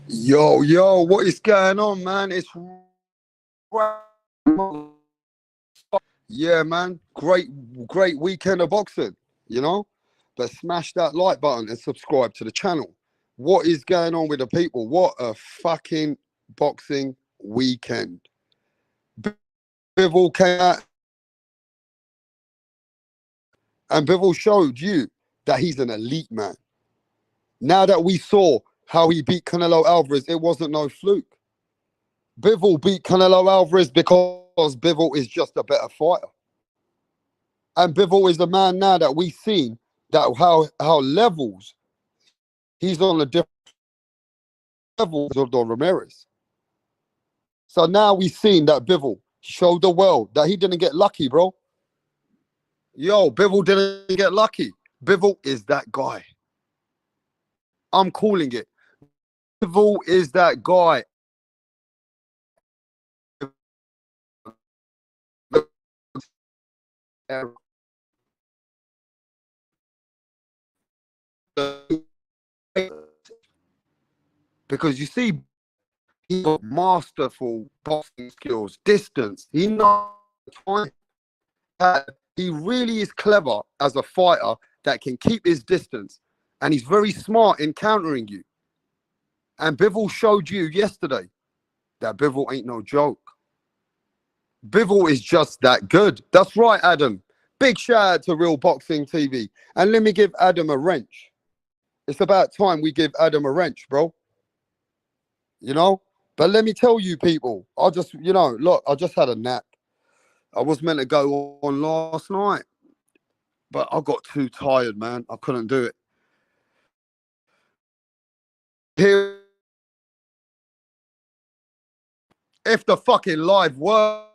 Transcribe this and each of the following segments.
Yo, what is going on, man? Yeah, man. Great weekend of boxing, you know? But smash that like button and subscribe to the channel. What is going on with the people? What a fucking boxing weekend. Bivol came out and Bivol showed you that he's an elite man. Now that we saw how he beat Canelo Alvarez, it wasn't no fluke. Bivol beat Canelo Alvarez because Bivol is just a better fighter. And Bivol is the man now that we've seen that how levels he's on a different level of Zurdo Ramirez. So now we've seen that Bivol showed the world that he didn't get lucky, bro. Yo, Bivol didn't get lucky. Bivol is that guy. I'm calling it. Bivol is that guy. Because you see, he got masterful boxing skills, distance. He knows time. He really is clever as a fighter that can keep his distance, and he's very smart in countering you. And Bivol showed you yesterday that Bivol ain't no joke. Bivol is just that good. That's right, Adam. Big shout out to Real Boxing TV. And let me give Adam a wrench. It's about time we give Adam a wrench, bro. You know? But let me tell you, people, look, I just had a nap. I was meant to go on last night, but I got too tired, man. I couldn't do it. Here, if the fucking live work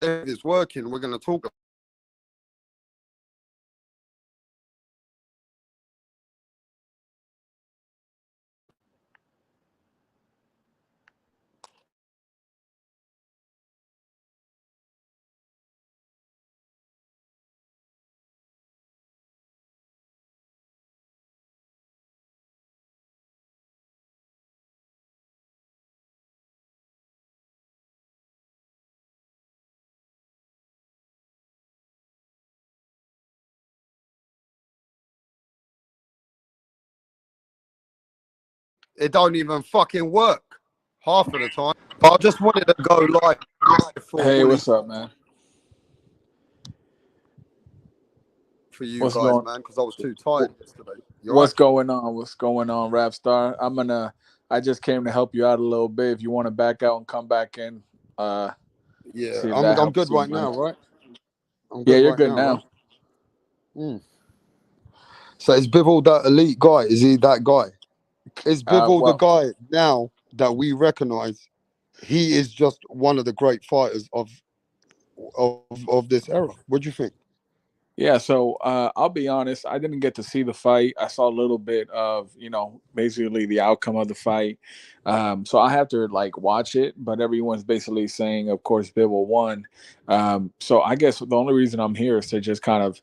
is working, we're going to talk about it don't even fucking work half of the time. But I just wanted to go live for Hey, what's up, man? For you What's guys, going? man, because I was too tired yesterday. What's going on? What's going on, Rapstar? I just came to help you out a little bit. If you want to back out and come back in, Yeah, see if that I'm helps good you, right man. now, right? I'm Yeah, good you're right good now, now. right? So is Bivol that elite guy? Is he that guy? Is Bivol the Well, guy now that we recognize he is just one of the great fighters of this era? What do you think? yeah. So I'll be honest. I didn't get to see the fight. I saw a little bit of, basically the outcome of the fight. So I have to like watch it. But everyone's basically saying, of course, Bivol won. So I guess the only reason I'm here is to just kind of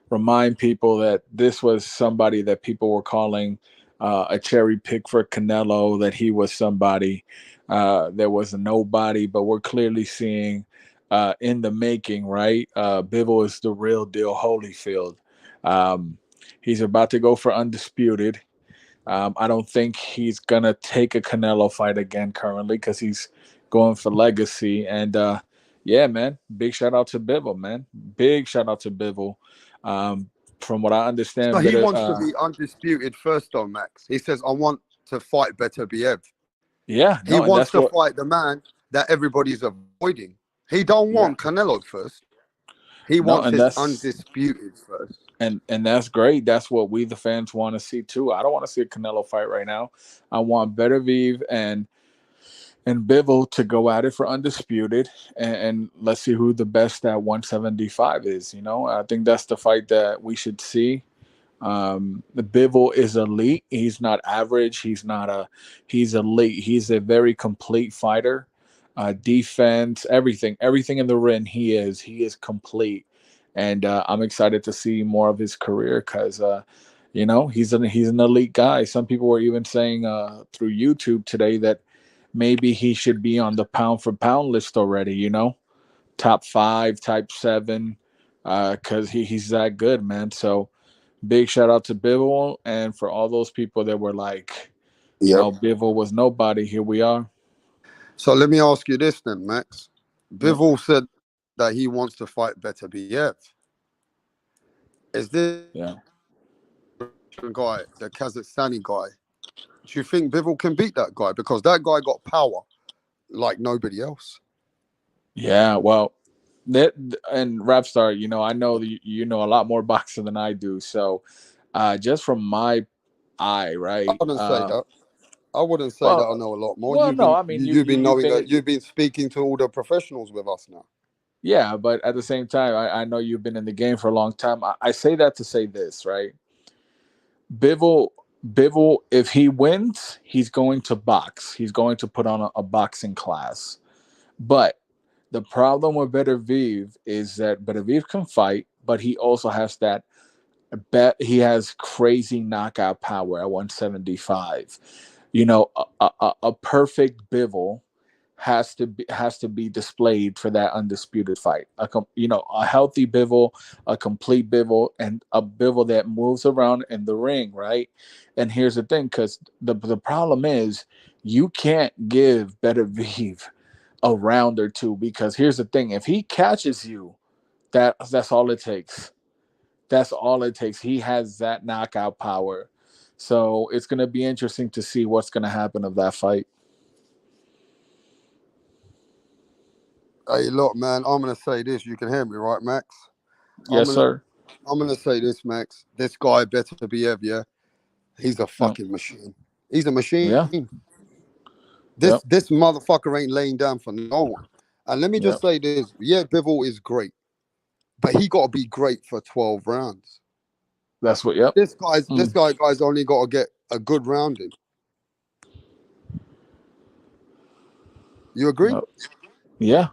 remind people that this was somebody that people were calling a cherry pick for Canelo, that he was somebody that was a nobody, but we're clearly seeing in the making, right? Bivol is the real deal Holyfield. Um, he's about to go for undisputed. I don't think he's going to take a Canelo fight again currently because he's going for legacy. And yeah, man, big shout out to Bivol, man. Big shout out to Bivol. From what I So understand, he wants to be undisputed first, though, Max. He says, "I want to fight Beterbiev." yeah, He no, and wants that's to what, fight the man that everybody's avoiding. He don't yeah, want Canelo first. He no, wants and his that's undisputed first. and that's great. That's what we the fans want to see too. I don't want to see a Canelo fight right now. I want Beterbiev and Bivol to go at it for undisputed, and let's see who the best at 175 is. I think that's the fight that we should see. The Bivol is elite. He's not average. He's elite. He's a very complete fighter. Defense, everything in the ring. He is complete, and I'm excited to see more of his career because You know, he's an elite guy. Some people were even saying through YouTube today that maybe he should be on the pound for pound list already. You know, top 5, type 7, because he's that good, man. So big shout out to Bivol, and for all those people that were like, you Yep. know, Bivol was nobody. Here we are. So let me ask you this then, Max. Yep. Bivol said that he wants to fight Beterbiev. Is this Yeah. guy, the Kazakhstani guy, do you think Bivol can beat that guy? Because that guy got power like nobody else. Yeah. Well, that and Rapstar, you know, I know that you know a lot more boxing than I do. So, just from my eye, I right? wouldn't say that. I wouldn't say that I Well, know a lot more. well, no, I mean, You've been you knowing think that you've been speaking to all the professionals with us now. yeah, but at the same time, I know you've been in the game for a long time. I say that to say this, right? Bivol, Bivol, if he wins, he's going to box. He's going to put on a boxing class. But the problem with Beterbiev is that Beterbiev can fight, but he also has that bet. He has crazy knockout power at 175. You know, a perfect Bivol has to be displayed for that undisputed fight. You know, a healthy Bivol, a complete Bivol, and a Bivol that moves around in the ring, right? And here's the thing, because the problem is you can't give Beterbiev a round or two, because here's the thing: if he catches you, that's all it takes. That's all it takes. He has that knockout power. So it's going to be interesting to see what's going to happen of that fight. Hey, look, man, I'm gonna say this. You can hear me, right, Max? I'm Yes, gonna sir. I'm gonna say this, Max. This guy Beterbiev, yeah, he's a Yep. fucking machine. He's a machine. Yeah. This Yep. this motherfucker ain't laying down for no one. And let me just Yep. say this: yeah, Bivol is great, but he got to be great for 12 rounds. That's what. Yep. This Mm. guy's only got to get a good round in. You agree? Yep. Yeah.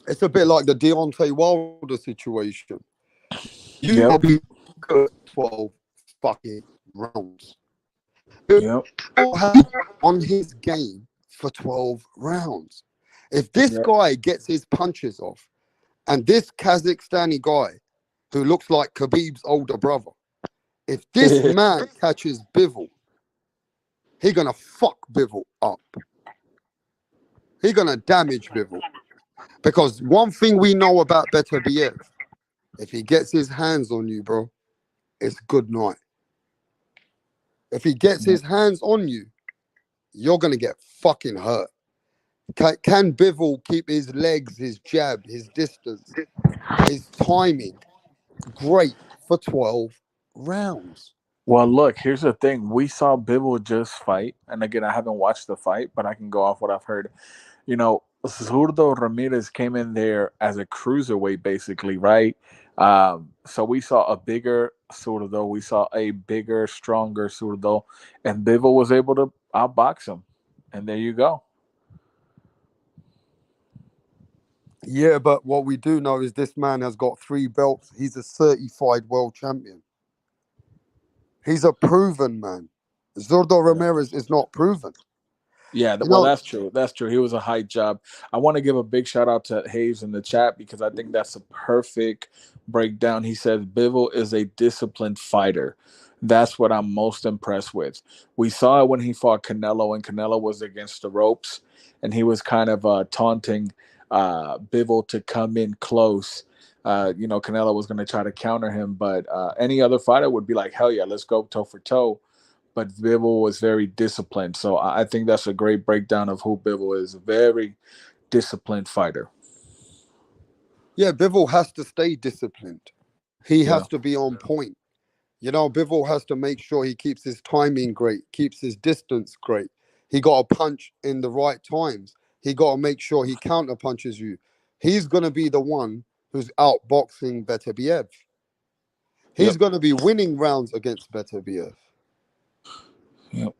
It's a bit like the Deontay Wilder situation. You got Yep. to be good 12 fucking rounds. Yep. Bivol has on his game for 12 rounds. If this Yep. guy gets his punches off, and this Kazakhstani guy who looks like Khabib's older brother, if this man catches Bivol, he gonna fuck Bivol up. He gonna damage Bivol. Because one thing we know about Beterbiev, if he gets his hands on you, bro, it's good night. If he gets his hands on you, you're gonna get fucking hurt. Can Bivol keep his legs, his jab, his distance, his timing great for 12 rounds? Well, look, here's the thing. We saw Bivol just fight, and again, I haven't watched the fight, but I can go off what I've heard. You know, Zurdo Ramirez came in there as a cruiserweight, basically, right? So we saw a bigger Zurdo, we saw a bigger, stronger Zurdo, and Bivol was able to outbox him, and there you go. Yeah, but what we do know is this man has got 3 belts. He's a certified world champion. He's a proven man. Zurdo Yeah. Ramirez is not proven. Yeah, You well, know, that's true. That's true. He was a hype job. I want to give a big shout out to Hayes in the chat because I think that's a perfect breakdown. He says Bivol is a disciplined fighter. That's what I'm most impressed with. We saw it when he fought Canelo, and Canelo was against the ropes, and he was kind of taunting Bivol to come in close. You know, Canelo was going to try to counter him, but any other fighter would be like, hell yeah, let's go toe for toe, but Bivol was very disciplined. So I think that's a great breakdown of who Bivol is. A very disciplined fighter. yeah, Bivol has to stay disciplined. He Yeah. has to be on point. You know, Bivol has to make sure he keeps his timing great, keeps his distance great. He got to punch in the right times. He got to make sure he counter punches you. He's going to be the one who's outboxing Beterbiev. He's Yep. going to be winning rounds against Beterbiev. Yep.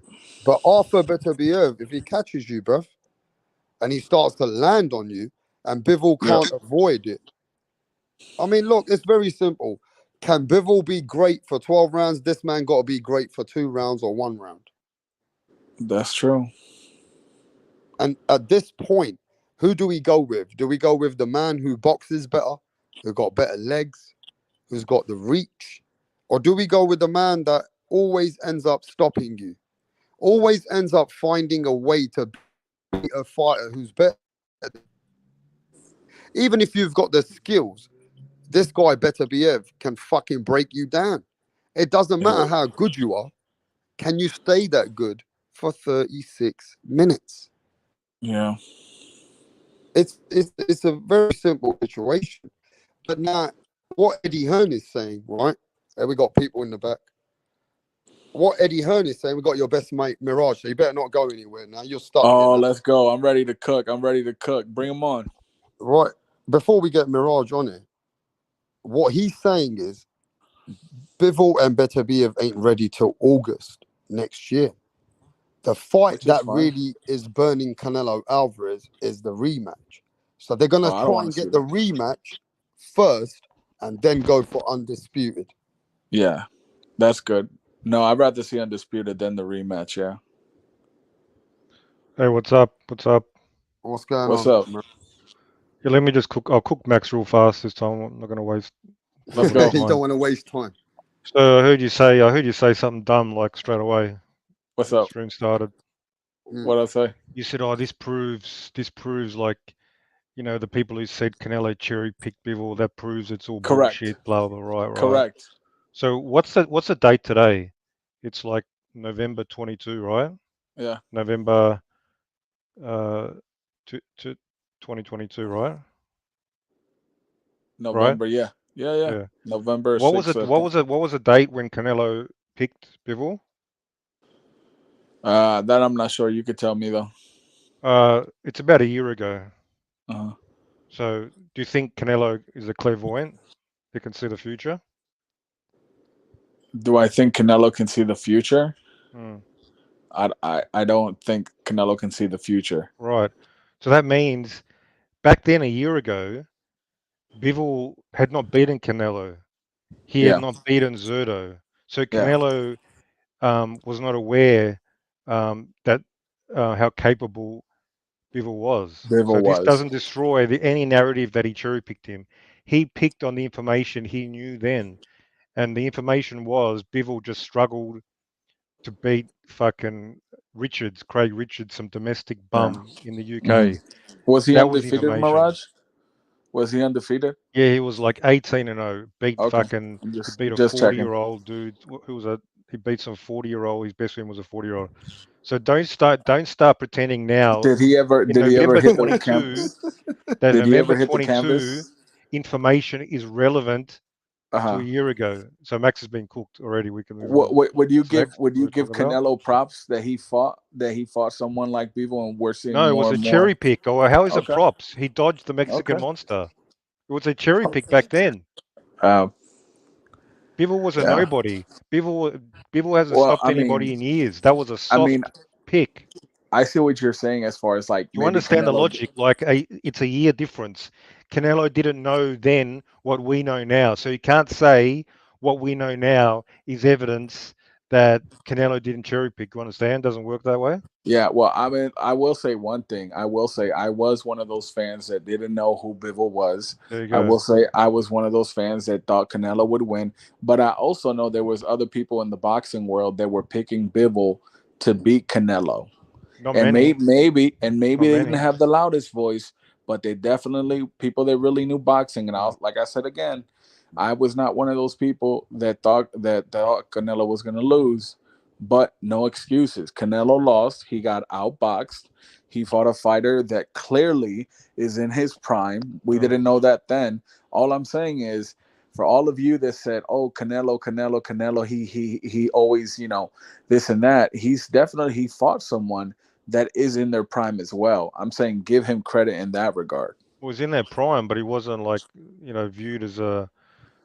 But after Beterbiev, if he catches you, bruv, and he starts to land on you, and Bivol Yep. can't avoid it. I mean, look, it's very simple. Can Bivol be great for 12 rounds? This man got to be great for 2 rounds or 1 round. That's true. And at this point, who do we go with? Do we go with the man who boxes better, who got better legs, who's got the reach? Or do we go with the man that always ends up stopping you, always ends up finding a way to beat a fighter who's better? Even if you've got the skills, this guy Beterbiev can fucking break you down. It doesn't matter how good you are. Can you stay that good for 36 minutes? Yeah. It's a very simple situation. But now, what Eddie Hearn is saying, right? And we got people in the back. What Eddie Hearn is saying, we got your best mate Mirage. So you better not go anywhere now. You're stuck here. Oh, Now. let's go. I'm ready to cook. Bring him on. Right. Before we get Mirage on it, what he's saying is Bivol and Beterbiev ain't ready till August next year. The fight that really is burning Canelo Alvarez is the rematch. So they're going to try and get the rematch first and then go for Undisputed. Yeah, that's good. No, I'd rather see Undisputed than the rematch, yeah. Hey, what's up? What's up? What's going on? What's up? Yeah, let me just cook. I'll cook Max real fast this time. I'm not going to waste. Let's go. You don't want to waste time. So I heard you say something dumb like straight away. What's up? Stream started. What'd I say? You said, "Oh, this proves like, you know, the people who said Canelo cherry picked Bivol, that proves it's all bullshit." Blah blah. Right. Correct. So what's the date today? It's like November 22, right? Yeah. November, 2022, right? November, right? Yeah. November. What 6th, What was the date when Canelo picked Bivol? That I'm not sure. You could tell me though. It's about a year ago. Uh-huh. So, do you think Canelo is a clairvoyant? He can see the future. Do I think Canelo can see the future? Hmm. I don't think Canelo can see the future. Right. So that means back then, a year ago, Bivol had not beaten Canelo. He had not beaten Zurdo. So Canelo was not aware that how capable Bivol was. So this doesn't destroy any narrative that he cherry picked him. He picked on the information he knew then, and the information was Bivol just struggled to beat fucking Craig Richards, some domestic bum in the UK. Mm-hmm. Was he that was undefeated, Mirage? Was he undefeated? Yeah, he was like 18-0. Beat fucking. He beat a 40-year-old dude who was he beat some 40-year-old. His best friend was a 40-year-old. So don't start pretending now. Did he ever hit the canvas? That November 22 information is relevant to a year ago. So Max has been cooked already. We can move on. Would you give Canelo props that he fought someone like Bivol, and we're seeing No, it was a cherry pick. Or how is it props? He dodged the Mexican monster. It was a cherry pick back then. Bivol was a nobody. Bivol hasn't stopped anybody in years. That was a soft pick. I see what you're saying as far as like you understand the logic. Like it's a year difference. Canelo didn't know then what we know now, so you can't say what we know now is evidence that Canelo didn't cherry pick. You understand? Doesn't work that way. Yeah, well, I mean, I will say one thing. I will say I was one of those fans that didn't know who Bivol was. There you go. I will say I was one of those fans that thought Canelo would win. But I also know there was other people in the boxing world that were picking Bivol to beat Canelo. Not many. Maybe they didn't have the loudest voice, but they definitely people that really knew boxing. And like I said again, I was not one of those people that thought Canelo was going to lose. But no excuses. Canelo lost. He got outboxed. He fought a fighter that clearly is in his prime. We didn't know that then. All I'm saying is, for all of you that said, "Oh, Canelo, he always, you know, this and that." He fought someone that is in their prime as well. I'm saying give him credit in that regard. He was in their prime, but he wasn't like, you know, viewed as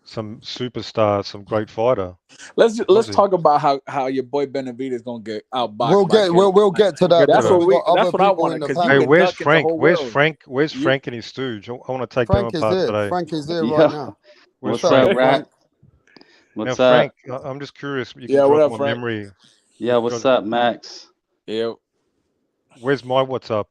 some superstar, some great fighter. Let's talk about how your boy Benavidez is gonna get outboxed. We'll get to that. That's what I want. Hey, where's Frank? Where's Frank and his stooge? I want to take them apart today. Frank is here right now. Where's Frank? What's Now, up? Frank, I'm just curious. You can Yeah, what jog up, my Frank? memory. Yeah, what's up, Max? Yeah. Where's my what's up?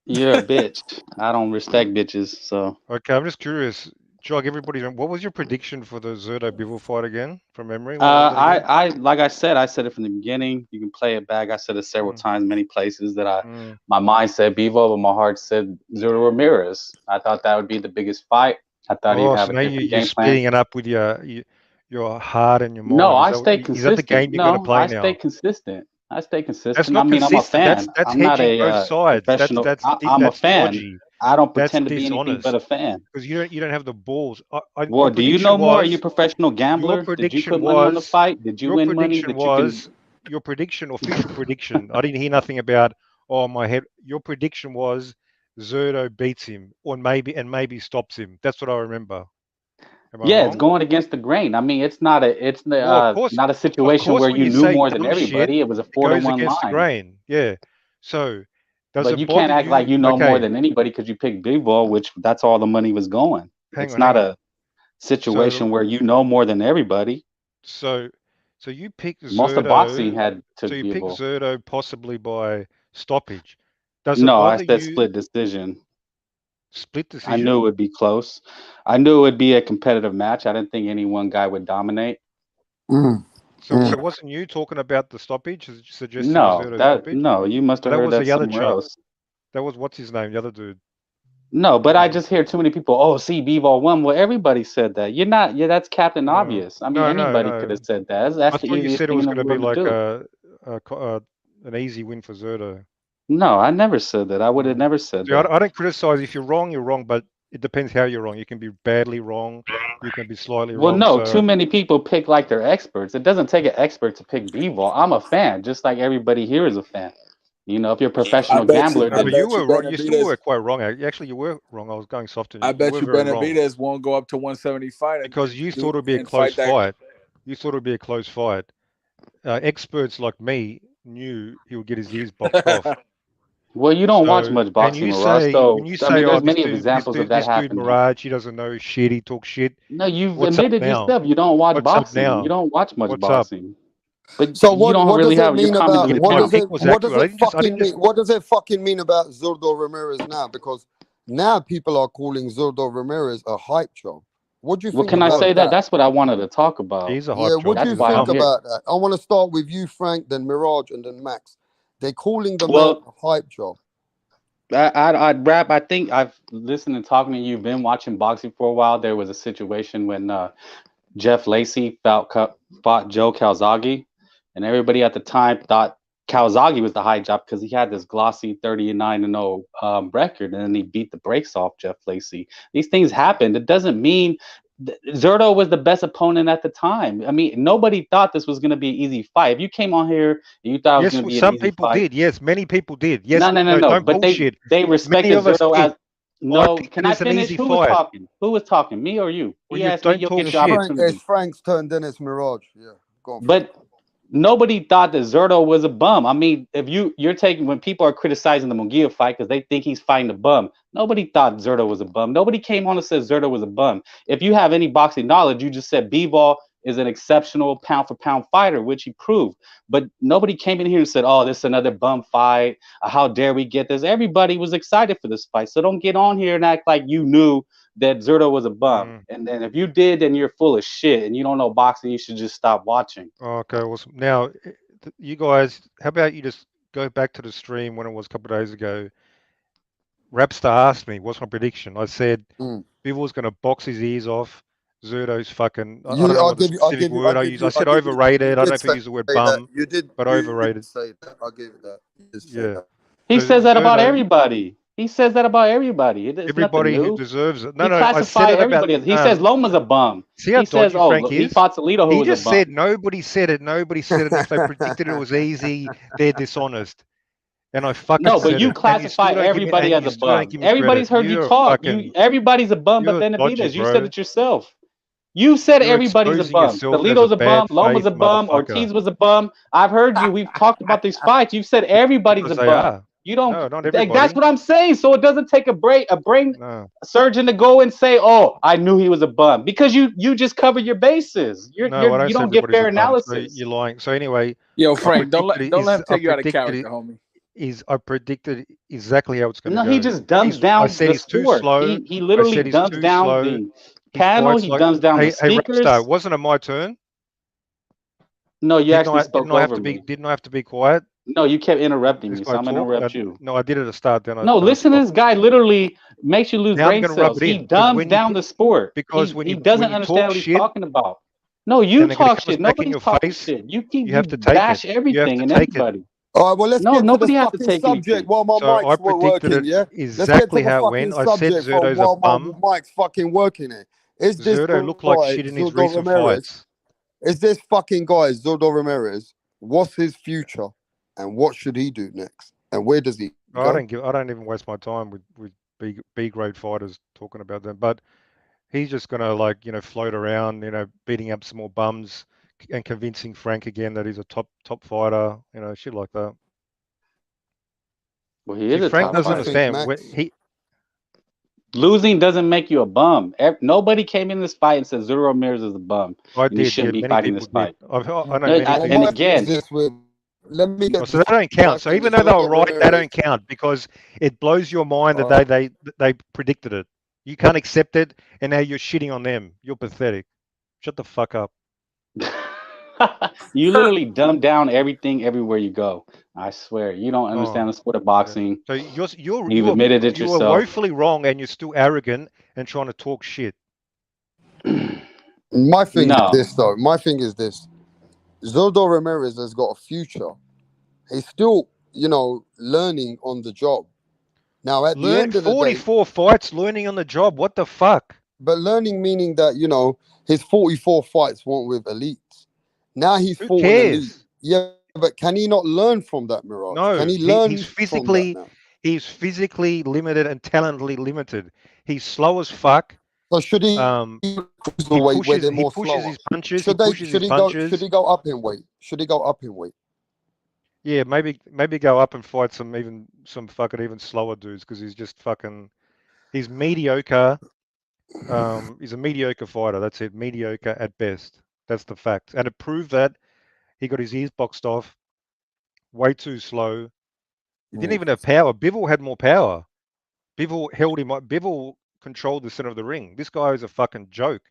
You're a bitch. I don't respect bitches, so. Okay, I'm just curious. Jog everybody. What was your prediction for the Zurdo Bivol fight again? From memory, what was it again? Like I said it from the beginning. You can play it back. I said it several times, many places that my mind said Bivol, but my heart said Zurdo Ramirez. I thought that would be the biggest fight. I thought he'd Oh, have so a now different you're game plan. splitting it up with your heart and your No, mind. I stay Is that the consistent. game you're going to No, play I stay now? consistent. I stay That's consistent. I not mean, I'm a consistent. fan. That's I'm not hedging a both sides. professional. I'm a That's fan. dodgy. I don't That's pretend to be anything but dishonest a fan. because you don't have the balls. Well, Your do you know prediction more? Are you a was professional your gambler? Did you prediction put money on the was fight? Did you your win money prediction that you can? was your prediction, official prediction. I didn't hear nothing about, oh, my head. Your prediction was Zurdo beats him or maybe stops him. That's what I remember. Am I Yeah, it's wrong? going against the grain. I mean, it's Well, not a of situation course, where when you you knew say more than dumb shit, everybody. It was a it four to goes one against the line. grain. Yeah. So does But it you bother can't act like you? you know more Okay, than anybody because you picked Bivol, which that's all the money was going. hang It's on, hang not on. a situation where you know more than everybody. So, so you pick Most of boxing Zurdo. had So took you pick Bivol. Zurdo possibly by stoppage. Does it No, I bother said you? split decision. Split I knew it decision? would be close. I knew it would be a competitive match. I didn't think any one guy would dominate. Mm, So wasn't you talking about the stoppage, suggesting a No, Zurdo stoppage? you must Oh, have that heard was that the other somewhere chump. else. That was what's his name? The other dude. No, but I Was it? just hear too many people. Oh, see, Bivol won. Well, everybody said that. You're not. Yeah, that's Captain No, Obvious. I mean, no, no, anybody could no. have said that. That's I the thought you easiest said it thing was in the going to be world to like do. an easy win for Zurdo. No, I never said that. I would have Mm. never said See, that. I don't criticize. If you're wrong, but it depends how you're wrong. You can be badly wrong. You can be slightly Well, wrong. no, too So many people pick like they're experts. It doesn't take an expert to pick Bivol. I'm a fan, just like everybody here is a fan. You know, if you're a I professional bet you. gambler, no, I but then you bet you were wrong. You still Benavidez. were quite wrong. Actually, you were wrong. I was going soft on you. I You bet were you very wrong Benavidez won't go up to 175 because you thought it would be a and close fight that. fight. You thought it would be a close fight. Experts like me knew he would get his ears boxed off. well, you don't watch So, much and boxing, you Mirage. say when So, you I say, mean, "Oh, there's many examples of that this dude happening. Mirage, he doesn't know shit. He talks shit." No, you've What's up admitted now? yourself you don't watch What's up boxing. You now? don't watch much What's up? boxing. But So you don't what really does it have your mean comments about on Yeah, the but my count. pick was accurate. I didn't just. what does it fucking mean about Zurdo Ramirez now? Because now people are calling Zurdo Ramirez a hype job. What do you Well, think can I What? say about that? that? That's what I wanted to talk about. He's a Yeah, hype what job. do That's you He's a why think I'm bum. here. about that? I want to start with you, Frank, then Mirage, and then Max. They're calling the man Well, a hype job. I'd rap. I think I've listened and talking to you. Been watching boxing for a while. There was a situation when Jeff Lacey fought Joe Calzaghe, and everybody at the time thought Calzaghe was the high job because he had this glossy 39-0 record, and then he beat the brakes off Jeff Lacey. These things happened. It doesn't mean Zurdo was the best opponent at the time. I mean, nobody thought this was going to be an easy fight. If you came on here and you thought it was Yes, going to be an some easy people fight, did. Yes, many people did. no, Yes, no, no, no, no. don't But bullshit. they Many respected of us Zurdo did. as I no. picked Can it I as an finish? easy Who was fight. talking? Who was talking? Me or you? Well, He you asked me. don't You'll talk get your shit. opportunity. Frank's turn, then it's Mirage. Yeah, go on, Frank. But nobody thought that Zurdo was a bum. I mean, if you're taking when people are criticizing the Munguia fight because they think he's fighting a bum, nobody thought Zurdo was a bum. Nobody came on and said Zurdo was a bum. If you have any boxing knowledge, you just said Bivol is an exceptional pound for pound fighter, which he proved. But nobody came in here and said, "Oh, this is another bum fight. How dare we get this?" Everybody was excited for this fight. So don't get on here and act like you knew that Zurdo was a bum. Mm. And then if you did, then you're full of shit and you don't know boxing. You should just stop watching. Okay, awesome. Now, you guys, how about you just go back to the stream when it was a couple of days ago? Rapstar asked me, what's my prediction? I said, Mm. Bivol's going to box his ears off. Zurdo's fucking, I don't know I'll what the give you, I'll specific give you, I'll word I give used. I you, I'll said give you that. You overrated. I don't know did if I used the word say that. bum, You but did overrated. say that. I'll give you that. You did say Yeah. that. He So says that about Zurdo, everybody. He says that about everybody. It's nothing everybody who new. deserves it. No, He no, I said classified it about, everybody. He says Loma's a bum. see how He says, dodgy Frank oh, he is? fought Toledo, who He was a just said bum. nobody said it. Nobody said it. And if they predicted it was easy, they're dishonest. And I fucking No, but said you it. And you classify still don't give me everybody and as you a still don't bum. give me credit. Everybody's heard you talk. Everybody's a bum, but You're dodgy, Benavidez. You said bro. it yourself. You said You're everybody's a exposing bum. yourself as a Toledo's a bum. bad Loma's faith a bum. motherfucker. Ortiz was a bum. I've heard you. We've talked about these fights. You've said everybody's a Because they bum. are. You don't. No, not That's everybody. what I'm saying. So it doesn't take a brain No, surgeon to go and say, "Oh, I knew he was a bum," because you just cover your bases. no, I don't You say don't get everybody's a fair bum. So analysis. you're lying. So anyway, Yo, I Frank, predicted it don't let is. him take you out of character, homie. I predicted exactly how it's going to No, he go. just dumbs I down said the he's too sport. slow. He I literally said he's dumbs too down slow. the He panel. fights He like. dumbs down the Hey, Rapstar, speakers. wasn't it my turn? No, you actually spoke Didn't I have over to be? me. Didn't I have to be quiet No, you kept interrupting if me, so I I'm gonna talk? interrupt you. No, I did it at the start. No, Then I listen to stopped. this guy. Literally makes you lose Now I'm brain going to rub cells. it He in because dumbs down the sport. He when doesn't you understand talk what he's shit talking about. No, you and they're going to talk come shit. smack in Nobody's your talking face, shit. you have You to take it. bash You have everything to and take it. everybody. All right, well, let's No, get to the nobody has to fucking take subject anything. while my So I mics were predicted working, it yeah? Let's get to exactly the how it fucking went. I said subject Zurdo's a while my bum. mic's fucking working here. Is this Zurdo looked like guy, shit in his Zurdo recent Ramirez? fights. Is this fucking guy, Zurdo Ramirez? What's his future? And what should he do next? And where does he I go? don't even waste my time with B grade fighters talking about them. But he's just gonna float around, beating up some more bums and convincing Frank again that he's a top fighter, shit like that. Well, he is See, a Frank top What do doesn't you fighter. think, understand. Max? Losing doesn't make you a bum. Nobody came in this fight and said Zurdo Ramirez is a bum I and he did, yeah. shouldn't be Many fighting people this did. fight. I know many Well, And people my did. thing is again, this with, let me Oh, get so this they don't count. So fucking even though they were Zurdo right, they Ramirez. don't count because it blows your mind that All they predicted it. You can't accept it, and now you're shitting on them. You're pathetic. Shut the fuck up. you literally dumb down everything everywhere you go. I swear, you don't understand Oh, the sport of yeah. boxing. So You've admitted it you are yourself. woefully wrong, and you're still arrogant and trying to talk shit. My thing is No, this, though. My thing is this. Zurdo Ramirez has got a future. He's still, learning on the job. Now, at the Learn end of the day, 44 fights, learning on the job. What the fuck? but learning meaning that, his 44 fights weren't with elites. Now he's Who fought an elite. cares? Yeah, but can he not learn from that, Mirage? Can No, he learn he's from that physically now? limited and talently limited. He's slow as fuck. So should he Um, cruiserweight where they're he more pushes slower? his punches. He Should they pushes his punches. he go up in weight? Should he go up in weight? Yeah, maybe go up and fight some fucking even slower dudes because he's mediocre. He's a mediocre fighter. That's it. Mediocre at best. That's the fact. And to prove that, he got his ears boxed off. Way too slow. He didn't even have power. Bivol had more power. Bivol held him up. Bivol controlled the center of the ring. This guy is a fucking joke.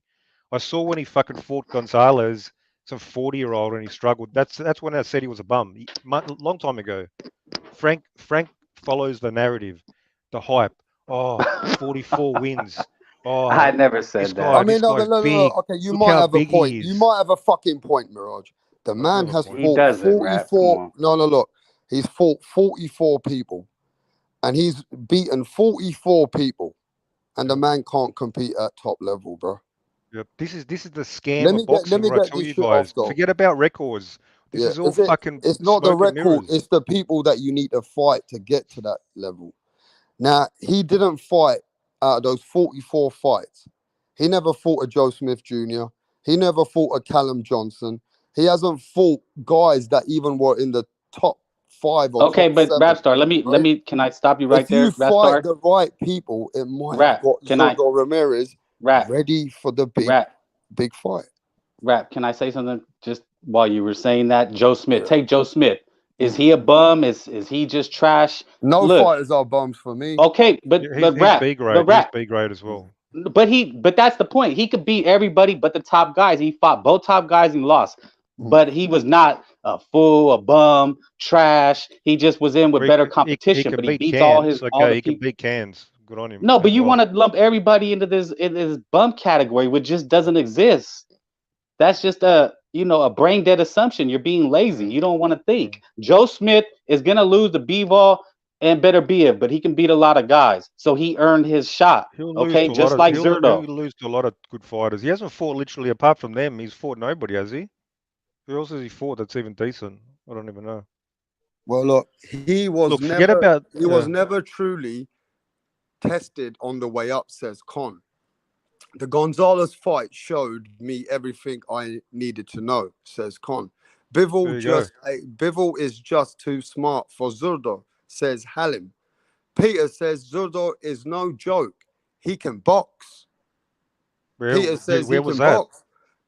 I saw when he fucking fought Gonzalez, some 40-year-old, and he struggled. That's when I said he was a bum. Long time ago. Frank follows the narrative, the hype. Oh, 44 wins. I Oh, never said that. I mean, this no, but guy's look. big. Okay, you Look might how have a big point. he You is. might have a fucking point, Mirage. The I do man have a has point. He fought doesn't, Rap. Come 44. on. No, look. He's fought 44 people, and he's beaten 44 people, and the Yep. man can't compete at top level, bro. Yep. This is the scam Let of me get let boxing. me What I get tell this you shit off guys. though. Forget about records. This Yeah, is all is it? fucking It's not the smoke and record. mirrors. It's the people that you need to fight to get to that level. Now he didn't fight out of those 44 fights. He never fought a Joe Smith Jr. He never fought a Callum Johnson. He hasn't fought guys that even were in the top 5 or Okay, top but 7. Rapstar, let Right? me. Can I stop you right If you there, fight Rapstar? the right people, it might have Rap. got Can I Zurdo Ramirez rap? ready for the Rap. big fight. Rap. Can I say something just while you were saying that? Joe Smith. Yeah. Take Joe Smith. Is Mm. he a bum? Is he just trash? No Look. fighters are bums for me. Okay, but He's rap. B But grade. He's rap. B grade as well. But that's the point. He could beat everybody but the top guys. He fought both top guys and lost. But he was not a fool, a bum, trash. He just was in with better He competition. can But he beat beats all cans. the Okay, he can people. beat cans. Good on him. No, but And you want well, to lump everybody into this bum category, which just doesn't exist. That's just a brain dead assumption. You're being lazy. You don't want to think. Joe Smith is gonna lose to Bivol and Beterbiev, but he can beat a lot of guys. So he earned his shot. he'll lose Okay, to a lot just of like he'll Zurdo. lose to a lot of good fighters. He hasn't fought literally apart from them. He's fought nobody, has he? Who else has he fought that's even decent? I don't even know. Well, look, he was Look, forget about. never truly tested on the way up, says Con. The Gonzalez fight showed me everything I needed to know, says Con. There you go. Bivol is just too smart for Zurdo. says Halim. Peter says Zurdo is no joke. He can box. Peter says he can box.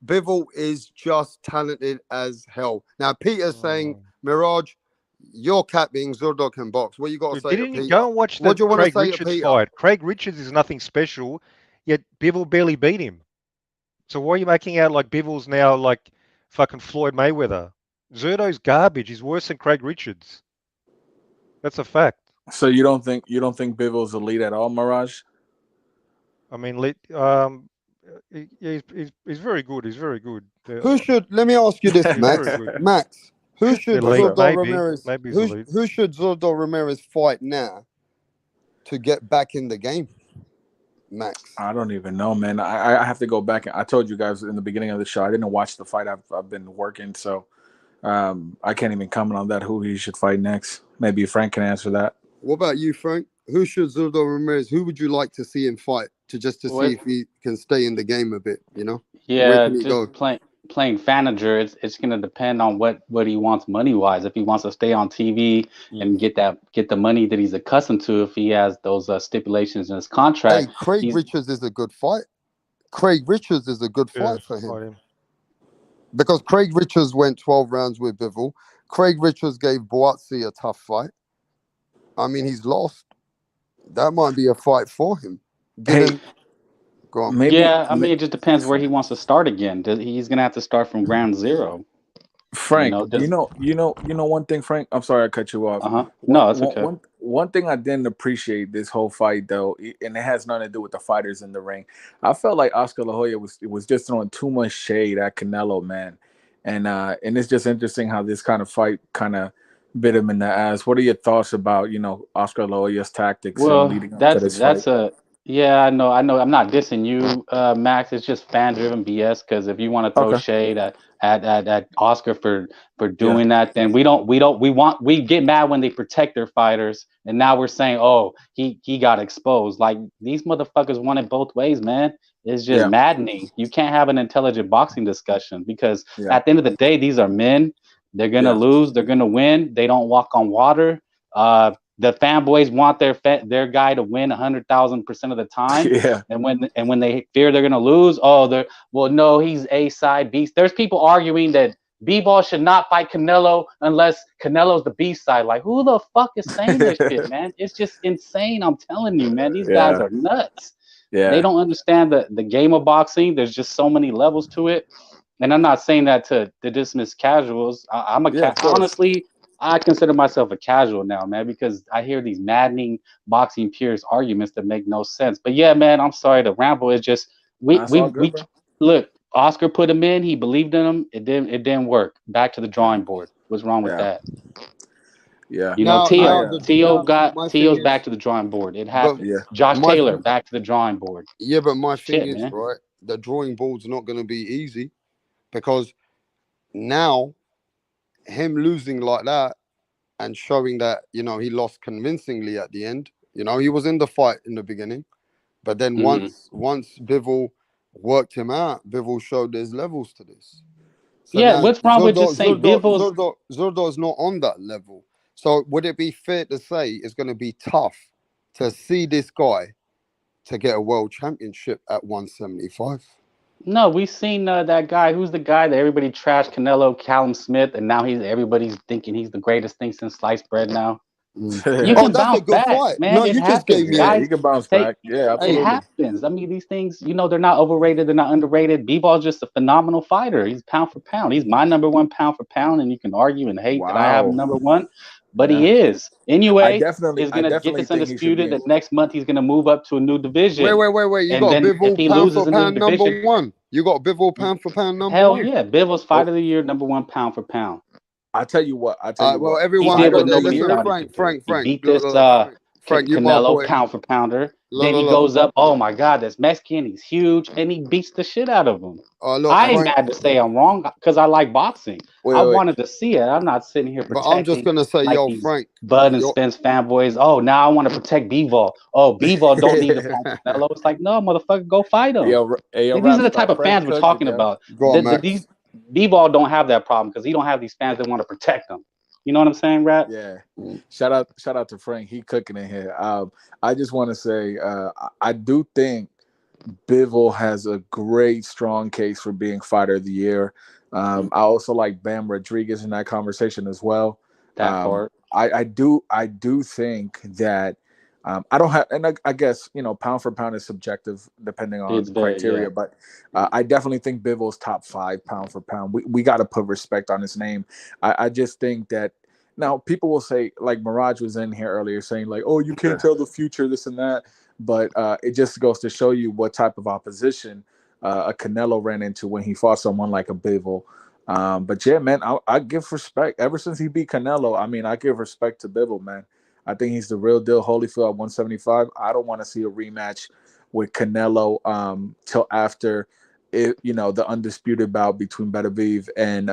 Bivol is just talented as hell. Now, Peter's saying, Mirage, you're capping, Zurdo can box. What you got to say to Didn't you Peter? go and watch the What do you want to Craig say to Richards Peter? fight? Craig Richards is nothing special, yet Bivol barely beat him. So why are you making out like Bivol's now like fucking Floyd Mayweather? Zurdo's garbage. He's worse than Craig Richards. That's a fact. So you don't think Bivol's elite at all, Mirage? I mean, he's very good. He's very good. Who should? Let me ask you this, Max. Max, who should Zurdo Ramirez? Who should Zurdo Ramirez fight now to get back in the game? Max, I don't even know, man. I have to go back. I told you guys in the beginning of the show I didn't watch the fight. I've been working, so I can't even comment on that. Who he should fight next? Maybe Frank can answer that. What about you, Frank? Who should Zurdo Ramirez? Who would you like to see him fight to see if he can stay in the game a bit? You know? Yeah, just playing Fanager. It's going to depend on what he wants money wise. If he wants to stay on TV and get the money that he's accustomed to, if he has those stipulations in his contract. Hey, Craig Richards is a good fight. Craig Richards is a good fight for him. Because Craig Richards went 12 rounds with Bivol. Craig Richards gave Boatsi a tough fight. I mean, he's lost. That might be a fight for him. Go on. I mean, it just depends where he wants to start again. He's gonna have to start from ground zero. Frank, you know one thing, Frank. I'm sorry I cut you off. No, it's okay. One thing I didn't appreciate this whole fight though, and it has nothing to do with the fighters in the ring. I felt like Oscar La Hoya was just throwing too much shade at Canelo, man, and it's just interesting how this kind of fight kind of bit him in the ass. What are your thoughts about Oscar La Hoya's tactics leading up to this fight? Yeah, I know. I'm not dissing you, Max. It's just fan-driven BS. Because if you want to throw shade at Oscar for doing that, then we get mad when they protect their fighters, and now we're saying, oh, he got exposed. Like, these motherfuckers want it both ways, man. It's just maddening. You can't have an intelligent boxing discussion because at the end of the day, these are men. They're gonna lose. They're gonna win. They don't walk on water. The fanboys want their guy to win 100,000% of the time. And when they fear they're gonna lose, no, he's A side beast. There's people arguing that Bivol should not fight Canelo unless Canelo's the B side. Like, who the fuck is saying this shit, man? It's just insane. I'm telling you, man. These guys are nuts. They don't understand the game of boxing. There's just so many levels to it. And I'm not saying that to dismiss casuals. Honestly, I consider myself a casual now, man, because I hear these maddening boxing purists arguments that make no sense. But yeah, man, I'm sorry to ramble. It's just we look. Oscar put him in. He believed in him. It didn't work. Back to the drawing board. What's wrong with that? Yeah. You know, Tio's back to the drawing board. It happened. Josh Taylor back to the drawing board. Yeah, but my thing is, right, the drawing board's not going to be easy because now him losing like that and showing that, he lost convincingly at the end. He was in the fight in the beginning, but then once Bivol worked him out, Bivol showed there's levels to this. So what's wrong with just saying Zurdo's not on that level? So would it be fair to say it's going to be tough to see this guy to get a world championship at 175? No, we've seen that guy. Who's the guy that everybody trashed? Canelo, Callum Smith, and now everybody's thinking he's the greatest thing since sliced bread now. You can bounce back, fight. Man. No, you just gave me you can bounce back. Yeah, absolutely. It happens. I mean, these things, they're not overrated. They're not underrated. Bivol's just a phenomenal fighter. He's pound for pound. He's my number one pound for pound, and you can argue and hate that I have him number one. But he is. Inaoue is going to get this undisputed. And next month, he's going to move up to a new division. Wait. You got Bivol pound for pound number one. You got Bivol pound for pound number one. Hell yeah. Bivol's fight of the year, number one pound for pound. I tell you what. Well, everyone, Frank. He beat this Canelo pound for pounder. Then he goes up. Oh my God, that's Mexican. He's huge, and he beats the shit out of him. I ain't mad to say I'm wrong because I like boxing. I wanted to see it. I'm not sitting here protecting. But I'm just gonna say, Frank, Bud and Spence fanboys. Oh, now I want to protect Bivol. Oh, Bivol don't need to fight Canelo. It's like, no, motherfucker, go fight him. These are the type of fans we're talking about. Bivol don't have that problem because he don't have these fans that want to protect him. You know what I'm saying, Rap? Yeah. Shout out to Frank. He cooking in here. I just want to say I do think Bivol has a great, strong case for being fighter of the year. I also like Bam Rodriguez in that conversation as well. That part. I do think that I don't have, and I guess pound for pound is subjective depending on It's very, criteria, yeah. but I definitely think Bivol's top 5 pound for pound. We got to put respect on his name. I just think that now people will say, like Mirage was in here earlier saying like, oh, you can't tell the future, this and that. But it just goes to show you what type of opposition a Canelo ran into when he fought someone like a Bivol. But yeah, man, I give respect. Ever since he beat Canelo, I mean, I give respect to Bivol, man. I think he's the real deal. Holyfield at 175. I don't want to see a rematch with Canelo till after the undisputed bout between Beterbiev and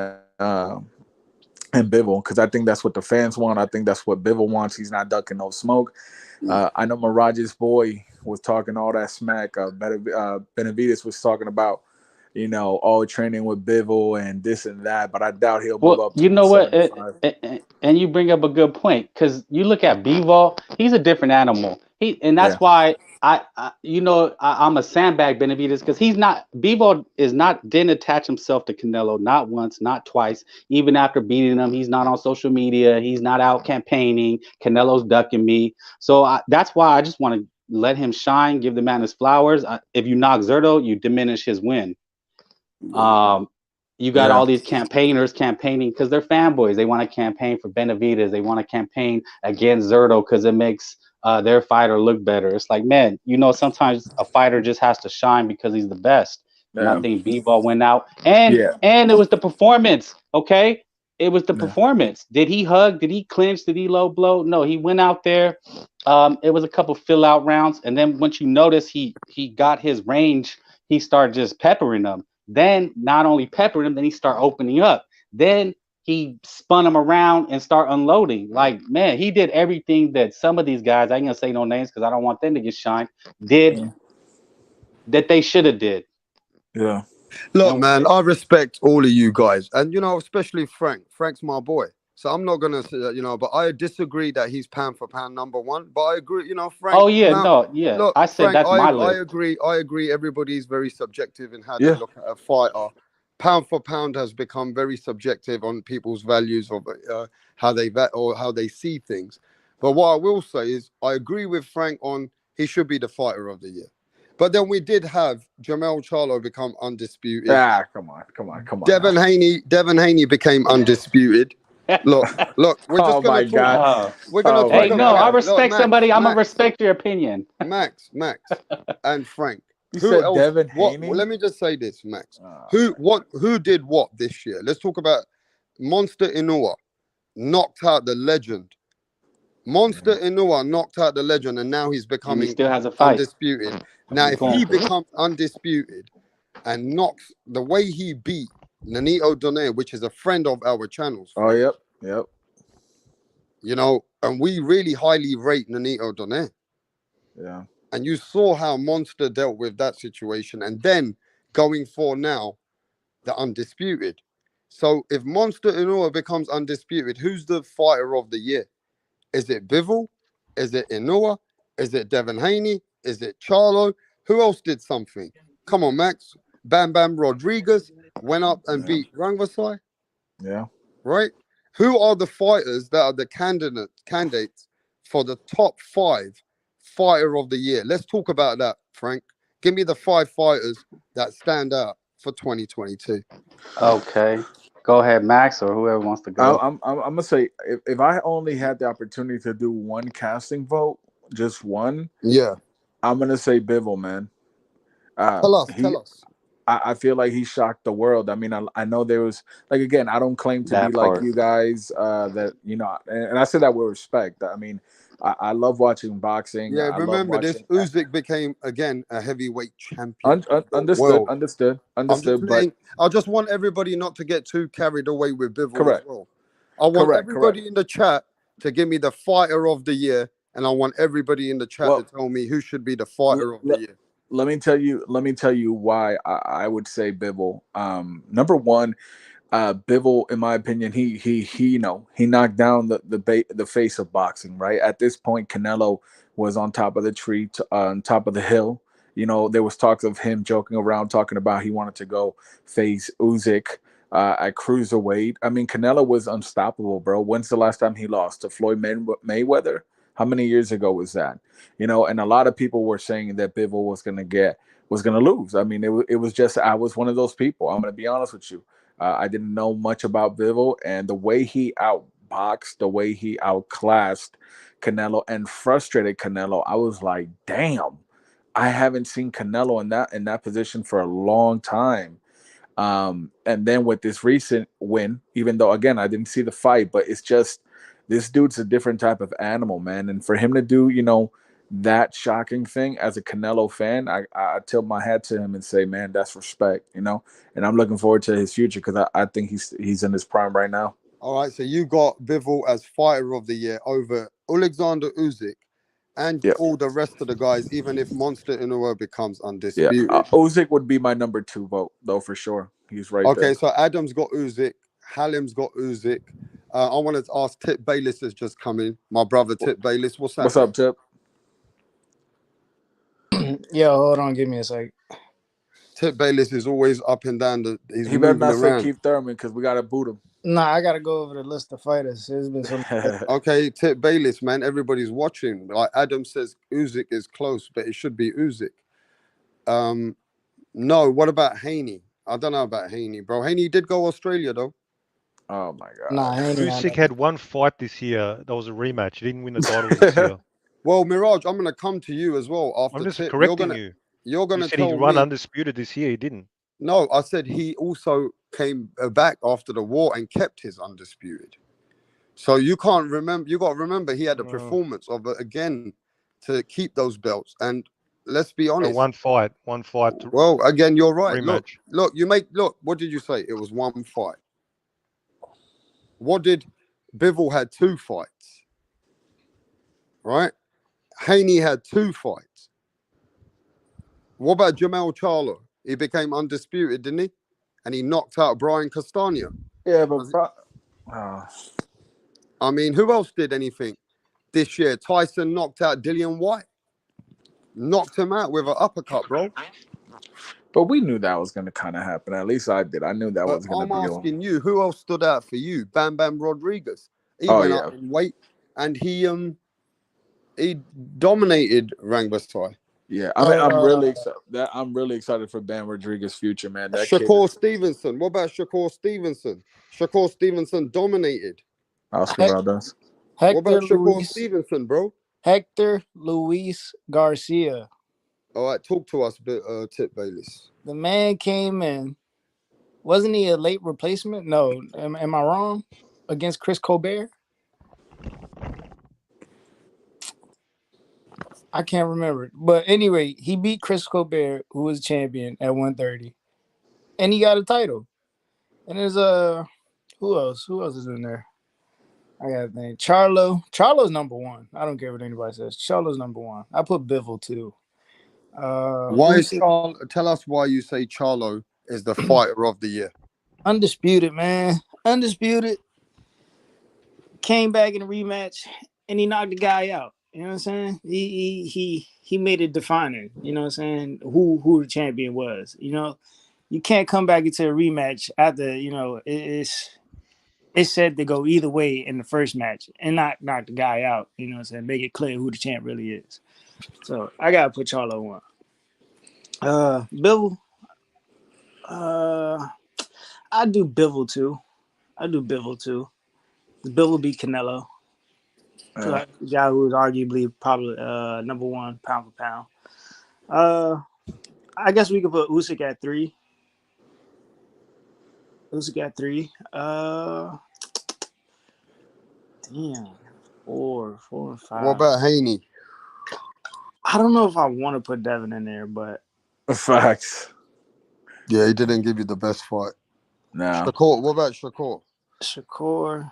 Bivol, because I think that's what the fans want. I think that's what Bivol wants. He's not ducking no smoke. I know Mirage's boy was talking all that smack. Benavidez was talking about, all training with Bivol and this and that, but I doubt he'll move Well, up to you know what? 175. And you bring up a good point, because you look at Bivol, he's a different animal. And that's Yeah. why I'm a sandbag Benavidez, because Bivol didn't attach himself to Canelo, not once, not twice. Even after beating him, he's not on social media. He's not out campaigning. Canelo's ducking me. So that's why I just want to let him shine, give the man his flowers. If you knock Zurdo, you diminish his win. You got all these campaigners campaigning because they're fanboys. They want to campaign for Benavidez. They want to campaign against Zurdo because it makes their fighter look better. It's like, man, sometimes a fighter just has to shine because he's the best. And I think Bivol went out, and it was the performance. Okay, it was the performance. Did he hug? Did he clinch? Did he low blow? No, he went out there. It was a couple fill out rounds, and then once you notice he got his range, he started just peppering them. Then not only peppering him, then he start opening up. Then he spun him around and start unloading. Like, man, he did everything that some of these guys, I ain't gonna say no names because I don't want them to get shined, did that they should have did. Yeah. Look, man, I respect all of you guys, and especially Frank. Frank's my boy, so I'm not gonna say that, but I disagree that he's pound for pound number one. But I agree, Frank. Oh yeah, Look, I said Frank, that's my I list. agree. Everybody's very subjective in how they look at a fighter. Pound for pound has become very subjective on people's values of how they see things. But what I will say is, I agree with Frank on he should be the fighter of the year. But then we did have Charlo become undisputed. Come on. Devin Haney became undisputed. Look, we're just gonna talk. We're gonna talk. Hey, no, I respect Max, somebody. I'm gonna respect your opinion. Max, and Frank. You who said else? Devin What? Haney? Let me just say this, Max. Who did what this year? Let's talk about Monster Inaoue knocked out the legend. Monster Inaoue knocked out the legend, and now he's becoming and he still has a fight. Undisputed. Now, if he becomes undisputed and knocks the way he beat Nonito Donaire, which is a friend of our channels. Oh, yep. And we really highly rate Nonito Donaire. Yeah. And you saw how Monster dealt with that situation, and then going for now the undisputed. So if Monster Inaoue becomes undisputed, who's the fighter of the year? Is it Bivol? Is it Inaoue? Is it Devin Haney? Is it Charlo? Who else did something? Come on, Max. Bam Rodriguez went up and beat Rangvasai. Yeah. Right? Who are the fighters that are the candidates for the top 5 fighter of the year? Let's talk about that, Frank. Give me the 5 fighters that stand out for 2022. Okay. Go ahead, Max, or whoever wants to go. I'm gonna say if I only had the opportunity to do one casting vote, just one, I'm gonna say Bivol, man. Tell us. I feel like he shocked the world. I mean, I know there was, like, again, I don't claim to be like you guys that, and I say that with respect. I mean, I love watching boxing. Yeah, remember this Usyk became again a heavyweight champion. Understood. I just want everybody not to get too carried away with Bivol as well. I want everybody in the chat to give me the fighter of the year, and I want everybody in the chat to tell me who should be the fighter of the year. Let me tell you why I would say Bivol. Number one, Bivol, in my opinion, he knocked down the face of boxing. Right at this point, Canelo was on top of the tree, on top of the hill. There was talks of him joking around, talking about he wanted to go face Usyk at cruiserweight. I mean, Canelo was unstoppable, bro. When's the last time he lost to Floyd Mayweather? How many years ago was that? And a lot of people were saying that Bivol was gonna lose. I mean, it was just I was one of those people. I'm gonna be honest with you. I didn't know much about Bivol, and the way he outboxed, the way he outclassed Canelo and frustrated Canelo, I was like, damn, I haven't seen Canelo in that position for a long time. And then with this recent win, even though again I didn't see the fight, but it's just this dude's a different type of animal, man. And for him to do, that shocking thing as a Canelo fan, I tilt my hat to him and say, man, that's respect, And I'm looking forward to his future because I think he's in his prime right now. All right, so you got Bivol as fighter of the year over Alexander Usyk and all the rest of the guys, even if Monster Inoue becomes undisputed. Yeah, Usyk would be my number 2 vote, though, for sure. He's right there. Okay, so Adam's got Usyk, Halim's got Usyk. I wanted to ask Tip Bayless has just come in. My brother Tip Bayless, what's that? What's up, Tip? Yo, hold on, give me a sec. Tip Bayless is always up and down. He's He better not around. say Keith Thurman because we gotta boot him. Nah, I gotta go over the list of fighters. There's been some. Okay, Tip Bayless, man. Everybody's watching. Like Adam says, Usyk is close, but it should be Usyk. No. What about Haney? I don't know about Haney, bro. Haney did go Australia though. Oh my god. Nah, Usyk had one fight this year. That was a rematch. He didn't win the title this year. Well, Mirage, I'm gonna come to you as well after. I'm just Tip. correcting you. You're gonna You said tell he run me. undisputed this year. He didn't. No, I said he also came back after the war and kept his undisputed. So you can't remember. You got to remember he had a performance of again to keep those belts. And let's be honest, one fight. Well, again, you're right. Rematch. Look. What did you say? It was one fight. What did Bivol had 2 fights, right? Haney had 2 fights. What about Jamel Charlo? He became undisputed, didn't he? And he knocked out Brian Castagna. Yeah, but I mean, who else did anything this year? Tyson knocked out Dillian White. Knocked him out with an uppercut, bro. But we knew that was going to kind of happen. At least I did. I knew that was going to be. I'm asking you, who else stood out for you? Bam Bam Rodriguez. He went up in weight, and he dominated Rangbasai. Yeah, I mean, I'm really excited. I'm really excited for Bam Rodriguez's future, man. That Shakur Stevenson. What about Shakur Stevenson? Shakur Stevenson dominated. Oscar Valdez. What about Shakur Stevenson, bro? Hector Luis Garcia. All right, talk to us, Tip Bayless. The man came in. Wasn't he a late replacement? No. Am I wrong? Against Chris Colbert? I can't remember. But anyway, he beat Chris Colbert, who was champion at 130. And he got a title. And there's who else? Who else is in there? I got to think. Charlo. Charlo's number 1. I don't care what anybody says. Charlo's number 1. I put Bivol too. Why is Charlo? Tell us why you say Charlo is the fighter of the year. Undisputed, man. Undisputed. Came back in a rematch and he knocked the guy out. You know what I'm saying? He made it defining. You know what I'm saying? Who the champion was. You know, you can't come back into a rematch after, it's said to go either way in the first match and not knock the guy out. You know what I'm saying? Make it clear who the champ really is. So I gotta put Charlo on. Bivol. I do Bivol too. Bivol beat Canelo. The guy who was arguably probably number 1 pound for pound. I guess we could put Usyk at 3. Damn. 4 and 5. What about Haney? I don't know if I want to put Devin in there, but facts. Yeah, he didn't give you the best fight. No. Shakur. What about Shakur? Shakur.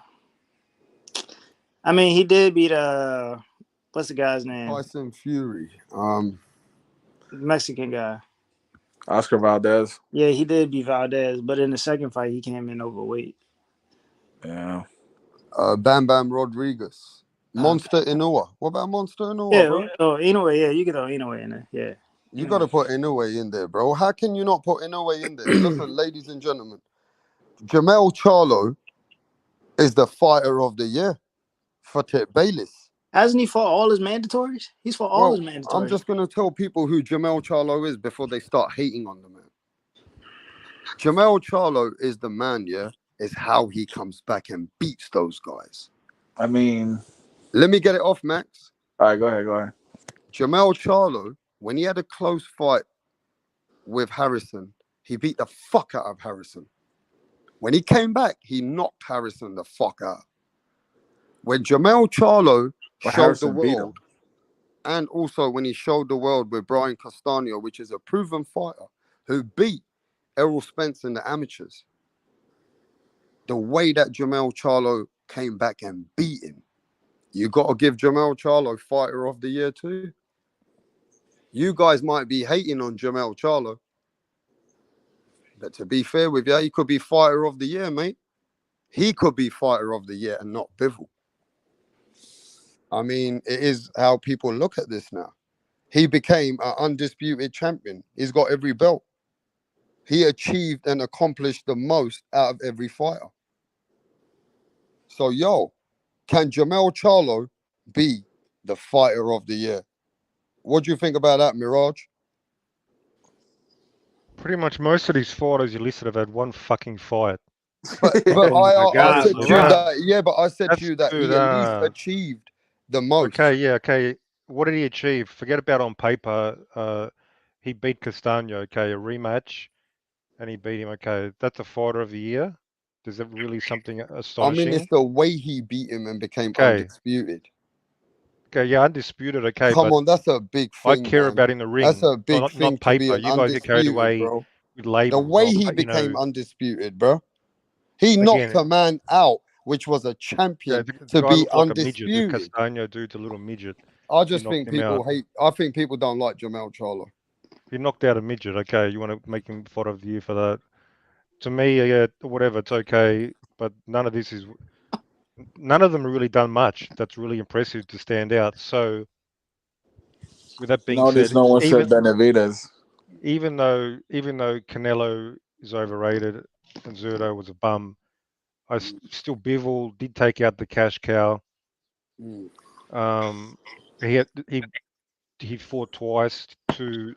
I mean, he did beat what's the guy's name? Tyson Fury. Mexican guy. Oscar Valdez. Yeah, he did beat Valdez, but in the second fight, he came in overweight. Yeah. Bam Bam Rodriguez. Monster Inoue. What about Monster Inoue, Yeah, bro? Inaoue, yeah, you can throw Inaoue in there. Yeah. You got to put Inoue in there, bro. How can you not put Inoue in there? Listen, ladies and gentlemen, Jamel Charlo is the fighter of the year for Tip Bayless. Hasn't he fought all his mandatories? He's fought all his mandatories. I'm just going to tell people who Jamel Charlo is before they start hating on the man. Jamel Charlo is the man, yeah? Is how he comes back and beats those guys. I mean... Let me get it off, Max. All right, go ahead. Jamel Charlo, when he had a close fight with Harrison, he beat the fuck out of Harrison. When he came back, he knocked Harrison the fuck out. When Jamel Charlo showed the world, and also when he showed the world with Brian Castano, which is a proven fighter who beat Errol Spence in the amateurs, the way that Jamel Charlo came back and beat him, you got to give Jamel Charlo fighter of the year too. You guys might be hating on Jamel Charlo, but to be fair with you, he could be fighter of the year, mate. He could be fighter of the year and not Bivol. I mean, it is how people look at this now. He became an undisputed champion. He's got every belt. He achieved and accomplished the most out of every fighter. So, yo, can Jamel Charlo be the fighter of the year? What do you think about that, Mirage? Pretty much most of these fighters you listed have had one fucking fight. But I said to you that, yeah, but I said to you that he at least achieved the most. Okay. What did he achieve? Forget about on paper. He beat Castano, okay, a rematch, and he beat him, okay. That's a fighter of the year? Is that really something astonishing? I mean, it's the way he beat him and became undisputed. Okay, yeah, undisputed, okay. Come on, that's a big thing. I care about in the ring. That's a big thing not paper. To be an You guys get carried away, bro. With labels. The way he became undisputed, bro. He knocked a man out, which was a champion, to be undisputed. Like Castano dude's a little midget. I just think people hate. I think people don't like Jamel Charlo. He knocked out a midget. Okay, you want to make him fight of the year for that? To me, yeah, whatever, it's okay. But none of them really done much that's really impressive to stand out. So, with that being said, no one said Benavidez. Even though Canelo is overrated and Zurdo was a bum, I still Bivol did take out the cash cow. He fought twice, two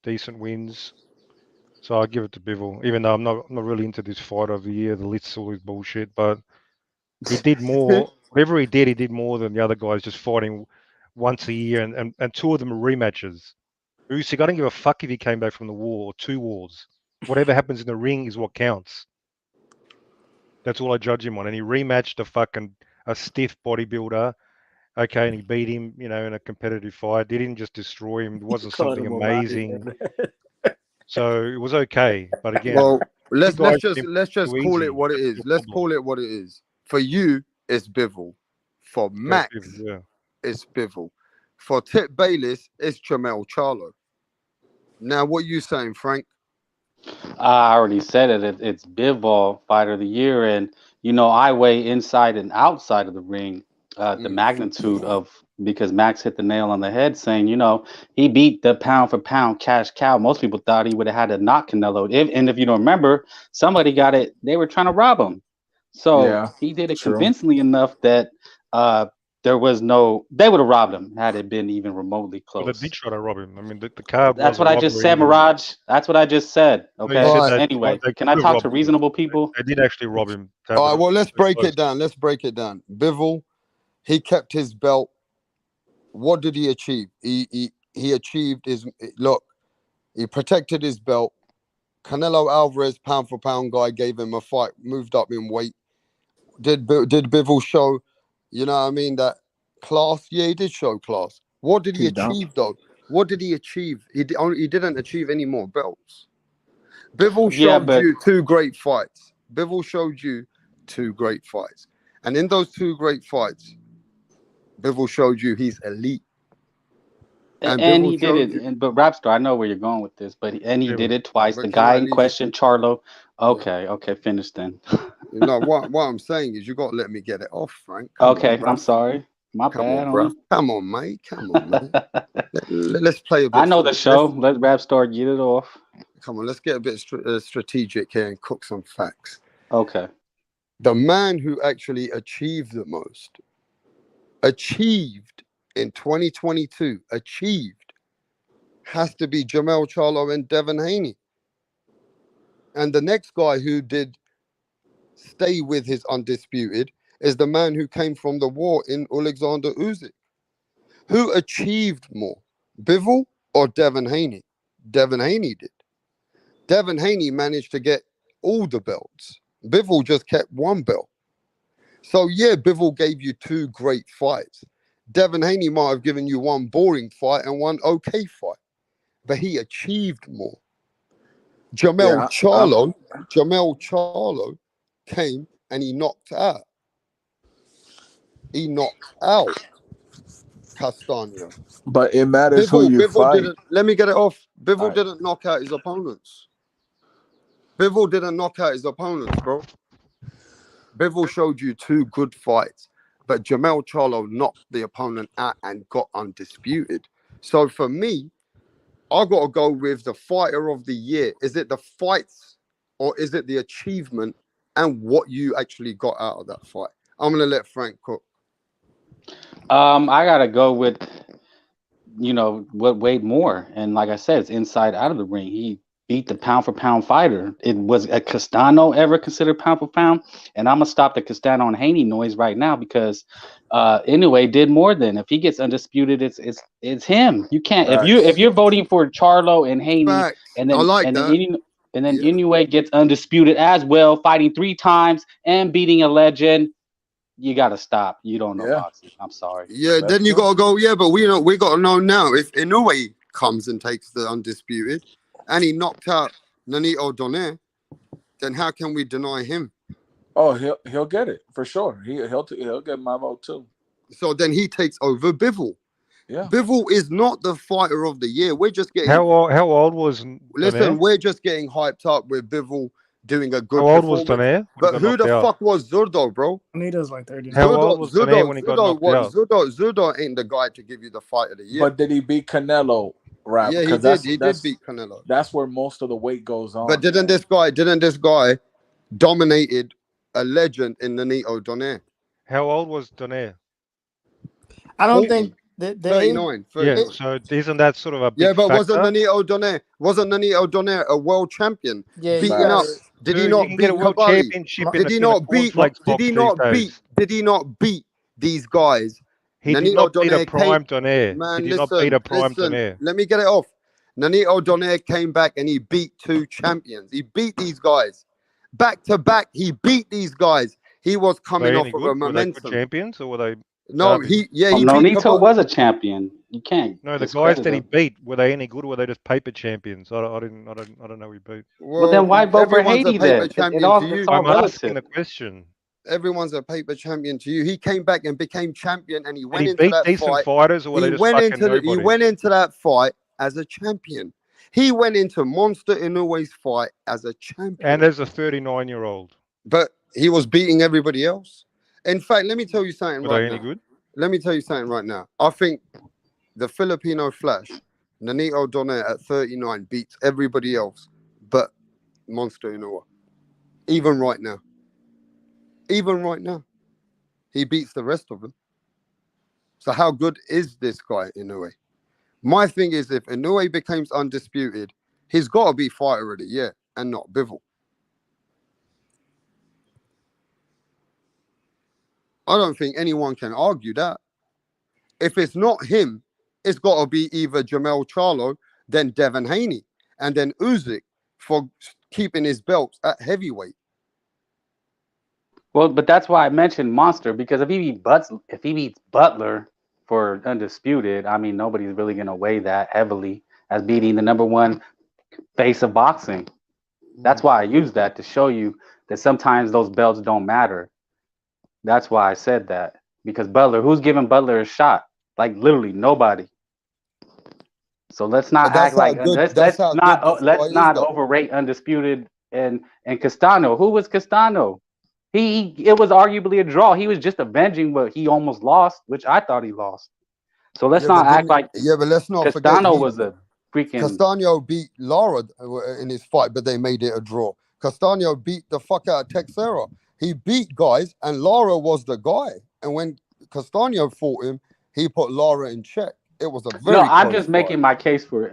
decent wins. So I give it to Bivol, even though I'm not really into this fight of the year. The list's always bullshit, but he did more. Whatever he did more than the other guys just fighting once a year, and two of them are rematches. Usyk, I don't give a fuck if he came back from the war or 2 wars. Whatever happens in the ring is what counts. That's all I judge him on. And he rematched a stiff bodybuilder. Okay, and he beat him, in a competitive fight. He didn't just destroy him. It wasn't something amazing. So it was okay. But again, well, let's just call it what it is. Let's call it what it is. For you, it's Bivol. For Max, it's Bivol. For Tip Bayless, it's Jamel Charlo. Now, what are you saying, Frank? I already said it. It's Bivol, fighter of the year, and I weigh inside and outside of the ring. The magnitude of, because Max hit the nail on the head, saying he beat the pound for pound cash cow. Most people thought he would have had to knock Canelo. If you don't remember, somebody got it. They were trying to rob him, so he did it convincingly enough that there was no. They would have robbed him had it been even remotely close. Well, they did try to rob him. I mean, the card. That's what I just said, Mirage. That's what I just said. Okay. Anyway, can I talk to reasonable people? They did actually rob him. All right. Well, let's break it down. Bivol, he kept his belt. What did he achieve? He achieved his look. He protected his belt. Canelo Alvarez, pound for pound guy, gave him a fight. Moved up in weight. Did Bivol show? You know what I mean? That class? Yeah, he did show class. What did he achieve, though? What did he achieve? He didn't achieve any more belts. Bivol showed you 2 great fights. And in those 2 great fights, Bivol showed you he's elite. And And Bivol he did showed it. you. But Rapstar, I know where you're going with this, but he Yeah, did it twice. But The can guy I at in least? question, Charlo. Yeah. Okay, finish then. No, what I'm saying is you got to let me get it off, Frank. Come on, Okay, I'm bruv. sorry. My Come on, bad, bruv. homie. Come on, mate. Come on, mate. Let's play a I bit. know the show. Let Rapstar get it off. Come on, let's get a bit strategic here and cook some facts. Okay. The man who actually achieved the most, achieved in 2022, has to be Jamel Charlo and Devin Haney. And the next guy who did stay with his undisputed is the man who came from the war in Alexander Usyk. Who achieved more, Bivol or Devin Haney? Devin Haney did. Devin Haney managed to get all the belts. Bivol just kept one belt. So yeah, Bivol gave you two great fights. Devin Haney might have given you one boring fight and one okay fight, but he achieved more. Jamel Charlo came and he knocked out. He knocked out Castaño. But it matters who you Bivol fight. didn't. Let me get it off. Bivol Right. didn't knock out his opponents. Bivol didn't knock out his opponents, bro. Bivol showed you two good fights, but Jamel Charlo knocked the opponent out and got undisputed. So for me, I got to go with the fighter of the year. Is it the fights or is it the achievement and what you actually got out of that fight? I'm gonna let Frank cook. I gotta go with what weighed more, and like I said, it's inside out of the ring. He beat the pound for pound fighter. It was a Castano ever considered pound for pound, and I'm gonna stop the Castano and Haney noise right now because Inaoue did more than if he gets undisputed. It's him. You can't if you're voting for Charlo and Haney, Facts. and I then like and that. then Inaoue gets undisputed as well, fighting 3 times and beating a legend. You gotta stop. You don't know boxing. I'm sorry. Yeah, then you gotta go. Yeah, but we gotta know now if Inaoue comes and takes the undisputed, and he knocked out Nonito Donaire, then how can we deny him? Oh, he'll get it for sure. He'll get my vote too. So then he takes over Bivol. Yeah, Bivol is not the fighter of the year. We're just getting How old was listen. Donaire? We're just getting hyped up with Bivol doing a good How old was performance. Donaire? But who the fuck was Zurdo, bro? Nito's like 30. How old was Donaire when he got knocked out? Zurdo ain't the guy to give you the fight of the year. but did he beat Canelo? Right? Yeah, he did. He did beat Canelo. That's where most of the weight goes on. But didn't this guy dominated a legend in Nonito Donaire? How old was Donaire? I don't 40, think the 39. Yeah, so isn't that sort of a big but factor? wasn't Nonito Donaire a world champion? Yeah, beating up. Did he not beat Cavalli? Did he not beat? Did he not beat these guys? He did not beat a prime Donaire. Man, he did not beat a prime listen. Donaire. Let me get it off. Nonito Donaire came back and he beat 2 champions. He beat these guys back to back. He beat these guys. He was coming off of a momentum. Were they good champions or were they? No, he beat Nonito was a champion. You can't. No, the guys that he beat, were they any good or were they just paper champions? I don't know who he beat. Well, then why vote for Haney then? I'm asking the question. Everyone's a paper champion to you. He came back and became champion, and he went into beat that decent fight. Fighters, or were they just fucking nobody? He went into that fight as a champion. He went into Monster Inoue's fight as a champion. And as a 39-year-old. But he was beating everybody else. In fact, let me tell you something Were they any good? Let me tell you something right now. I think the Filipino Flash, Nonito Donaire at 39 beats everybody else but Monster Inoue. Even right now. He beats the rest of them. So how good is this guy, Inoue? My thing is, if Inoue becomes undisputed, he's got to be fighter of the year and not Bivol. I don't think anyone can argue that. If it's not him, it's got to be either Jamel Charlo, then Devin Haney, and then Usyk for keeping his belts at heavyweight. Well, but that's why I mentioned Monster, because if he beats Butler for undisputed, I mean, nobody's really going to weigh that heavily as beating the #1 face of boxing. That's why I use that to show you that sometimes those belts don't matter. That's why I said that, because Butler, who's giving Butler a shot? Like literally nobody. So let's not But that's act how like good. That's how good this guy let's is, not though. overrate Undisputed and Castano. Who was Castano? It was arguably a draw. He was just avenging what he almost lost, which I thought he lost. So let's Yeah, but not act didn't. like Yeah, but let's not forget Castano was a freaking. Castano beat Lara in his fight, but they made it a draw. Castano beat the fuck out of Texera. He beat guys, and Lara was the guy. And when Castano fought him, he put Lara in check. It was a No, very I'm close just fight. making my case for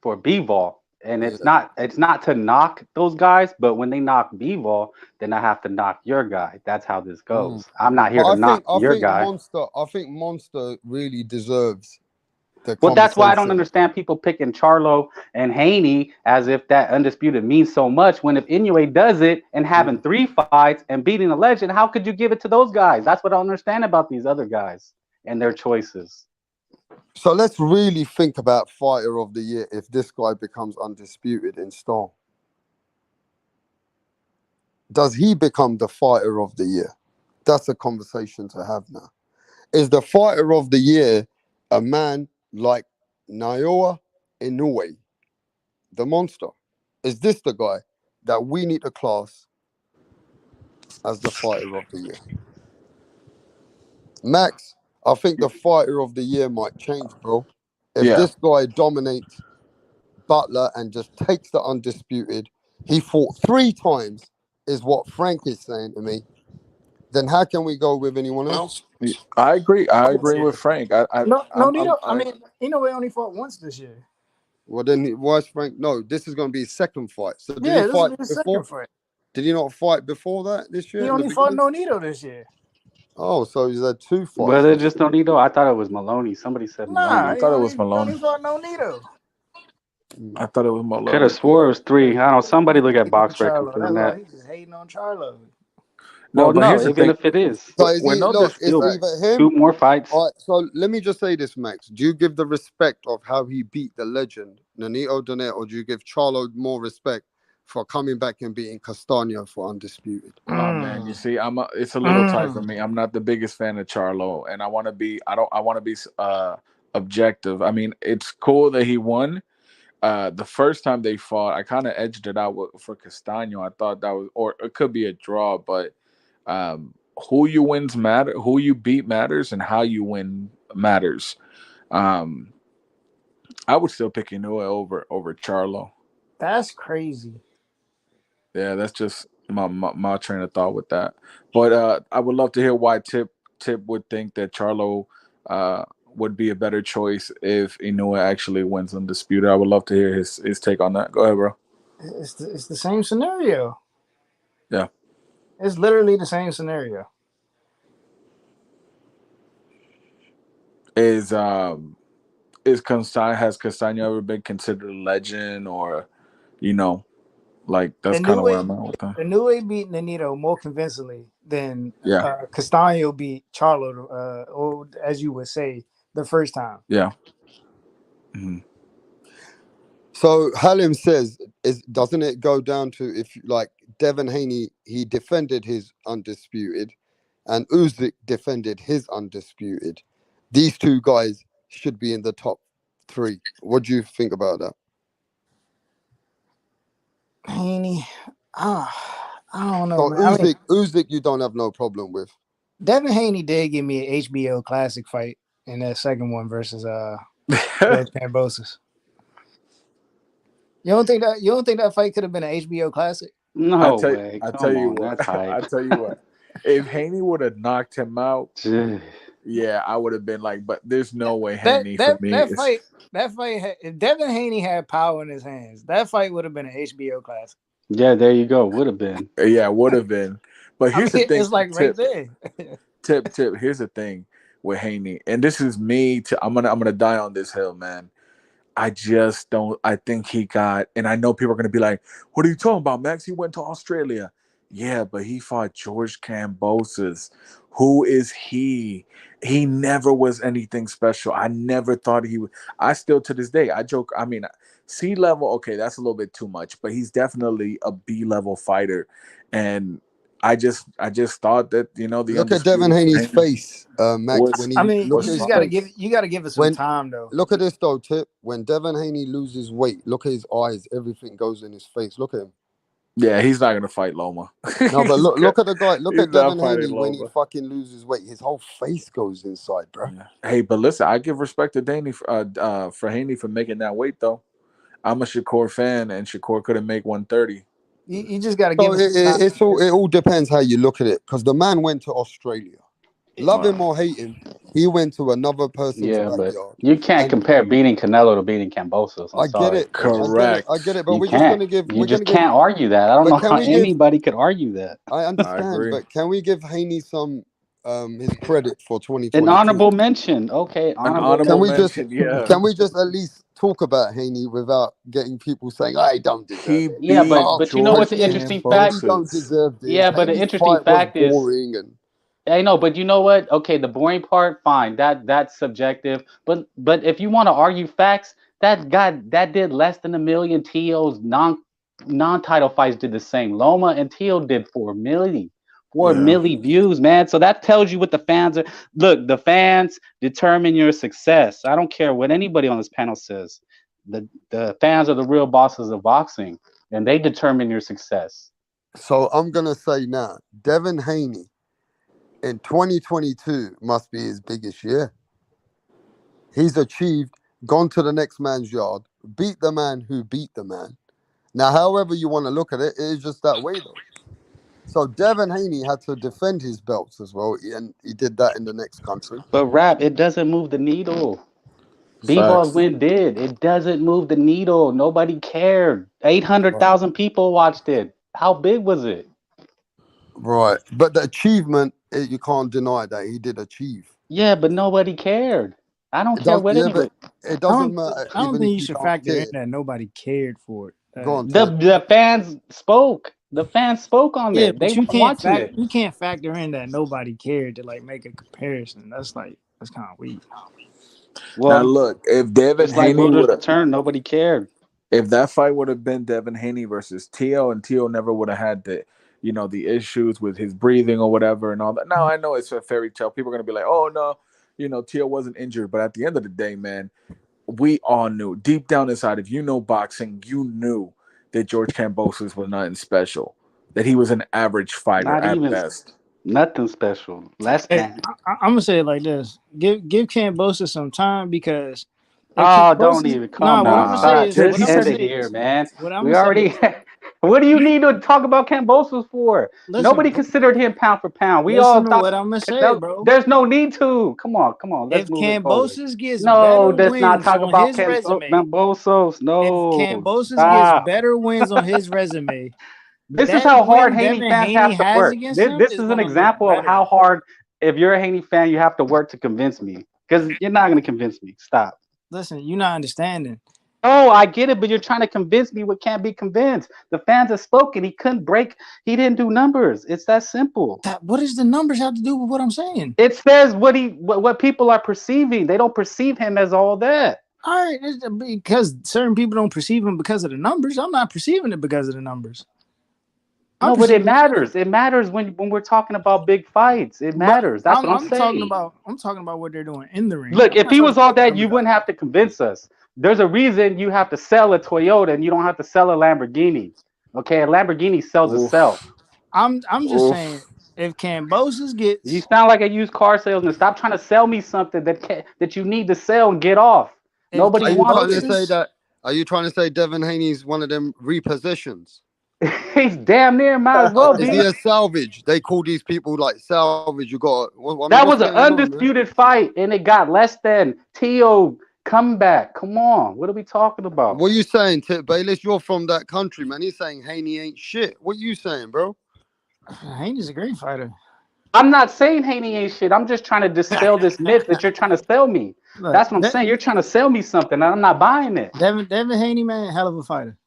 Bivol, and Yeah. it's not to knock those guys, but when they knock Bivol, then I have to knock your guy. That's how this goes. I'm not here But to knock I your think guy. Monster really deserves the Well, that's why I don't conversation. understand people picking Charlo and Haney as if that undisputed means so much. When if Inoue does it and having 3 fights and beating a legend, how could you give it to those guys? That's what I don't understand about these other guys and their choices. So let's really think about fighter of the year if this guy becomes undisputed in style. Does he become the fighter of the year? That's a conversation to have now. Is the fighter of the year a man like Naoya Inoue, the monster? Is this the guy that we need to class as the fighter of the year? Max, I think the fighter of the year might change, bro. If Yeah. this guy dominates Butler and just takes the undisputed, he fought 3 times, is what Frank is saying to me. Then how can we go with anyone else? I agree. I agree Yeah. with Frank. No, Nito. I mean, Inoue only fought once this year. Well, then why is Frank? No, this is going to be his second fight. So did he Yeah, this will fight be his before? second fight. Did he not fight before that this year He in the only fought beginning? Nonito this year. Oh, so he's had 2 fights Was it this just year. Nonito? I thought it was Maloney. Somebody said Nah, I Maloney. he thought it was only Malone. fought Nonito. I thought it was Could have Malone. swore it was 3. I don't know. Somebody look at Hating on box rec Charlo. confirm That's all. that. He's just hating on Charlo. No, Well, but no, here's the even thing. if it is, So is When he? no Look, it's still disrespect, either 2 him. more fights. All right, so let me just say this, Max. Do you give the respect of how he beat the legend, Nonito Donet, or do you give Charlo more respect for coming back and beating Castano for undisputed? oh man, you see, it's a little tight for me. I'm not the biggest fan of Charlo, and I want to be. I want to be objective. I mean, it's cool that he won. The first time they fought, I kind of edged it out for Castano. I thought that was, or it could be a draw, but who you wins matter, who you beat matters, and how you win matters. Um, I would still pick Inoue over Charlo. That's crazy. Yeah, that's just my train of thought with that. But I would love to hear why Tip would think that Charlo would be a better choice if Inoue actually wins undisputed. I would love to hear his take on that. Go ahead, bro. It's the same scenario. Yeah. It's literally the same scenario. Has Castano ever been considered a legend, or like that's kind of where I'm at with that. Inoue beat Nonito more convincingly than Yeah. Castano beat Charlo, or as you would say, the first time. Yeah. Mm-hmm. So Halim says, doesn't it go down to if like Devin Haney, he defended his undisputed, and Usyk defended his undisputed. These 2 guys should be in the top 3. What do you think about that? Haney, I don't know, So man. I mean, Usyk, you don't have no problem with. Devin Haney did give me an HBO classic fight in that second one versus George Kambosos. You don't think that fight could have been an HBO classic? No way. I Come tell you on, what. that's hype. I tell you what. If Haney would have knocked him out, yeah, I would have been like, but there's no way Haney for me. That fight. If Devin Haney had power in his hands, that fight would have been an HBO classic. Yeah, there you go. Would have been. Yeah, would have been. But here's the thing. It's like right there. Tip. Here's the thing with Haney, and this is me. I'm gonna die on this hill, man. I just don't. I think he got, and I know people are gonna be like, "What are you talking about, Max? He went to Australia." Yeah, but he fought George Kambosos. Who is he? He never was anything special. I never thought he would. I still to this day, I joke. I mean, C level. Okay, that's a little bit too much, but he's definitely a B level fighter, and I just thought that the Look at Devin undisputed Haney's Haney face, Max. was When he I mean, look was at you his just gotta fine. give face. it some When time though. look at this though, Tip. When Devin Haney loses weight, look at his eyes. Everything goes in his face. Look at him. Yeah, he's not gonna fight Loma. No, but look at the guy. Look He's at not Devin fighting Haney when he Loma. fucking loses weight. His whole face goes inside, bro. Yeah. Hey, but listen, I give respect to Haney for Haney for making that weight though. I'm a Shakur fan, and Shakur couldn't make 130. You just gotta So give it some time. it all depends how you look at it. Because the man went to Australia. Love him or hate him, he went to another person's Yeah, but backyard. you can't And compare beating Canelo to beating Kambosos. I'm I get sorry. it. Correct. I get it. But You we're just can't. gonna give. You We're just gonna give. can't argue that. I don't But know can how we give? anybody could argue that. I I understand, agree. but can we give Haney some his credit for An 2022? honorable mention. Okay, An honorable honorable Can we mention. just mention, yeah. can we just at least talk about Haney without getting people saying I don't deserve He it? Yeah, beat Oh, but you know George what's the Haney, interesting fact? Haney don't Cambosos. deserve this. Yeah, but the Haney's interesting fight was fact is, boring, and I know, but you know what? Okay, the boring part, fine. That's subjective. But if you want to argue facts, that did less than 1 million. Tio's non-title fights did the same. Loma and Tio did 4 million. Four Yeah. milli views, man. So that tells you what the fans are. Look, the fans determine your success. I don't care what anybody on this panel says. The fans are the real bosses of boxing, and they determine your success. so I'm gonna say now, Devin Haney in 2022 must be his biggest year. He's achieved, gone to the next man's yard, beat the man who beat the man. Now, however you want to look at it, it is just that way though. So Devin Haney had to defend his belts as well, and he did that in the next country. But rap, it doesn't move the needle. Bivol's Facts. win did. It doesn't move the needle. Nobody cared. 800,000 people watched it. How big was it? Right. But the achievement, you can't deny that he did achieve. Yeah, but nobody cared. I don't It care does, what yeah, but anybody. it I doesn't don't matter I don't even if think you you should don't factor in care. that nobody cared for it. Go on, The Ted. the fans spoke. The fans spoke on Yeah, it. They but weren't watching it. you can't factor in that nobody cared to like make a comparison. That's kind of weak. Now Well, look, if Devin just like Haney Luda's would have, return, nobody cared. if that fight would have been Devin Haney versus Tio, and Tio never would have had the issues with his breathing or whatever and all that. Now I know it's a fairy tale. People are gonna be like, oh no, Tio wasn't injured, but at the end of the day, man, we all knew deep down inside, if you know boxing, you knew that George Kambosos was nothing special, that he was an average fighter Not at even best. nothing special. Less Hey, than. I'm gonna say it like this: give Cambosa some time because if Oh, don't Cambosa, even nah, come what on. I'm gonna Nah, say Stop. is Just what he I'm gonna end said it say here, is man. what I'm We gonna say already. is What do you need to talk about Kambosos for? listen. Nobody considered him pound for pound. We Listen all to thought what I'm gonna say, no, bro. there's no need to. Come on, come on. Let's If move it forward. Cambosis gets No, better let's not wins talk on about his resume, Kambosos. if No, Cambosis gets stop. better wins on his resume, This is that how hard win Haney Devin fans Haney have to has work. against This, him this is is an gonna look example of how better. hard, if you're a Haney fan, you have to work to convince me. Because you're not going to convince me. Stop. Listen, you're not understanding. Oh, I get it, but you're trying to convince me what can't be convinced. The fans have spoken. He couldn't break. He didn't do numbers. It's that simple. What does the numbers have to do with what I'm saying? It says what people are perceiving. They don't perceive him as all that. All right, it's because certain people don't perceive him because of the numbers. I'm not perceiving it because of the numbers. No, but it matters. It matters when we're talking about big fights. It matters. That's what I'm saying. I'm talking about what they're doing in the ring. Look, if he was all that, you numbers wouldn't have to convince us. There's a reason you have to sell a Toyota and you don't have to sell a Lamborghini. Okay, a Lamborghini sells itself. I'm just saying, if Cambosis gets, You sound like a used car salesman. Stop trying to sell me something that you need to sell and get off. Nobody Are you wants trying to say it. that? Are you trying to say Devin Haney's one of them repositions? He's damn near might as well Is be. he a salvage? They call these people like salvage. You got. That was an going on, man? undisputed fight, and it got less than Tio comeback. Come on, what are we talking about? What are you saying, Tip Bayless? You're from that country, man. He's saying Haney ain't shit. What you saying, bro? Haney's a great fighter. I'm not saying Haney ain't shit. I'm just trying to dispel this myth that you're trying to sell me. Look, that's what I'm saying. You're trying to sell me something, and I'm not buying it. Devin Haney, man, hell of a fighter.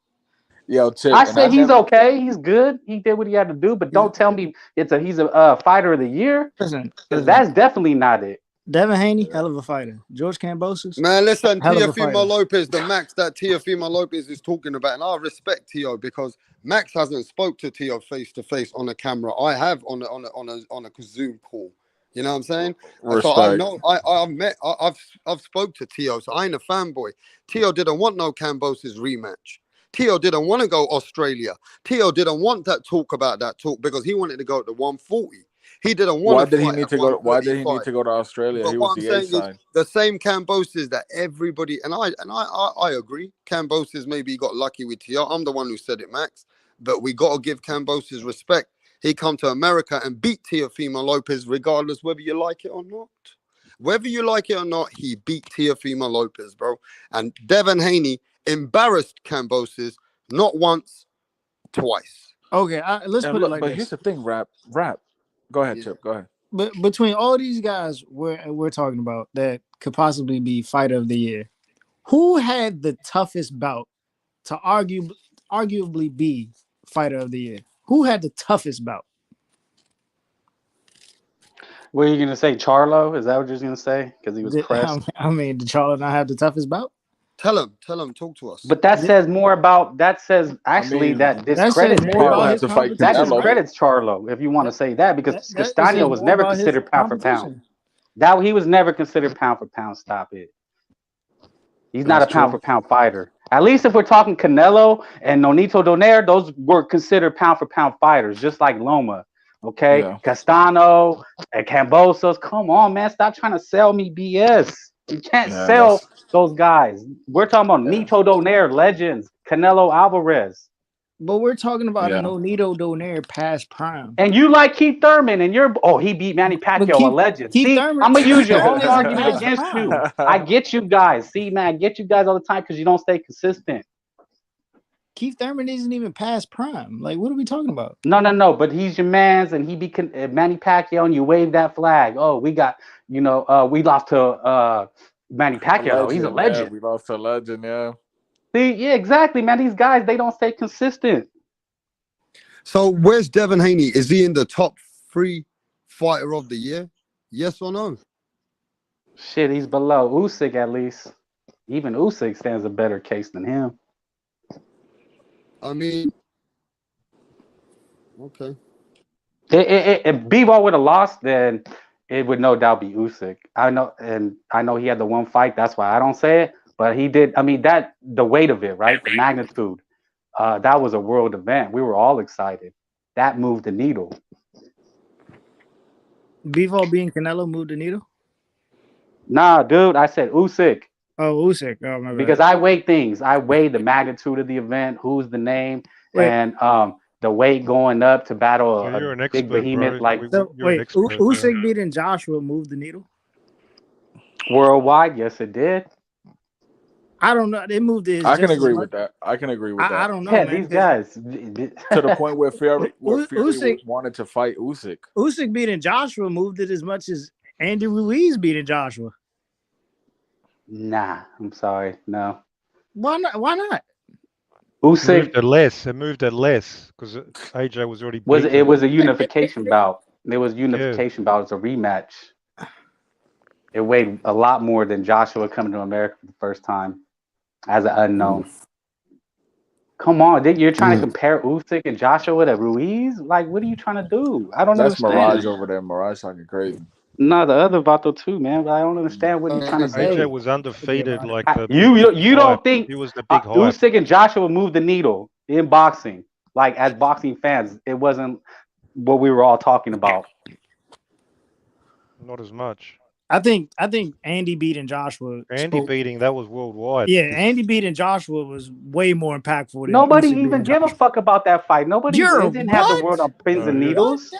Yo, Tip, I say he's okay. He's good. He did what he had to do, but don't tell me he's a fighter of the year. Listen, because that's definitely not it. Devin Haney, hell of a fighter. George Kambosos, Man, listen, hell of a fighter. Teofimo Lopez, the Max that Teofimo Lopez is talking about, and I respect Teo because Max hasn't spoke to Teo face to face on a camera. I have on a Zoom call. You know what I'm saying? Respect. So I know I've spoke to Teo, so I ain't a fanboy. Teo didn't want no Kambosos rematch. Teo didn't want to go Australia. Teo didn't want that talk about that talk because he wanted to go to 140. He didn't want Why to did he fight need at to go? Why did he 135. need to go to Australia? But He what was I'm the A saying is side. the same Kambosos that everybody and I agree. Kambosos maybe got lucky with Teo. I'm the one who said it, Max. But we got to give Kambosos respect. He come to America and beat Teofimo Lopez, regardless whether you like it or not. Whether you like it or not, he beat Teofimo Lopez, bro. And Devin Haney embarrassed Kambosos not once, twice. Okay, let's And put it look, like but this. here's the thing, rap. Go ahead, Yeah. Chip. Go ahead. But between all these guys we're talking about that could possibly be fighter of the year, who had the toughest bout to arguably be fighter of the year? Who had the toughest bout? What are you gonna say, Charlo? Is that what you're gonna say? Because he was pressed. I mean, did Charlo not have the toughest bout? Tell him, talk to us. But that says more about. That says actually mean, that That says discredits more Charlo about had his to fight That competition, Canelo. right? discredits Charlo, if you want to say that, because It says Castaño was more never about his considered pound for pound. competition. That he was never considered pound for pound. Stop it. He's not a That's pound true. for pound fighter. At least if we're talking Canelo and Nonito Donaire, those were considered pound for pound fighters, just like Loma. Okay, Yeah. Castano and Cambosos. Come on, man, stop trying to sell me BS. You can't Yeah, sell those guys. We're talking about Yeah. Nito Donaire legends, Canelo Alvarez. But we're talking about Yeah. a Nonito Donaire past prime. And you like Keith Thurman, and he beat Manny Pacquiao, a legend. Keith See, Thurman, I'm gonna use your Thurman own isn't argument past against prime. you. I get you guys. See, man, I get you guys all the time because you don't stay consistent. Keith Thurman isn't even past prime. Like, what are we talking about? No. But he's your man's, and he beat Manny Pacquiao, and you wave that flag. Oh, we got, we lost to Manny Pacquiao. Though he's a legend. Yeah, we lost a legend. Yeah. See, yeah, exactly, man. These guys, they don't stay consistent. So where's Devin Haney? Is he in the top 3 fighter of the year? Yes or no? Shit, he's below Usyk at least. Even Usyk stands a better case than him. I mean, okay. If Bivol would have lost, then it would no doubt be Usyk. I know he had the one fight. That's why I don't say it. But he did. I mean, the weight of it, right? The magnitude. That was a world event. We were all excited. That moved the needle. Bivol being Canelo moved the needle? Nah, dude, I said Usyk. Oh, Usyk. Oh, my bad. Because I weigh things. I weigh the magnitude of the event, who's the name, and the weight going up to battle you're an big expert, behemoth bro. like You're an expert, Usyk beating Joshua moved the needle? worldwide. Yes, it did. I don't know. They moved it. I can agree with that. I don't know, Yeah, man. these guys. To the point where Fury wanted to fight Usyk. Usyk beating Joshua moved it as much as Andy Ruiz beating Joshua. Nah, I'm sorry. No. Why not? Why not? Usyk It moved at less because AJ was already beaten. it was a unification bout. It was unification bout. It's a rematch. It weighed a lot more than Joshua coming to America for the first time as an unknown. Come on, you're trying to compare Usyk and Joshua to Ruiz? Like, what are you trying to do? I don't understand. Mirage over there. Mirage talking crazy. No, the other Vato too, man. But I don't understand what he's trying to say. AJ was undefeated, like the you don't think he was the big hype. Usyk and Joshua moved the needle in boxing? Like, as boxing fans, it wasn't what we were all talking about. Not as much. I think Andy beating Joshua. Beating that was worldwide. Yeah, Andy beating Joshua was way more impactful. Than Nobody Usyk even give a fuck about that fight. Nobody didn't have the world on pins and needles.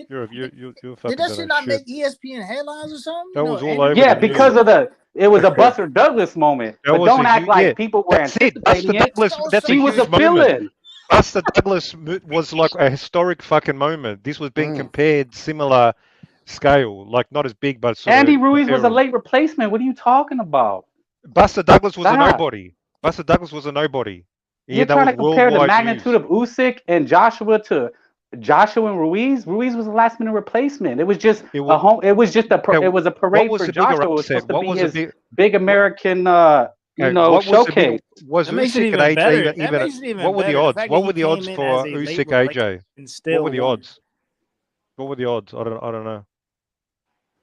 You're Did that shit not make ESPN headlines or something? That was all over. Yeah, because of it was a Buster Douglas moment. But don't act like people were anticipating it. He was a villain. Buster Douglas was like a historic fucking moment. This was being compared similar scale, like not as big, but Andy Ruiz was a late replacement. What are you talking about? Buster Douglas was a nobody. Buster Douglas was a nobody. You're trying to compare the magnitude of Usyk and Joshua to Joshua and Ruiz. Ruiz was a last minute replacement. It was just It a was, home. It was just a. okay, It was a what parade was for the bigger Joshua. It was upset? supposed to What be was the his big? big What, American, what was the big? showcase. Was That makes it Usyk and even AJ better. That even? makes it even What were the better. The odds? fact that What he were the came odds in as for a late Usyk replacement AJ? and What still were the won. odds? What were the odds? I don't know.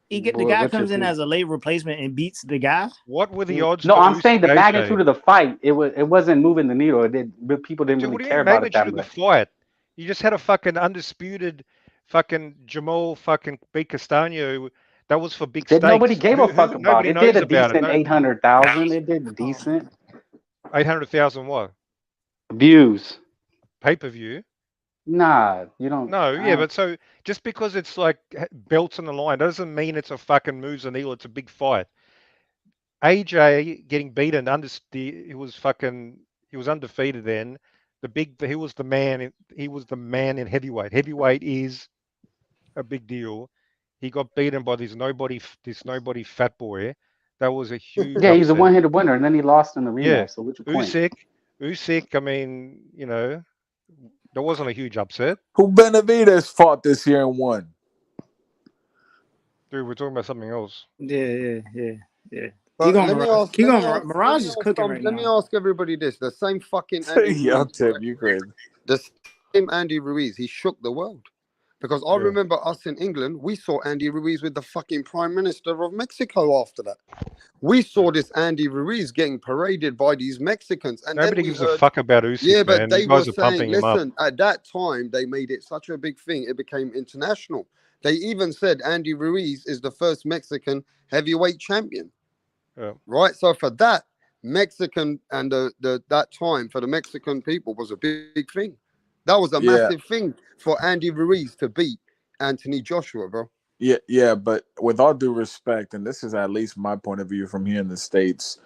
The guy comes in as a late replacement and beats the guy. What were the odds No, for I'm saying Usyk the AJ? magnitude of the fight. It wasn't moving the needle. People didn't Dude, really what do you care mean about it magnitude that of the much. fight? You just had a fucking undisputed fucking Jamal fucking beat Castaño. That was for big That nobody stakes. gave a fuck Who about. nobody It did knows a about it. decent No, 800,000. It did decent 800,000 what? views. Pay-per-view? Nah, you don't. No, yeah, but so just because it's like belts on the line doesn't mean it's a fucking moves and needle. It's a big fight. AJ getting beaten he was undefeated then. He was the man. He was the man in heavyweight. Heavyweight is a big deal. He got beaten by this nobody fat boy. That was a huge Yeah, he's a upset. one-hitter winner, and then he lost in the rematch. Yeah, So what's your point? Usyk. I mean, that wasn't a huge upset. Who Benavidez fought this year and won? Dude, we're talking about something else. Yeah. But Keep going, Mirage is cooking right let me now. ask everybody this: the same fucking Andy Yo, Ruiz, Tim, right? you crazy. The same Andy Ruiz, he shook the world. Because I remember us in England, we saw Andy Ruiz with the fucking Prime Minister of Mexico after that. We saw this Andy Ruiz getting paraded by these Mexicans. And Nobody then we gives heard, a fuck about Usyk, yeah, but man. they You were guys are saying, pumping him up. listen, at that time, they made it such a big thing, it became international. They even said Andy Ruiz is the first Mexican heavyweight champion. Yeah. Right? So for that, Mexican and that time for the Mexican people was a big thing. That was a massive thing for Andy Ruiz to beat Anthony Joshua, bro. Yeah, but with all due respect, and this is at least my point of view from here in the States,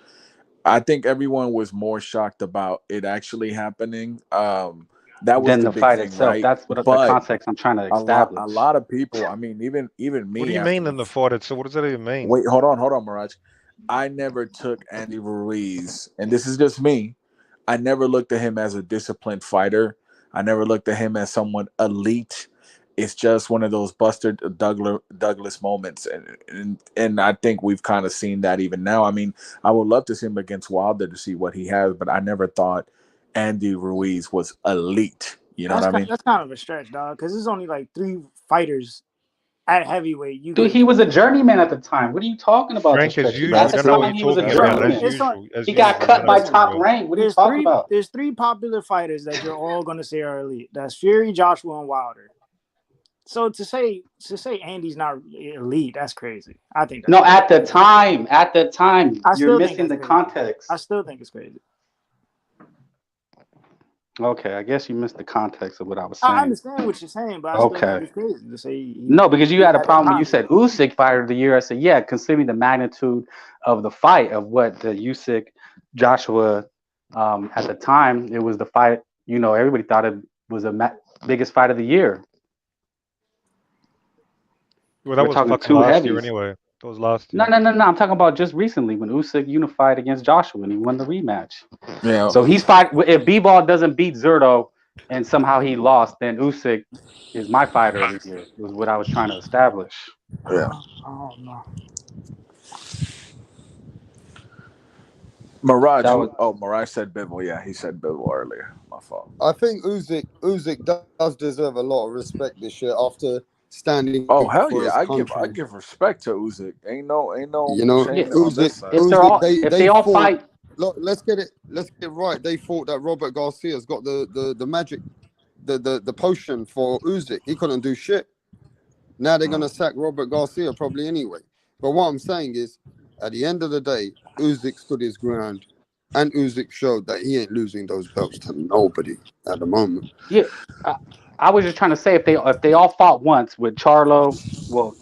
I think everyone was more shocked about it actually happening. That was Then the the big fight thing, itself. right? That's what the But context I'm trying to a establish. lot of people, I mean, even What do me you after mean in the fight? So what does that even mean? Wait, hold on, Mirage. I never took Andy Ruiz, and this is just me. I never looked at him as a disciplined fighter. I never looked at him as someone elite. It's just one of those Buster Douglas moments, and I think we've kind of seen that even now. I mean, I would love to see him against Wilder to see what he has, but I never thought Andy Ruiz was elite. You know what I mean? That's kind of a stretch, dog, because there's only like 3 fighters at heavyweight. Dude, he was a journeyman at the time. What are you talking about? Frank, as usual, At we the don't know what time, he you're was a talking about. As journeyman. usual, He got cut by Top bro. Rank. What are you talking about? There's 3 popular fighters that you're all gonna say are elite. That's Fury, Joshua, and Wilder. So to say Andy's not elite, that's crazy. I think that's at the time, you're missing the context. I still think it's crazy. Okay, I guess you missed the context of what I was saying. I understand what you're saying, but I still think it's crazy to say. No, because you had a problem when you said Usyk fighter of the year. I said, yeah, considering the magnitude of the fight of what the Usyk Joshua at the time, it was the fight. Everybody thought it was the biggest fight of the year. Well, that was fucking last year anyway. That was last year. No. I'm talking about just recently when Usyk unified against Joshua and he won the rematch. Yeah. So he's fighting. If Bivol doesn't beat Zurdo and somehow he lost, then Usyk is my fighter of the year. Was what I was trying to establish. Yeah. Oh no. Mirage. Mirage said Bivol. Yeah, he said Bivol earlier. My fault. I think Usyk does deserve a lot of respect this year after standing. Oh hell for yeah! his I give respect to Usyk. Ain't no. Usyk. If they all fight. Look, let's get it right. They thought that Robert Garcia's got the magic, the potion for Usyk. He couldn't do shit. Now they're gonna sack Robert Garcia probably anyway. But what I'm saying is, at the end of the day, Usyk stood his ground, and Usyk showed that he ain't losing those belts to nobody at the moment. Yeah, I was just trying to say if they all fought once with Charlo,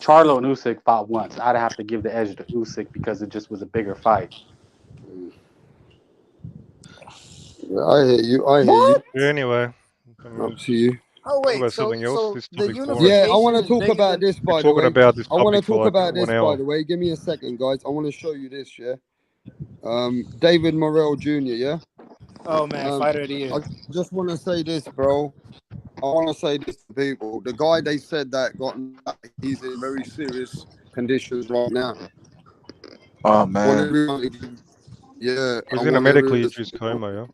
Charlo and Usyk fought once, I'd have to give the edge to Usyk because it just was a bigger fight. Yeah, I hear you. Yeah, anyway, up to you. Oh wait, something else. This the unification. Yeah, I want to talk about this. By the way, I want to talk about this. By the way, give me a second, guys. I want to show you this. Yeah, David Morrell Jr. Yeah. Oh man, fighter of the year. I just want to say this, bro. want to say this to people. The guy they said that got, he's in very serious conditions right now. Oh man. Yeah, He's in a medically induced coma, yeah.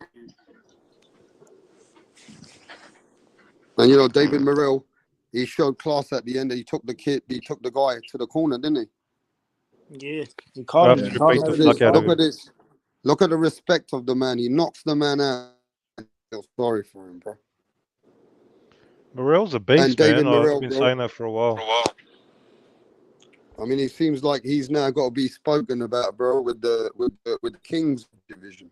And you know, David Morrell, he showed class at the end. He took the guy to the corner, didn't he? Yeah, he caught him. After he beat the fuck out of him. Look at this. Look at the respect of the man. He knocks the man out. I feel sorry for him, bro. Morell's a beast, David man. Morrell, I've been bro, saying that for a while. I mean, it seems like he's now got to be spoken about, bro, with the Kings division.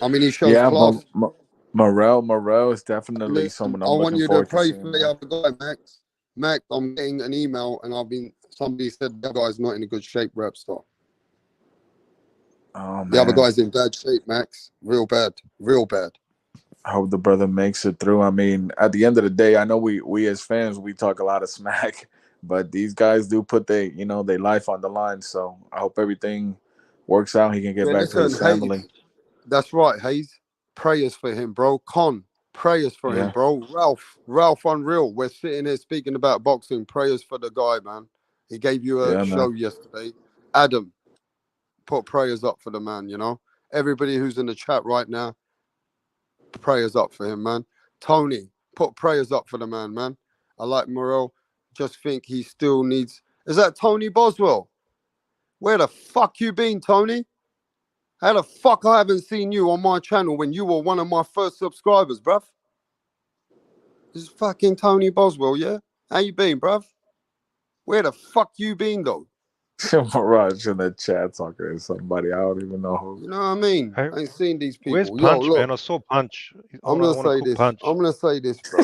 I mean, he shows class. Morrell is definitely someone I'm looking forward to seeing. I want you to pray for the other guy, Max. Max, I'm getting an email, and somebody said the other guy's not in a good shape, rap star. Oh man, the other guy's in bad shape, Max. Real bad. I hope the brother makes it through. I mean, at the end of the day, I know we as fans, we talk a lot of smack, but these guys do put their life on the line. So I hope everything works out. He can get back to his family. Hayes, that's right, Hayes. Prayers for him, bro. Prayers for him, bro. Ralph Unreal. We're sitting here speaking about boxing. Prayers for the guy, man. He gave you a show yesterday. Adam, put prayers up for the man, you know. Everybody who's in the chat right now, prayers up for him, man. Tony, put prayers up for the man, man. I like Morrell. Just think he still needs... Is that Tony Boswell? Where the fuck you been, Tony? How the fuck I haven't seen you on my channel when you were one of my first subscribers, bruv? This is fucking Tony Boswell, yeah? How you been, bruv? Where the fuck you been, though? Mirage in the chat talking to somebody. I don't even know who. You know what I mean? Hey, I ain't seen these people. Where's Punch, man? I saw Punch. I'm gonna say this. Punch. I'm gonna say this, bro.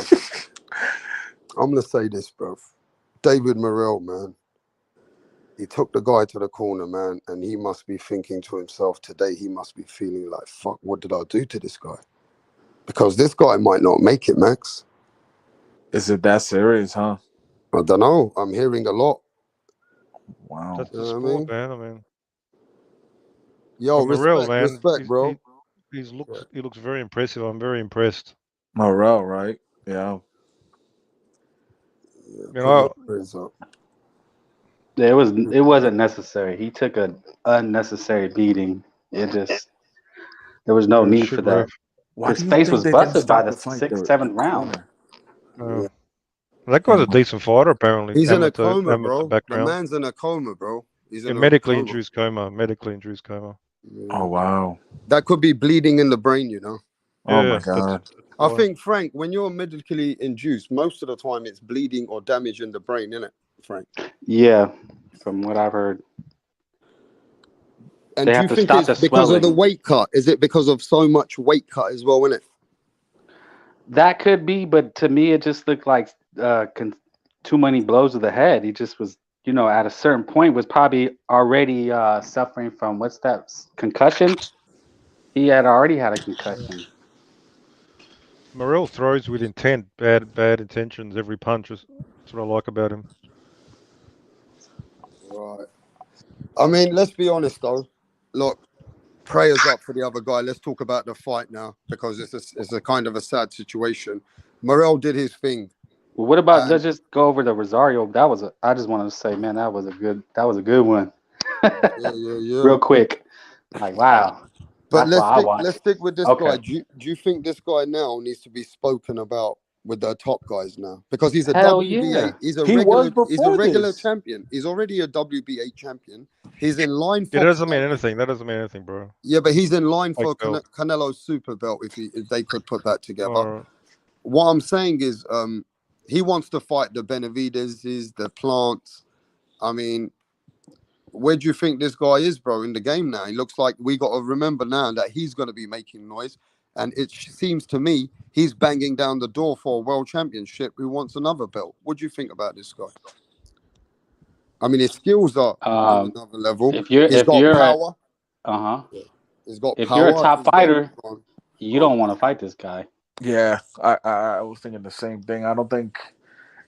I'm gonna say this, bro. David Morrell, man. He took the guy to the corner, man, and he must be thinking to himself today, he must be feeling like, fuck, what did I do to this guy? Because this guy might not make it, Max. Is it that serious, huh? I don't know. I'm hearing a lot. Wow. That's the sport, man. I mean, yo, Morrell, man, respect, bro. He looks very impressive. I'm very impressed. Morrell, right? Yeah. You know, it wasn't necessary. He took an unnecessary beating. There was no need for that. His face was busted by the 6th, 7th round. That guy's a decent fighter, apparently. He's in a coma, bro. The man's in a coma, bro. He's in a medically induced coma. Medically induced coma. Yeah. Oh wow. That could be bleeding in the brain, you know. Oh my God. I think, Frank, when you're medically induced, most of the time it's bleeding or damage in the brain, isn't it, Frank? Yeah, from what I've heard. And do you think it's because of the weight cut? Is it because of so much weight cut as well, isn't it? That could be, but to me, it just looked like too many blows to the head. He just was, at a certain point, was probably already suffering from concussion. He had already had a concussion. Morrell throws with intent, bad intentions. Every punch. That's what I like about him. Right. I mean, let's be honest though. Look, prayers up for the other guy. Let's talk about the fight now because it's a kind of a sad situation. Morrell did his thing. Well, what about let's just go over the Rosario? I just wanted to say, man, that was a good one. yeah. Real quick. Like, wow. But let's stick with this guy. Do you think this guy now needs to be spoken about with the top guys now? Because he's a WBA. Yeah. He's a regular champion. He's already a WBA champion. He's in line for. That doesn't mean anything. That doesn't mean anything, bro. Yeah, but he's in line for Canelo's super belt if they could put that together. What I'm saying is, he wants to fight the Benavidez's, the Plants. I mean, where do you think this guy is, bro, in the game now? He looks like we got to remember now that he's going to be making noise. And it seems to me he's banging down the door for a world championship who wants another belt. What do you think about this guy? I mean, his skills are on another level. He's got power. He's got power. If you're a top fighter, you don't want to fight this guy. Yeah, I was thinking the same thing. I don't think.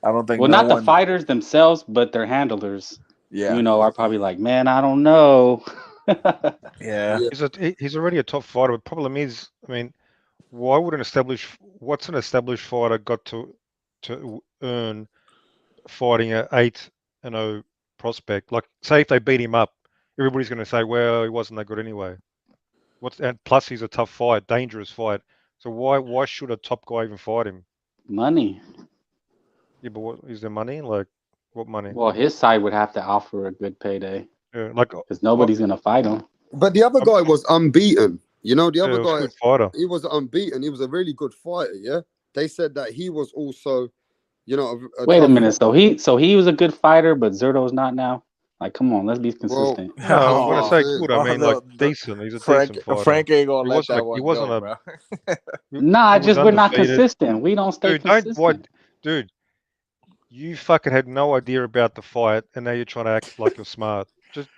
Well, not the fighters themselves, but their handlers. Yeah, are probably like, man, I don't know. Yeah, he's already a top fighter. The problem is, I mean, Why would what's an established fighter got to earn fighting a 8-0 prospect? Like, say if they beat him up, everybody's going to say, well, he wasn't that good anyway. And plus he's a tough fight, dangerous fight. So why should a top guy even fight him? Money. Yeah, but what is there money? Like, what money? Well, his side would have to offer a good payday Like, because nobody's gonna fight him. But the other guy was unbeaten. You know, the other was a guy, good fighter. he was unbeaten. He was a really good fighter. Yeah, they said that he was also, you know, Wait a minute. So he was a good fighter, but Zurdo's not now. Like, come on, let's be well, consistent. No, when I that's say what I'm good, I mean like decent. He's a decent fighter. Frank ain't gonna He let wasn't that a, he one wasn't go, a, bro. Nah, he was just we're not undefeated. consistent. We don't stay Dude, don't consistent. dude, you fucking had no idea about the fight, and now you're trying to act like you're smart.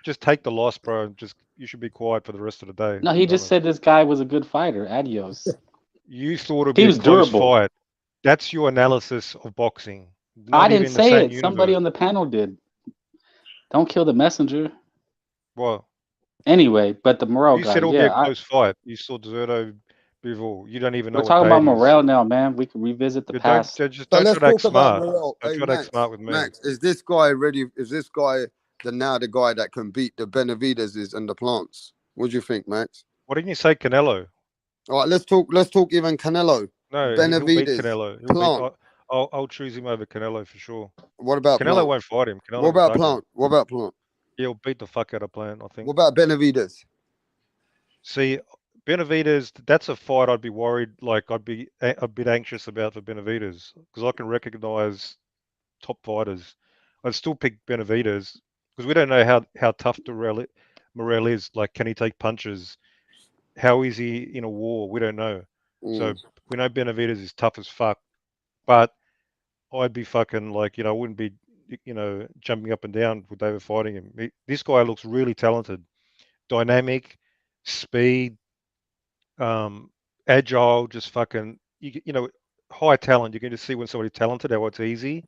Just take the loss, bro. And you should be quiet for the rest of the day. No, To he be just honest, said this guy was a good fighter. Adios. you thought it'd He be a was close durable. fight. That's your analysis of boxing. I Not didn't even the say same it. Somebody universe. on the panel did. Don't kill the messenger. Well, Anyway, but the Morrell you guy, said it'll be yeah, a close fight. You saw Zurdo Bivol. You don't even we're know what talking day about it is. Morrell now, man. We can revisit the Yeah, past. just So don't let's try to act talk about smart. Morel. Don't Hey, try to act smart with me. Max, is this guy ready? Is this guy the guy that can beat the Benavidez's and the Plants? What do you think, Max? Why didn't you say Canelo? All right, let's talk even Canelo, No, he'll beat Benavidez, Canelo. Plant. I'll choose him over Canelo for sure. What about Canelo Plant? won't fight him. What Canelo's a about thugger. Plant? What about Plant? He'll beat the fuck out of Plant, I think. What about Benavidez? See, Benavidez, that's a fight I'd be worried. Like I'd be a bit anxious about for Benavidez because I can recognize top fighters. I'd still pick Benavidez because we don't know how tough Morrell is. Like, can he take punches? How is he in a war? We don't know. So we know Benavidez is tough as fuck, but I'd be fucking like, I wouldn't be, jumping up and down if they were fighting him. This guy looks really talented, dynamic, speed, agile, just fucking, high talent. You can just see when somebody's talented, how it's easy.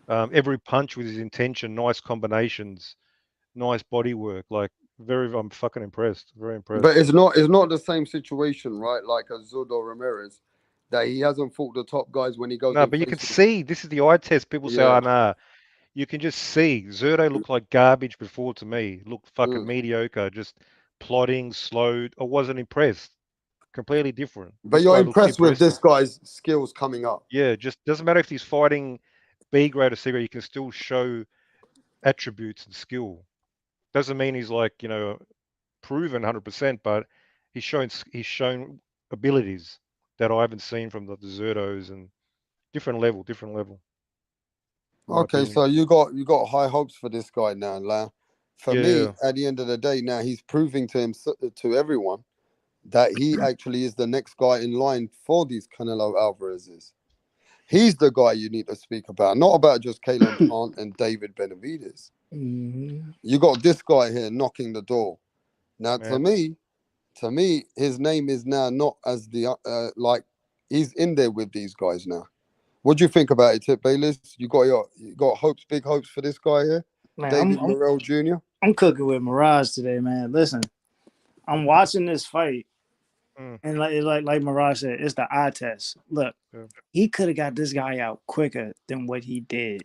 Every punch with his intention, nice combinations, nice body work. Like, I'm fucking impressed. Very impressed. But it's not the same situation, right? Like a Zurdo Ramirez, that he hasn't fought the top guys when he goes. No, but you can see, this is the eye test. People say, oh, nah. You can just see Zurdo looked like garbage before to me. Looked fucking mediocre, just plodding, slowed. I wasn't impressed. Completely different. But This you're guy looks impressed with impressive. this guy's skills coming up. Yeah, just doesn't matter if he's fighting B grade or C grade. You can still show attributes and skill. Doesn't mean he's like proven 100%, but he's shown abilities that I haven't seen from the Zurdos and different level. Okay, so you got high hopes for this guy now, La. For me, at the end of the day, now he's proving to everyone that he actually is the next guy in line for these Canelo Alvarez's. He's the guy you need to speak about, not about just Kalen Plant and David Benavidez. You got this guy here knocking the door. Now, to me, his name is now not as the like he's in there with these guys now. What do you think about it, Tip Bayless? You got hopes, big hopes for this guy here, Man, David Morrell Jr. I'm cooking with Mirage today, man. Listen, I'm watching this fight, and like Mirage said, it's the eye test. Look, he could have got this guy out quicker than what he did.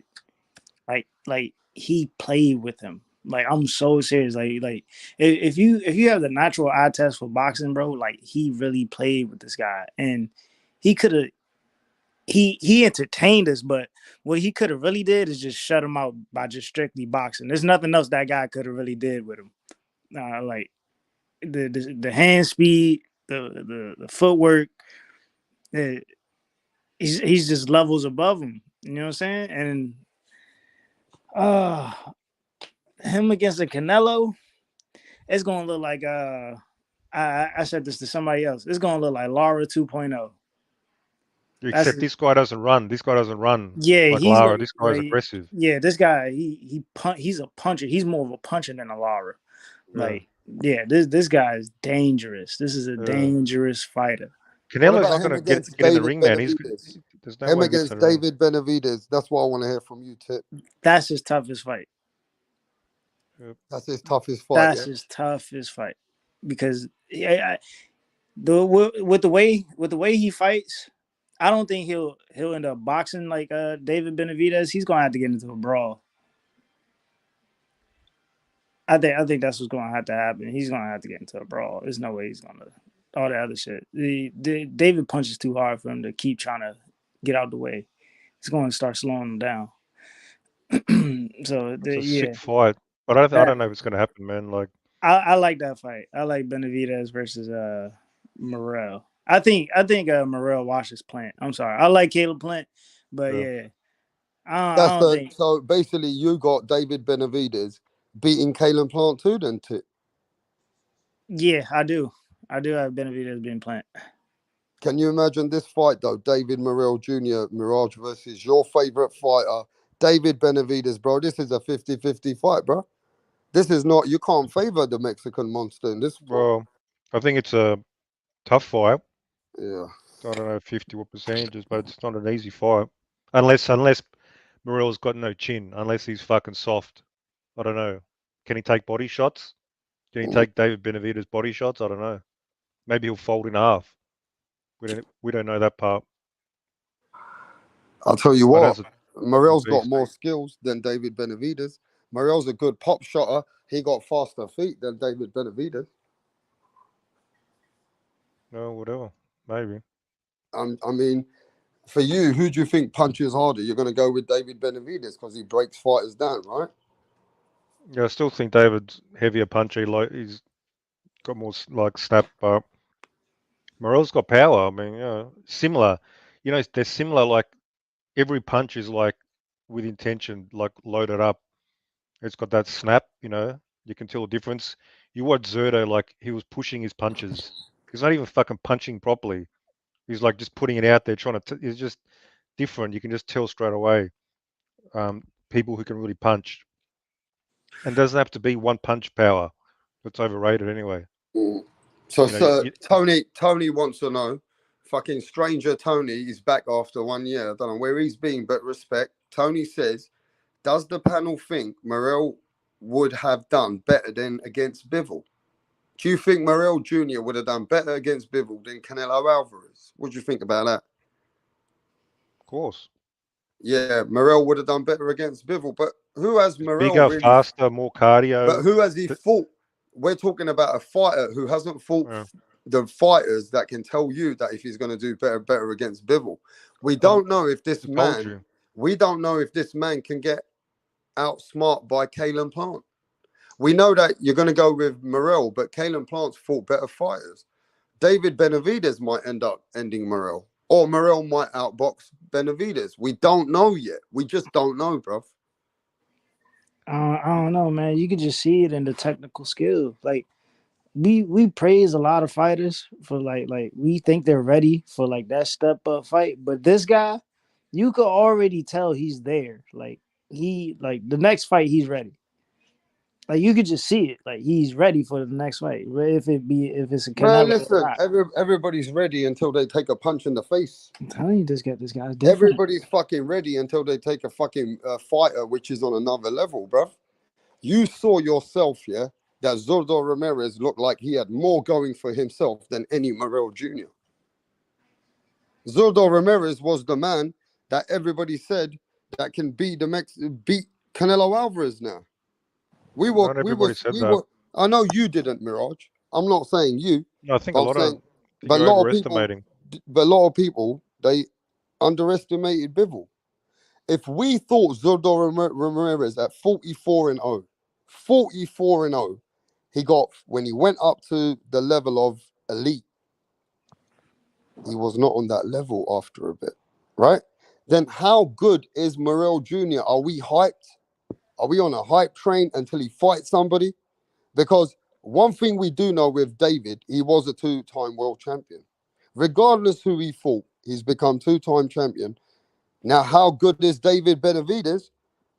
Like he played with him. Like, I'm so serious. Like if you have the natural eye test for boxing, bro, like he really played with this guy, and he could have. He entertained us, but what he could have really did is just shut him out by just strictly boxing. There's nothing else that guy could have really did with him. Like the hand speed, the footwork, he's just levels above him. You know what I'm saying? And him against the Canelo, it's gonna look like I said this to somebody else. It's gonna look like Lara 2.0. Except this guy doesn't run. This guy doesn't run. Yeah, like Lara. This guy's aggressive. Yeah, this guy he's a puncher. He's more of a puncher than a Lara. Like, this guy is dangerous. This is a dangerous fighter. Canelo's not going to get in the ring, man. There's no him way against David Benavidez. That's what I want to hear from you, Tip. That's his toughest fight. That's his toughest fight. That's his toughest fight, because with the way he fights, I don't think he'll end up boxing like David Benavidez. He's gonna have to get into a brawl. I think that's what's gonna have to happen. He's gonna have to get into a brawl. There's no way he's gonna all the other shit. David punches too hard for him to keep trying to get out the way. He's going to start slowing him down. It's a sick fight, but I don't know if it's gonna happen, man. Like I like that fight. I like Benavidez versus Morrell. I think Morrell washes Plant. I'm sorry. I like Caleb Plant, but yeah. I don't think. So basically, you got David Benavidez beating Caleb Plant too, then too. Yeah, I do. I do have Benavidez being Plant. Can you imagine this fight though? David Morrell Jr. Mirage versus your favorite fighter, David Benavidez, bro. This is a 50-50 fight, bro. This is not. You can't favor the Mexican monster in this fight. Well, I think it's a tough fight. Yeah. I don't know 50 what percentages, but it's not an easy fight. Unless Morell's got no chin, unless he's fucking soft. I don't know. Can he take body shots? Can he take David Benavidez body shots? I don't know. Maybe he'll fold in half. We don't know that part. I'll tell you what, Morell's got more skills than David Benavidez. Morell's a good pop shotter. He got faster feet than David Benavidez. No, whatever. Maybe. I mean, for you, who do you think punches harder? You're going to go with David Benavidez because he breaks fighters down, right? Yeah, I still think David's heavier puncher. Like he's got more like snap, but Morell's got power. I mean, similar. They're similar. Like every punch is like with intention, like loaded up. It's got that snap. You can tell the difference. You watch Zurdo, like he was pushing his punches. He's not even fucking punching properly. He's like just putting it out there, trying to. It's just different. You can just tell straight away. People who can really punch, and doesn't have to be one punch power. It's overrated anyway. So, Tony wants to know. Fucking stranger Tony is back after 1 year. I don't know where he's been, but respect. Tony says, does the panel think Morrell would have done better than against Bivol? Do you think Morrell Jr. would have done better against Bivol than Canelo Alvarez? What do you think about that? Of course. Yeah, Morrell would have done better against Bivol, but who has Morrell bigger, really faster, more cardio? But who has he fought? We're talking about a fighter who hasn't fought the fighters that can tell you that if he's going to do better against Bivol. We don't know if this man. We don't know if this man can get outsmart by Caleb Plant. We know that you're going to go with Morrell, but Caleb Plant's fought better fighters. David Benavidez might end up ending Morrell, or Morrell might outbox Benavidez. We don't know yet. We just don't know, bruv. I don't know, man. You can just see it in the technical skill. Like we praise a lot of fighters for like we think they're ready for like that step up fight, but this guy, you could already tell he's there. Like the next fight he's ready. Like you could just see it. Like he's ready for the next fight. If it's a Canelo. Man, listen, everybody's ready until they take a punch in the face. I'm telling you, this guy's different. Everybody's fucking ready until they take a fucking fighter which is on another level, bruv. You saw yourself, yeah, that Zurdo Ramirez looked like he had more going for himself than any Morrell Jr. Zurdo Ramirez was the man that everybody said that can beat Canelo Alvarez now. I know you didn't, Mirage. I'm not saying you. No, I think a lot of people, they underestimated Bivol. If we thought Zurdo Ramirez at 44-0, he got, when he went up to the level of elite, he was not on that level after a bit, right? Then how good is Morrell Jr.? Are we hyped? Are we on a hype train until he fights somebody? Because one thing we do know with David, he was a two-time world champion. Regardless who he fought, he's become two-time champion. Now, how good is David Benavidez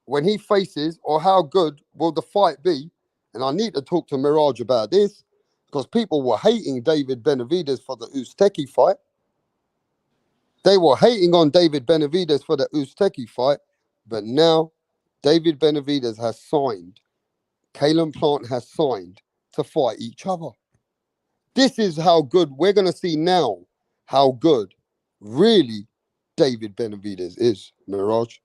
when he faces, or how good will the fight be? And I need to talk to Mirage about this because people were hating David Benavidez for the Usyk fight. They were hating on David Benavidez for the Usyk fight, but now David Benavidez has signed. Caleb Plant has signed to fight each other. This is how good we're gonna see now. How good, really, David Benavidez is, Mirage.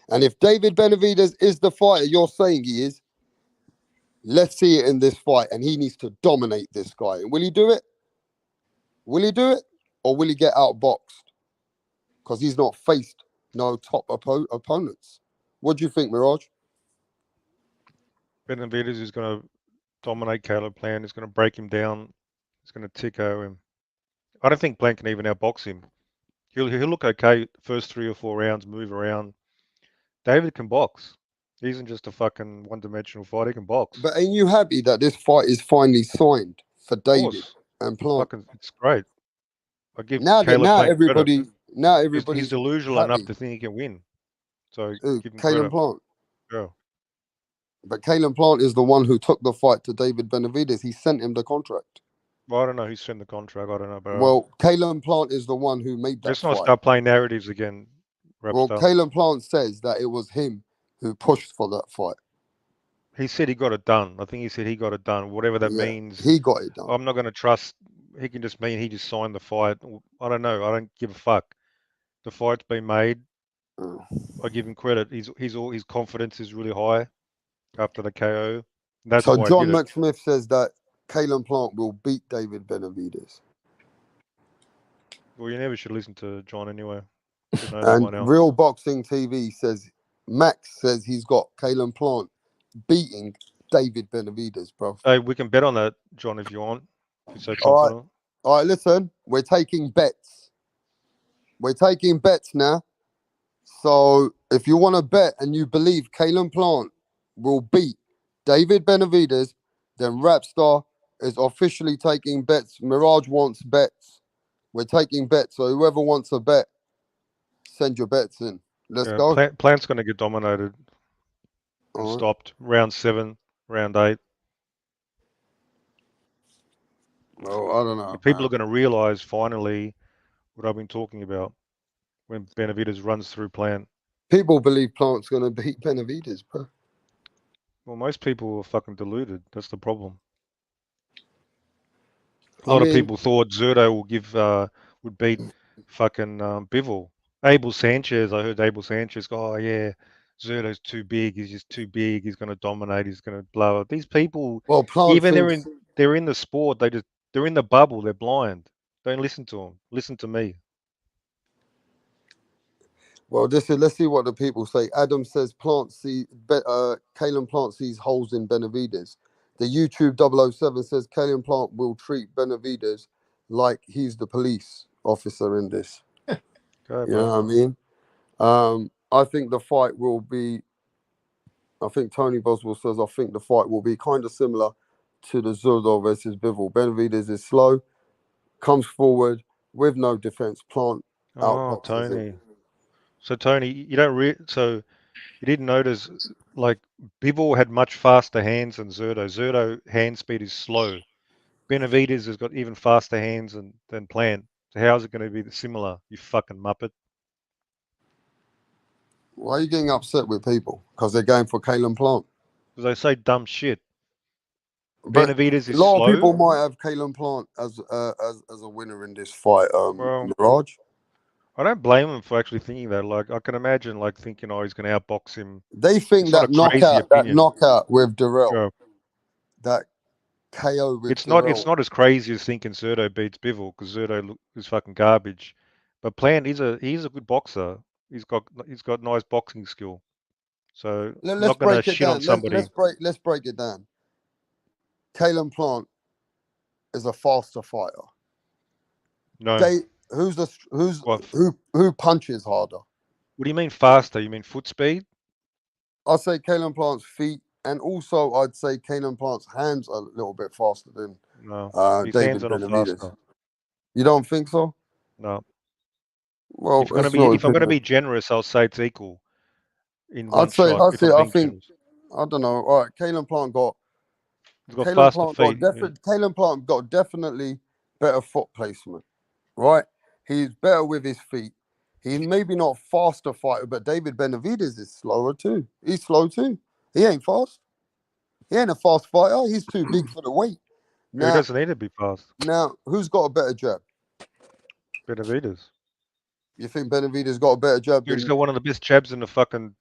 And if David Benavidez is the fighter you're saying he is, let's see it in this fight. And he needs to dominate this guy. And will he do it? Will he do it? Or will he get outboxed? Because he's not faced no top opponents. What do you think, Mirage? Benavidez is going to dominate Caleb Plant. He's going to break him down. He's going to TKO him. I don't think Plant can even outbox him. He'll look okay first 3 or 4 rounds, move around. David can box. He isn't just a fucking one-dimensional fighter. He can box. But ain't you happy that this fight is finally signed for David and Plant? It's great. I give Now Caleb Plant everybody, credit. He's delusional happy. enough to think he can win. So give him Caleb credit. Plant. Yeah. But Caleb Plant is the one who took the fight to David Benavidez. He sent him the contract. Well, I don't know who sent the contract. I don't know. But Well, Caleb Plant is the one who made that let's fight. not start playing narratives again. Well, Caleb Plant says that it was him who pushed for that fight. He said he got it done. I think he said he got it done. Whatever that means. He got it done. I'm not going to trust. He can just mean he just signed the fight. I don't know. I don't give a fuck. The fight's been made. I give him credit. His confidence is really high after the KO. That's so why John McSmith says that Caleb Plant will beat David Benavidez. Well, you never should listen to John anyway. And Real Boxing TV says Max says he's got Caleb Plant beating David Benavidez, bro. Hey, we can bet on that, John, if you want. If you're so confident. All right, listen. We're taking bets. We're taking bets now. So if you want to bet and you believe Caleb Plant will beat David Benavidez, then Rapstar is officially taking bets. Mirage wants bets. We're taking bets. So whoever wants a bet, send your bets in. Let's go. Plant's going to get dominated and stopped. Round 7, round 8. Well, I don't know. People are going to realize finally what I've been talking about when Benavidez runs through Plant. People believe Plant's going to beat Benavidez, bro. Well, most people are fucking deluded. That's the problem. A lot of people thought Zurdo would beat fucking Bivol. Abel Sanchez, I heard Abel Sanchez go, oh yeah, Zurdo's too big. He's just too big. He's going to dominate. He's going to blow up. These people, even they're in the sport. They're in the bubble. They're blind. Don't listen to them. Listen to me. Well, let's see what the people say. Adam says Caleb Plant sees holes in Benavidez. The YouTube 007 says Caleb Plant will treat Benavidez like he's the police officer in this. You know what I mean? I think the fight will be. I think Tony Boswell says I think the fight will be kind of similar to the Zurdo versus Bivol. Benavidez is slow, comes forward with no defense. Plant outboxes him. So Tony, you didn't notice like Bivol had much faster hands than Zurdo. Zurdo hand speed is slow. Benavidez has got even faster hands than Plant. So how is it going to be similar? You fucking muppet. Why are you getting upset with people? Because they're going for Caleb Plant. Because they say dumb shit. Benavidez is a lot slow. of people might have Caleb Plant as a winner in this fight. Mirage. I don't blame them for actually thinking that. Like I can imagine, like thinking, oh, he's going to outbox him. They think that knockout with Darrell, that KO with Darrell. It's not as crazy as thinking Zurdo beats Bivol because Zurdo is fucking garbage. But Plant, he's a good boxer. He's got nice boxing skill. So I'm not going to shit on somebody. Let's break it down. Caleb Plant is a faster fighter. No. Who punches harder? What do you mean faster? You mean foot speed? I'd say Caleb Plant's feet, and also I'd say Caleb Plant's hands are a little bit faster than David Benavidez. You don't think so? No. Well, if I'm going to be generous, I'll say it's equal. In one shot. I think. I don't know. All right, Caleb Plant got faster feet. Caleb Plant got definitely better foot placement. Right, he's better with his feet. He's maybe not faster fighter, but David Benavidez is slower too. He's slow too. He ain't fast. He ain't a fast fighter. He's too big for the weight. He Now, doesn't need to be fast. now, who's got a better jab? Benavidez. You think Benavidez got a better jab He's than? got one of the best jabs in the fucking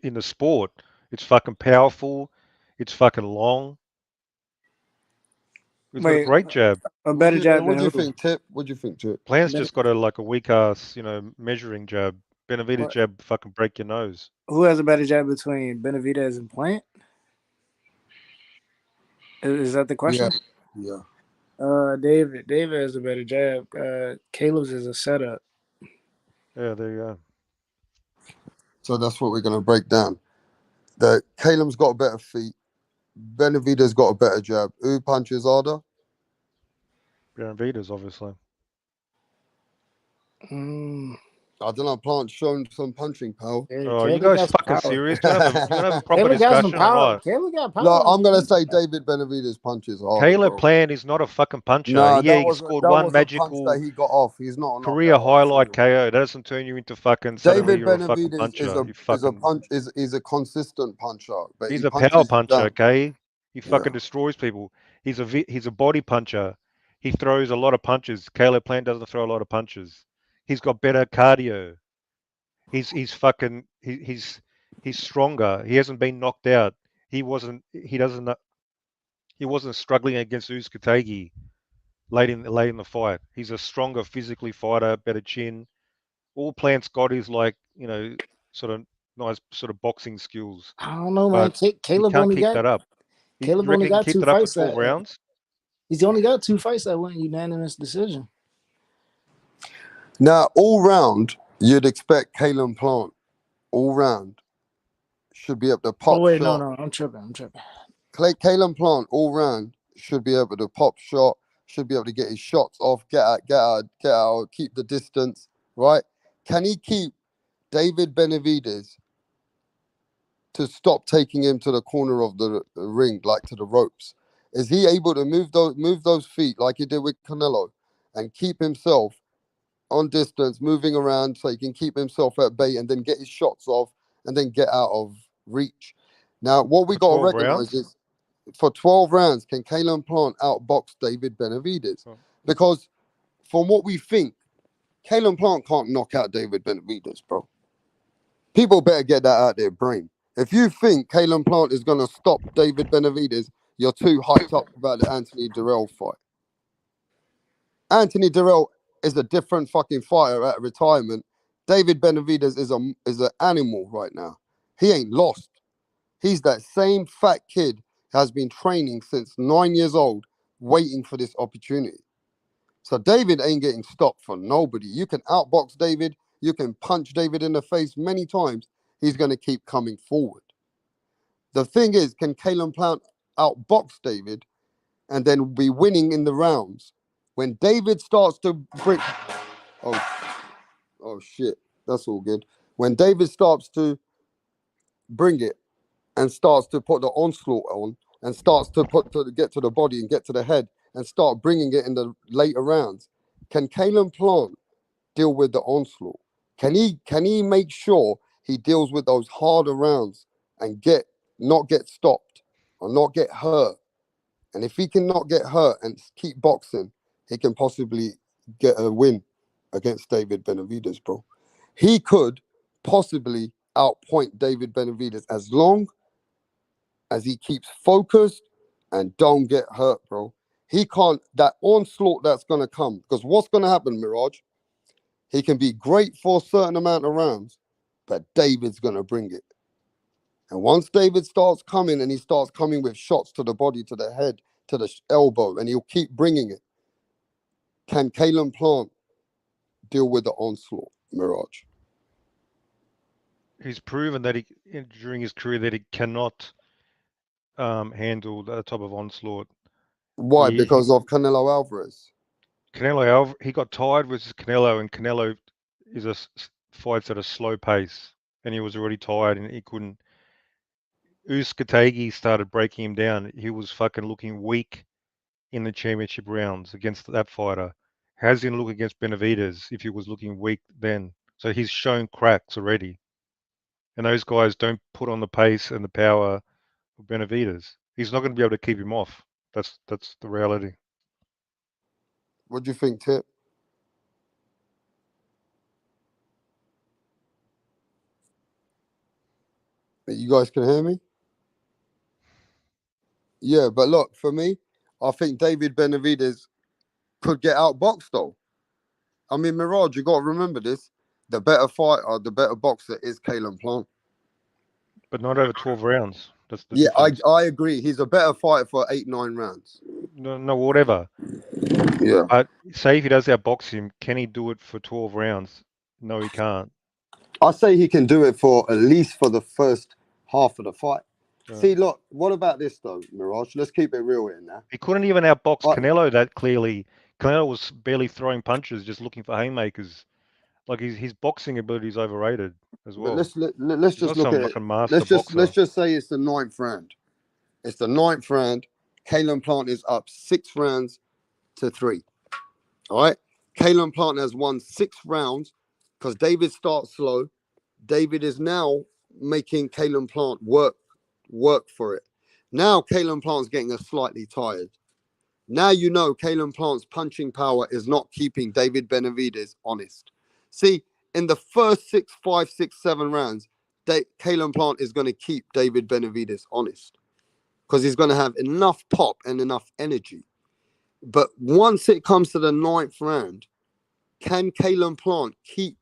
in the sport. It's fucking powerful. It's fucking long. He's got a Wait, great jab. a better jab What than do you who? think, Tip? What do you think, Tip? Plant's Better- just got a weak ass, measuring jab. Benavidez What? jab fucking break your nose. Who has a better jab between Benavidez and Plant? Is that the question? Yeah. David. David has a better jab. Caleb's is a setup. Yeah, there you go. So that's what we're gonna break down. The Caleb's got better feet. Benavidez got a better jab. Who punches harder? Benavidez, obviously. Mm, I don't know. Plant's shown some punching power. yeah, Oh, you Caleb guys got some fucking power. serious? You want to have a proper Caleb got some discussion or power. not? Caleb got power. No, I'm gonna say David Benavidez punches harder, Caleb bro. Plant is not a fucking puncher. No, Yeah, that he was scored that one was a punch magical that he got off. He's not a career knockout highlight artist. KO. That doesn't turn you into fucking suddenly David you're a fucking Benavidez puncher. You is a fucking punch is a consistent puncher, but he's he a power punches you puncher, down. okay? He Yeah. fucking destroys people. He's a body puncher. He throws a lot of punches. Caleb Plant doesn't throw a lot of punches. He's got better cardio. He's fucking he's stronger. He hasn't been knocked out. He wasn't struggling against Usyk late in the fight. He's a stronger physically fighter, better chin. All Plant's got is sort of nice sort of boxing skills, I don't know, man. but he Caleb can't only keep got that up. You Caleb reckon only he can got keep two that up for fights 12 rounds? he's only got 2 fights that went unanimous decision. Now, all round, you'd expect Caleb Plant all round should be able to pop Oh wait, shot. no, I'm tripping. Caleb Plant all round should be able to pop shot, should be able to get his shots off, get out, keep the distance, right? Can he keep David Benavidez to stop taking him to the corner of the ring, like to the ropes? Is he able to move those feet like he did with Canelo and keep himself on distance, moving around so he can keep himself at bay and then get his shots off and then get out of reach? Now, what we For got to 12 recognize rounds? is for 12 rounds, can Caleb Plant outbox David Benavidez? Oh. Because from what we think, Caleb Plant can't knock out David Benavidez, bro. People better get that out of their brain. If you think Caleb Plant is going to stop David Benavidez, you're too hyped up about the Anthony Dirrell fight. Anthony Dirrell is a different fucking fighter at retirement. David Benavidez is an animal right now. He ain't lost. He's that same fat kid has been training since 9 years old, waiting for this opportunity. So David ain't getting stopped for nobody. You can outbox David. You can punch David in the face many times. He's going to keep coming forward. The thing is, can Caleb Plant outbox David and then be winning in the rounds? When David starts to bring... Oh, shit. That's all good. When David starts to bring it and starts to put the onslaught on and starts to get to the body and get to the head and start bringing it in the later rounds, can Caleb Plant deal with the onslaught? Can he make sure he deals with those harder rounds and not get stopped or not get hurt? And if he can not get hurt and keep boxing, he can possibly get a win against David Benavidez, bro. He could possibly outpoint David Benavidez as long as he keeps focused and don't get hurt, bro. He can't, that onslaught that's going to come, because what's going to happen, Mirage? He can be great for a certain amount of rounds, but David's going to bring it. And once David starts coming and he starts coming with shots to the body, to the head, to the elbow, and he'll keep bringing it, can Caleb Plant deal with the onslaught, Mirage? He's proven that during his career that he cannot handle that type of onslaught. Why? Because of Canelo Alvarez. He got tired with Canelo, and Canelo fights at a slow pace, and he was already tired, and he couldn't. Usyk started breaking him down. He was fucking looking weak in the championship rounds against that fighter. How's he going to look against Benavidez if he was looking weak then? So he's shown cracks already. And those guys don't put on the pace and the power of Benavidez. He's not going to be able to keep him off. That's the reality. What do you think, Tip? You guys can hear me? Yeah, but look, for me, I think David Benavidez could get outboxed though. I mean, Mirage, you got to remember this. The better fighter, the better boxer is Kalen Plant. But not over 12 rounds. That's the Yeah, difference. I agree. He's a better fighter for 8-9 rounds. No, whatever. Yeah. But say if he does outbox him, can he do it for 12 rounds? No, he can't. I say he can do it for at least for the first half of the fight. See, look, what about this though, Mirage? Let's keep it real here now. He couldn't even outbox Canelo that clearly. Canelo was barely throwing punches, just looking for haymakers. Like his boxing ability is overrated as well. But let's He's just not look some at it. fucking master boxer. Let's just say it's the 9th round. It's the 9th round. Kalen Plant is up 6 rounds to 3. All right. Kalen Plant has won 6 rounds because David starts slow. David is now making Kalen Plant work for it. Now Kalen Plant's getting slightly tired. Now you know Kalen Plant's punching power is not keeping David Benavidez honest. See, in the first 6, 5, 6, 7 rounds, Kalen Plant is going to keep David Benavidez honest because he's going to have enough pop and enough energy. But once it comes to the 9th round, can Kalen Plant keep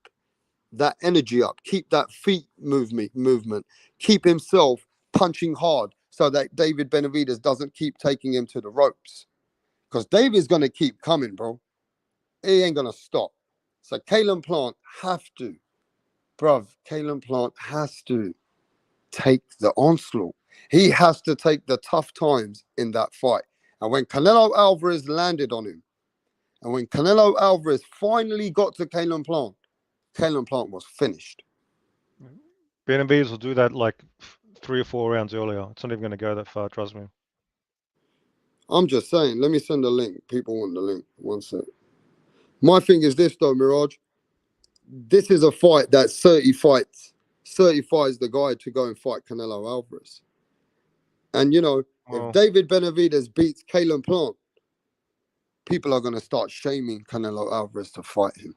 that energy up, keep that feet movement, keep himself punching hard so that David Benavidez doesn't keep taking him to the ropes? Because David's going to keep coming, bro. He ain't going to stop. So Kalen Plant Kalen Plant has to take the onslaught. He has to take the tough times in that fight. And when Canelo Alvarez landed on him, and when Canelo Alvarez finally got to Kalen Plant was finished. Benavidez will do that like 3 or 4 rounds earlier. It's not even going to go that far, trust me. I'm just saying, let me send a link. People want the link. One sec. My thing is this though, Mirage. This is a fight that certifies the guy to go and fight Canelo Alvarez. And you know, if David Benavidez beats Kalen Plant, people are going to start shaming Canelo Alvarez to fight him.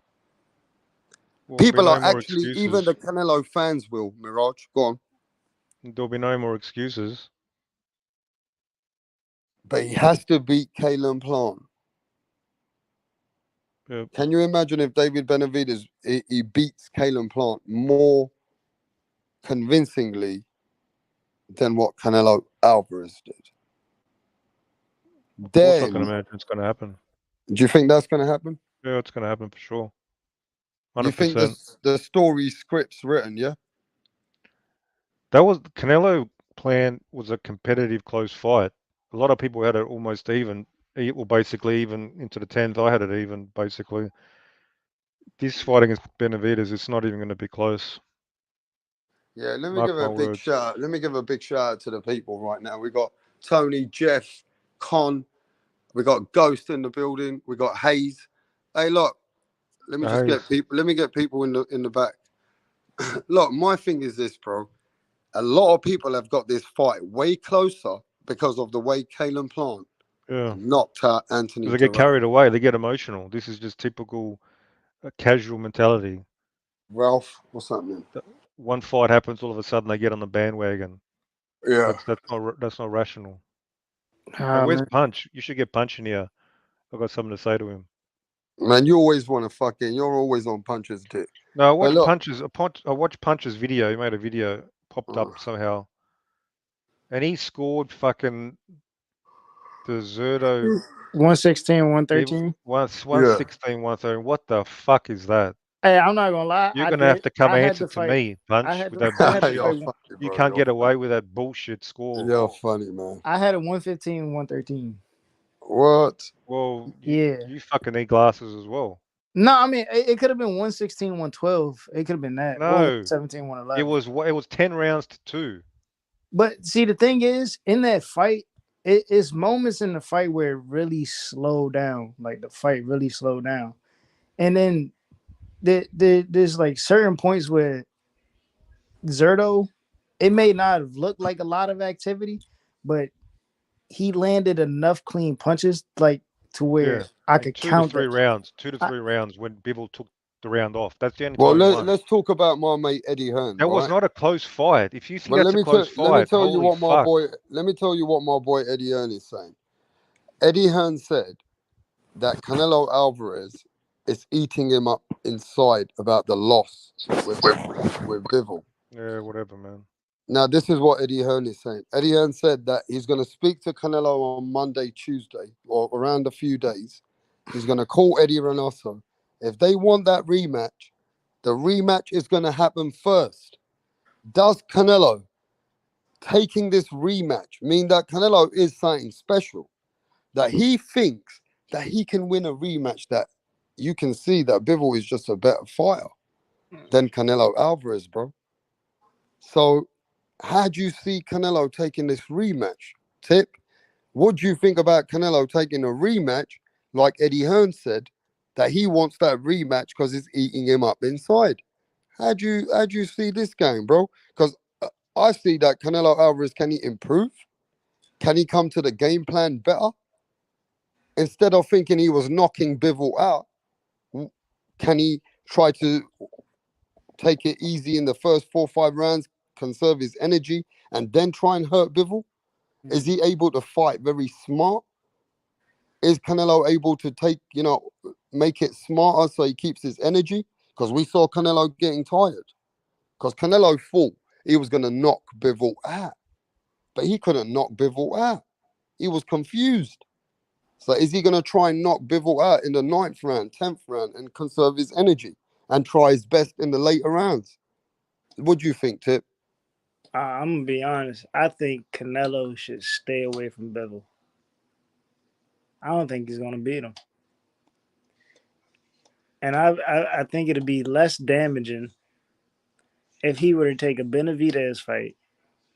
People are actually, even the Canelo fans will, Mirage. Go on. There'll be no more excuses. But he has to beat Kalen Plant. Yep. Can you imagine if David Benavidez he beats Kalen Plant more convincingly than what Canelo Alvarez did? Of course I can imagine it's going to happen. Do you think that's going to happen? Yeah, it's going to happen for sure. 100%. You think the story script's written, yeah? That was Canelo plan was a competitive close fight. A lot of people had it almost even, or basically even into the 10th. I had it even basically. This fight against Benavidez, it's not even going to be close. Yeah, let me give a big shout. Let me give a big shout out to the people right now. We got Tony, Jeff, Con, we got Ghost in the building, we got Hayes. Hey, look, let me just get people. Let me get people in the back. Look, my thing is this, bro. A lot of people have got this fight way closer because of the way Kalen Plant knocked out Anthony. They get carried away. They get emotional. This is just typical casual mentality. Ralph, what's happening? One fight happens, all of a sudden they get on the bandwagon. Yeah, that's not rational. And where's Punch? You should get Punch in here. I've got something to say to him. Man, you always want to you're always on Punch's dick. No, I watched Punch's video. He made a video, popped up somehow. And he scored fucking the Zurdo 116, 113. 116, 113. What the fuck is that? Hey, I'm not gonna lie. You're gonna have to come answer to me, Punch. With that bullshit. You can't get away with that bullshit score. You're funny, man. I had a 115, 113. What? Well, you fucking need glasses as well. No, I mean it could have been 116, 112. It could have been that. No, 17, 111. It was 10 rounds to 2. But see, the thing is, in that fight, it's moments in the fight where it really slowed down. Like the fight really slowed down, and then there's like certain points where Zurdo, it may not have looked like a lot of activity, but he landed enough clean punches, like to where I could count 2 to 3 rounds when Bivol took the round off. That's the only Well, time he won. let's talk about my mate Eddie Hearn. That was right? not a close fight. If you think But that's a close let me fight, tell you holy what my fuck. boy. Let me tell you what my boy Eddie Hearn is saying. Eddie Hearn said that Canelo Alvarez is eating him up inside about the loss with Bivol. Yeah, whatever, man. Now, this is what Eddie Hearn is saying. Eddie Hearn said that he's going to speak to Canelo on Monday, Tuesday, or around a few days. He's going to call Eddie Reynoso. If they want that rematch, the rematch is going to happen first. Does Canelo taking this rematch mean that Canelo is something special? That he thinks that he can win a rematch that you can see that Bivol is just a better fighter than Canelo Alvarez, bro. So how do you see Canelo taking this rematch? Tip, what do you think about Canelo taking a rematch like Eddie Hearn said that he wants that rematch because it's eating him up inside? How do you see this game, bro? Because I see that Canelo Alvarez, can he improve? Can he come to the game plan better? Instead of thinking he was knocking Bivol out, can he try to take it easy in the first 4 or 5 rounds, conserve his energy, and then try and hurt Bivol? Is he able to fight very smart? Is Canelo able to make it smarter so he keeps his energy? Because we saw Canelo getting tired. Because Canelo thought he was going to knock Bivol out, but he couldn't knock Bivol out. He was confused. So is he going to try and knock Bivol out in the 9th round, 10th round, and conserve his energy and try his best in the later rounds? What do you think, Tip? I'm going to be honest. I think Canelo should stay away from Bivol. I don't think he's going to beat him. And I think it'd be less damaging if he were to take a Benavidez fight,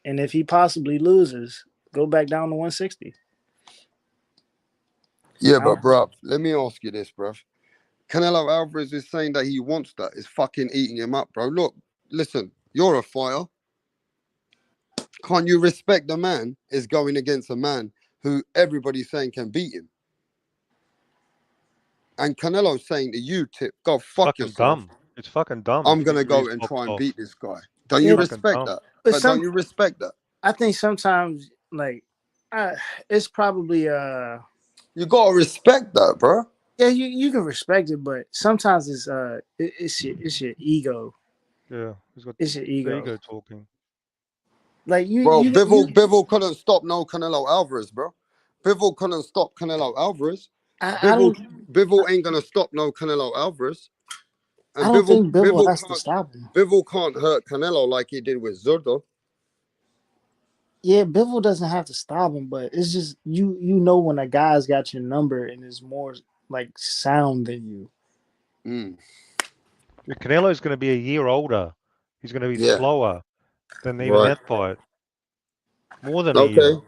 and if he possibly loses, go back down to 160. Yeah, but bruv, let me ask you this, bruv. Canelo Alvarez is saying that he wants that. It's fucking eating him up, bro. Look, listen, you're a fighter. Can't you respect the man is going against a man who everybody's saying can beat him? And Canelo's saying to you, Tip, go fuck Fucking yourself. dumb. It's fucking dumb. I'm going to go and try and beat this guy. Don't you respect that? But don't you respect that? I think sometimes, it's probably you gotta respect that, bro. Yeah, you can respect it, but sometimes it's your ego. Yeah, it's your ego talking. Like Bivol couldn't stop no Canelo Alvarez, bro. Bivol couldn't stop Canelo Alvarez. Bivol ain't gonna stop no Canelo Alvarez. And I don't think Bivol has to stop him. Bivol can't hurt Canelo like he did with Zurdo. Yeah, Bivol doesn't have to stop him, but it's just you know when a guy's got your number and is more like sound than you. Canelo's going to be a year older. He's going to be slower than even that fight. More than a year.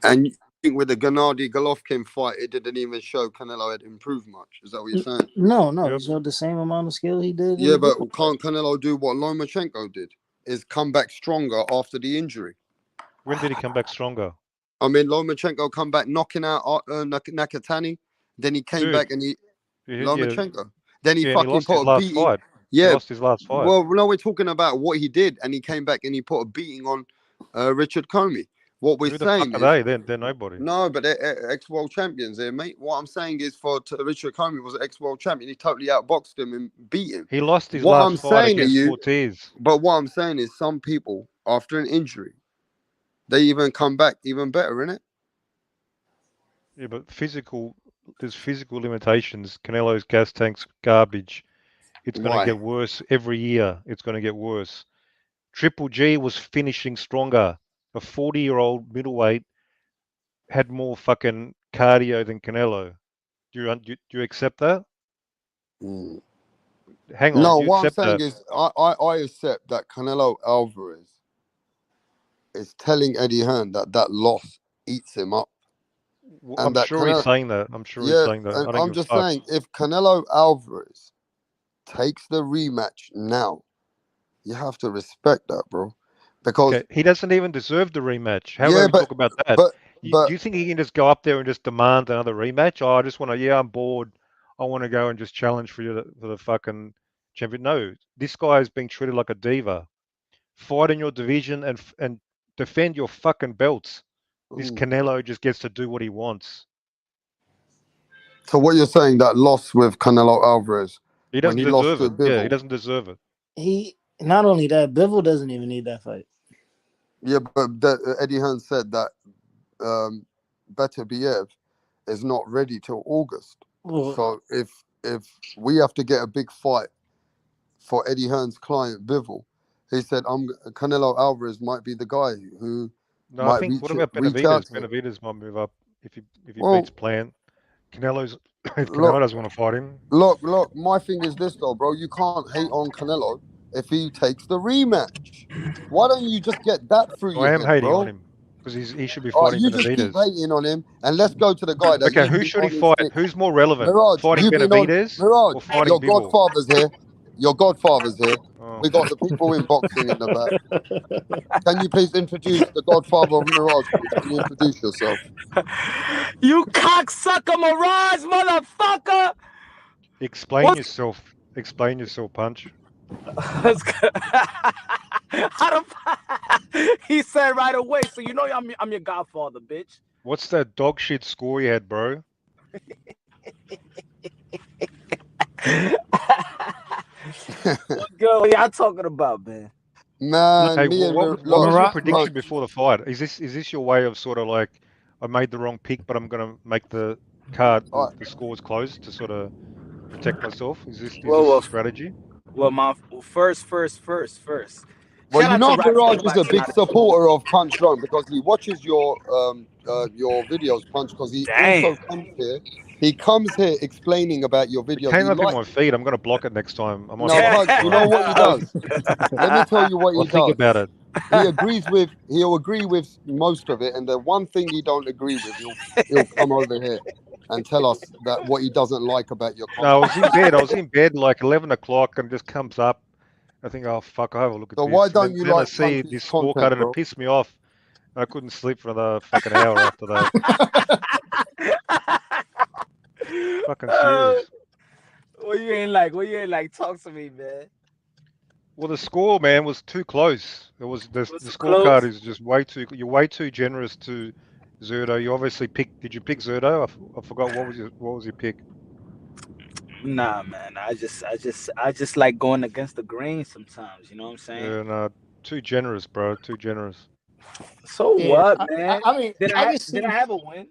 And you think with the Gennady Golovkin fight, it didn't even show Canelo had improved much. Is that what you're saying? No, he showed the same amount of skill he did. Yeah, but can't Canelo do what Lomachenko did? Is come back stronger after the injury. When did he come back stronger? I mean, Lomachenko come back knocking out Nakatani. Then he came back and Lomachenko. Then he fucking put a beating. Fight. Yeah, he lost his last fight. Well, no, we're talking about what he did, and he came back and he put a beating on Richard Comey. What we're saying is, they're nobody. No, but they're ex-world champions there, mate. What I'm saying is, Richard Comey was an ex-world champion. He totally outboxed him and beat him. He lost his last fight against Ortiz. But what I'm saying is, some people after an injury, they even come back even better, innit? Yeah, but there's physical limitations. Canelo's gas tank's garbage. It's going to get worse every year. It's going to get worse. Triple G was finishing stronger. A 40-year-old middleweight had more fucking cardio than Canelo. Do you accept that? Hang on. No, what I'm saying is, I accept that Canelo Alvarez is telling Eddie Hearn that loss eats him up. I'm sure he's saying that. And I'm just saying, if Canelo Alvarez takes the rematch now, you have to respect that, bro. Because he doesn't even deserve the rematch. How about we talk about that? but do you think he can just go up there and just demand another rematch? Oh, I just want to. Yeah, I'm bored. I want to go and just challenge for the fucking champion. No, this guy is being treated like a diva. Fight in your division and defend your fucking belts. This Canelo just gets to do what he wants. so what you're saying, that loss with Canelo Alvarez, He when doesn't he lost deserve to it. Yeah, he Bivol. doesn't deserve it. He not only that, Bivol doesn't even need that fight. Yeah, but Eddie Hearn said that Beterbiev is not ready till August. Well, So if we have to get a big fight for Eddie Hearn's client Bivol, he said Canelo Alvarez might be the guy who No, I might think. What reach about out Benavidez? to him. Benavidez might move up if he Well, beats Plant. Canelo's if Canelo look, doesn't want to fight him. look. My thing is this though, bro. You can't hate on Canelo if he takes the rematch. Why don't you just get that through I your am head, hating on bro? him because he should be All right, fighting you just keep Benavidez. hating on him, and let's go to the guy that Okay, you've who been should he on his fight? dick. Who's more relevant? Mirage, Fighting you've been on Benavidez Mirage. or fighting Your Bivol? godfather's here. Your godfather's here. Oh. We got the people in boxing in the back. Can you please introduce the godfather of Mirage, please? Can you introduce yourself? You cocksucker Mirage, motherfucker! Explain yourself. Explain yourself, Punch. He said right away, so you know I'm your godfather, bitch. What's that dog shit score you had, bro? What y'all talking about, man? Man, Hey, me and what was your Mirage, prediction before the fight? Is this your way of sort of like, I made the wrong pick, but I'm gonna make the card the scores closed to sort of protect myself? Is this Well, a strategy? first. Well, Shout you out to know, Rap Mirage is a Supervisor. big supporter of Punch Drunk because he watches your videos, Punch, because he also Damn. comes here. He comes here explaining about your It videos. came He up in likes. my feed. I'm gonna block it next time. I might No, block it Punch, next you time. know what he does? Let me tell you what I'll he think does. about it. He'll agree with most of it, and the one thing he don't agree with, he'll come over here and tell us that what he doesn't like about your No, I content. was in bed. I was in bed like 11 o'clock, and it just comes up. I think, oh fuck, I'll have a look at So why this. And don't you then I like see Punch's this content, scorecard, and it bro? pissed me off. I couldn't sleep for another fucking hour after that. Fucking serious. What you ain't like? Talk to me, man. Well, the score, man, was too close. It was the What's scorecard close? is just way too. You're way too generous to Zurdo. You obviously picked. Did you pick Zurdo? I forgot what was your pick. Nah, man. I just like going against the grain sometimes. You know what I'm saying? Yeah, no, too generous, bro. Too generous. So yeah, what, man? I mean, Did I I can see, have a win?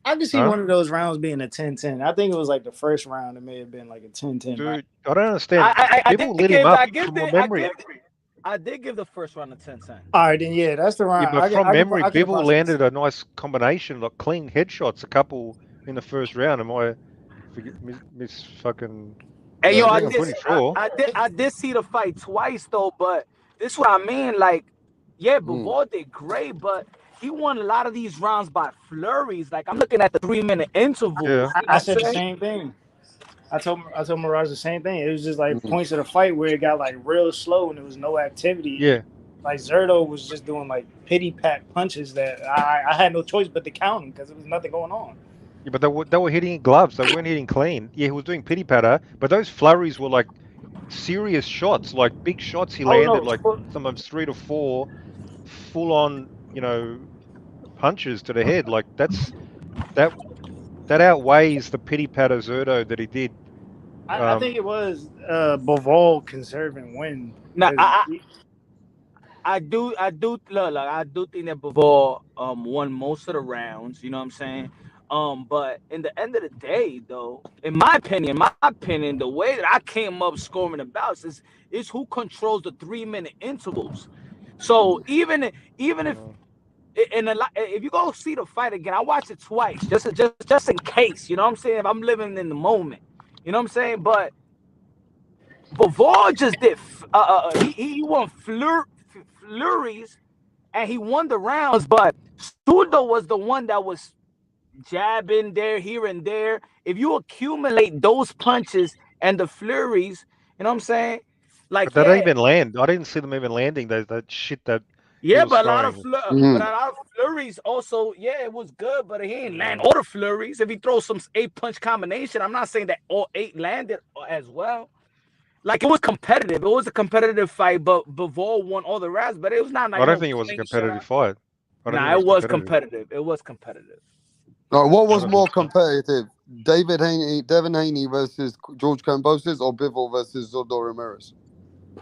I can see Huh? one of those rounds being a 10-10. I think it was like the first round. It may have been like a 10-10 round. Dude, I don't understand. I People did lit him give up I give from my the memory. I did give the first round a 10-10. All right, then yeah, that's the Yeah, round. but from memory, I can Bivol possibly landed see. a nice combination, like clean headshots, a couple in the first round. Am I miss fucking? And I yo, think I'm pretty sure. I did see the fight twice though, but this what I mean. Like, yeah, Mm. Bivol did great, but he won a lot of these rounds by flurries. Like I'm looking at the 3-minute intervals. Yeah. You know I what said I'm the saying? same thing. I told Mirage the same thing. It was just like Mm. points of the fight where it got like real slow and there was no activity. Yeah. Like Zurdo was just doing like pity pat punches that I had no choice but to count him because there was nothing going on. Yeah, but they were hitting gloves. They weren't hitting clean. Yeah, he was doing pity patter, but those flurries were like serious shots, like big shots. He landed like sometimes 3 to 4 full on, punches to the head. Like that outweighs the pity patter Zurdo that he did. I think it was Bivol conserving wind. Now I do look, like I do think that Bivol won most of the rounds, you know what I'm saying? But in the end of the day though, in my opinion, the way that I came up scoring the bouts is who controls the 3-minute intervals. So even if if you go see the fight again, I watch it twice just in case, you know what I'm saying? If I'm living in the moment, you know what I'm saying? But Bivol just did he won flurries and he won the rounds, but Zurdo was the one that was jabbing there, here and there. If you accumulate those punches and the flurries, you know what I'm saying? Like, But they didn't yeah, even land. I didn't see them even landing that shit that Yeah, was but a lot of flurries also. Yeah, it was good, but he ain't land all the flurries. If he throws some 8-punch combination, I'm not saying that all 8 landed as well. Like, it was competitive. It was a competitive fight, but Bivol won all the rounds. But it was not like I don't no think it was a clean competitive shot. fight. I don't think Nah, it it was was competitive. competitive. It was competitive. What was I don't more think so. competitive? Devin Haney versus George Kambosos, or Bivol versus Zurdo Ramirez?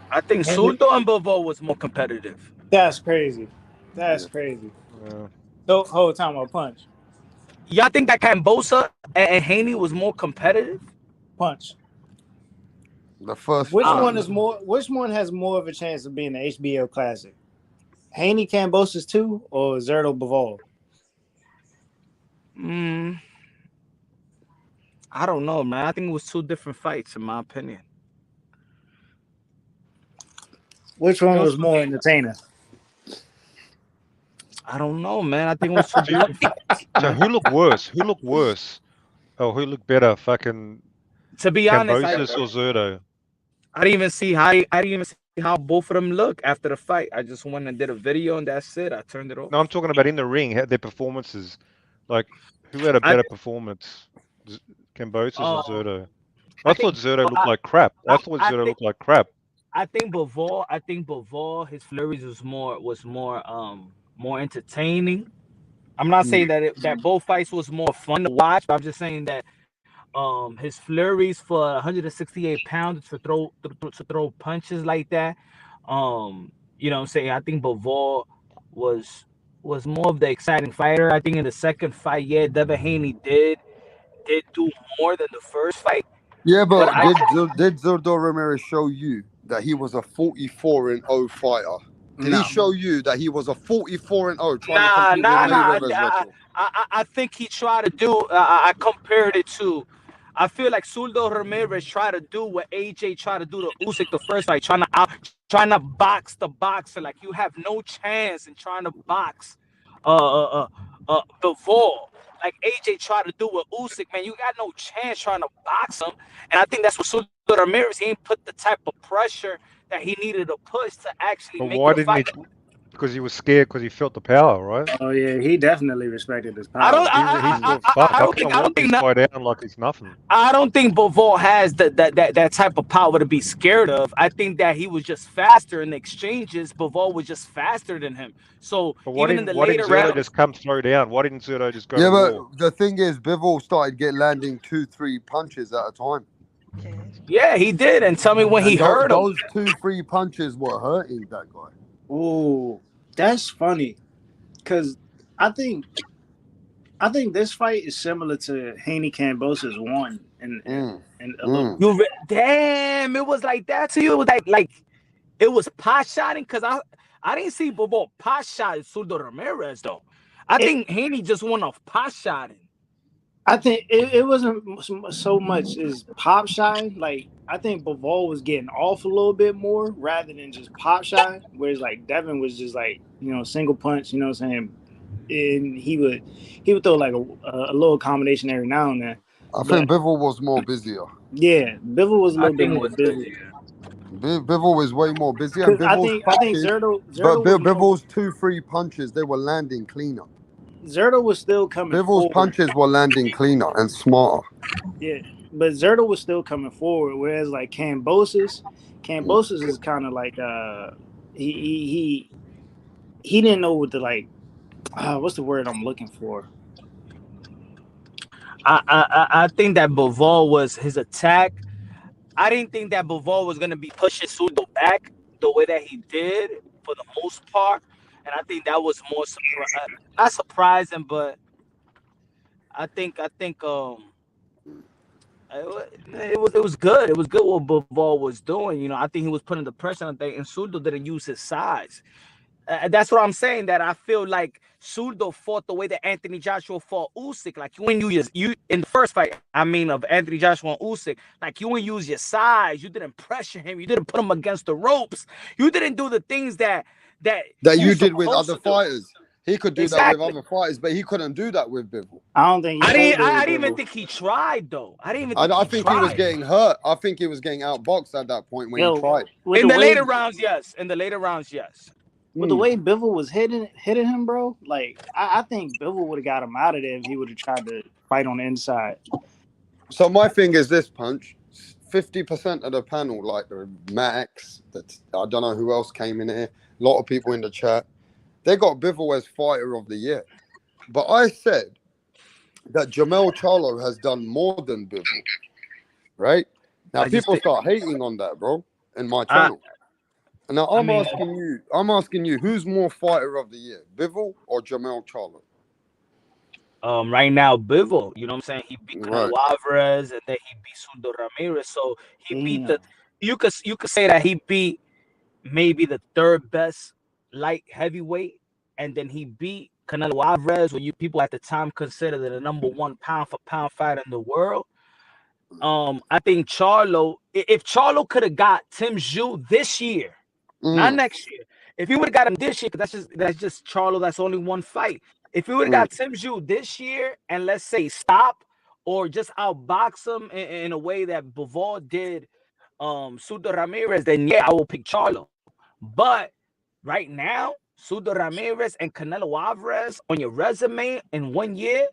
I think Zurdo and Bivol was more competitive. That's crazy. That's Yeah. crazy. Yeah. The whole time I punch. Y'all think that Kambosos and Haney was more competitive? Punch. The first Which fight. one is more? Which one has more of a chance of being the HBO Classic? Haney Kambosos 2 or Zurdo Bivol? I don't know, man. I think it was 2 different fights, in my opinion. Which one was more entertaining? I don't know, man. I think it was 2 different fights. So who looked worse? Who looked worse? Oh, who looked better? Fucking To be honest, Kambosos or Zurdo? I didn't even see how both of them look after the fight. I just went and did a video, and that's it. I turned it off. No, I'm talking about in the ring, their performances. Like, who had a I better performance? Kambosos or Zurdo? I I thought think Zurdo looked like crap. I thought I Zurdo think looked like crap. I think Bivol, his flurries was more entertaining. I'm not saying that both fights was more fun to watch, but I'm just saying that his flurries for 168 pounds to throw punches like that, you know what I'm saying, I think Bivol was more of the exciting fighter. I think in the second fight, yeah, Devin Haney did do more than the first fight. Yeah, But but did Zurdo Ramirez show you that he was a 44-0 fighter? Did he show you that he was a 44-0 trying to compete with Mayweather's record? I think he tried to do. I compared it to. I feel like Zurdo Ramirez tried to do what AJ tried to do to Usyk the first fight, trying to box the boxer. Like, you have no chance in trying to box Bivol. Like AJ tried to do with Usyk, man, you got no chance trying to box him. And I think that's what Zurdo Ramirez, he ain't put the type of pressure that he needed to push to actually But make why it a didn't fight. he? Because he was scared because he felt the power, right? Oh yeah, he definitely respected his I don't. power. He thought, fuck, I how don't can think. I I walk don't this think. guy down like it's nothing? I don't think Bivol has that type of power to be scared of. I think that he was just faster in the exchanges. Bivol was just faster than him. So But even in the why didn't later Zurdo rounds, just come throw down? Why didn't Zurdo just go Yeah, to but war? the thing is, Bivol started landing 2-3 punches at a time. yeah, he did. And tell me when he And hurt him. those 2-3 punches were hurting that guy. Oh, that's funny, because I think this fight is similar to Haney Kambosos 1 and a little. Damn, it was like that to you. It was like it was pot shotting, because I didn't see Bivol pot shot Zurdo Ramirez though. I think Haney just went off pot shotting. I think it wasn't so much as pop shy. Like, I think Bivol was getting off a little bit more rather than just pop shy. Whereas like Devin was just like, single punch. You know what I'm saying? And he would throw like a little combination every now and then. I think Bivol was more busier. Yeah, Bivol was a little bit more busy. Bivol was way more busy, and I Bivol's think Zurdo but was Bivol's 2-3 punches, they were landing cleaner. Zurdo was still coming Bivol's forward. punches were landing cleaner and smarter. Yeah, but Zurdo was still coming forward, whereas like Kambosos is kind of like he didn't know what to like. What's the word I'm looking for? I think that Bivol was his attack. I didn't think that Bivol was gonna be pushing Zurdo back the way that he did for the most part, and I think that was more not surprising, but I think it was good. It was good what Bivol was doing. I think he was putting the pressure on thing, and Zurdo didn't use his size. That's what I'm saying. That I feel like Zurdo fought the way that Anthony Joshua fought Usyk. Like, you in the first fight, I mean, of Anthony Joshua and Usyk, like, you didn't use your size. You didn't pressure him. You didn't put him against the ropes. You didn't do the things that you did with other fighters. He could do that with other fighters, but he couldn't do that with Bivol. I don't think I didn't even think he tried though. I think he was getting hurt. I think he was getting outboxed at that point when he tried. In the later rounds, yes. with the way Bivol was hitting him, bro, like I think Bivol would have got him out of there if he would have tried to fight on the inside. So my thing is this, Punch. 50% of the panel, like the Max, I don't know who else came in here. A lot of people in the chat. They got Bivol as fighter of the year. But I said that Charlo has done more than Bivol. Right? Now people start hating on that, bro, in my channel. Now I'm asking you, who's more fighter of the year, Bivol or Charlo? Right now, Bivol, you know what I'm saying? He beat Canelo Alvarez, and then he beat Zurdo Ramirez. So he beat you could say that he beat maybe the third best light heavyweight, and then he beat Canelo Alvarez, what you people at the time considered the #1 pound for pound fighter in the world. I think Charlo, if Charlo could have got Tim Zhu this year, not next year, if he would have got him this year, because that's just Charlo, that's only one fight. If we would have got Tim Zhu this year and let's say stop or just outbox him in a way that Bivol did Zurdo Ramirez, then yeah, I will pick Charlo. But right now, Zurdo Ramirez and Canelo Alvarez on your resume in 1 year,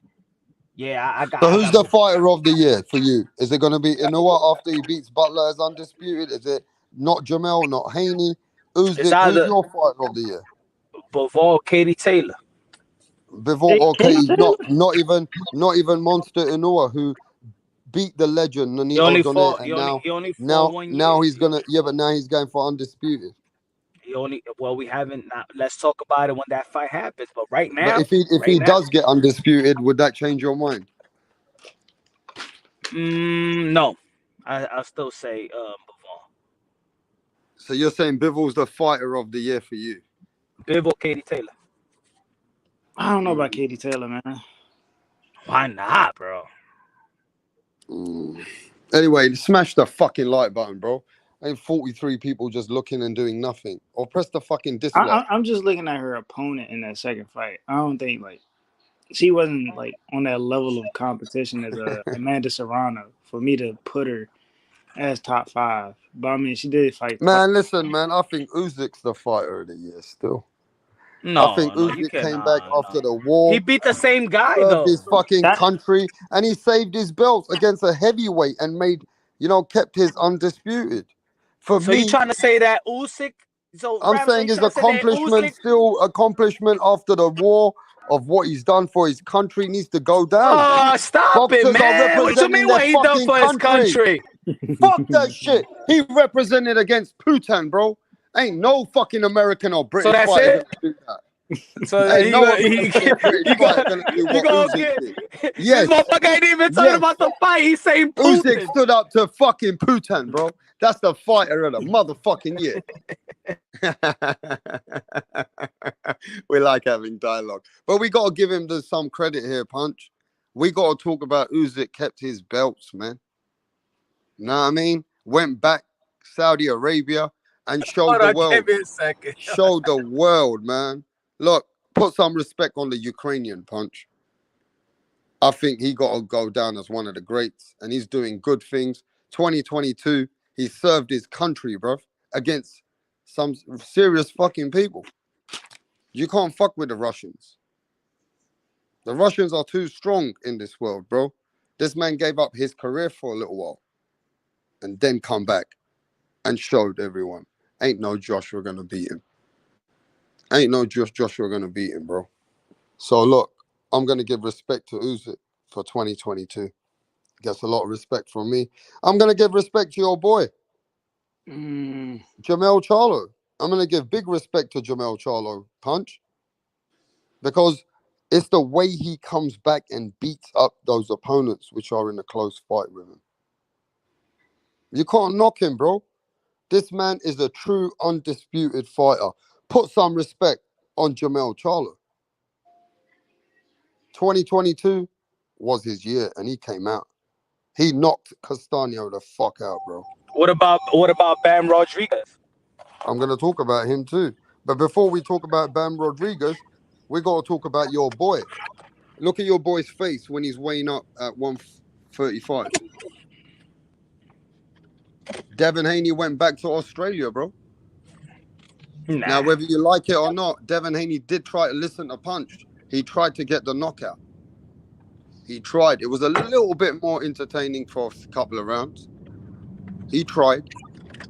yeah, I got. So who's the fighter of the year for you? Is it going to be Inaoue after he beats Butler as undisputed? Is it not Jamel, not Haney? Who's your fighter of the year? Bivol, Katie Taylor. Bivol or Katie? Not even Monster Inaoue, who beat the legend and he only fought, and now he's gonna but now he's going for undisputed. We haven't. Let's talk about it when that fight happens. But right now, but if he does get undisputed, would that change your mind? No, I'll still say Bivol. So you're saying Bivol's the fighter of the year for you? Bivol, Katie Taylor. I don't know about Katie Taylor, man. Why not, bro? Anyway, smash the fucking like button, bro. Ain't 43 people just looking and doing nothing. Or press the fucking dislike. I'm just looking at her opponent in that second fight. I don't think she wasn't on that level of competition as Amanda Serrano for me to put her as top 5. But I mean, she did fight. Man, listen, man. I think Usyk's the fighter of the year still. No, I think Usyk came back after the war. He beat the same guy though. His fucking country, and he saved his belts against a heavyweight and kept his undisputed. So you're trying to say that Usyk? So I'm saying his accomplishment after the war of what he's done for his country needs to go down. Oh, stop it, man! What you mean what he done for his country? Fuck that shit. He represented against Putin, bro. Ain't no fucking American or British fighter gonna do that. So he gonna get. Yes. This motherfucker ain't even talking about the fight. He's saying Putin. Usyk stood up to fucking Putin, bro. That's the fighter of the motherfucking year. We like having dialogue. But we got to give him some credit here, Punch. We got to talk about Usyk kept his belts, man. Know what I mean? Went back Saudi Arabia and showed the world. Give me a second. Showed the world, man. Look, put some respect on the Ukrainian, Punch. I think he got to go down as one of the greats, and he's doing good things. 2022, he served his country, bruv, against some serious fucking people. You can't fuck with the Russians. The Russians are too strong in this world, bro. This man gave up his career for a little while and then come back and showed everyone. Ain't no Joshua gonna beat him. Ain't no Joshua gonna beat him, bro. So look, I'm gonna give respect to Usyk for 2022. Gets a lot of respect from me. I'm gonna give respect to your boy, Charlo. I'm gonna give big respect to Charlo, Punch, because it's the way he comes back and beats up those opponents which are in a close fight with him. You can't knock him, bro. This man is a true undisputed fighter. Put some respect on Charlo. 2022 was his year, and he came out. He knocked Castaño the fuck out, bro. What about Bam Rodriguez? I'm gonna talk about him too. But before we talk about Bam Rodriguez, we gotta talk about your boy. Look at your boy's face when he's weighing up at 135. Devin Haney went back to Australia, bro. Nah. Now, whether you like it or not, Devin Haney did try to listen to punch. He tried to get the knockout. He tried. It was a little bit more entertaining for a couple of rounds. He tried,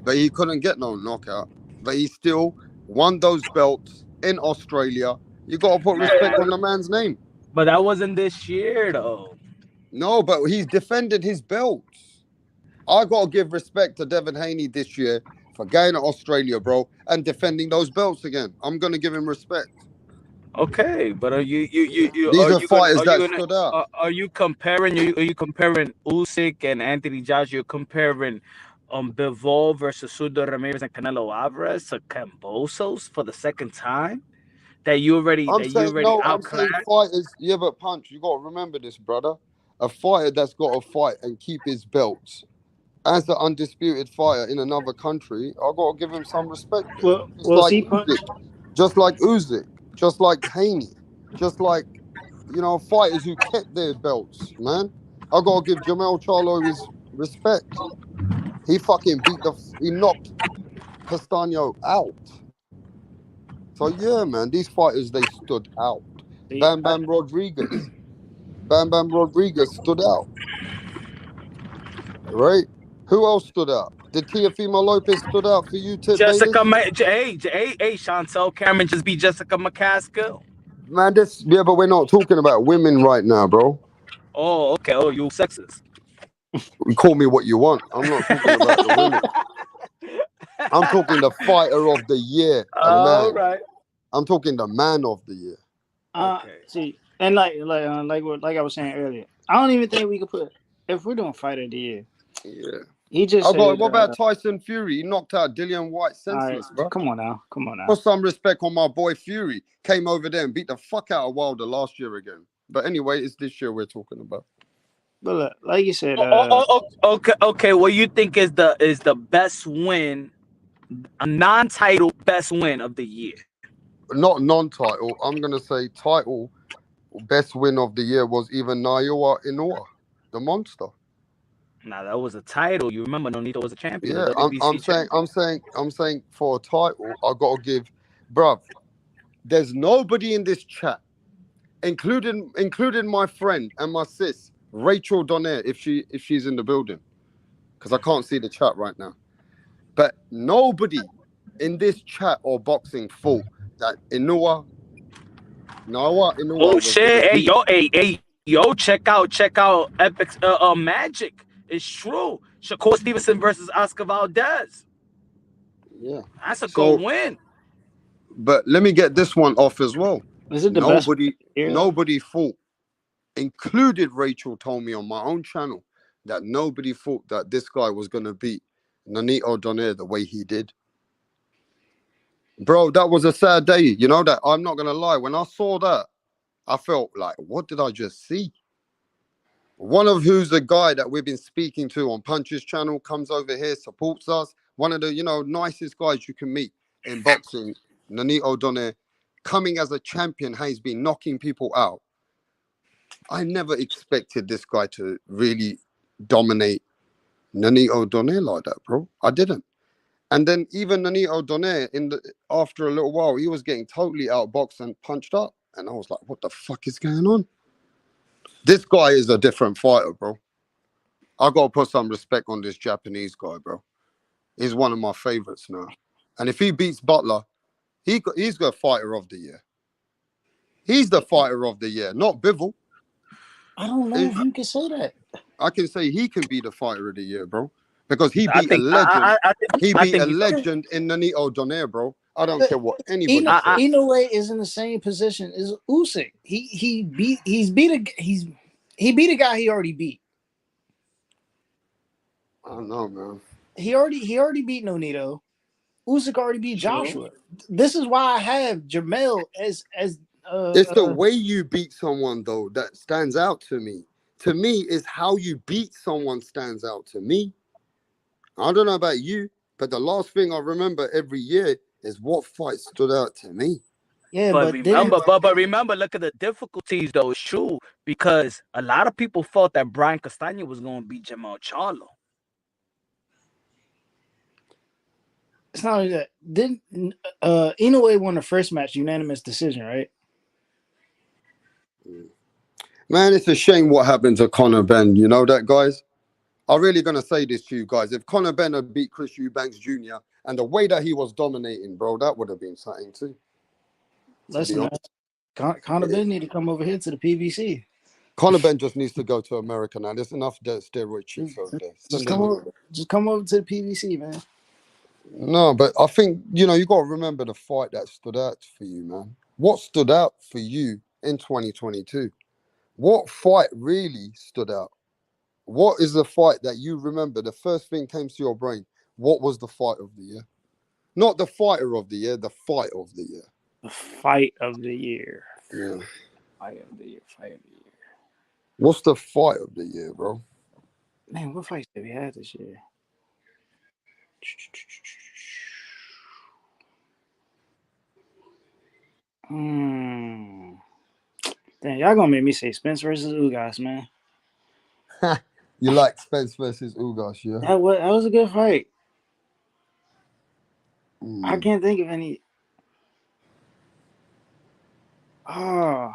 but he couldn't get no knockout. But he still won those belts in Australia. You got to put respect on the man's name. But that wasn't this year, though. No, but he's defended his belts. I got to give respect to Devin Haney this year for going to Australia, bro, and defending those belts again. I'm going to give him respect. Okay, but are you These are fighters that stood out. are you comparing Usyk and Anthony Joshua? You're comparing Bivol versus Zurdo Ramirez and Canelo Alvarez to Cambosos for the second time? I'm saying outclassed? fighters. Yeah, but punch. You got to remember this, brother. A fighter that's got to fight and keep his belts as an undisputed fighter in another country. I got to give him some respect. Well, Just see, Punch. just like Usyk, just like Haney, just like fighters who kept their belts. Man, I got to give Charlo his respect. He fucking he knocked Castano out. So yeah, man, these fighters, they stood out. Bam Bam Rodriguez stood out, right? But else stood out? Did Teofimo Lopez stood out for you, Tip Jessica, Bayless? hey, Chantel Cameron just beat Jessica McCaskill. Man, but we're not talking about women right now, bro. Oh, okay. Oh, you sexist. You call me what you want. I'm not talking about the women. I'm talking the fighter of the year, a man. All right. I'm talking the man of the year. Okay. See, and like I was saying earlier, I don't even think we could put if we're doing fighter of the year. Yeah. He just said, what about Tyson Fury? He knocked out Dillian White senseless, bro. Come on now. Put some respect on my boy Fury. Came over there and beat the fuck out of Wilder last year again. But anyway, it's this year we're talking about. But look, like you said, okay. What you think is the best win, a non-title best win of the year? Not non-title. I'm gonna say title. Best win of the year was even Inaoue, the monster. Now that was a title. You remember Nonito was a champion. Yeah, I'm saying for a title, I gotta give, bruv. There's nobody in this chat, including my friend and my sis, Rachel Donner, if she's in the building, because I can't see the chat right now. But nobody in this chat or boxing thought that Inaoue. Oh shit! Hey, yo! Check out Epic's Magic. It's true. Shakur Stevenson versus Oscar Valdez. Yeah, that's a good win. But let me get this one off as well. Is it the nobody thought, included Rachel told me on my own channel, that nobody thought that this guy was gonna beat Nonito Donaire the way he did. Bro, that was a sad day. You know that? I'm not gonna lie. When I saw that, I felt like, what did I just see? One of who's the guy that we've been speaking to on Punch's channel comes over here, supports us. One of the nicest guys you can meet in boxing, Nonito Donaire, coming as a champion, has been knocking people out. I never expected this guy to really dominate Nonito Donaire like that, bro. I didn't. And then even Nonito Donaire, after a little while, he was getting totally outboxed and punched up. And I was like, what the fuck is going on? This guy is a different fighter, bro. I got to put some respect on this Japanese guy, bro. He's one of my favorites now. And if he beats Butler, he's the fighter of the year. He's the fighter of the year, not Bivol. I don't know if you can say that. I can say he can be the fighter of the year, bro. Because he beat a legend. He beat a legend in Nonito Donaire, bro. I don't care what anybody says. Inaoue is in the same position as Usyk. He beat a guy he already beat. I don't know, man. He already beat Nonito. Usyk already beat Joshua. This is why I have Jamel as it's the way you beat someone though that stands out to me. To me, is how you beat someone stands out to me. I don't know about you, but the last thing I remember every year is what fight stood out to me. Yeah, but remember, look at the difficulties though. It's true because a lot of people thought that Brian Castano was going to beat Jamal Charlo. It's not only that. Didn't Inaoue won the first match, unanimous decision, right? Man, it's a shame what happened to Conor Benn. You know that, guys? I'm really going to say this to you guys. If Conor Benn had beat Chris Eubanks Jr. and the way that he was dominating, bro, that would have been something too. Listen, Conor Benn need to come over here to the PBC. Conor Benn just needs to go to America now. There's enough steroid chicks over there. Just come over to the PBC, man. No, but I think, you got to remember the fight that stood out for you, man. What stood out for you in 2022? What fight really stood out? What is the fight that you remember? The first thing came to your brain. What was the fight of the year? Not the fighter of the year, the fight of the year. The fight of the year. Yeah. Fight of the year. What's the fight of the year, bro? Man, what fights did we have this year? Damn, y'all gonna make me say Spence versus Ugas, man. You like Spence versus Ugas, yeah? That was a good fight. I can't think of any. Oh,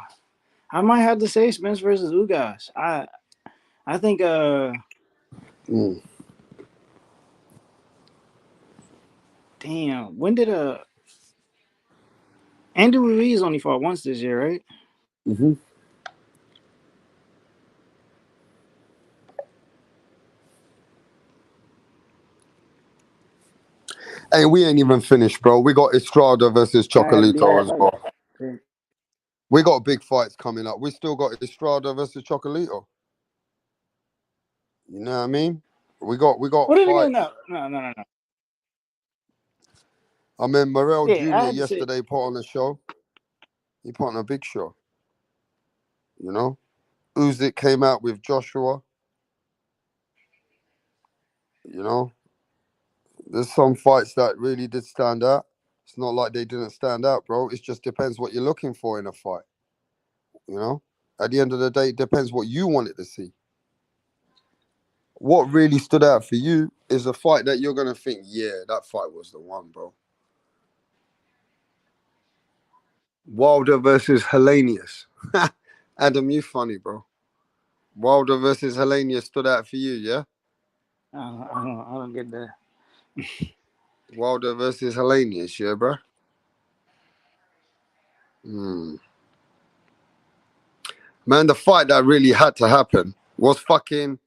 I might have to say Spence versus Ugas. I think damn, when did Andrew Ruiz only fought once this year, right? Mm-hmm. Hey, we ain't even finished, bro. We got Estrada versus Chocolito as well. We got big fights coming up. We still got Estrada versus Chocolito. You know what I mean? We got what fights. Again? No. I mean, Morrell Jr. yesterday put on a show. He put on a big show. You know? Usyk came out with Joshua. You know? There's some fights that really did stand out. It's not like they didn't stand out, bro. It just depends what you're looking for in a fight. You know? At the end of the day, it depends what you wanted to see. What really stood out for you is a fight that you're going to think, yeah, that fight was the one, bro. Wilder versus Helenius. Adam, you funny, bro. Wilder versus Helenius stood out for you, yeah? I don't get that. Wilder versus Helenius, yeah, bro? Man, the fight that really had to happen was fucking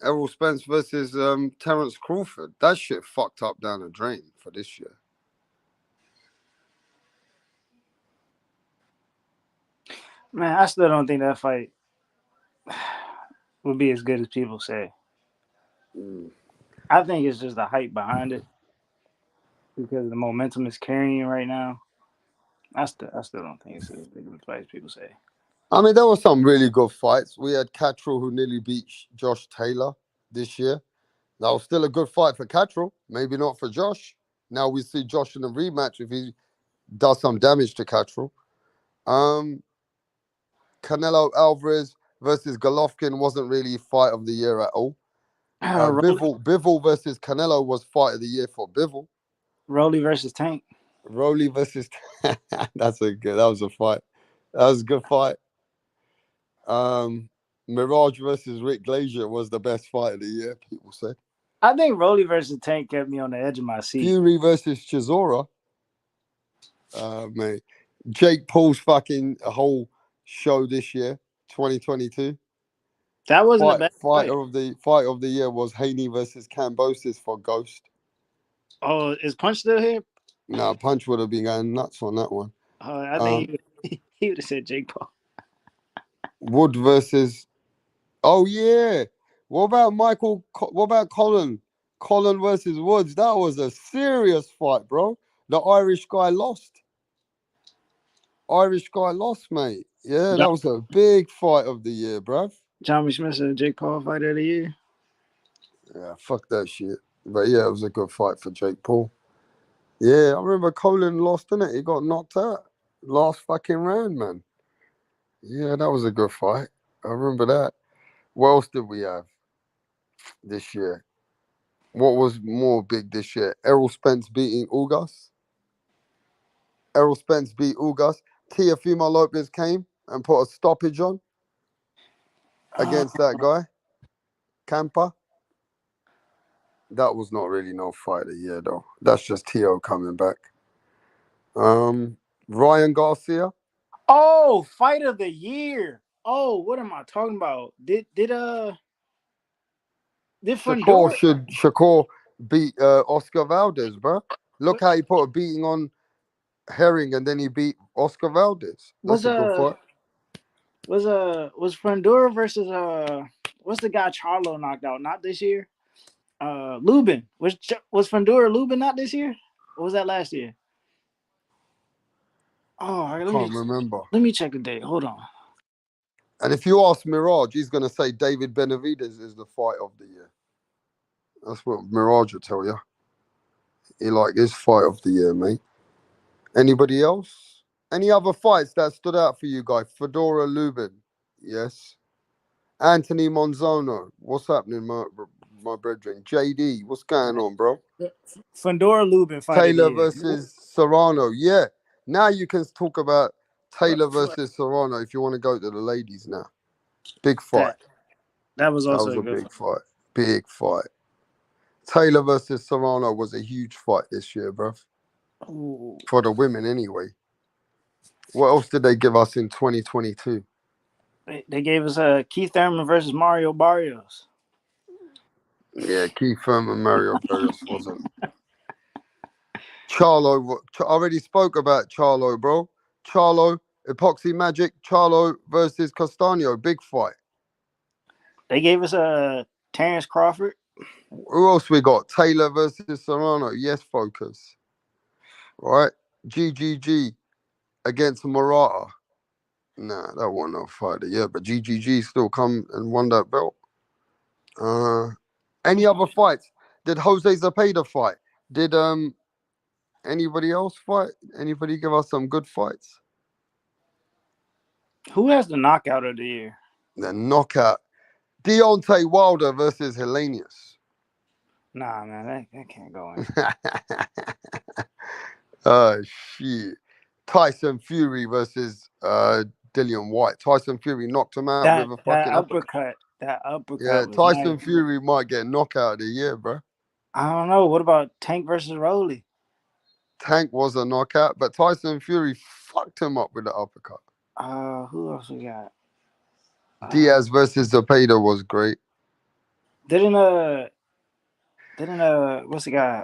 Errol Spence versus Terence Crawford. That shit fucked up down the drain for this year. Man, I still don't think that fight would be as good as people say. I think it's just the hype behind it because the momentum is carrying right now. I still don't think it's as big of a fight as people say. I mean, there were some really good fights. We had Cattrall who nearly beat Josh Taylor this year. That was still a good fight for Cattrall. Maybe not for Josh. Now we see Josh in the rematch if he does some damage to Cattrall. Canelo Alvarez versus Golovkin wasn't really fight of the year at all. Bivol versus Canelo was fight of the year for Bivol. Rolly versus Tank. Rolly versus that was a fight. That was a good fight. Mirage versus Rick Glazier was the best fight of the year, people said. I think Rolly versus Tank kept me on the edge of my seat. Fury versus Chisora. Mate. Jake Paul's fucking whole show this year, 2022. That wasn't a bad fight of the year was Haney versus Kambosos for Ghost. Oh, is Punch still here? No, Punch would have been going nuts on that one. I think he would have said Jake Paul. Wood versus. Oh yeah. What about Colin? Colin versus Woods. That was a serious fight, bro. The Irish guy lost. Mate. Yeah, that was a big fight of the year, bruv. Tommy Smith and Jake Paul fight of the year. Yeah, fuck that shit. But yeah, it was a good fight for Jake Paul. Yeah, I remember Colin lost, innit? He got knocked out. Last fucking round, man. Yeah, that was a good fight. I remember that. What else did we have this year? What was more big this year? Errol Spence beating Ugas. Errol Spence beat Ugas. Teofimo Lopez came and put a stoppage on against that guy, Campa. That was not really no fight of the year, though. That's just Teo coming back. Ryan Garcia. Oh, fight of the year. Oh, what am I talking about? Did Shakur beat Oscar Valdez, bro. Look how he put a beating on Herring and then he beat Oscar Valdez. That's a good fight. Was Fundora versus what's the guy Charlo knocked out? Not this year. Lubin. Was Fundora Lubin not this year? Or was that last year? Oh, I can't remember. Let me check the date. Hold on. And if you ask Mirage, he's going to say David Benavidez is the fight of the year. That's what Mirage will tell you. He like his fight of the year, mate. Anybody else? Any other fights that stood out for you guys? Fedora Lubin, yes. Anthony Monzono, what's happening, my brethren? JD, what's going on, bro? Fundora Lubin fight. Taylor versus Serrano, yeah. Now you can talk about Taylor versus Serrano if you want to go to the ladies now. Big fight. That was also a big fight. Big fight. Taylor versus Serrano was a huge fight this year, bro. Ooh. For the women, anyway. What else did they give us in 2022? They gave us Keith Thurman versus Mario Barrios. Yeah, Keith Thurman, Mario Barrios wasn't. Charlo, I already spoke about Charlo, bro. Charlo, Epoxy Magic, Charlo versus Castaño, big fight. They gave us Terrence Crawford. Who else we got? Taylor versus Serrano, yes, focus. Right? GGG against Murata. Nah, that wasn't no fight, yeah, but GGG still come and won that belt. Any other fights? Did Jose Zepeda fight? Did anybody else fight? Anybody give us some good fights? Who has the knockout of the year? The knockout. Deontay Wilder versus Miscellaneous. Nah, man, that can't go in. Oh, shit. Tyson Fury versus Dillian White. Tyson Fury knocked him out with a fucking uppercut. That uppercut. Yeah, Tyson Fury might get knockout of the year, bro. I don't know. What about Tank versus Rolly? Tank was a knockout, but Tyson Fury fucked him up with the uppercut. Who else we got? Diaz versus Zepeda was great. Didn't what's the guy?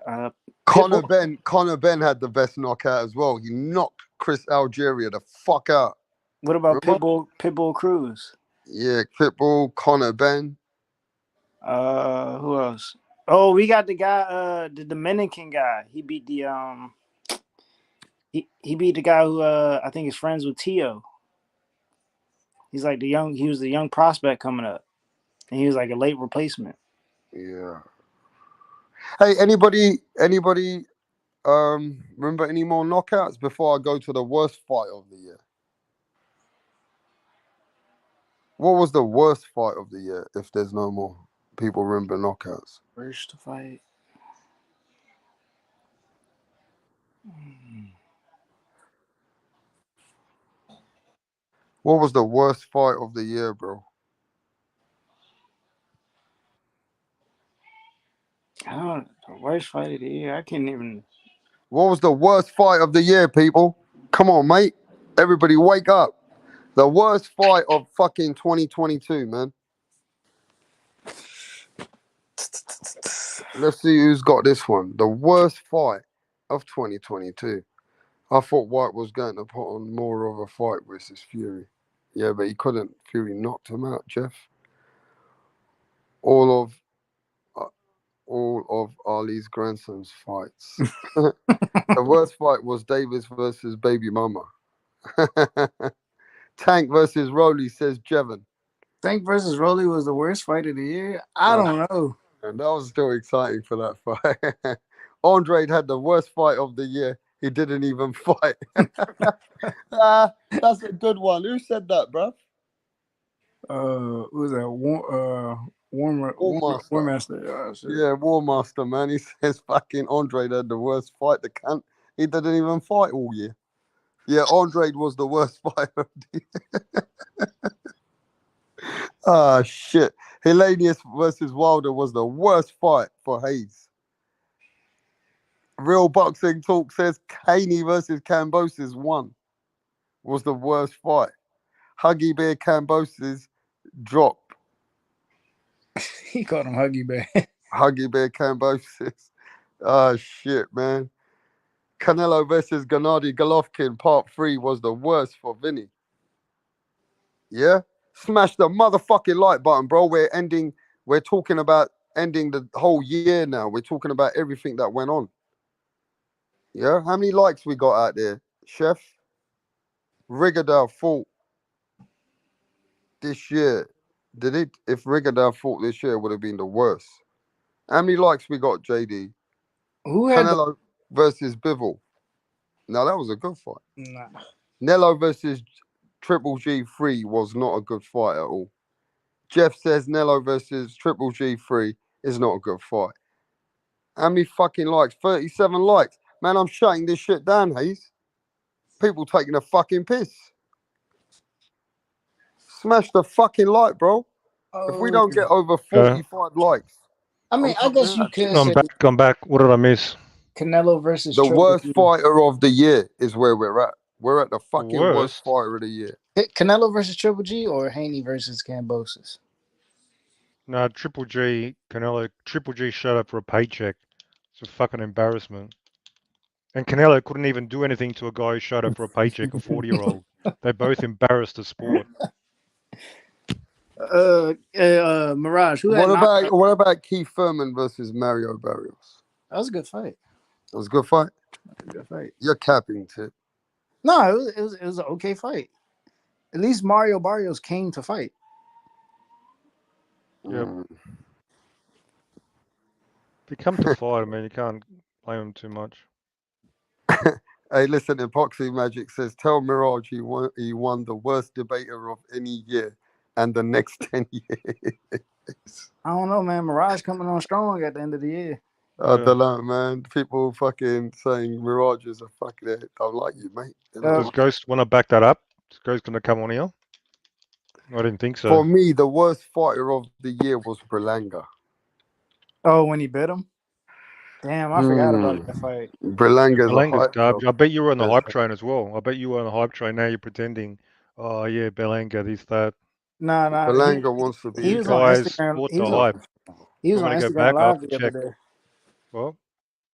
Conor Ben had the best knockout as well. He knocked Chris Algeria the fuck out. What about Pitbull Cruz? Yeah, Pitbull, Conor Ben. Who else? Oh, we got the guy, the Dominican guy. He beat the he beat the guy who I think is friends with Tio. He was the young prospect coming up. And he was like a late replacement. Yeah. Hey, anybody remember any more knockouts before I go to the worst fight of the year? What was the worst fight of the year if there's no more people remember knockouts? Worst fight. What was the worst fight of the year, bro? The worst fight of the year. I can't even. What was the worst fight of the year, people? Come on, mate. Everybody wake up. The worst fight of fucking 2022, man. Let's see who's got this one. The worst fight of 2022. I thought White was going to put on more of a fight versus Fury. Yeah, but he couldn't. Fury knocked him out, Jeff. All of Ali's grandson's fights. The worst fight was Davis versus Baby Mama. Tank versus Rolly, says Jevon. Tank versus Rolly was the worst fight of the year? I don't know. And that was still exciting for that fight. Andre had the worst fight of the year. He didn't even fight. That's a good one. Who said that, bro? Who was that? War Master. Oh, shit. Yeah, War Master, man. He says fucking Andre had the worst fight. The cunt. He didn't even fight all year. Yeah, Andre was the worst fighter of the year. Ah, shit. Miscellaneous versus Wilder was the worst fight for Hayes. Real Boxing Talk says Haney versus Kambosos was the worst fight. Huggy Bear Kambosos drop. He called him Huggy Bear. Huggy Bear Kambosos. Ah, shit, man. Canelo versus Gennady Golovkin part 3 was the worst for Vinny. Yeah? Smash the motherfucking like button, bro. We're talking about ending the whole year now. We're talking about everything that went on. Yeah? How many likes we got out there? Chef? Rigadale fought this year. Did it? If Rigadale fought this year, it would have been the worst. How many likes we got, JD? Who had Canelo versus Bivol. Now, that was a good fight. Nah. Nello versus Triple G3 was not a good fight at all. Jeff says Nello versus Triple G3 is not a good fight. How many fucking likes? 37 likes. Man, I'm shutting this shit down, Hayes. People taking a fucking piss. Smash the fucking like, bro. If we don't get over 45 likes. I mean, I guess you could say I'm back. What did I miss? Canelo versus The Triple worst G. fighter of the year is where we're at. We're at the fucking worst fighter of the year. Canelo versus Triple G or Haney versus Kambosos? No, Triple G, Canelo. Triple G showed up for a paycheck. It's a fucking embarrassment. And Canelo couldn't even do anything to a guy who showed up for a paycheck, a 40-year-old. They both embarrassed the sport. Mirage. What about Keith Thurman versus Mario Barrios? That was a good fight. That was a good fight. Good fight. You're capping, Tip. No, it was an okay fight. At least Mario Barrios came to fight. Yep. If you come to fight, I mean, you can't blame him too much. Hey, listen, Epoxy Magic says, tell Mirage he won the worst debater of any year and the next 10 years. I don't know, man. Mirage coming on strong at the end of the year. I don't know, man. People fucking saying Mirage is a fucking... don't like you, mate. Does Ghost want to back that up? Is Ghost going to come on here? I didn't think so. For me, the worst fighter of the year was Berlanga. Oh, when he bit him? Damn, I forgot about that fight. Berlanga's garbage. I bet you were on the hype train as well. I bet you were on the hype train. Now you're pretending, oh, yeah, Berlanga, this, that. Nah. Berlanga wants to be... He was on Instagram. He was on Instagram back Live up the other day. Well,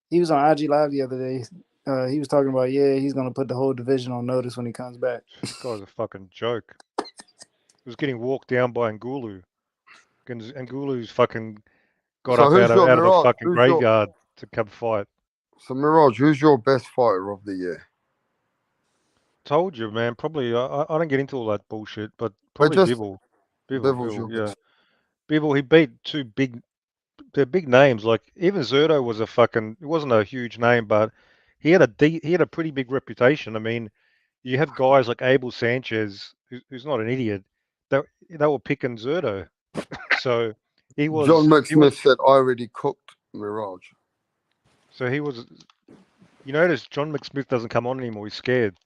he was on IG Live the other day. He was talking about, he's going to put the whole division on notice when he comes back. This guy's a fucking joke. He was getting walked down by Ngulu. Ngulu's fucking got up out of the fucking graveyard to come fight. So, Mirage, who's your best fighter of the year? Told you, man. Probably, I don't get into all that bullshit, but probably Bivol. Bivol, yeah. Bivol, he beat they're big names. Like, even Zurdo was it wasn't a huge name, but he had a pretty big reputation. I mean, you have guys like Abel Sanchez, who's not an idiot. They were picking Zurdo. So he was... John McSmith said, I already cooked Mirage. So he was... You notice John McSmith doesn't come on anymore. He's scared.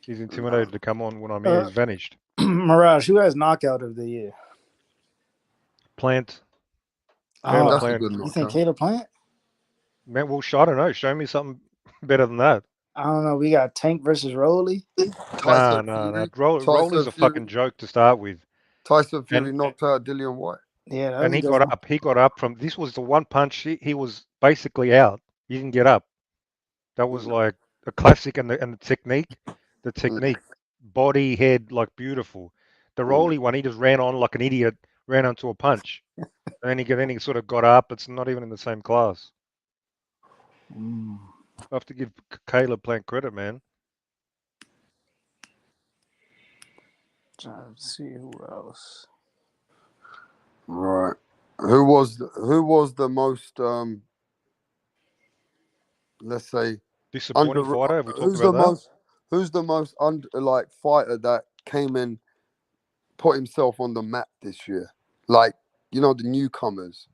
He's intimidated to come on when I'm here. He's vanished. Mirage, who has knockout of the year? Plant. That's Plant. a good You knockout. think Caleb Plant? Man, well, I don't know. Show me something better than that. I don't know. We got Tank versus Rolly. Nah. Rolly's a fucking joke to start with. Tyson Fury knocked out Dillian White. Yeah, and he got up. He got up from... This was the one punch. He was basically out. He didn't get up. That was like a classic, and the technique. The technique. Body, head, like beautiful. The Rolly one, he just ran on like an idiot, ran onto a punch. And then he sort of got up. It's not even in the same class. I have to give Caleb Plant credit, man. Trying to see who else. Right. Who was the most let's say disappointing fighter? Have we talked about that? Who's the most fighter that came in, put himself on the map this year? Like You know, the newcomers.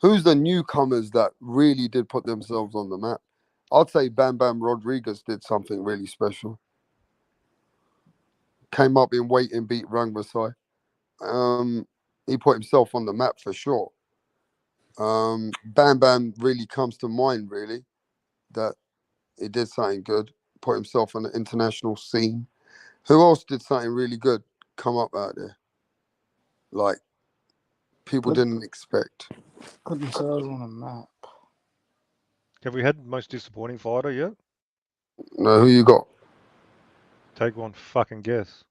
Who's the newcomers that really did put themselves on the map? I'd say Bam Bam Rodriguez did something really special. Came up in weight and beat Rangmasai. He put himself on the map for sure. Bam Bam really comes to mind, really, that he did something good, put himself on the international scene. Who else did something really good come up out there? Like, people didn't expect. Put themselves on the map. Have we had the most disappointing fighter yet? No, who you got? Take one fucking guess.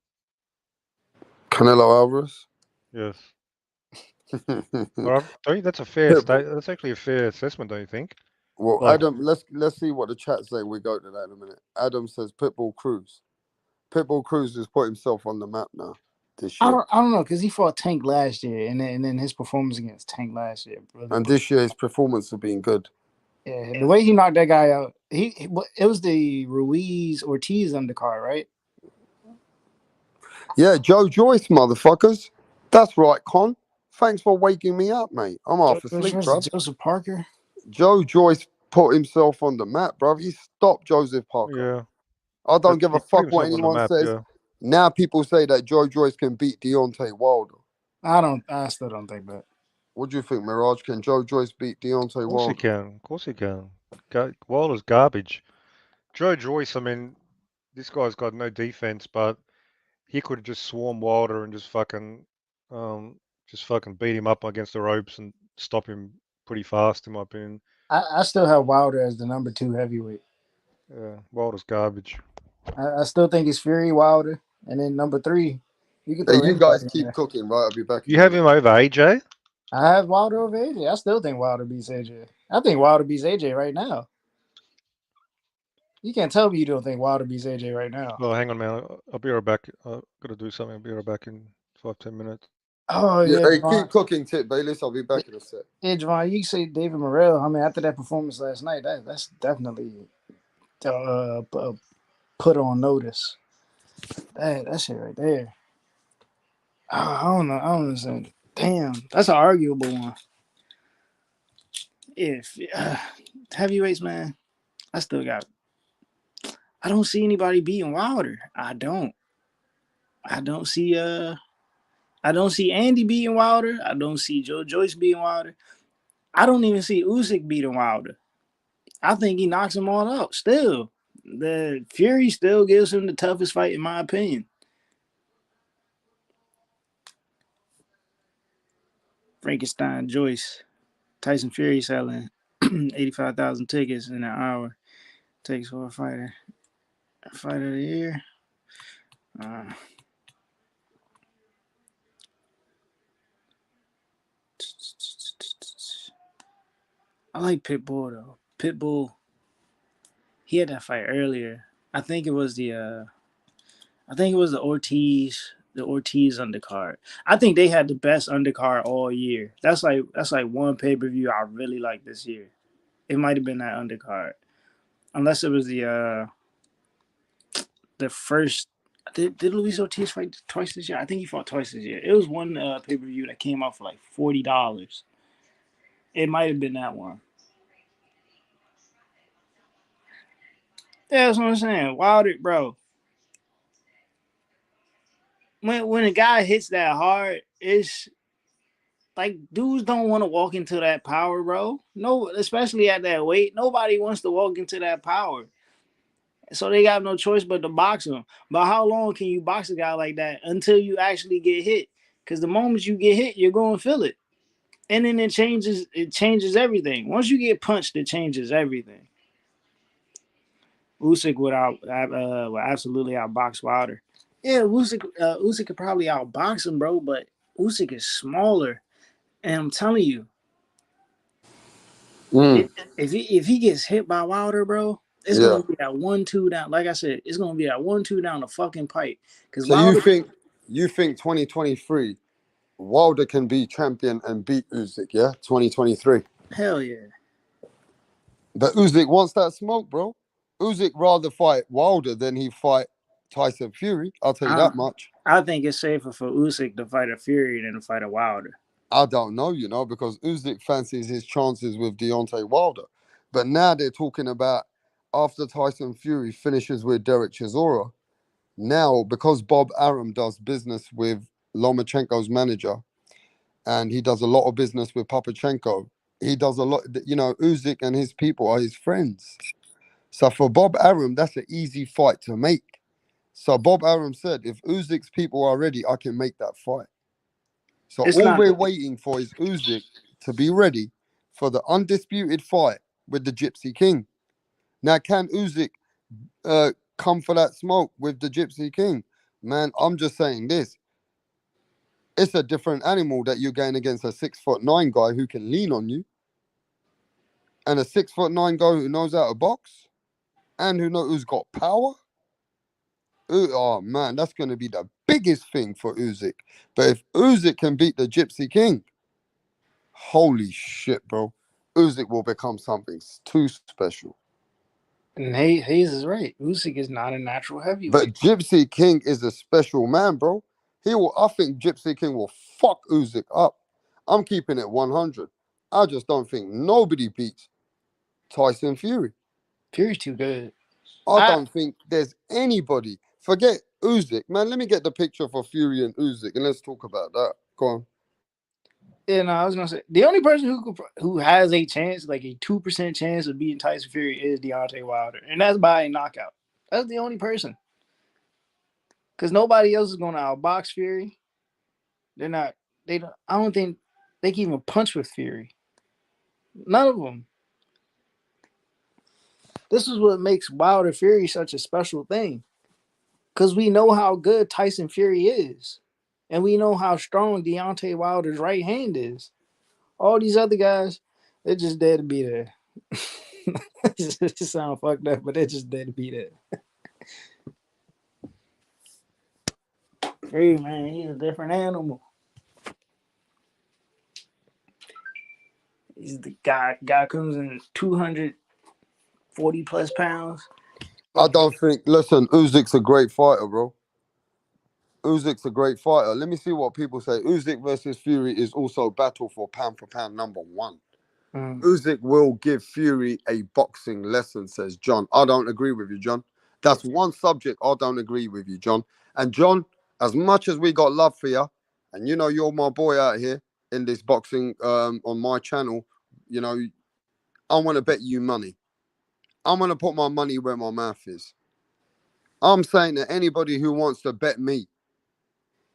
Canelo Alvarez? Yes. Well, I think that's a fair that's actually a fair assessment, don't you think? Well, Like, Adam, let's see what the chat's saying. We go to that in a minute. Adam says Pitbull Cruz. Pitbull Cruz has put himself on the map now this year. I don't know, because he fought Tank last year, and then his performance against Tank last year. Really And this year his performance has been good. Yeah, the way he knocked that guy out, it was the Ruiz Ortiz undercard, right? Yeah, Joe Joyce, motherfuckers. That's right, Con. Thanks for waking me up, mate. I'm half asleep, bro. Joseph Parker. Joe Joyce put himself on the map, bro. He stopped Joseph Parker. yeah. I don't give a He put fuck what himself on the anyone map, says. yeah. Now people say that Joe Joyce can beat Deontay Wilder. I still don't think that. What do you think, Mirage? Can Joe Joyce beat Deontay Of course he Wilder? can. Of course he can. Wilder's garbage. Joe Joyce, I mean, this guy's got no defense, but he could just swarm Wilder and just fucking beat him up against the ropes and stop him pretty fast, in my opinion. I still have Wilder as the number 2 heavyweight. Yeah, Wilder's garbage. I still think it's Fury, Wilder, and then number 3. You can Hey, throw you guys anybody in keep there. cooking, right? I'll be back. You have him over AJ? I have Wilder over AJ. I still think Wilder beats AJ. I think Wilder beats AJ right now. You can't tell me you don't think Wilder beats AJ right now. Well, hang on, man. I'll be right back. I've got to do something. I'll be right back in 5-10 minutes. Oh, Yeah, yeah. hey, Javon. keep cooking, Tip Bayless. I'll be back in a sec. Yeah, Javon, you say David Morrell. I mean, after that performance last night, that's definitely put on notice. That shit right there. I don't know. I don't understand. Damn, that's an arguable one. If heavyweights, man, I don't see anybody beating Wilder. I don't see Andy beating Wilder. I don't see Joe Joyce beating Wilder. I don't even see Usyk beating Wilder. I think he knocks them all out. Still, the Fury still gives him the toughest fight, in my opinion. Frankenstein Joyce, Tyson Fury selling 85,000 tickets in an hour. Takes for a fighter. Fight of the year. I like Pitbull though. Pitbull, he had that fight earlier. I think it was the Ortiz undercard. I think they had the best undercard all year. That's like one pay-per-view I really like this year. It might have been that undercard. Unless it was the first. Did Luis Ortiz fight twice this year? I think he fought twice this year. It was one pay-per-view that came out for like $40. It might have been that one. Yeah, that's what I'm saying. Wilder, bro. When a guy hits that hard, it's like dudes don't want to walk into that power, bro. No, especially at that weight. Nobody wants to walk into that power. So they got no choice but to box him. But how long can you box a guy like that until you actually get hit? Because the moment you get hit, you're going to feel it. And then it changes everything. Once you get punched, it changes everything. Usyk would absolutely outbox Wilder. Yeah, Usyk could probably outbox him, bro, but Usyk is smaller. And I'm telling you, if he gets hit by Wilder, bro, it's gonna be that 1-2 down. Like I said, it's gonna be that 1-2 down the fucking pipe. So Wilder, you think 2023 Wilder can be champion and beat Usyk? Yeah, 2023. Hell yeah. But Usyk wants that smoke, bro. Usyk rather fight Wilder than he fight Tyson Fury. I'll tell you that much. I think it's safer for Usyk to fight a Fury than to fight a Wilder. I don't know, because Usyk fancies his chances with Deontay Wilder. But now they're talking about after Tyson Fury finishes with Derek Chisora, now because Bob Arum does business with Lomachenko's manager and he does a lot of business with Papachenko, he does a lot, Usyk and his people are his friends. So for Bob Arum, that's an easy fight to make. So Bob Arum said, if Usyk's people are ready, I can make that fight. So It's all not. we're waiting for is Usyk to be ready for the undisputed fight with the Gypsy King. Now, can Usyk come for that smoke with the Gypsy King? Man, I'm just saying this. It's a different animal that you're going against a 6'9" guy who can lean on you, and a 6'9" guy who knows how to box and who's got power. Oh man, that's going to be the biggest thing for Usyk. But if Usyk can beat the Gypsy King, holy shit, bro. Usyk will become something too special. And Hayes is right. Usyk is not a natural heavyweight. But Gypsy King is a special man, bro. I think Gypsy King will fuck Usyk up. I'm keeping it 100. I just don't think nobody beats Tyson Fury. Fury's too good. I don't think there's anybody. Forget Usyk, man. Let me get the picture for Fury and Usyk, and let's talk about that. Go on. Yeah, no, I was gonna say the only person who has a chance, like a 2% chance of beating Tyson Fury, is Deontay Wilder, and that's by a knockout. That's the only person, because nobody else is gonna outbox Fury. They're not. They don't. I don't think they can even punch with Fury. None of them. This is what makes Wilder Fury such a special thing, because we know how good Tyson Fury is, and we know how strong Deontay Wilder's right hand is. All these other guys, they're just there to be there. It just sound fucked up, but they're just there to be there. Hey man, he's a different animal. He's the guy comes in 240 plus pounds. I don't think. Listen, Usyk's a great fighter, bro. Usyk's a great fighter. Let me see what people say. Usyk versus Fury is also battle for pound number one. Usyk will give Fury a boxing lesson, says John. I don't agree with you, John. That's one subject I don't agree with you, John. And John, as much as we got love for you, and you're my boy out here in this boxing on my channel, I want to bet you money. I'm going to put my money where my mouth is. I'm saying that anybody who wants to bet me,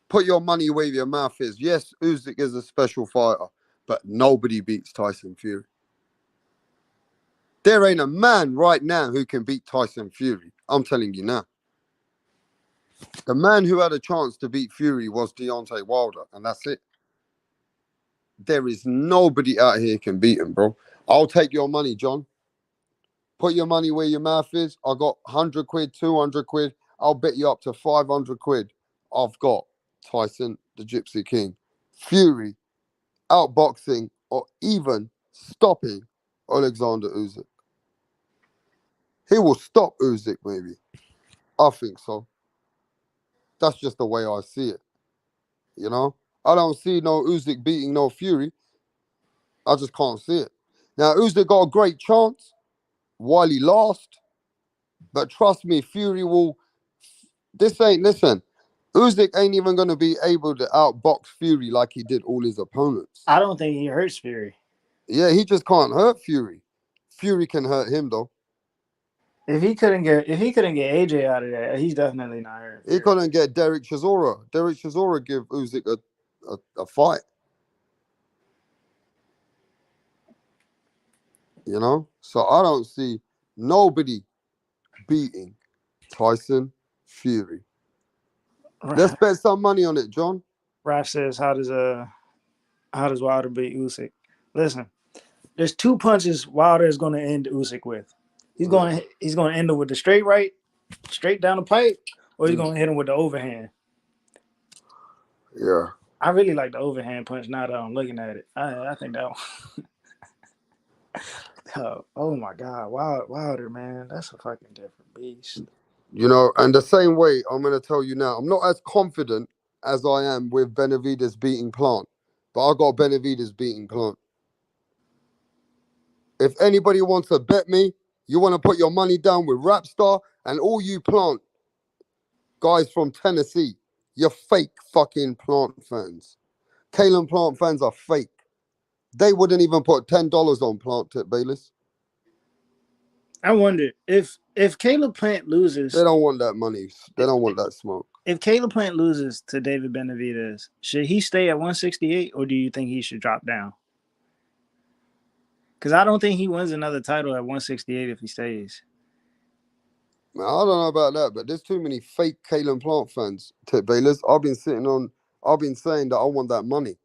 put your money where your mouth is. Yes, Usyk is a special fighter, but nobody beats Tyson Fury. There ain't a man right now who can beat Tyson Fury. I'm telling you now. The man who had a chance to beat Fury was Deontay Wilder, and that's it. There is nobody out here can beat him, bro. I'll take your money, John. Put your money where your mouth is. I got 100 quid, 200 quid. I'll bet you up to 500 quid. I've got Tyson, the Gypsy King, Fury, outboxing, or even stopping Alexander Usyk. He will stop Usyk, maybe. I think so. That's just the way I see it. I don't see no Usyk beating no Fury. I just can't see it. Now, Usyk got a great chance while he lost. But trust me, Fury will... Listen, Usyk ain't even going to be able to outbox Fury like he did all his opponents. I don't think he hurts Fury. Yeah, he just can't hurt Fury. Fury can hurt him, though. If he couldn't get AJ out of there, he's definitely not hurt. He couldn't get Derek Chisora. Derek Chisora give Usyk a fight. So I don't see nobody beating Tyson Fury. Right. Let's bet some money on it, John. Raf says, "How does Wilder beat Usyk?" Listen, there's two punches Wilder is going to end Usyk with. He's going to end him with the straight right, straight down the pipe, or he's going to hit him with the overhand. Yeah. I really like the overhand punch now that I'm looking at it. I think that one. Oh my God, Wilder, man, that's a fucking different beast. And the same way, I'm going to tell you now, I'm not as confident as I am with Benavidez beating Plant. but I got Benavidez beating Plant. If anybody wants to bet me, you want to put your money down with Rapstar and all you Plant guys from Tennessee, you're fake fucking Plant fans. Kalen Plant fans are fake. They wouldn't even put $10 on Plant Tip Bayless. I wonder if Caleb Plant loses. They don't want that money. They don't want that smoke. If Caleb Plant loses to David Benavidez, should he stay at 168 or do you think he should drop down? Because I don't think he wins another title at 168 if he stays. Man, I don't know about that, but there's too many fake Kalen Plant fans, Tip Bayless. I've been saying that I want that money.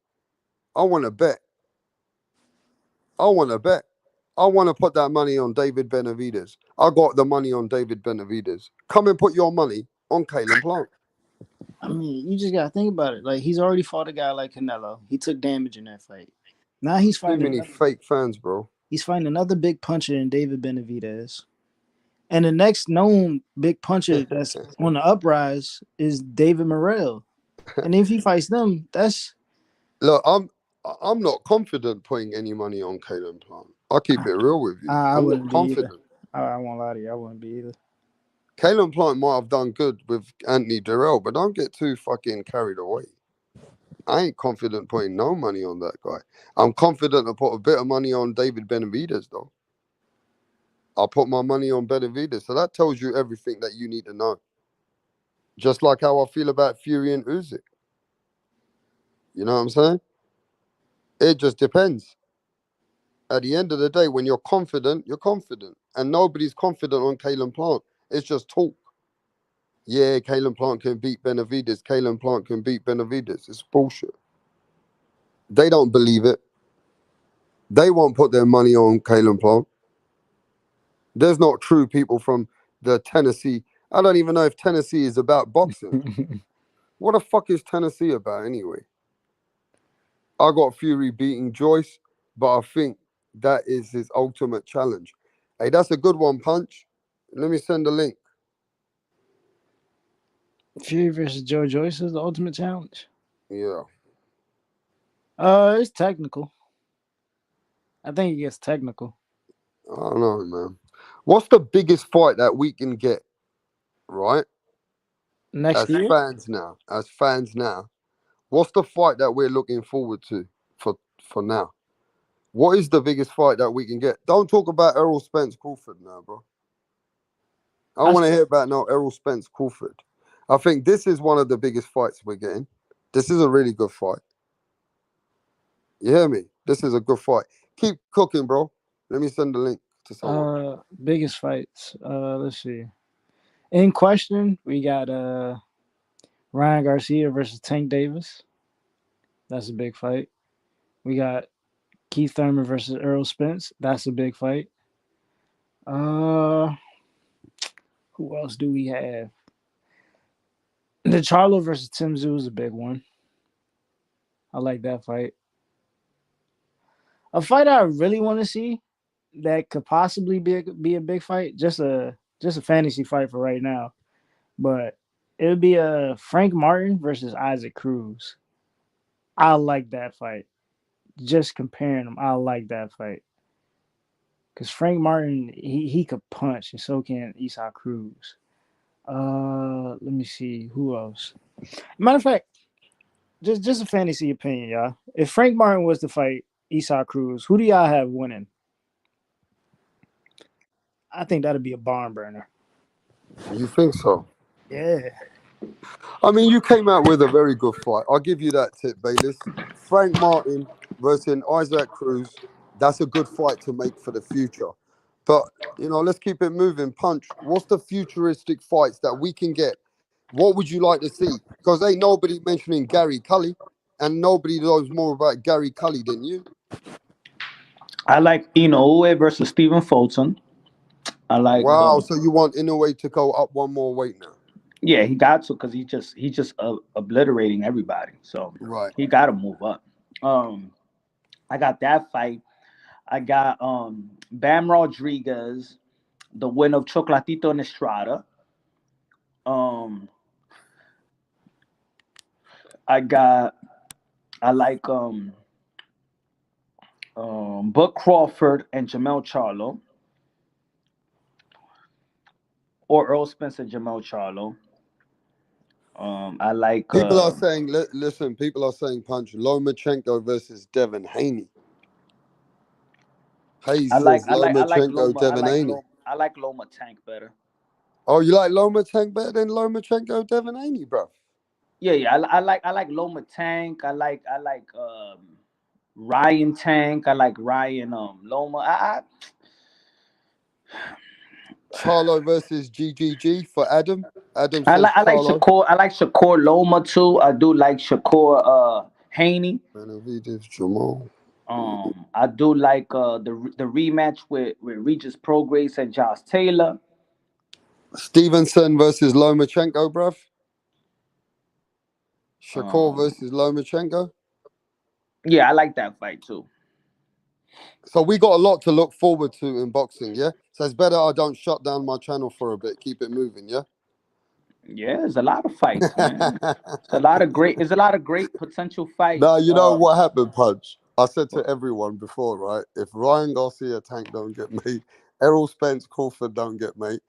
I want to bet. I want to put that money on David Benavidez. I got the money on David Benavidez. Come and put your money on Kalen Plant. I mean, you just got to think about it. Like, he's already fought a guy like Canelo. He took damage in that fight. Now he's fighting too many fake fans, bro. He's fighting another big puncher in David Benavidez. And the next known big puncher that's on the uprise is David Morrell. And if he fights them, that's... Look, I'm not confident putting any money on Kalen Plant. I'll keep it real with you. I I'm wouldn't not be either. confident. I won't lie to you. I wouldn't be either. Kalen Plant might have done good with Anthony Durrell, but don't get too fucking carried away. I ain't confident putting no money on that guy. I'm confident to put a bit of money on David Benavidez, though. I'll put my money on Benavidez. So that tells you everything that you need to know. Just like how I feel about Fury and Usyk. You know what I'm saying? It just depends. At the end of the day, when you're confident, you're confident. And nobody's confident on Kalen Plant. It's just talk. Yeah, Kalen Plant can beat Benavidez. Kalen Plant can beat Benavidez. It's bullshit. They don't believe it. They won't put their money on Kalen Plant. There's not true people from the Tennessee. I don't even know if Tennessee is about boxing. What the fuck is Tennessee about anyway? I got Fury beating Joyce, but I think that is his ultimate challenge. Hey, that's a good one, Punch. Let me send the link. Fury versus Joe Joyce is the ultimate challenge. Yeah. It's technical. I think it gets technical. I don't know, man. What's the biggest fight that we can get, right? Next year? As fans now, what's the fight that we're looking forward to for now? What is the biggest fight that we can get? Don't talk about Errol Spence Crawford now, bro. I don't want to hear about no Errol Spence Crawford. I think this is one of the biggest fights we're getting. This is a really good fight. You hear me? This is a good fight. Keep cooking, bro. Let me send the link to someone. Biggest fights. Let's see. In question, we got Ryan Garcia versus Tank Davis. That's a big fight. We got Keith Thurman versus Errol Spence. That's a big fight. Who else do we have? The Charlo versus Tim Tszyu is a big one. I like that fight. A fight I really want to see that could possibly be a big fight, just a fantasy fight for right now. But it would be a Frank Martin versus Isaac Cruz. I like that fight. Just comparing them, I like that fight. Because Frank Martin, he could punch, and so can Isaac Cruz. Let me see. Who else? Matter of fact, just a fantasy opinion, y'all. If Frank Martin was to fight Isaac Cruz, who do y'all have winning? I think that'd be a barn burner. You think so? Yeah. I mean, you came out with a very good fight. I'll give you that tip, Bayless. Frank Martin versus Isaac Cruz. That's a good fight to make for the future. But, let's keep it moving. Punch, what's the futuristic fights that we can get? What would you like to see? Because ain't nobody mentioning Gary Cully, and nobody knows more about Gary Cully than you. I like Inaoue versus Stephen Fulton. I like. Wow, so you want Inaoue to go up one more weight now? Yeah, he got to because he's just obliterating everybody. So right, he got to move up. I got that fight. I got Bam Rodriguez, the win of Chocolatito and Estrada. I like Bud Crawford and Jamel Charlo, or Earl Spence and Jamel Charlo. I like. People are saying, listen, people are saying Punch Lomachenko versus Devin Haney. Hayes says Lomachenko, Devin Haney. I like Loma Tank better. Oh, you like Lomachenko better than Lomachenko, Devin Haney, bro? Yeah. I like Loma Tank. I like Ryan Tank. I like Ryan Loma. Charlo versus GGG for Adam. Adam I says like Charlo. Shakur. I like Shakur Loma too. I do like Shakur Haney. Benavidez, Jamal. I do like the rematch with Regis Prograis and Josh Taylor. Stevenson versus Lomachenko, bruv. Shakur versus Lomachenko. Yeah, I like that fight too. So we got a lot to look forward to in boxing, yeah? So it's better I don't shut down my channel for a bit. Keep it moving, yeah? Yeah, there's a lot of fights, man. It's a lot of great potential fights. Now, you know what happened, Punch? I said to everyone before, right? If Ryan Garcia Tank don't get made, Errol Spence Crawford don't get made,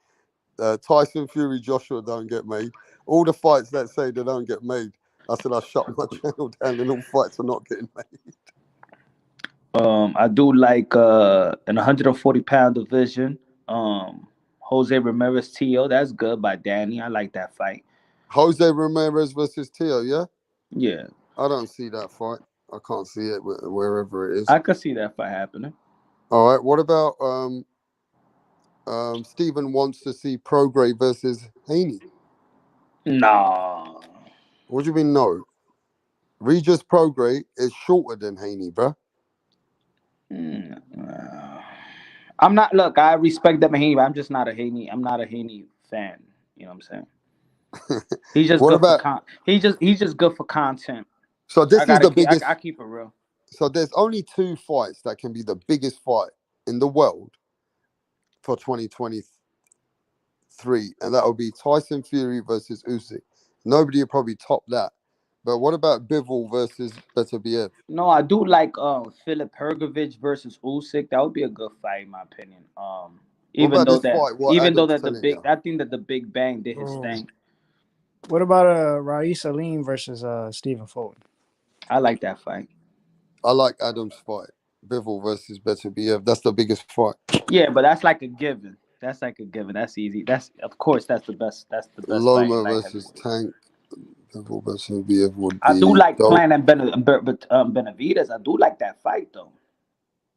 Tyson Fury Joshua don't get made, all the fights that say they don't get made, I said I shut my channel down and all fights are not getting made. I do like an 140-pound division. Jose Ramirez Tio, that's good by Danny. I like that fight. Jose Ramirez versus Tio, yeah? Yeah. I don't see that fight. I can't see it wherever it is. I could see that fight happening. All right. What about Stephen wants to see Prograis versus Haney? Nah. What do you mean no? Regis Prograis is shorter than Haney, bruh. I'm not. Look, I respect Devin Haney, but I'm just not a Haney. I'm not a Haney fan. You know what I'm saying? He's just good for he's just good for content. So this is the biggest. I keep it real. So there's only 2 fights that can be the biggest fight in the world for 2023, and that will be Tyson Fury versus Usyk. Nobody will probably top that. But what about Bivol versus Beterbiev? No, I do like Philip Hergovich versus Usyk. That would be a good fight, in my opinion. Even though I think that the Big Bang did his thing. What about Raees Aleem versus Stephen Fulton? I like that fight. I like Adam's fight. Bivol versus Beterbiev. That's the biggest fight. Yeah, but that's like a given. That's easy. Of course that's the best. That's the best Loma fight. versus Tank. Bivol versus Beterbiev would be. I do like Plan and Benavidez. I do like that fight though.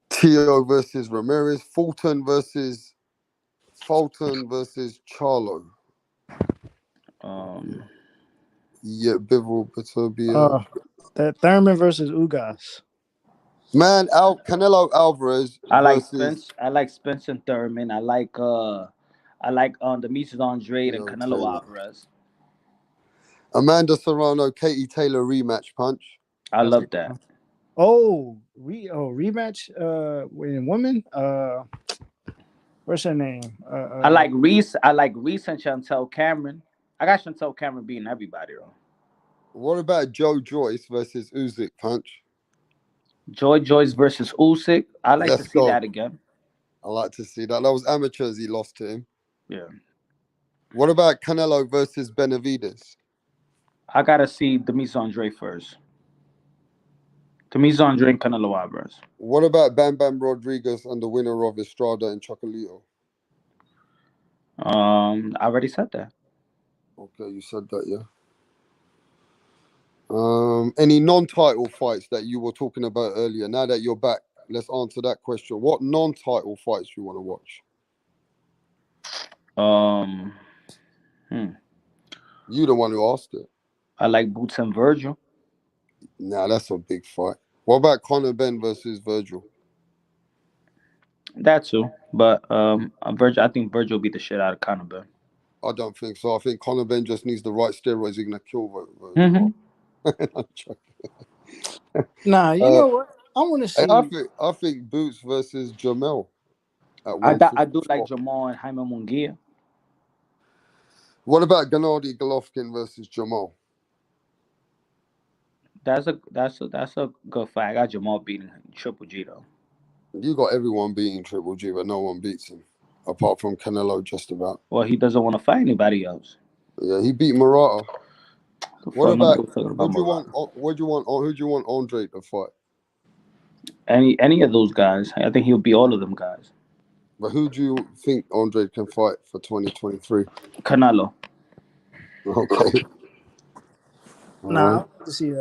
Tio versus Ramirez. Fulton versus Charlo. Yeah, Bivol Beterbiev. That Thurman versus Ugas. Man, Canelo Alvarez. I like Spence. I like Spence and Thurman. I like the Miscellaneous and Canelo Alvarez. Amanda Serrano, Katie Taylor rematch Punch. I love that. Rematch in women. What's her name? I like Reese. I like Reese and Chantel Cameron. I got Chantel Cameron beating everybody though. What about Joe Joyce versus Usyk Punch? Joyce versus Usyk. I like to see that again. I like to see that. That was amateurs. He lost to him. Yeah. What about Canelo versus Benavidez? I gotta see Demis Andre first. Demis Andre and Canelo Alvarez. What about Bam Bam Rodriguez and the winner of Estrada and Chocolito? I already said that. Okay, you said that, yeah. Any non-title fights that you were talking about earlier? Now that you're back, let's answer that question. What non-title fights you want to watch? You the one who asked it. I like Boots and Virgil. Nah, that's a big fight. What about Conor Ben versus Virgil? That too, but Virgil. I think Virgil beat the shit out of Conor Ben. I don't think so. I think Conor Ben just needs the right steroids. He's gonna kill Virgil. Nah, you know what? I want to see. I think Boots versus Jamel. I do like Jamal and Jaime Munguia. What about Gennady Golovkin versus Jamal? That's a good fight. I got Jamal beating Triple G though. You got everyone beating Triple G, but no one beats him apart from Canelo, just about. Well, he doesn't want to fight anybody else. Yeah, he beat Murata. What about who do you want? Who do you want Andre to fight? Any of those guys? I think he'll beat all of them guys. But who do you think Andre can fight for 2023? Canelo. Okay. Nah, I want to see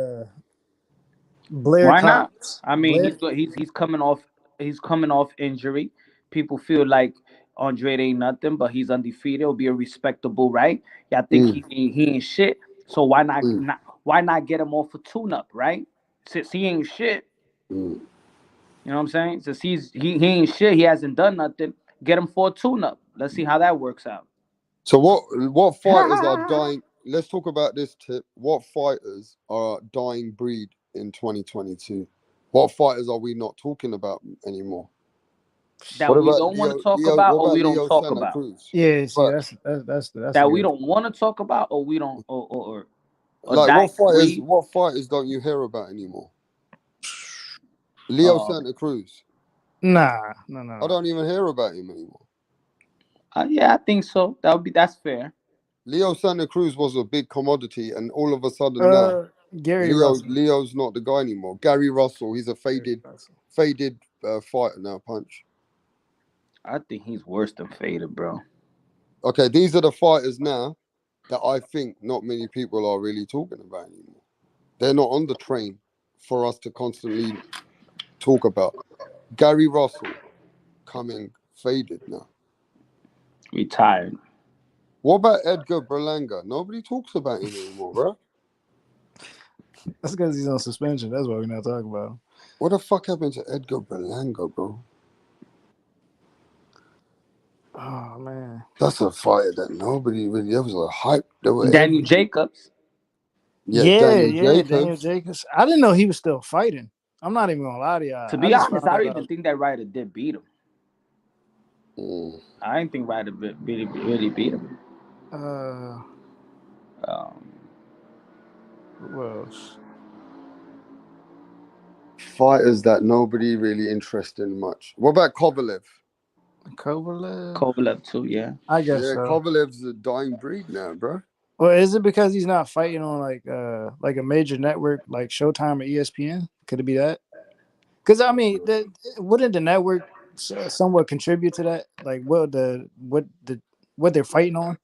Blair. Why not? Cox. I mean, Blair? he's coming off injury. People feel like Andre ain't nothing, but he's undefeated. It'll be a respectable, right? Yeah, I think he ain't shit. So why not get him off a tune-up, right? Since he ain't shit. You know what I'm saying? Since he ain't shit, he hasn't done nothing. Get him for a tune-up. Let's see how that works out. So what fighters are dying? Let's talk about this tip. What fighters are dying breed in 2022? What fighters are we not talking about anymore? That we don't want to talk about, or we don't talk about. Cruz? Yeah, see, that's that we don't want to talk about, or we don't, or like what fighters don't you hear about anymore? Leo Santa Cruz. Nah. I don't even hear about him anymore. Yeah, I think so. That's fair. Leo Santa Cruz was a big commodity, and all of a sudden now, Leo's not the guy anymore. Gary Russell, he's a faded fighter now. Punch. I think he's worse than faded, bro. Okay, these are the fighters now that I think not many people are really talking about anymore. They're not on the train for us to constantly talk about. Gary Russell coming faded now. Retired. What about Edgar Berlanga? Nobody talks about him anymore, bro. That's because he's on suspension. That's why we're not talking about him. What the fuck happened to Edgar Berlanga, bro? Oh, man. That's a fighter that nobody really... There was a hype. Daniel Jacobs. Daniel Jacobs. I didn't know he was still fighting. I'm not even going to lie to y'all. To be honest, I don't even think that Ryder did beat him. I didn't think Ryder really beat him. Who else? Fighters that nobody really interested in much. What about Kovalev? Kovalev too, yeah. I guess so. Kovalev's a dying breed now, bro. Well, is it because he's not fighting on like a major network like Showtime or ESPN? Could it be that? Because I mean, wouldn't the network somewhat contribute to that? Like, what they're fighting on?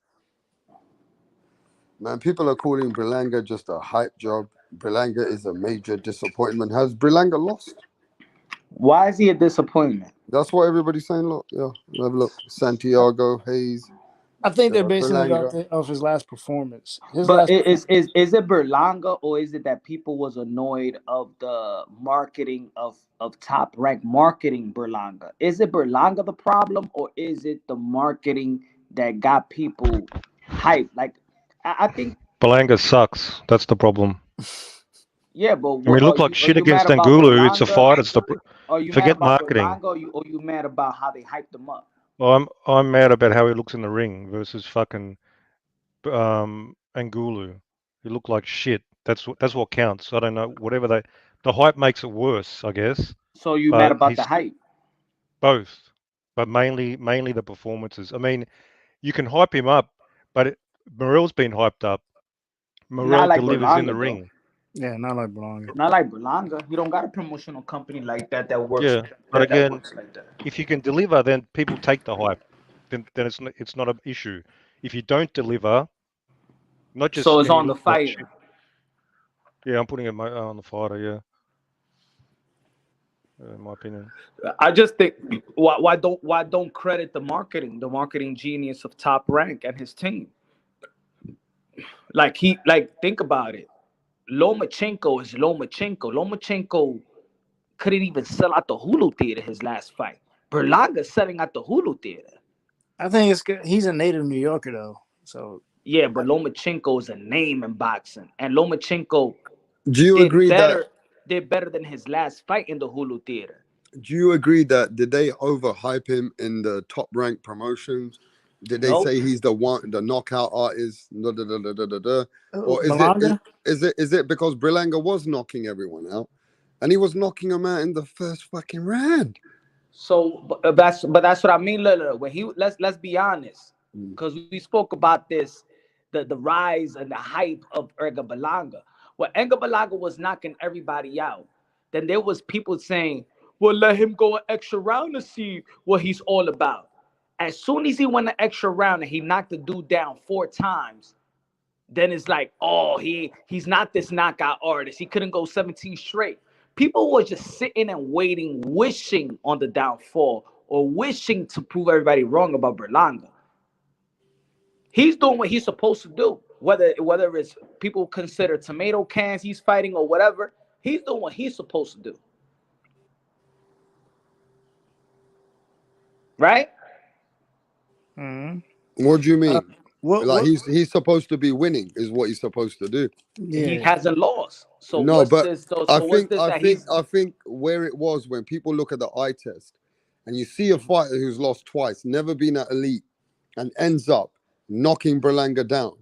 Man, people are calling Berlanga just a hype job. Berlanga is a major disappointment. Has Berlanga lost? Why is he a disappointment? That's what everybody's saying. Look, look. Santiago, Hayes. I think they're basing it off his last performance. Is it Berlanga, or is it that people was annoyed of the marketing of Top Rank marketing Berlanga? Is it Berlanga the problem, or is it the marketing that got people hyped? Like, I think Berlanga sucks. That's the problem. Yeah, but I mean, it looked like shit against Angulo. It's a fight. It's the forget marketing. Or you mad about how they hyped him up? Well, I'm mad about how he looks in the ring versus fucking Angulo. He looked like shit. That's what counts. I don't know. Whatever the hype makes it worse, I guess. So you mad about the hype? Both, but mainly the performances. I mean, you can hype him up, but Morrell's been hyped up. Morrell delivers Berlanga, in the ring. Yeah, not like Berlanga. Not like Berlanga. You don't got a promotional company like that works. Yeah, but again, works like that. If you can deliver, then people take the hype. Then it's not an issue. If you don't deliver, not just so it's on the fighter. Yeah, I'm putting it on the fighter. Yeah, in my opinion. I just think why don't credit the marketing genius of Top Rank and his team. Think about it. Lomachenko is Lomachenko. Lomachenko couldn't even sell out the Hulu theater his last fight. Berlanga's selling out the Hulu theater. I think it's good. He's a native New Yorker though, so yeah. But Lomachenko is a name in boxing, and Lomachenko do you agree that did better than his last fight in the Hulu theater? Do you agree that did they overhype him in the Top Rank promotions? Did they say he's the knockout artist? Or is it because Berlanga was knocking everyone out, and he was knocking him out in the first fucking round? So, but that's what I mean. Look, when he let's be honest, because we spoke about this, the rise and the hype of Edgar Berlanga. When Edgar Berlanga was knocking everybody out, then there was people saying, "Well, let him go an extra round to see what he's all about." As soon as he went an extra round and he knocked the dude down 4 times, then it's like, oh, he's not this knockout artist. He couldn't go 17 straight. People were just sitting and waiting, wishing on the downfall or wishing to prove everybody wrong about Berlanga. He's doing what he's supposed to do. Whether it's people consider tomato cans he's fighting or whatever, he's doing what he's supposed to do. Right? What do you mean? What? He's supposed to be winning, is what he's supposed to do. Yeah. He hasn't lost. So No, what's but this? So I what's think this I that think he's I think where it was when people look at the eye test and you see a fighter who's lost twice, never been at elite, and ends up knocking Berlanga down.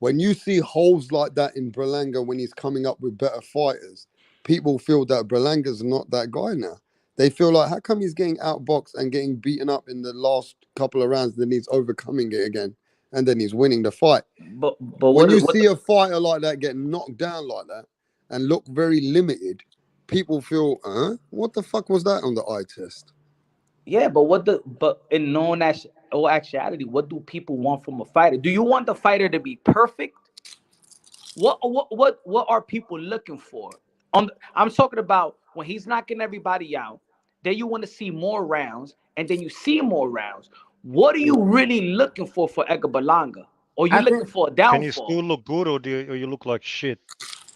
When you see holes like that in Berlanga when he's coming up with better fighters, people feel that Berlanga's not that guy now. They feel like, how come he's getting outboxed and getting beaten up in the last couple of rounds, then he's overcoming it again, and then he's winning the fight. but When you what see a fighter like that get knocked down like that and look very limited, people feel, what the fuck was that on the eye test? yeah, but in known as or actuality, what do people want from a fighter? Do you want the fighter to be perfect? What are people looking for? I'm talking about when he's knocking everybody out, then you want to see more rounds, and then you see more rounds. What are you really looking for Edgar Berlanga? Or you I looking think for a Can you still downfall? look good, or or you look like shit?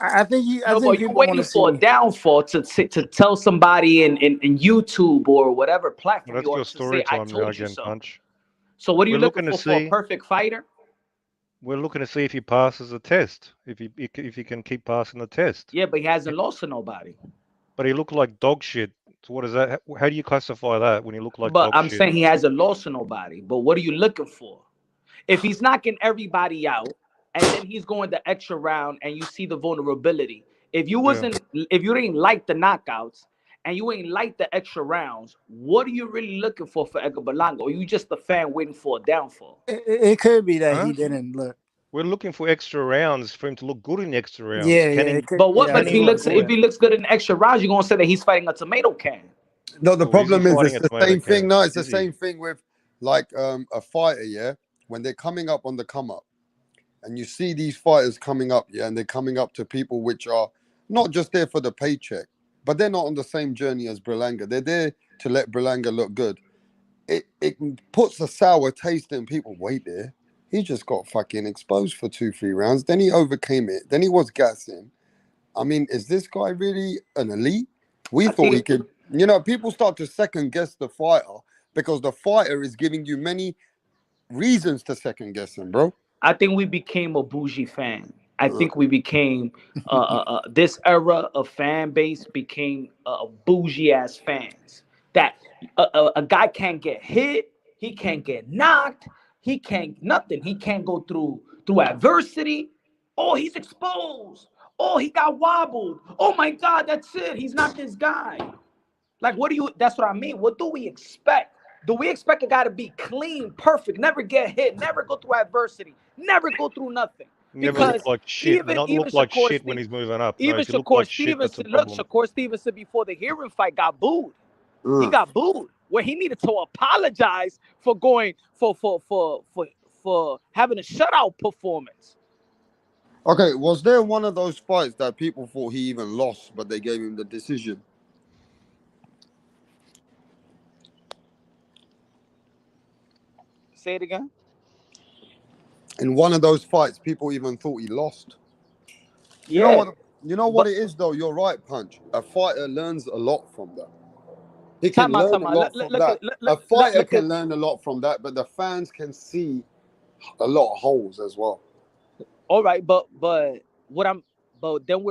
I think I No, think but you're people want waiting to for a see. downfall to tell somebody in YouTube or whatever Well, platform that's you are your to say, story "I time now told you again, so." Punch. So what are you We're looking looking to for a see. perfect fighter? We're looking to see if he passes the test. If he can keep passing the test. Yeah, but he hasn't lost to nobody. But he looked like dog shit. So what is that? How do you classify that when he looked like But dog I'm shit? saying he hasn't lost to nobody. But what are you looking for? If he's knocking everybody out and then he's going the extra round and you see the vulnerability, Yeah. if you didn't like the knockouts and you ain't like the extra rounds, what are you really looking for Edgar Berlanga? Or you just a fan waiting for a downfall? It could be that Huh? he didn't look. We're looking for extra rounds for him to look good in the extra rounds. Yeah, it could. But what? Yeah, I But Can if he he think look you looks see good? if that. he looks good in the extra rounds, you're gonna say that he's fighting a tomato can. No, the Oh, is he problem is fighting it's a the tomato same thing. can? No, it's the Is he? same thing with like a fighter, yeah. When they're coming up on the come up, and you see these fighters coming up, yeah, and they're coming up to people which are not just there for the paycheck, but they're not on the same journey as Berlanga. They're there to let Berlanga look good. It puts a sour taste in people. Wait there. He just got fucking exposed for 2, 3 rounds. Then he overcame it. Then he was gassing. I mean, is this guy really an elite? We I thought he think could. People start to second guess the fighter because the fighter is giving you many reasons to second guess him, bro. I think we became a bougie fan. I Uh, think we became this era of fan base became bougie ass fans. That a guy can't get hit, he can't get knocked, he can't nothing. He can't go through adversity. Oh, he's exposed. Oh, he got wobbled. Oh my God, that's it. He's not this guy. Like, what do you? That's what I mean. What do we expect? Do we expect a guy to be clean, perfect, never get hit, never go through adversity, never go through nothing? Never look Because like shit. Not even look like Shakur shit when he's moving up. No, even if you look Shakur like shit, that's a Stevenson, look, problem. Shakur Stevenson before the hearing fight got booed. He uh. got booed where he needed to apologize for going for having a shutout performance. Okay, was there one of those fights that people thought he even lost, but they gave him the decision? Say it again. In one of those fights, people even thought he lost. You know Yeah, what? You know what but it is, though. You're right, Punch. A fighter learns a lot from that. He can time out, learn time a out. lot from Look that. at A fighter look at. can learn a lot from that, but the fans can see a lot of holes as well. All right, but what I'm but then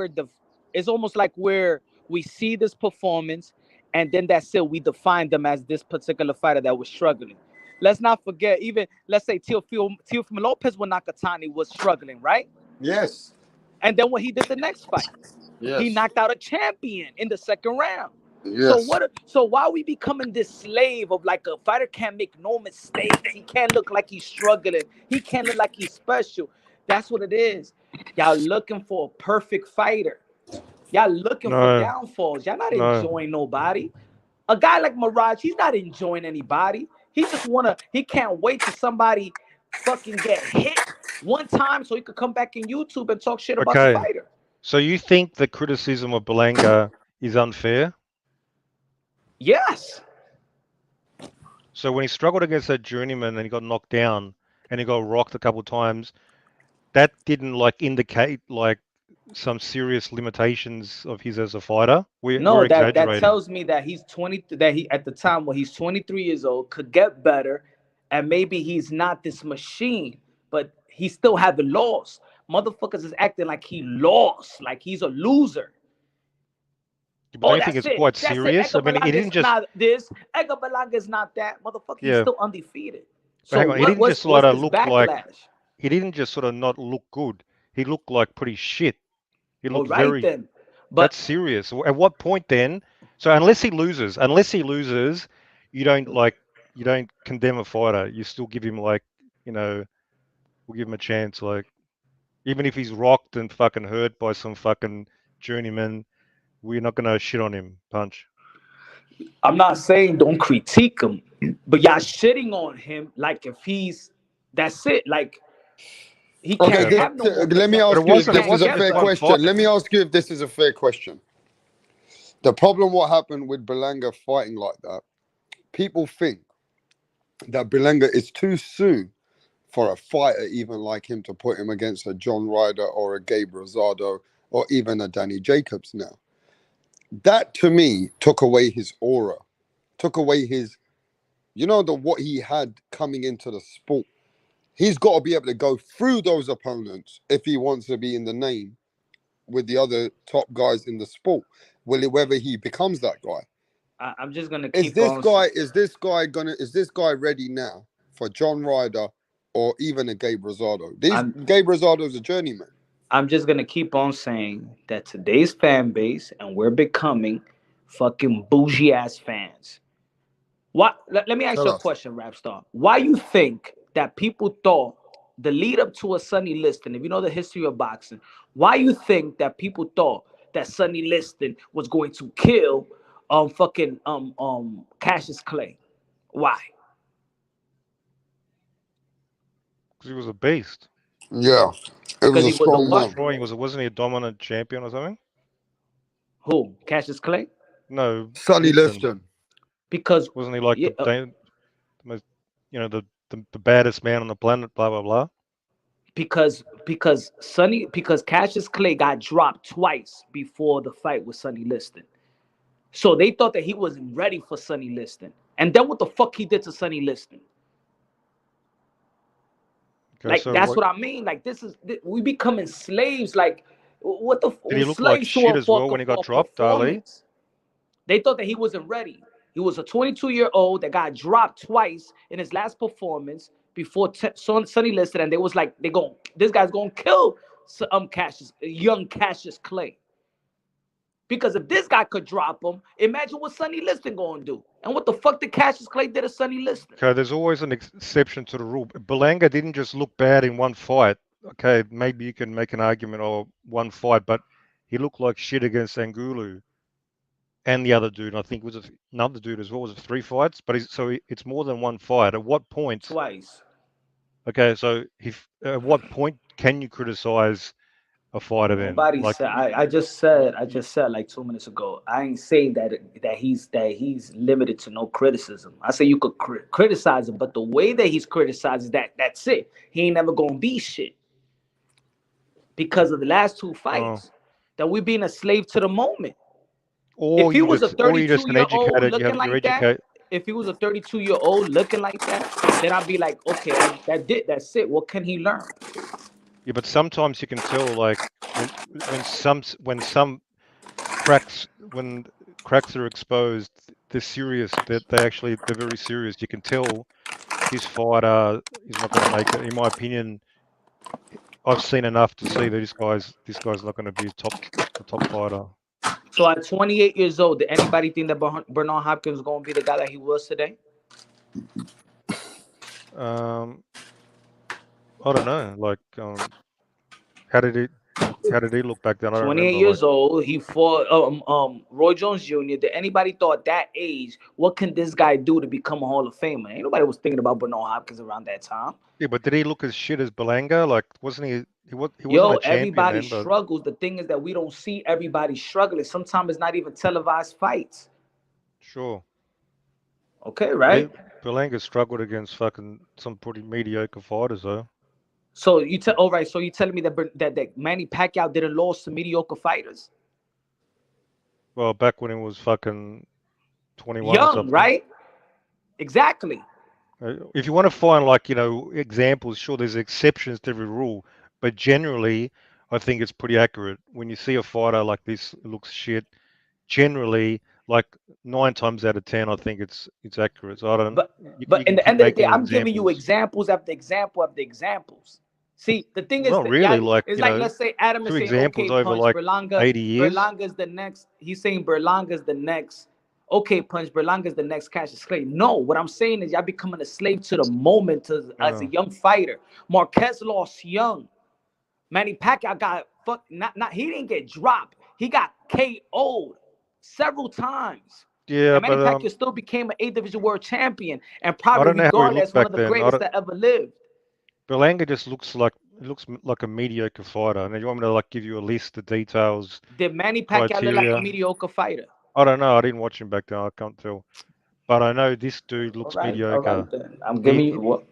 it's almost like where we see this performance and then that's it. We define them as this particular fighter that was struggling. Let's not forget, even let's say Teofimo Lopez when Nakatani was struggling, right? Yes. And then when he did the next fight, he Yes. knocked out a champion in the second round. Yes. So why are we becoming this slave of like a fighter can't make no mistakes? He can't look like he's struggling. He can't look like he's special. That's what it is. Y'all looking for a perfect fighter. Y'all looking for No, downfalls. Y'all not no. enjoying nobody. A guy like Mirage, he's not enjoying anybody. He can't wait till somebody fucking get hit one time so he could come back in YouTube and talk shit about the Okay. fighter. So you think the criticism of Berlanga is unfair? Yes. So when he struggled against that journeyman and he got knocked down and he got rocked a couple of times, that didn't like indicate like some serious limitations of his as a fighter. We're No, that exaggerating. tells me that he's 20, that he at the time when he's 23 years old could get better, and maybe he's not this machine, but he still haven't lost. Motherfuckers is acting like he lost, like he's a loser. But Oh, don't you think that's it's it. quite That's it. serious? I Edgar mean, he Berlanga is didn't just not this. Edgar Berlanga is not that. Motherfucker, he's yeah. still undefeated. But So hang on, he didn't just what's sort of this look like backlash? he didn't just sort of not look good. He looked like pretty shit. He All looked right very. then. But That's serious. At what point then? So unless he loses, you don't condemn a fighter. You still give him like, we'll give him a chance. Like even if he's rocked and fucking hurt by some fucking journeyman, we're not gonna shit on him. Punch. I'm not saying don't critique him, but y'all shitting on him like if that's it. Like he Okay, can't Okay, but have no more let me but it ask contenders. you He if wasn't it this can't is a wasn't get just fair one better. fight. question. Let me ask you if this is a fair question. The problem what happened with Berlanga fighting like that, people think that Berlanga is too soon for a fighter even like him to put him against a John Ryder or a Gabe Rosado or even a Danny Jacobs now. That to me took away his aura, took away his, what he had coming into the sport. He's got to be able to go through those opponents if he wants to be in the name with the other top guys in the sport. Whether he becomes that guy. I'm just gonna Is keep this on. guy is this guy ready now for John Ryder or even a Gabe Rosado? I'm Gabe Rosado's a journeyman. I'm just gonna keep on saying that today's fan base and we're becoming fucking bougie ass fans. What? Let me ask Tell you a us. question, Rapstar. Why you think that people thought the lead up to a Sonny Liston, if you know the history of boxing, why you think that people thought that Sonny Liston was going to kill Cassius Clay? Why? Because he was a beast. Yeah, it was Because a he was a strong what? man. Destroying wasn't he a dominant champion or something? Who? Cassius Clay? No, Sonny Liston. Liston. Because Wasn't he like the most, the baddest man on the planet? Blah blah blah. because Cassius Clay got dropped twice before the fight with Sonny Liston. So they thought that he wasn't ready for Sonny Liston. And then what the fuck he did to Sonny Liston? Okay, Like so that's what what I mean. Like we becoming slaves. Like what the did he look like? slaves to Shit as well when he for got a dropped, Ali? performance. They thought that he wasn't ready. He was a 22-year-old that got dropped twice in his last performance before Sonny Liston, and they was like, this guy's gonna kill young Cassius Clay. Because if this guy could drop him, imagine what Sonny Liston gonna do. And what the fuck did Cassius Clay did to Sonny Liston? Okay, there's always an exception to the rule. Berlanga didn't just look bad in one fight. Okay, maybe you can make an argument of one fight, but he looked like shit against Angulu and the other dude. I think it was another dude as well. Was it 3 fights? But it's more than one fight. At what point? Twice. Okay, so at what point can you criticize a fighter then? Nobody Like, said. I just said. I just said like 2 minutes ago. I ain't saying that he's limited to no criticism. I say you could criticize him, but the way that he's criticized, that's it. He ain't never gonna be shit because of the last 2 fights. That we being a slave to the moment. If he was a or you just an 32-year-old educated. looking You're like that, educated. if he was a 32-year-old looking like that, then I'd be like, okay, that's it. What can he learn? Yeah, but sometimes you can tell, like when some cracks are exposed, they're serious. They're very serious. You can tell this fighter is not going to make it. In my opinion, I've seen enough to see that this guy's not going to be a top fighter. So at 28 years old, did anybody think that Bernard Hopkins was going to be the guy that he was today? I don't know. Like, how did he look back then? I don't 28 remember. years old, he fought Roy Jones Jr. Did anybody thought at that age, what can this guy do to become a Hall of Famer? Ain't nobody was thinking about Bernard Hopkins around that time. Yeah, but did he look as shit as Berlanga? Like, wasn't he? He wasn't Yo, a champion everybody then, but struggles. The thing is that we don't see everybody struggling. Sometimes it's not even televised fights. sure. Okay, right? Berlanga struggled against fucking some pretty mediocre fighters, though. So you tell, all right. So you telling me that Manny Pacquiao didn't lose to mediocre fighters? Well, back when he was fucking 21 or Young, something. right? Exactly. If you want to find examples, sure, there's exceptions to every rule, but generally, I think it's pretty accurate. When you see a fighter like this who looks shit, generally, like 9 times out of 10, I think it's accurate. So I don't. But You in can the keep end of the day, making I'm giving you examples. examples after example after examples. See, the thing is Not that really. it's like, let's say Adam is 2 saying, examples okay, over Punch, like 80 years. Berlanga's the next. He's saying Berlanga's the next. Okay, Punch, Berlanga's the next Cassius Clay. No, what I'm saying is y'all becoming a slave to the moment as a young fighter. Marquez lost young. Manny Pacquiao got he didn't get dropped. He got KO'd several times. Yeah, And Manny but Pacquiao still became an A division world champion and I probably don't know how he regarded looked as one back of the then. greatest that ever lived. Berlanga just looks like a mediocre fighter. And you want me to give you a list of details, Did Manny Pacquiao look like criteria? a mediocre fighter? I don't know. I didn't watch him back then. I can't tell. But I know this dude looks All mediocre. right then. I'm giving you what?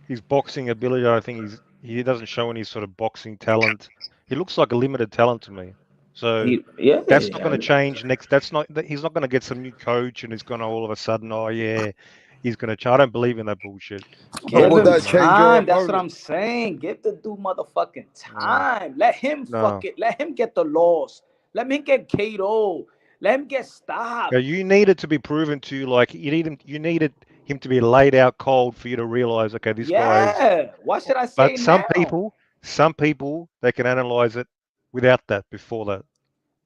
His boxing ability, I think he doesn't show any sort of boxing talent. He looks like a limited talent to me. So that's not going to change next. He's not going to get some new coach and he's going to all of a sudden, oh yeah, he's going to. I don't believe in that bullshit. But Give would him that change your time. That's what opponent? I'm saying. Give the dude motherfucking time. Let him No. Let him get the loss. Let him get KO. Let him get stopped. Yeah, you needed to be proven to you needed him to be laid out cold for you to realize, okay, this guy's. What should I say But now? some people, they can analyze it without that, before that.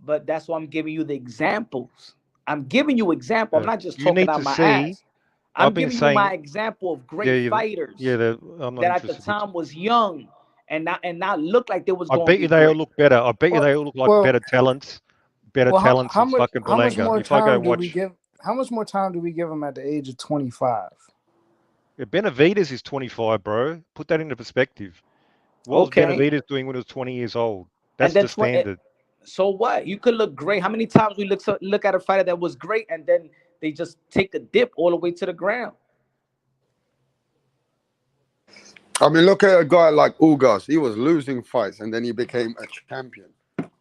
But that's why I'm giving you the examples. I'm giving you example. I'm not just You talking need out to my see. ass. I've I'm been giving you my saying, example of great fighters I'm not that at the interested. time was young and not look like they was I going to bet be you they all great. look better. I bet you they all look like better talents than fucking how much Berlanga. more If I go time do we watch, give? How much more time do we give him at the age of 25? Benavidez is 25, bro. Put that into perspective. What was Okay. Benavidez doing when he was 20 years old? And That's then the standard. so what? You could look great. How many times we look at a fighter that was great and then they just take a dip all the way to the ground? I mean, look at a guy like August. He was losing fights and then he became a champion.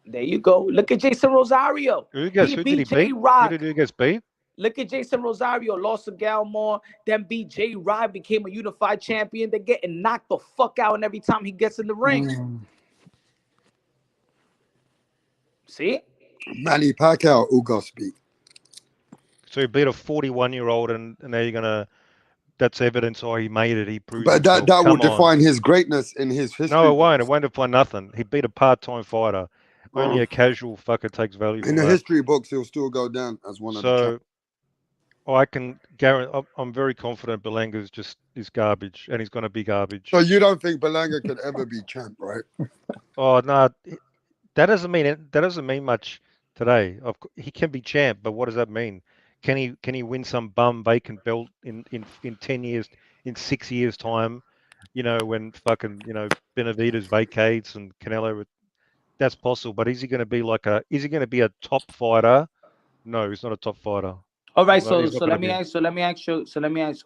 There you go. Look at Jason Rosario. Who did he beat? Who did he get beat? Look at Jason Rosario, lost to Galmore, then beat J. Rod, became a unified champion. They're getting knocked the fuck out and every time he gets in the ring. See? Manny Pacquiao, August beat. So he beat a 41-year-old, and now you're gonna. That's evidence. Oh, he made it. He proved but himself. that will define his greatness in his history. No, it won't. It won't define nothing. He beat a part-time fighter. Only a casual fucker takes value in for the that. history books. He'll still go down as one of the champions. I can guarantee. I'm very confident Belanga's is garbage, and he's going to be garbage. So you don't think Berlanga could ever be champ, right? Oh no, that doesn't mean much today. He can be champ, but what does that mean? Can he win some bum vacant belt in 10 years, in 6 years time? When fucking Benavidez vacates and Canelo, that's possible. But is he going to be a top fighter? No, he's not a top fighter. All right, so let me ask you.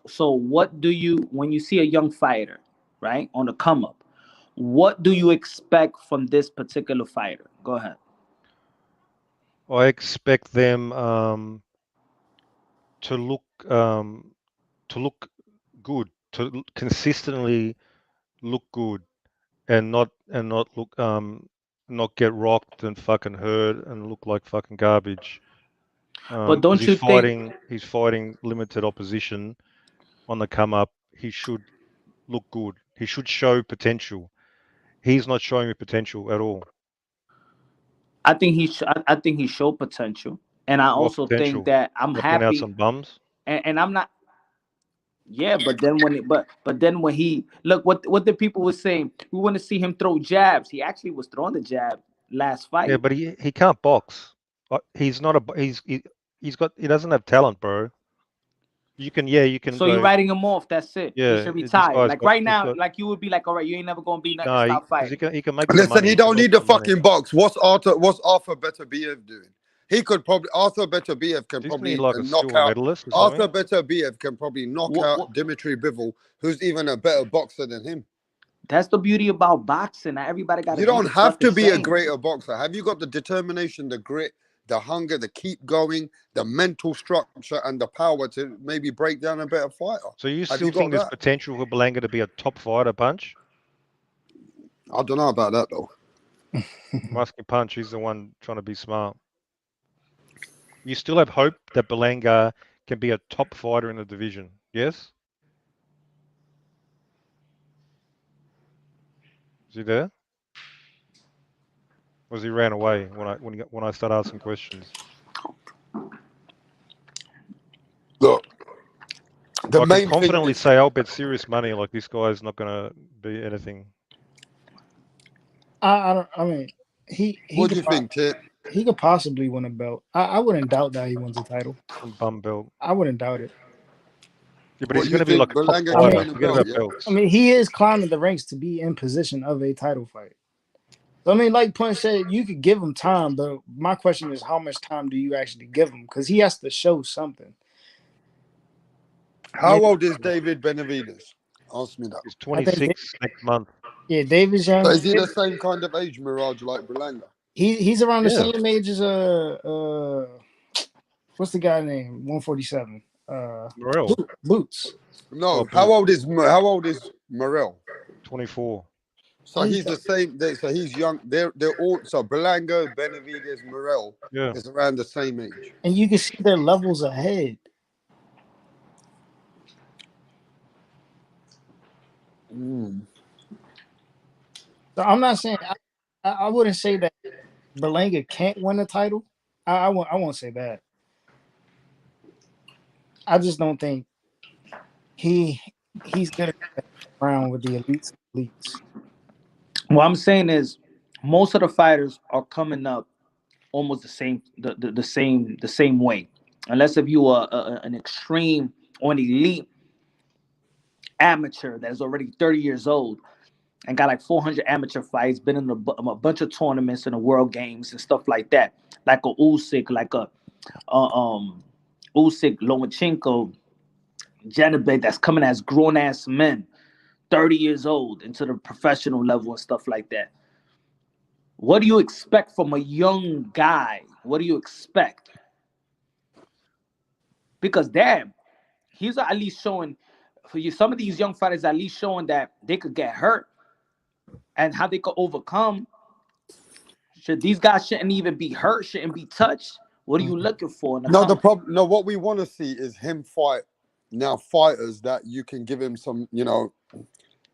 So what do you, when you see a young fighter, right, on the come up, what do you expect from this particular fighter? Go ahead. I expect them to look good, to consistently look good, and not look not get rocked and fucking hurt and look like fucking garbage. But don't you think he's fighting limited opposition on the come up? He should look good. He should show potential. He's not showing me potential at all. I think he showed potential, and I also think that I'm knocking happy. out some bums. And I'm not. Yeah, but then when he look what the people were saying, we want to see him throw jabs. He actually was throwing the jab last fight. Yeah, but he can't box. He's not a he doesn't have talent, bro. You can So go. you're writing him off. That's it. He Yeah, should this retire. guy's Like got. right He's now, got like you would be like, all right, you ain't never gonna be nothing. no, Stop because fighting. he can make some Listen, money. he don't can need make the some money. fucking box. What's Arthur Beterbiev doing? He could probably Arthur Beterbiev can Isn't probably he like a knock silver out medalist or Arthur something? Beterbiev can probably knock out Dimitri Bivol, who's even a better boxer than him. That's the beauty about boxing. Not everybody got to. You don't do the have to fucking be a same. greater boxer. Have you got the determination, the grit, the hunger, the keep going, the mental structure, and the power to maybe break down a better fighter? So you Have still you think got there's that? potential for Berlanga to be a top fighter, Punch? I don't know about that though. I'm asking Punch. He's the one trying to be smart. You still have hope that Berlanga can be a top fighter in the division, yes? Is he there? Or has he ran away when I start asking questions? Look, the I main can confidently thing is, say I'll bet serious money like this guy's not going to be anything. I don't. I mean, what do you think, Tip? He could possibly win a belt. I wouldn't doubt that he wins a title. Some bum belt. I wouldn't doubt it. Yeah, but What he's you going to be like think a top Berlanga fighter. can win a Forget belt? about Yeah. belts. I mean, he is climbing the ranks to be in position of a title fight. So, I mean, like Punch said, you could give him time, but my question is, how much time do you actually give him? Because he has to show something. How old is David Benavidez? Ask me that. He's 26 next month. Yeah, David's young. So is he the same kind of age, Mirage, like Berlanga? He's around the same age as what's the guy name? 147. Morrell. Boots. No, how old is Morrell? 24. So he's the same. So he's young. They're all. So Berlanga, Benavidez, Morrell is around the same age. And you can see their levels ahead. So I'm not saying I wouldn't say that Berlanga can't win the title. I won't say that. I just don't think he's gonna get around with the elites. What I'm saying is, most of the fighters are coming up almost the same way, unless if you are an extreme or an elite amateur that is already 30 years old and got like 400 amateur fights, been in a bunch of tournaments in the World Games and stuff like that, like a Usyk, like a Usyk, Lomachenko, Beterbiev, that's coming as grown ass men, 30 years old, into the professional level and stuff like that. What do you expect from a young guy? What do you expect? Because damn, he's at least showing for you. Some of these young fighters at least showing that they could get hurt and how they could overcome. These guys shouldn't even be hurt, shouldn't be touched. What are you looking for? No, the problem. No, what we want to see is him fight now fighters that you can give him some,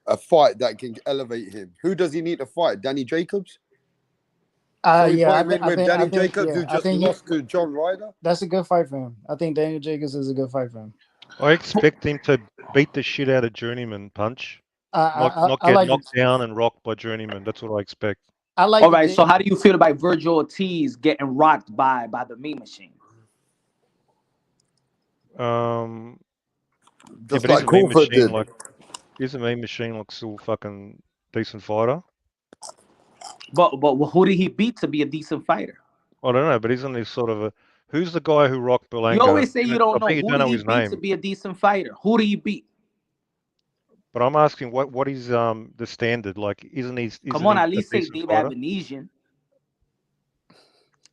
a fight that can elevate him. Who does he need to fight? Danny Jacobs? Yeah, Danny Jacobs, who just lost to John Ryder. That's a good fight for him. I think Daniel Jacobs is a good fight for him. I expect him to beat the shit out of Journeyman, Punch. Not get knocked down and rocked by Journeyman. That's what I expect. All right. So how do you feel about Virgil Ortiz getting rocked by the mean machine? Just like Crawford did. Isn't Mean Machine like still fucking decent fighter? But who did he beat to be a decent fighter? I don't know, but isn't he sort of a... Who's the guy who rocked Berlanga? You always say you don't know. Who Who did he beat to be a decent fighter? Who did he beat? But I'm asking, what is the standard? Like, isn't he... Come on, at least say Dave Avenesian.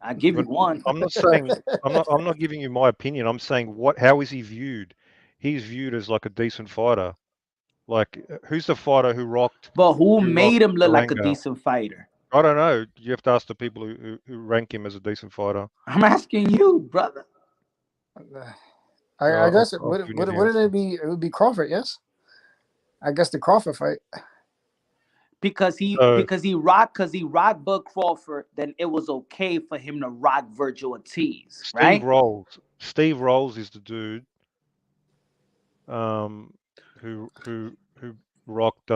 I give you one. I'm not saying... I'm not giving you my opinion. I'm saying, how is he viewed? He's viewed as like a decent fighter. Like, who's the fighter who rocked... But who made him look like a decent fighter? I don't know. You have to ask the people who rank him as a decent fighter. I'm asking you, brother. I guess would it be? It would be Crawford, yes. I guess the Crawford fight. because he rocked Bud Crawford, then it was okay for him to rock Virgil Ortiz, right? Steve Rolls is the dude who rocked He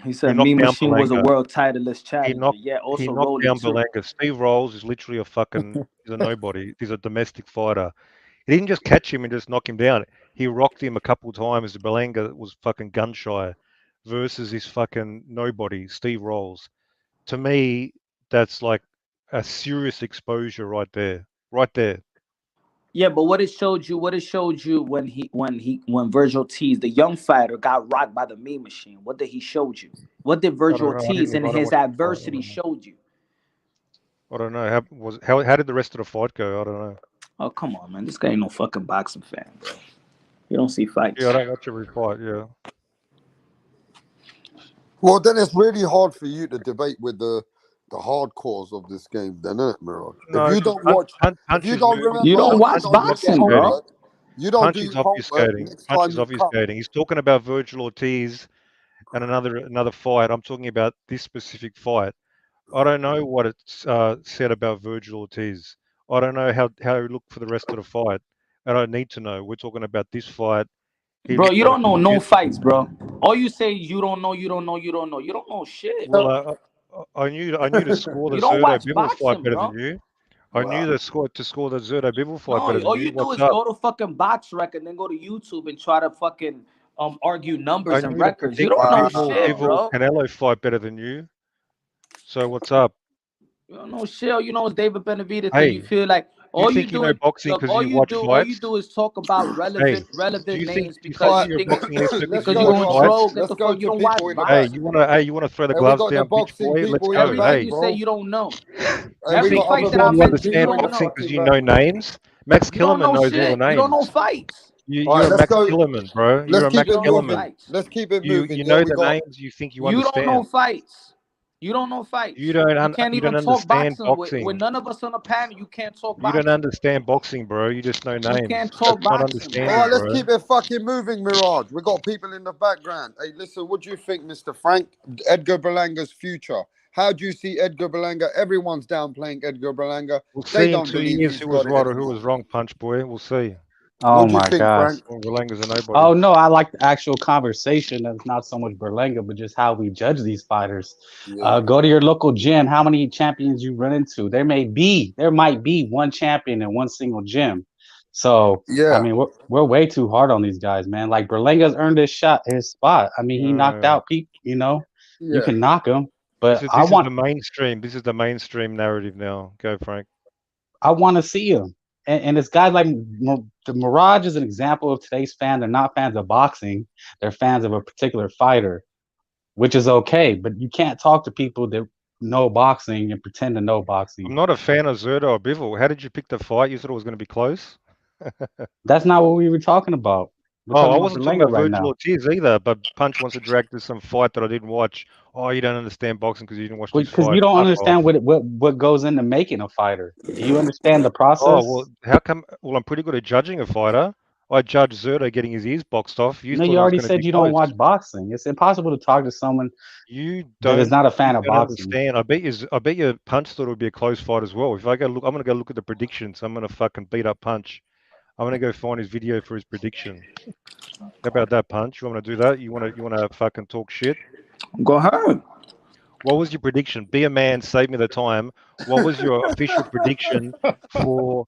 who said knocked Mean down Machine was a Berlanga. world titleist He challenger. knocked Yeah, he also knocked Rolly down too. Berlanga. Steve Rolls is literally he's a nobody. He's a domestic fighter. He didn't just catch him and just knock him down. He rocked him a couple of times. Berlanga was fucking gun shy versus this fucking nobody, Steve Rolls. To me, that's like a serious exposure right there. Right there. Yeah, but what it showed you when Virgil Ortiz, the young fighter, got rocked by the Mean Machine. What did he showed you? What did I Virgil don't know. Ortiz in I don't his watch the fight. adversity showed you? I don't know. How did the rest of the fight go? I don't know. Oh, come on, man. This guy ain't no fucking boxing fan, bro. You don't see fights. Yeah, I don't watch every fight. Yeah. Well, then it's really hard for you to debate with the hardcores of this game, then, isn't it, Mirage? No, If you don't watch, if you don't remember, you don't if watch you don't do your boxing, bro. homework, you don't Punch do is your homework. obfuscating. Next Punch time is you come, obfuscating. He's talking about Virgil Ortiz and another fight. I'm talking about this specific fight. I don't know what it's said about Virgil Ortiz. I don't know how he looked for the rest of the fight. I don't need to know. We're talking about this fight. He Bro, looked you like don't a know no legit. fights, bro. All you say is you don't know. You don't know shit. Well, I knew to score the You don't Zurdo watch Bivol fight boxing, better bro. than you. I knew to score the Zurdo Bivol fight No, better than all you. you do What's is up? go to fucking Box Rec and then go to YouTube and try to fucking argue numbers I and knew to records. You predict don't the know shit, Bivol bro. Canelo fight better than you. So what's up? You don't know shit. All you know is David Benavidez because you Hey, feel like you all you think you know do. boxing Look, because you watch all you fights? do is talk about Hey, relevant do names you because think you Alright, you're a think boxing expert let's because because you you go, watch gonna Mirage. fights? troll. Get Let's the go fuck. to You don't watch people in the Hey, back. you boxing. wanna throw the Hey, we gloves got the down, bitch boxing boy? Let's people in the go. back, Everything Hey, you say, bro. you don't know. Hey, we Every think got fight other that I you boxing mentioned, you understand people in don't the boxing know. because fucking you back, know man. names? Max You don't Kellerman know knows all the shit. You don't know names. fights. All You're right, a let's Max go. Kellerman, bro. You're Let's a keep Max You it don't know moving. Kellerman. fights. Let's keep it You moving. you Yeah, know we the got. names. You think you You don't know understand. fights. You don't know fights. You can't You don't even talk understand boxing with boxing. none of us on the panel. You can't talk You don't boxing. understand boxing, bro. You just know You names. can't That's talk not boxing, All understanding, right, bro. let's bro. keep it fucking moving, Mirage. We got people in the background. Hey, listen, what do you think, Mr. Frank? Edgar Berlanga's future. How do you see Edgar Berlanga? Everyone's downplaying Edgar Berlanga. We'll They see in don't 2 believe years he's who was got it right or who anymore. was wrong, Punch Boy. We'll see. Oh What do you my think, gosh. Frank? Well, Berlanga's a nobody. Oh no, I like the actual conversation of not so much Berlanga, but just how we judge these fighters. Yeah. Go to your local gym. How many champions you run into? There might be one champion in one single gym. So I Yeah. mean, we're way too hard on these guys, man. Like Berlanga's earned his spot. I mean, he knocked Uh, out people. You know, you Yeah. can knock him, this but is this is the mainstream. This is the mainstream narrative now. Go, Frank. I want to see him. And it's guys like the Mirage is an example of today's fan. They're not fans of boxing. They're fans of a particular fighter, which is okay. But you can't talk to people that know boxing and pretend to know boxing. I'm not a fan of Zurdo or Bivol. How did you pick the fight? You thought it was going to be close? That's not what we were talking about. We're Oh, I talking about wasn't talking Berlanga about right Virgil now. Ortiz either, but Punch wants to drag to some fight that I didn't watch. Oh, you don't understand boxing because you didn't watch this Because fight. you don't Fuck off. understand what goes into making a fighter. Do you understand the Oh, well, process? how come? Well, I'm pretty good at judging a fighter. I judged Zurdo getting his ears boxed off. You No, thought you it was already going to be said you don't close. watch boxing. It's impossible to talk to someone You that is don't. not a You fan of don't boxing. understand. I bet you Punch thought it would be a close fight as well. If I go look, I'm going to go look at the predictions. I'm going to fucking beat up Punch. I'm going to go find his video for his prediction. How about that, Punch? You want to do that? You want to fucking talk shit? Go ahead. What was your prediction? Be a man, save me the time. What was your official prediction for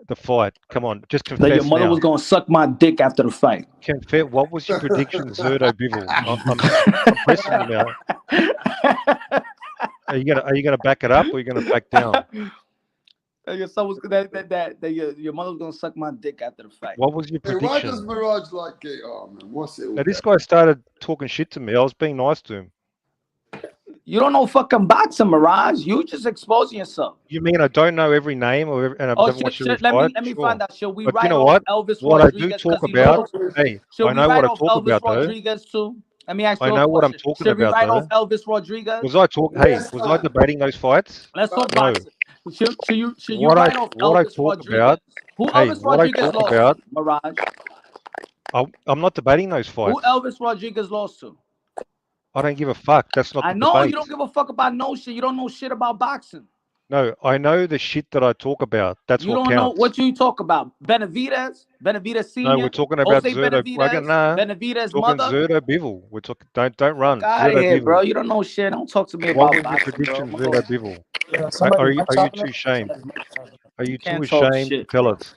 the fight? Come on, just That your confess mother now. was gonna suck my dick after the fight. Confess. What was your prediction, Zurdo Bivol? I'm pressing you now. Are you gonna back it up or are you gonna back down? That your mother was gonna suck my dick after the fight. What was your Hey, why does prediction? Mirage like gay? Oh man, what's it all Now this about? guy started talking shit to me. I was being nice to him. You don't know fucking boxing, Mirage. You just exposing yourself. You mean I don't know every name and I haven't watched every Let fight? me Sure. find out. Should we But you write know off what? Elvis What I do Rodriguez talk because he about, lost? hey, Should I we know write what I off talk Elvis about though. Rodriguez too? Let me ask I you a know what I'm question. talking Should we about write though. off Elvis Rodriguez? Was I talk? Hey, Yes, was I sir. debating those fights? Let's talk No. boxing. Should you write off What I Elvis talk Rodriguez? about? Who Hey, Elvis what I Rodriguez talk lost about? to? Mirage. I'm not debating those Who fights. Elvis Rodriguez lost to? I don't give a fuck. That's not I the know debate. you don't give a fuck about no shit. You don't know shit about boxing. No, I know the shit that I talk about. That's You what don't know counts. what you talk about. Benavidez Senior. No, we're talking about Jose Zurdo. Benavidez Talking mother. Zurdo Bivol. We're talking. Don't run. Fuck out of Zurdo here, Bivol. bro. You don't know shit. Don't talk to me What about was your boxing, prediction, bro. Zurdo Bivol? Yeah, Are you too ashamed? Are you too Can't talk ashamed to shit. tell us?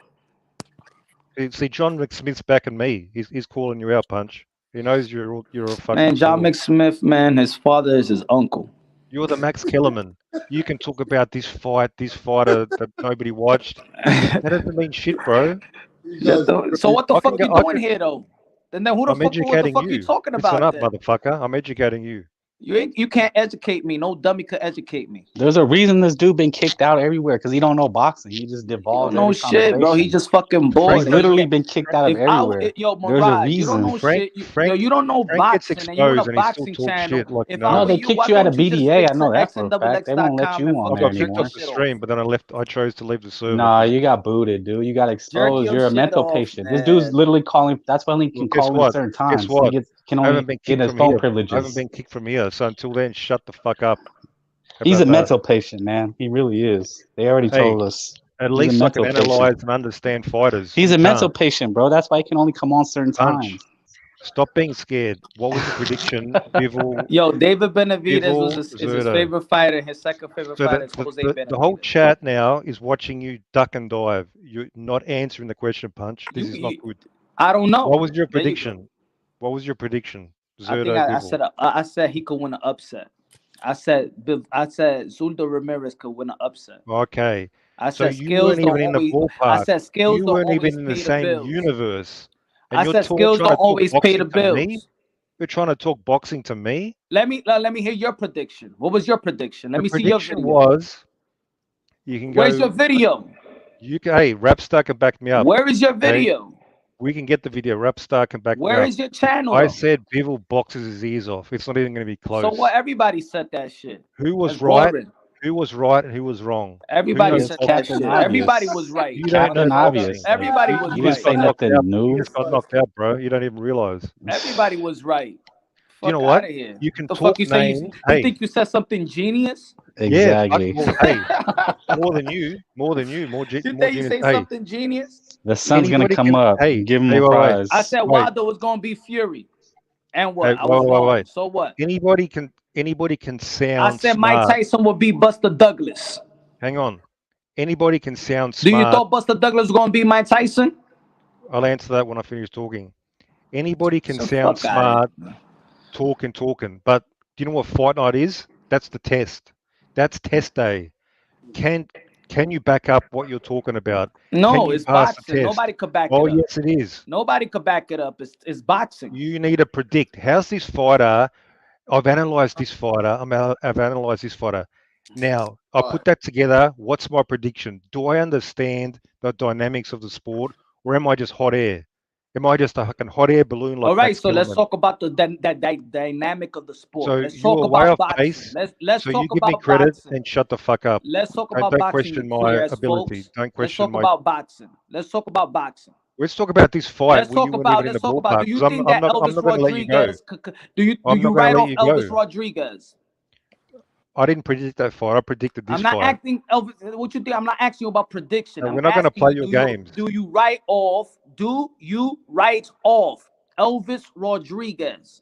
See, John McSmith's backing me. He's calling you out, Punch. He knows you're a fucking Man, John fraud. McSmith, man, his father is his uncle. You're the Max Kellerman. You can talk about this fighter that nobody watched. That doesn't mean shit, bro. So what the fuck you doing here though? Then who the I'm fuck? What the educating fuck you you. talking Listen about up, then? motherfucker. I'm educating you. You can't educate me. No dummy could educate me. There's a reason this dude been kicked out everywhere because he don't know boxing. He just You devolves don't know every shit, conversation. bro. He just fucking bored. He's literally been kicked out of everywhere. Yo, There's a Mirage, you don't reason. know shit. You don't know Frank gets boxing, and you in a exposed and he still boxing talks channel. shit like If no. I No, were they you, kicked why you out of don't you just BDA. stick I know to that for a fact. They won't let xnxx.com you and on I fucking there got kicked anymore. off the stream, but then I chose to leave the server. Nah, you got booted, dude. You got Jerk exposed. your You're a shit mental off, patient. This man. dude's literally calling. That's why he Well, can guess call in what? certain Guess times. what? Can I haven't only been get kicked his from phone here. I privileges. haven't been kicked from here. So until then, shut the fuck up. How He's about a that? mental patient, man. He really is. They already Hey, told us. at He's a least I can mental patient. analyze and understand fighters. He's You a mental can't. patient, bro. That's why he can only come on certain Punch. times. Stop being scared. What was your prediction? Bivol. Yo, David Benavidez Bivol, is his Zurdo. favorite fighter. His second favorite So fighter is Jose Benavidez. the whole chat now is watching you duck and dive. You're not answering the question, Punch. This is not good. I don't know. What was your There you prediction? What was your prediction? I think Zurdo, I said he could win an upset. I said Zurdo Ramirez could win an upset. Okay. I So said you skills weren't don't even in the always. ballpark. I said skills You don't weren't always even in the pay the same bills. universe. And I you're said skills trying don't to talk always pay the boxing to me? bills. You're trying to talk boxing to me? Let me hear your prediction. What was your prediction? Let me see your video. Was you can go. Where's your video? You can. Hey, Rapstar can back me up. Where is your video? We can get the video. Rapstar can back me up. Where is your channel? I said Bivol boxes his ears off. It's not even going to be close. So what? Everybody said that shit. Who was That's right? boring. Who was right and who was wrong? Everybody said that shit. Everybody was right. You don't know boxing. Everybody was right. You didn't say nothing new. You just got knocked out, bro. You don't even realize. Everybody was right. You know Fuck what? Out of here. You can the talk fuck you say? names. You think you said something genius? Exactly. Yeah, hey, more than you. More You think genius. you say something genius? The sun's gonna come up. Hey, give him a prize. I said Wilder was gonna be Fury, and what? Hey, I was wrong. wait. So what? Anybody can sound. I said smart. Mike Tyson would be Buster Douglas. Hang on. Anybody can sound smart. Do you thought Buster Douglas was gonna be Mike Tyson? I'll answer that when I finish talking. Anybody can sound smart, talking, but do you know what fight night is? That's the test. That's test day. Can you back up what you're talking about? No, it's boxing. Nobody could back it up. Oh, yes, it is. Nobody could back it up. It's boxing. You need to predict. How's this fighter? I've analyzed this fighter. I've analyzed this fighter. Now, I put that together. What's my prediction? Do I understand the dynamics of the sport, or am I just hot air? Am I just a fucking hot air balloon? Like all right, Max so let's Kellerman? talk about the dynamic of the sport. So let's talk about boxing. Let's so talk you give about me credit boxing. and shut the fuck up. Let's talk Don't about boxing. question my ability. Folks. Don't question Let's talk about boxing. Let's talk about boxing. Let's talk about this fight. Let's talk about. Do you think that Elvis Rodriguez? Do you write off Elvis Rodriguez? I didn't predict that fight. I predicted this fight. I'm not acting Elvis. What you think? I'm not asking you about prediction. No, we're not going to play your games. Do you write off? Do you write off Elvis Rodriguez?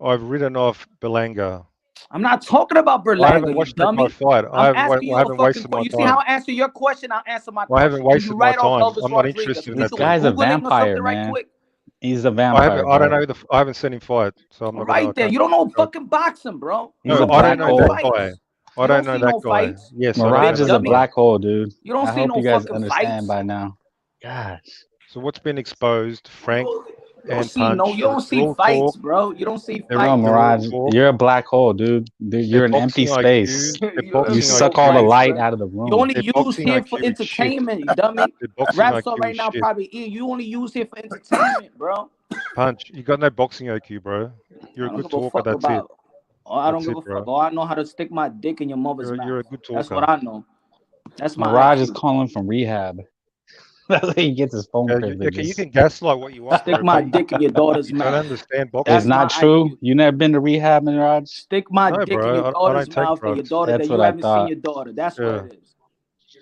I've written off Berlanga. I'm not talking about Berlanga. I haven't watched my fight. I haven't wasted my time. You see how I answer your question? I'll answer my question. I haven't wasted my time. I'm not interested in that. This guy's a vampire, man. He's a vampire. I don't know. I haven't seen him fight, so I'm not right there. You don't know fucking boxing, bro. He's a black hole. I don't know that guy. Yes, Mirage is a black hole, dude. You don't see no fucking fights. I hope you guys understand by now. Gosh. So what's been exposed, Frank? You don't see fights, bro. You don't see fights. No, Mirage, you're a black hole, dude. You're an empty space. You suck all the light out of the room. You only use here for entertainment, you dummy. Rap star right now probably you only use here for entertainment, bro. Punch, you got no boxing IQ, bro. You're a good talker. That's it. I don't give a fuck. I know how to stick my dick in your mother's mouth. You're a good talker. That's what I know. That's my Mirage is calling from rehab. That's how he gets his phone You privileges. can gaslight what you want, Stick bro. my But dick in your daughter's you don't mouth. understand boxing. That's It's not my true. IQ. You never been to rehab, Mirage? Stick my No, dick in bro. your I daughter's don't take mouth and your drugs. daughter That's that what you I haven't seen thought. your daughter. That's what Yeah. it is.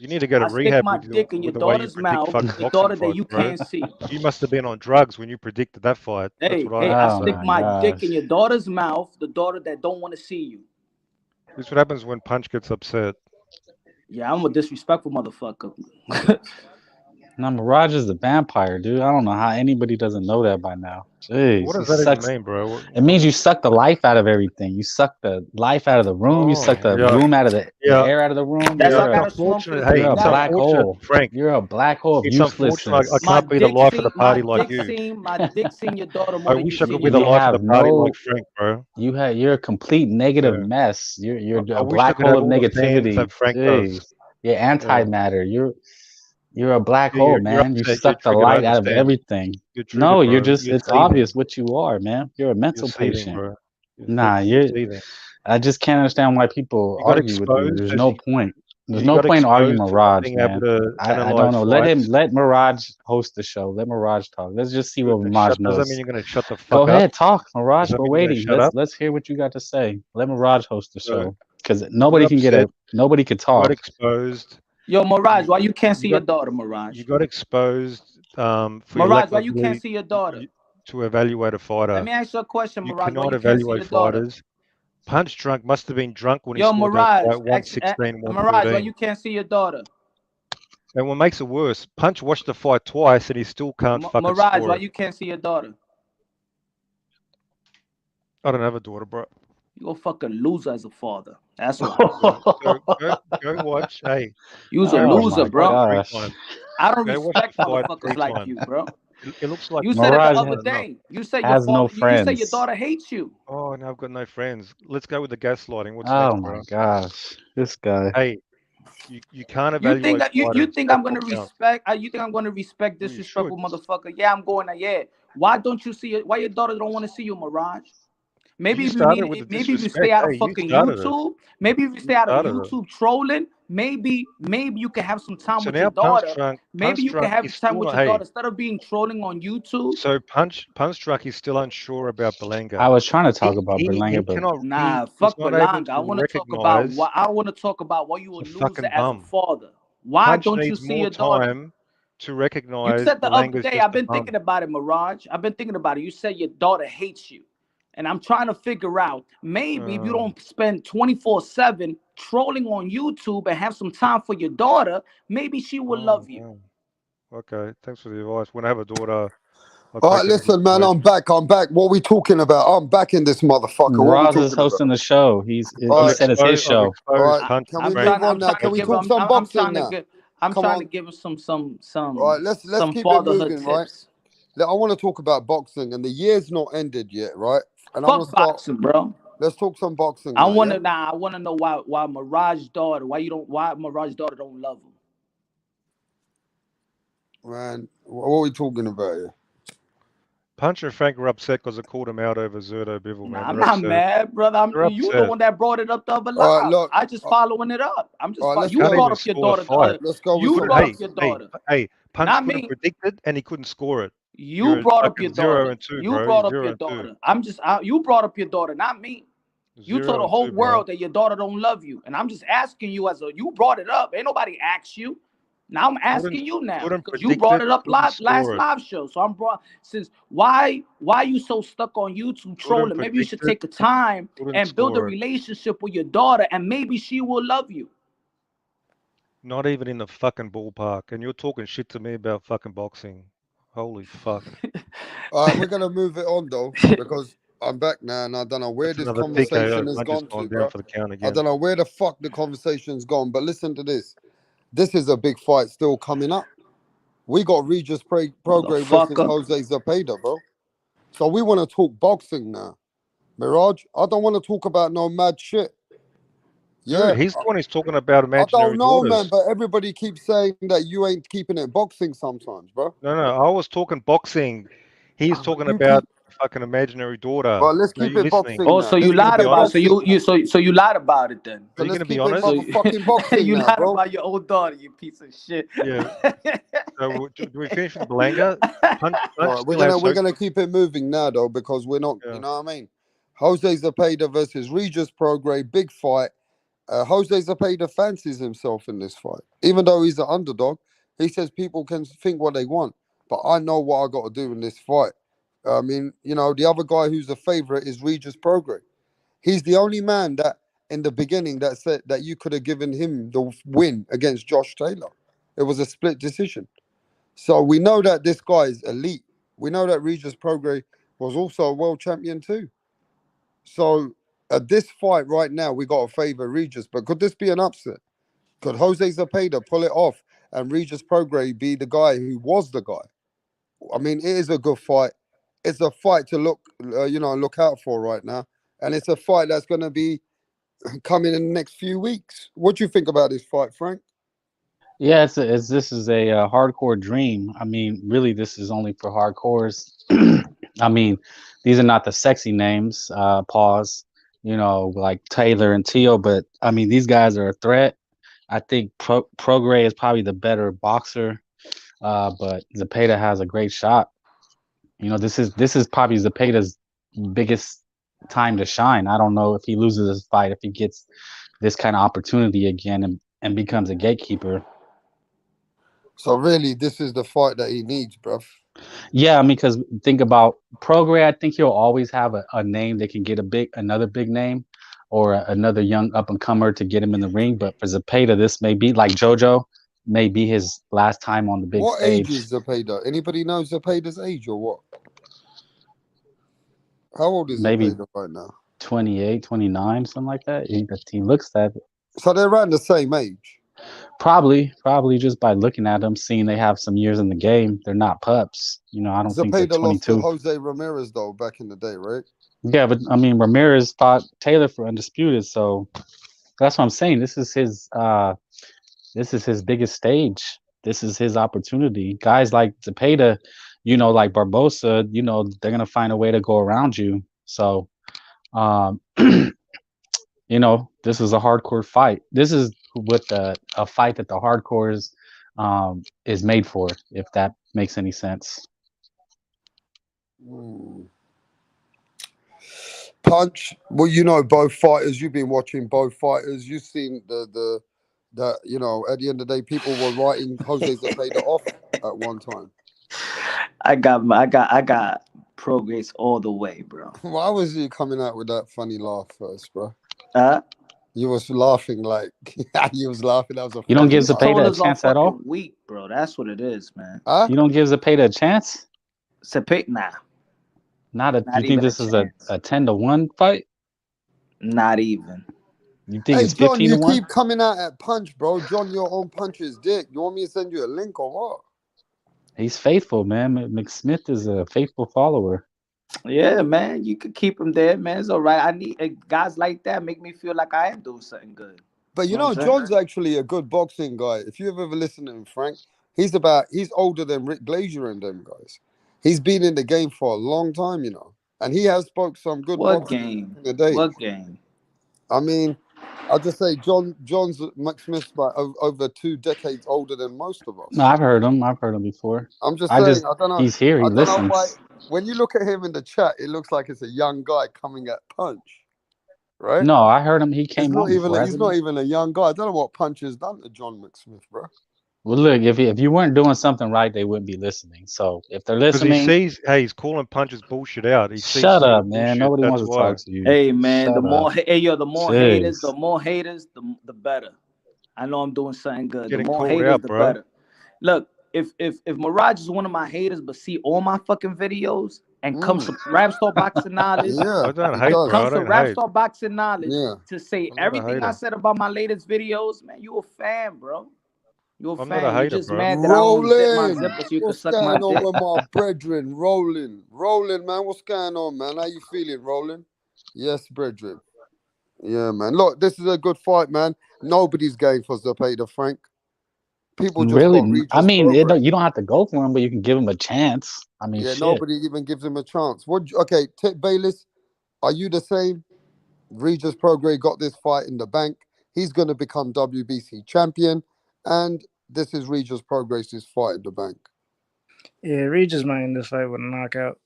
You need to go to I stick rehab my dick in your with the way you daughter's predict mouth, fucking your boxing daughter that fights, you bro. can't see. You must have been on drugs when you predicted that fight. That's what I Hey, have I to Oh stick say. my my dick gosh. in your daughter's mouth, the daughter that don't want to see you. This is what happens when Punch gets upset. Yeah, I'm a disrespectful motherfucker. No, Mirage is a vampire, dude. I don't know how anybody doesn't know that by now. Jeez, What he does that even sucks. mean, bro? It means you suck the life out of everything. You suck the life out of the room. You suck the Yeah, room out of the yeah, air out of the room. That's yeah. why I It's gotta smoke for unfortunate. Hey, You're a it's that. black unfortunate, hole. Frank. You're a black hole of It's unfortunate. I uselessness. My can't be the dick life of the seen my party like dick you. seen my dick seen your daughter I more than you wish I seen could be your the You life daughter. of the have party like no. Frank, bro. You're a complete negative Yeah. mess. You're I a wish I black could hole have of all the fans negativity. that Frank Jeez. does. You're Yeah. antimatter. You're a black Yeah, hole, you're man. You upset. You're suck the triggered. I light out of understand. everything. You're No, triggered, you're bro. just, You're it's seething. obvious what you are, man. You're a You're mental seething, patient. bro. Nah, You're seething. I just can't understand why people You got argue with you. exposed There's as no point. There's you no got point in arguing exposed for not Mirage, being able man. to I analyze don't know. fights. Let Mirage host the show. Let Mirage talk. Let's just see what Mirage Does that mean knows. you're gonna shut the Go fuck up? ahead, talk, Does Mirage. that We're mean you're gonna waiting. shut up? Let's hear what you got to say. Let Mirage host the So show because you're nobody can upset. nobody could You got talk. exposed. Yo, Mirage, why you can't You see got your daughter, Mirage? you got exposed for your Mirage, lack why of you can't ability see your daughter? to evaluate a Let fighter. me ask you a question, You Mirage. Why cannot you can't see evaluate your daughter? fighters. Punch Drunk must have been drunk when he Yo, scored that Mirage, fight 116, Mirage, why 113. you can't see your daughter? And what makes it worse, Punch watched the fight twice and he still can't fucking Mirage, score why it. you can't see your daughter? I don't have a daughter, bro. You a fucking loser as a father. That's why. So go watch. Hey, You's a go watch loser, the fight bro. 3 gosh. times. I don't Go watch respect the fight motherfuckers 3 like times. you, bro. It looks like You said it the Mirage other day. You said your has no father. You said your friends. daughter hates you. Oh, now I've got no friends. Let's go with the gaslighting. What's Oh next, my bro? gosh, this guy. Hey, you can't You think evaluate you fighters. think That's I'm gonna what counts. respect? You think I'm gonna respect Well, you should. disrespectful motherfucker? Yeah, I'm going to. Yeah. Why don't you see it? Why your daughter don't want to see you, Mirage? Maybe You if you started need, with the maybe if you stay disrespect. out of Hey, you fucking started it. YouTube, maybe if you stay You out of started it. YouTube trolling, maybe you can have some time So with your now daughter. Punch Maybe you can Drunk have is time still with not. your daughter Hey, instead of being trolling on YouTube. so Punch Drunk is still unsure about Belanga. I was trying to talk about He Berlanga, but cannot. Nah, He's fuck not able Belanga. to recognize I want to talk about why you a the loser fucking as a bum. father. Why Punch don't you needs see more your daughter? time to You recognize said the other Belanga's day, just I've a been bum. thinking about it, Mirage. I've been thinking about it. You said your daughter hates you. And I'm trying to figure out, maybe if you don't spend 24/7 trolling on YouTube and have some time for your daughter, maybe she will love you. Okay, thanks for the advice. When I have a daughter, I'll All take right, it into listen, man, I'm consideration. back. What are we talking about? I'm back in this motherfucker. What are we Roz is talking about? hosting the show. He All right, said it's his I've show. all exposed right. Punch Can we I'm Drunk. move trying. on I'm now? trying to Can we give talk him. some I'm boxing trying to now? get. I'm Come trying to on. give him some All right, let's keep it fatherhood moving, right? tips. I want to talk about boxing, and the year's not ended yet, right? And I want to Fuck start. boxing, bro. Let's talk some boxing I now, want yeah? to I want to know why Mirage daughter. Why Mirage daughter don't love him. Man, what are we talking about here? Punch and Frank are upset because I called him out over Zurdo Bivol, man. Nah, I'm They're not upset. mad, brother. They're You the upset. one that brought it up the other All right, live. look. I just following it up. I'm just. All right, let's You Can't go. brought even up your score a daughter the fight. other. Let's go with You some brought up boxing. your daughter. Hey, Punch Not couldn't me. predict it and he couldn't score it. You You're brought up your fucking 0 daughter. and 2, You bro. brought up 0 your and 2. daughter. You brought up your daughter, not me. You 0 told the and whole 2, bro. world that your daughter don't love you, and I'm just asking you you brought it up. Ain't nobody asked you. Now I'm asking you now Couldn't because you predict brought it, it up couldn't last score it. live show. So I'm brought since why you so stuck on YouTube Couldn't trolling? Maybe you should predict take it, a time couldn't and build a score it. relationship with your daughter, and maybe she will love you. Not even in the fucking ballpark. And you're talking shit to me about fucking boxing. Holy fuck. All right, we're going to move it on, though, because I'm back now, and I don't know where That's this another conversation TKO. has Punch has gone gone to, down bro. for the count I again. don't know where the fuck the conversation's gone, but listen to this. This is a big fight still coming up. We got Regis Prograis versus Motherfucker. Jose Zepeda, bro. So we want to talk boxing now. Mirage, I don't want to talk about no mad shit. Yeah, Dude, he's the one who's talking about I imaginary don't know, man, daughters. but everybody keeps saying that you ain't keeping it boxing sometimes, bro. No, I was talking boxing. He's talking You about keep, fucking imaginary daughter. well, let's Are keep you it listening? boxing Oh, now. so you Let's Are you going to keep lied be it about it. honest? boxing now. So you lied about it then. Are So you let's going to be keep it honest? So motherfucking boxing you now, lied bro. about your old daughter, you piece of shit. Yeah. So do we finish with Belanga? Punch All right, still has we're so. gonna keep it moving now though, because we're not, you Yeah. know what I mean? Jose Zepeda versus Regis Prograis, big fight. Jose Zepeda fancies himself in this fight, even though he's an underdog. He says people can think what they want, but I know what I got to do in this fight. I mean, you know, the other guy who's the favorite is Regis Prograis. He's the only man that in the beginning that said that you could have given him the win against Josh Taylor. It was a split decision. So we know that this guy is elite. We know that Regis Prograis was also a world champion too. So at this fight right now, we got to favor Regis. But could this be an upset? Could Jose Zepeda pull it off and Regis Prograis be the guy who was the guy? I mean, it is a good fight. It's a fight to look out for right now, and it's a fight that's going to be coming in the next few weeks. What do you think about this fight, Frank? Yeah, this is a hardcore dream. I mean, really, this is only for hardcores. I mean, these are not the sexy names. Pause. You know, like Taylor and Teal, but I mean, these guys are a threat. I think Prograis is probably the better boxer, but Zepeda has a great shot. You know, this is probably Zepeda's biggest time to shine. I don't know if he loses this fight, if he gets this kind of opportunity again and becomes a gatekeeper. So really, this is the fight that he needs, bruv. Yeah, I mean, because think about Prograis. I think he'll always have a name that can get another big name, or another young up and comer to get him in the ring. But for Zepeda, this may be like JoJo, may be his last time on the big What age stage. is Zepeda? Anybody know Zepeda's age or what? How old is Maybe Zepeda right now? 28, 29, something like that. He looks that. So they're around the same age. Probably just by looking at them, seeing they have some years in the game, they're not pups. You know, I don't think they're Zepeda lost to 22. Jose Ramirez though back in the day, right? Yeah, but I mean, Ramirez fought Taylor for undisputed, so that's what I'm saying. This is his biggest stage. This is his opportunity. Guys like Zepeda, you know, like Barbosa, you know, they're gonna find a way to go around you. So, um, you know, this is a hardcore fight. This is what a fight that the hardcores is made for, if that makes any sense. Hmm. Punch. Well, you know both fighters. You've been watching both fighters. You've seen that you know at the end of the day, people were writing Jose Zepeda off at one time. I got Progress all the way, bro. Why was you coming out with that funny laugh first, bro? Uh, You was laughing like you was laughing. That was a You don't funny give these laugh. Zepeda a toners are chance at all. fucking weak, bro. That's what it is, man. Huh? You don't give Zepeda a chance. Nah, You not think even a this is a chance. 10-1 fight? Not even. You think Hey it's John, you 15-1? keep coming out at Punch, bro. John, you're on Punch's dick. You want me to send you a link or what? He's faithful, man. McSmith is a faithful follower. Yeah, man. You could keep him there, man. It's all right. I need guys like that make me feel like I am doing something good. But You you know what know, I'm saying? John's actually a good boxing guy. If you've ever listened to him, Frank, he's older than Rick Glazier and them guys. He's been in the game for a long time, you know. And he has spoke some good What boxing game? back in the day. What game? I mean, I'll just say John's McSmith's about over 2 decades older than most of No, us. I've heard him. I've heard him before. I'm just saying, I don't know. He's here. He I don't know why. listens. When you look at him in the chat, it looks like it's a young guy coming at Punch, right? No, I heard him. He It's came not on even. before, He's hasn't not he? even a young guy. I don't know what Punch has done to John McSmith, bro. Well, look, if you weren't doing something right, they wouldn't be listening. So if they're Because he listening, sees, hey, he's calling Punch's bullshit out. He sees shut through the up, man. bullshit. Nobody That's wants to talk why. to you. Hey, man. Shut up. The more haters, Jeez. the better. I know I'm doing something good. The Getting more called haters, out, the bro. better. Look, if Mirage is one of my haters, but see all my fucking videos and comes to Rap Star Boxing Knowledge, Yeah, I don't it hate, does. bro. I comes to don't Rap hate. Star Boxing Knowledge Yeah, to say I'm not a everything I hater. said about my latest videos, man, you a fan, bro. You a I'm not a fan. You hater, just bro. mad that I don't unzip my rolling. zipper so you can What's suck my going on dick. with my brethren? Rolling, man. What's going on, man? How you feeling, rolling? Yes, brethren. Yeah, man. Look, this is a good fight, man. Nobody's going for Zepeda, Frank. People just got Really? I Regis mean, Prograis. you don't have to go for him, but you can give him a chance. I mean, Yeah, shit. nobody even gives him a chance. Okay, Tip Bayless, are you the same? Regis Prograis got this fight in the bank. He's going to become WBC champion. And this is Regis Progress' fight in the bank? Yeah, Regis might end this fight with a knockout.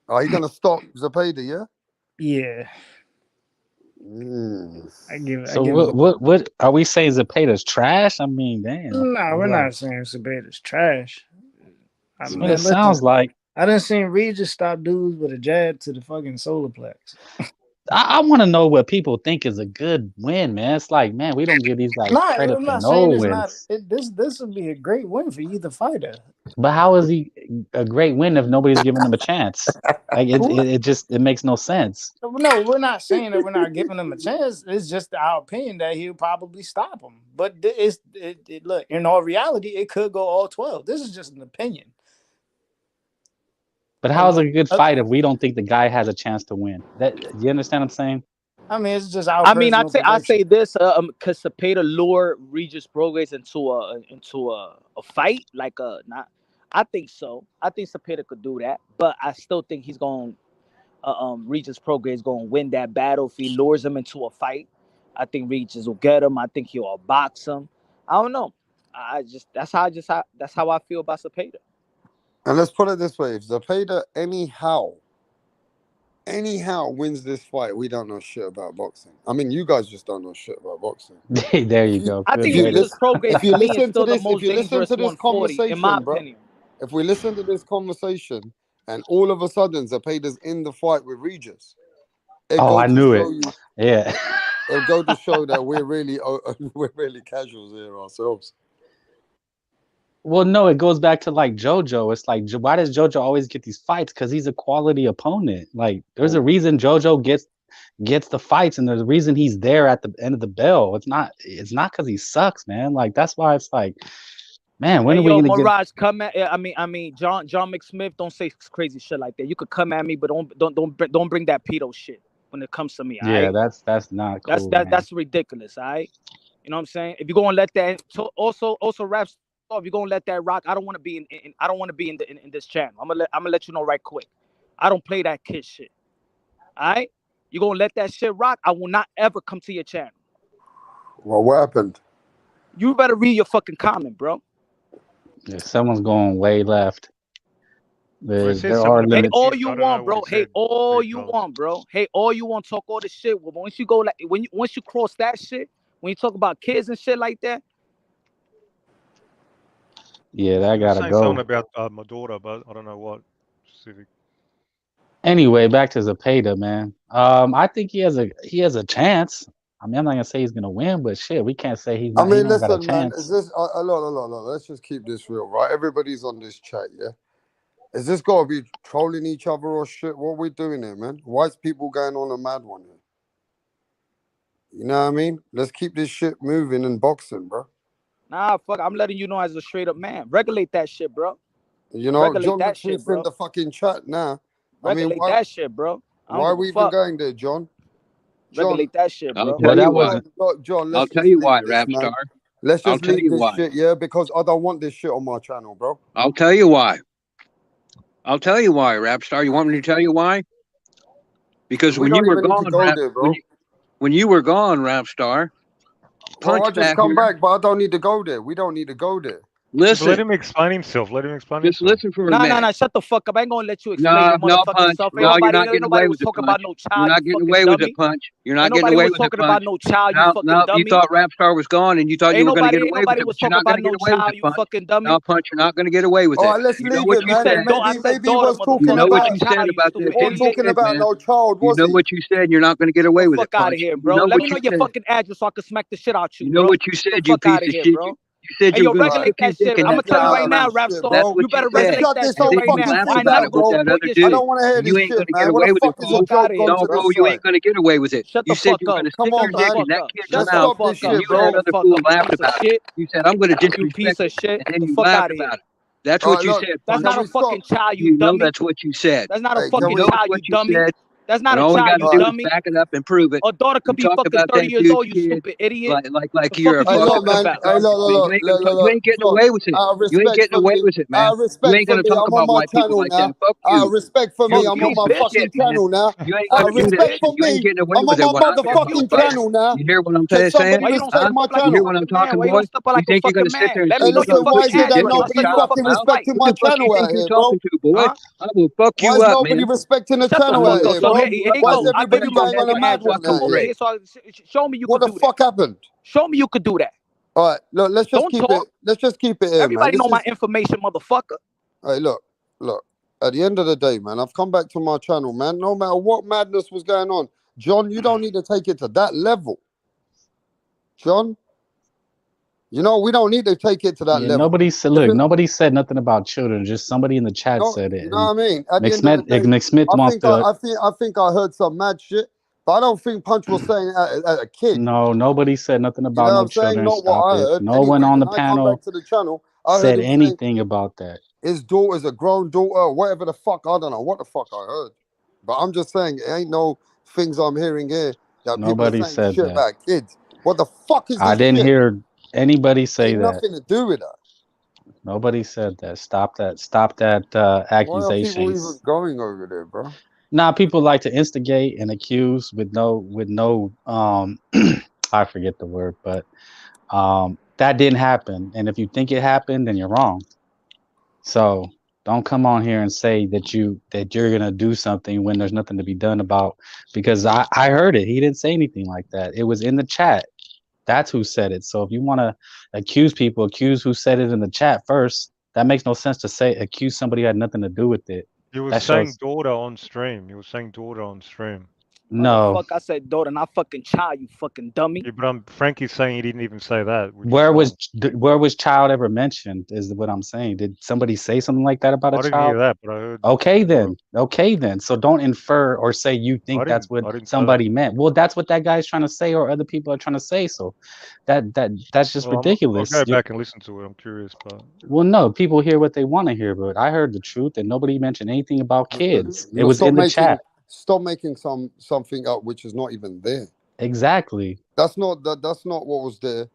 Are you gonna stop Zepeda? Yeah. Yeah, Mm. I give So him. what are we saying? Zepeda's trash? I mean, damn. No, we're not saying Zepeda's trash. That's what it sounds like. I done seen Regis stop dudes with a jab to the fucking solar plex. I want to know what people think is a good win, man. It's like, man, we don't give these guys credit I'm for not no saying it's wins. not. This would be a great win for either fighter. But how is he a great win if nobody's giving him a chance? Like it makes no sense. No, we're not saying that we're not giving him a chance. It's just our opinion that he'll probably stop him. But look, in all reality, it could go all 12. This is just an opinion. But how is it a good fight if we don't think the guy has a chance to win? That you understand what I'm saying? I mean, it's just our. I mean, I say this because Zepeda lure Regis Progress into a fight I think so. I think Zepeda could do that, but I still think he's going. Regis Progress is going to win that battle if he lures him into a fight. I think Regis will get him. I think he'll box him. I don't know. That's how I feel about Zepeda. And let's put it this way: if Zepeda anyhow wins this fight, we don't know shit about boxing. I mean, you guys just don't know shit about boxing. There you go. I think Regis Progress to me is still the most dangerous 140, in my opinion. If we listen to this conversation and all of a sudden Zepeda's in the fight with Regis, I knew it. Yeah, it'll go to show that we're really casuals here ourselves. Well, no, it goes back to like JoJo. It's like, why does JoJo always get these fights? Because he's a quality opponent. Like, there's a reason JoJo gets the fights, and there's a reason he's there at the end of the bell. It's not because he sucks, man. Like, that's why it's like, man, when are we gonna Mirage, come at? I mean, John McSmith, don't say crazy shit like that. You could come at me, but don't bring that pedo shit when it comes to me. Yeah, right? that's not cool. That's ridiculous. All right, you know what I'm saying? If you're gonna let that, also Raps. If you're gonna let that rock, I don't want to be in this channel. I'm gonna let you know right quick. I don't play that kid shit. All right, you gonna let that shit rock? I will not ever come to your channel. Well, what happened? You better read your fucking comment, bro. Yeah, someone's going way left. There are limits. Hey, all you want, bro. Hey, all you want, bro. Hey, all you want, talk all this shit. Well, once you go once you cross that shit, when you talk about kids and shit like that. Yeah, that gotta go. Something about my daughter, but I don't know what specific. Anyway, back to Zepeda, man. I think he has a chance. I mean, I'm not gonna say he's gonna win, but shit, we can't say he's not. I mean, listen, man. Is this a lot? Let's just keep this real, right? Everybody's on this chat, yeah. Is this gotta be trolling each other or shit? What are we doing here, man? Why is people going on a mad one here? You know what I mean? Let's keep this shit moving and boxing, bro. Nah, fuck. I'm letting you know as a straight up man. Regulate that shit, bro. You know, John McSmith's in the fucking chat now. Regulate that shit, bro. Why are we even going there, John? Regulate that shit, bro. I'll tell you why. John, I'll tell you why, Rapstar. Let's just leave this shit, yeah, because I don't want this shit on my channel, bro. I'll tell you why. Rapstar. You want me to tell you why? Because when you were gone, when you were gone, Rapstar. I just come back, but I don't need to go there. We don't need to go there. Listen. Let him explain himself. Just listen for a minute. No, shut the fuck up. I ain't gonna let you explain your motherfucking self. No, you're not getting away with it, Punch. You're not getting away with it, Punch. You're not getting away with it, Punch. Talking about no child, you fucking dummy. You thought Rapstar was gone, and you thought you were gonna get away with it. Was talking about no child, you fucking dummy. No, Punch, you're not gonna get away with it. All right, let's leave it, man. Maybe he was talking about. What you said about this. He was talking about no child. You know what you said. You're not gonna get away with it. Fuck out of here, bro. Let me know your fucking address so I can smack the shit out you. You know what you said, you piece of shit. You said you were going to regulate that shit. I'm going to tell you right now, Rapstar. You better regulate that shit right now. Why not, bro? I don't want to hear this shit, man. What the fuck is a joke? No, bro, you ain't going to get away with it. You said you were going to stick your dick in that kid's mouth. You had another fool laughed about it. You said, I'm going to disrespect it, and then you laughed about it. That's what you said. That's not a fucking child, you dummy. You know that's what you said. That's not a fucking child, you dummy. That's not And a all we child, got you to do is dummy. back it up and prove it. A daughter could You be talk fucking about 30 that years dude's old, you kid stupid idiot. like The you're fuck a is you Hey, look, talking fucking man. about? Hey, you ain't gonna you ain't getting look. away with it. Out of You ain't respect getting for away me, with it, man. out of You respect ain't for gonna me, talk I'm on about my white people channel like that. now. Fuck Out of you. respect for You me, Fuck I'm you, on piece my of bitch. fucking shit, man. channel now. You ain't Out gonna of Fuck you, do that respect shit. for bitch. You ain't me, getting away I'm with on it my when I come Fuck on, you, motherfucking fuck. bitch. channel now. You hear what I'm Can saying? somebody Why you don't step respect Huh? my up like You a hear channel? what I'm fucking man? talking, Why you boy? don't step up You like a think you're gonna fucking sit there man? and Let say me And know what your the listen, fuck why fucking is it you that did? address. Well, I'll nobody send you shut a up, fucking fucking pal. invite. respecting Who my the fuck you channel think out you're here, bro? talking to, boy? Huh? I will fuck Why you is up, nobody man. respecting the Shut the channel fuck out You up. here, So fuck bro? here, you here up, you Why I is go. will I'll give everybody burn you my your going on head a fucking at mad address. one fucking Come out over here? here grave. so show me you What could the do that. fuck happened? Show me you could do that. All right, look, Don't talk. let's just keep it here, man. Everybody This know my is, information, motherfucker. hey, look. At the end of the day, man, I've come back to my channel, man. No matter what madness was going on, John, you don't need to take it to that level, John. You know, we don't need to take it to that Yeah, level. nobody said. If Look, it, nody said nothing about children. Just somebody in the chat no, said it. you know And what I mean. At the end of the day, Nick Smith wants to. I think I heard some mad shit, but I don't think Punch was saying at a kid. No, nobody said nothing You about know what no I'm saying? children. Not what Stop I it. heard. No one Anyway, on the when I come back panel to the channel, I heard said him saying anything about that. his daughter's a grown daughter, or whatever the fuck. I don't know what the fuck I heard. But I'm just saying, it ain't no things I'm hearing here that people are Nobody saying said shit that. about kids. What the fuck is I this didn't shit? hear anybody say Ain't that. nothing to do with that. Nobody said that. Stop that. Stop that Why are people even accusations. going over there, bro? Now people like to instigate and accuse with no I forget the word, but that didn't happen. And if you think it happened, then you're wrong. So don't come on here and say that you're gonna do something when there's nothing to be done about, because I heard it. He didn't say anything like that. It was in the chat. That's who said it. So if you want to accuse people, accuse who said it in the chat first. That makes no sense to say accuse somebody who had nothing to do with it. You were That saying shows daughter on stream. You were saying daughter on stream. no. Motherfucker, I said daughter, not fucking child, you fucking dummy. Yeah, but Frankie's saying he didn't even say that, which is Where wrong. was child ever mentioned? Is what I'm saying. Did somebody say something like that about a I didn't hear child? that, but I heard. Okay then. Okay then. So don't infer or say you think that's what I didn't say that. somebody meant. Well, that's what that guy's trying to say, or other people are trying to say. So that's just Well, I'll ridiculous. go back and listen to it. I'm curious, but Well, no, people hear what they want to hear, but I heard the truth, and nobody mentioned anything about Listen, kids. It look, was in the chat. stop making something up which is not even there. Exactly. That's not what was there,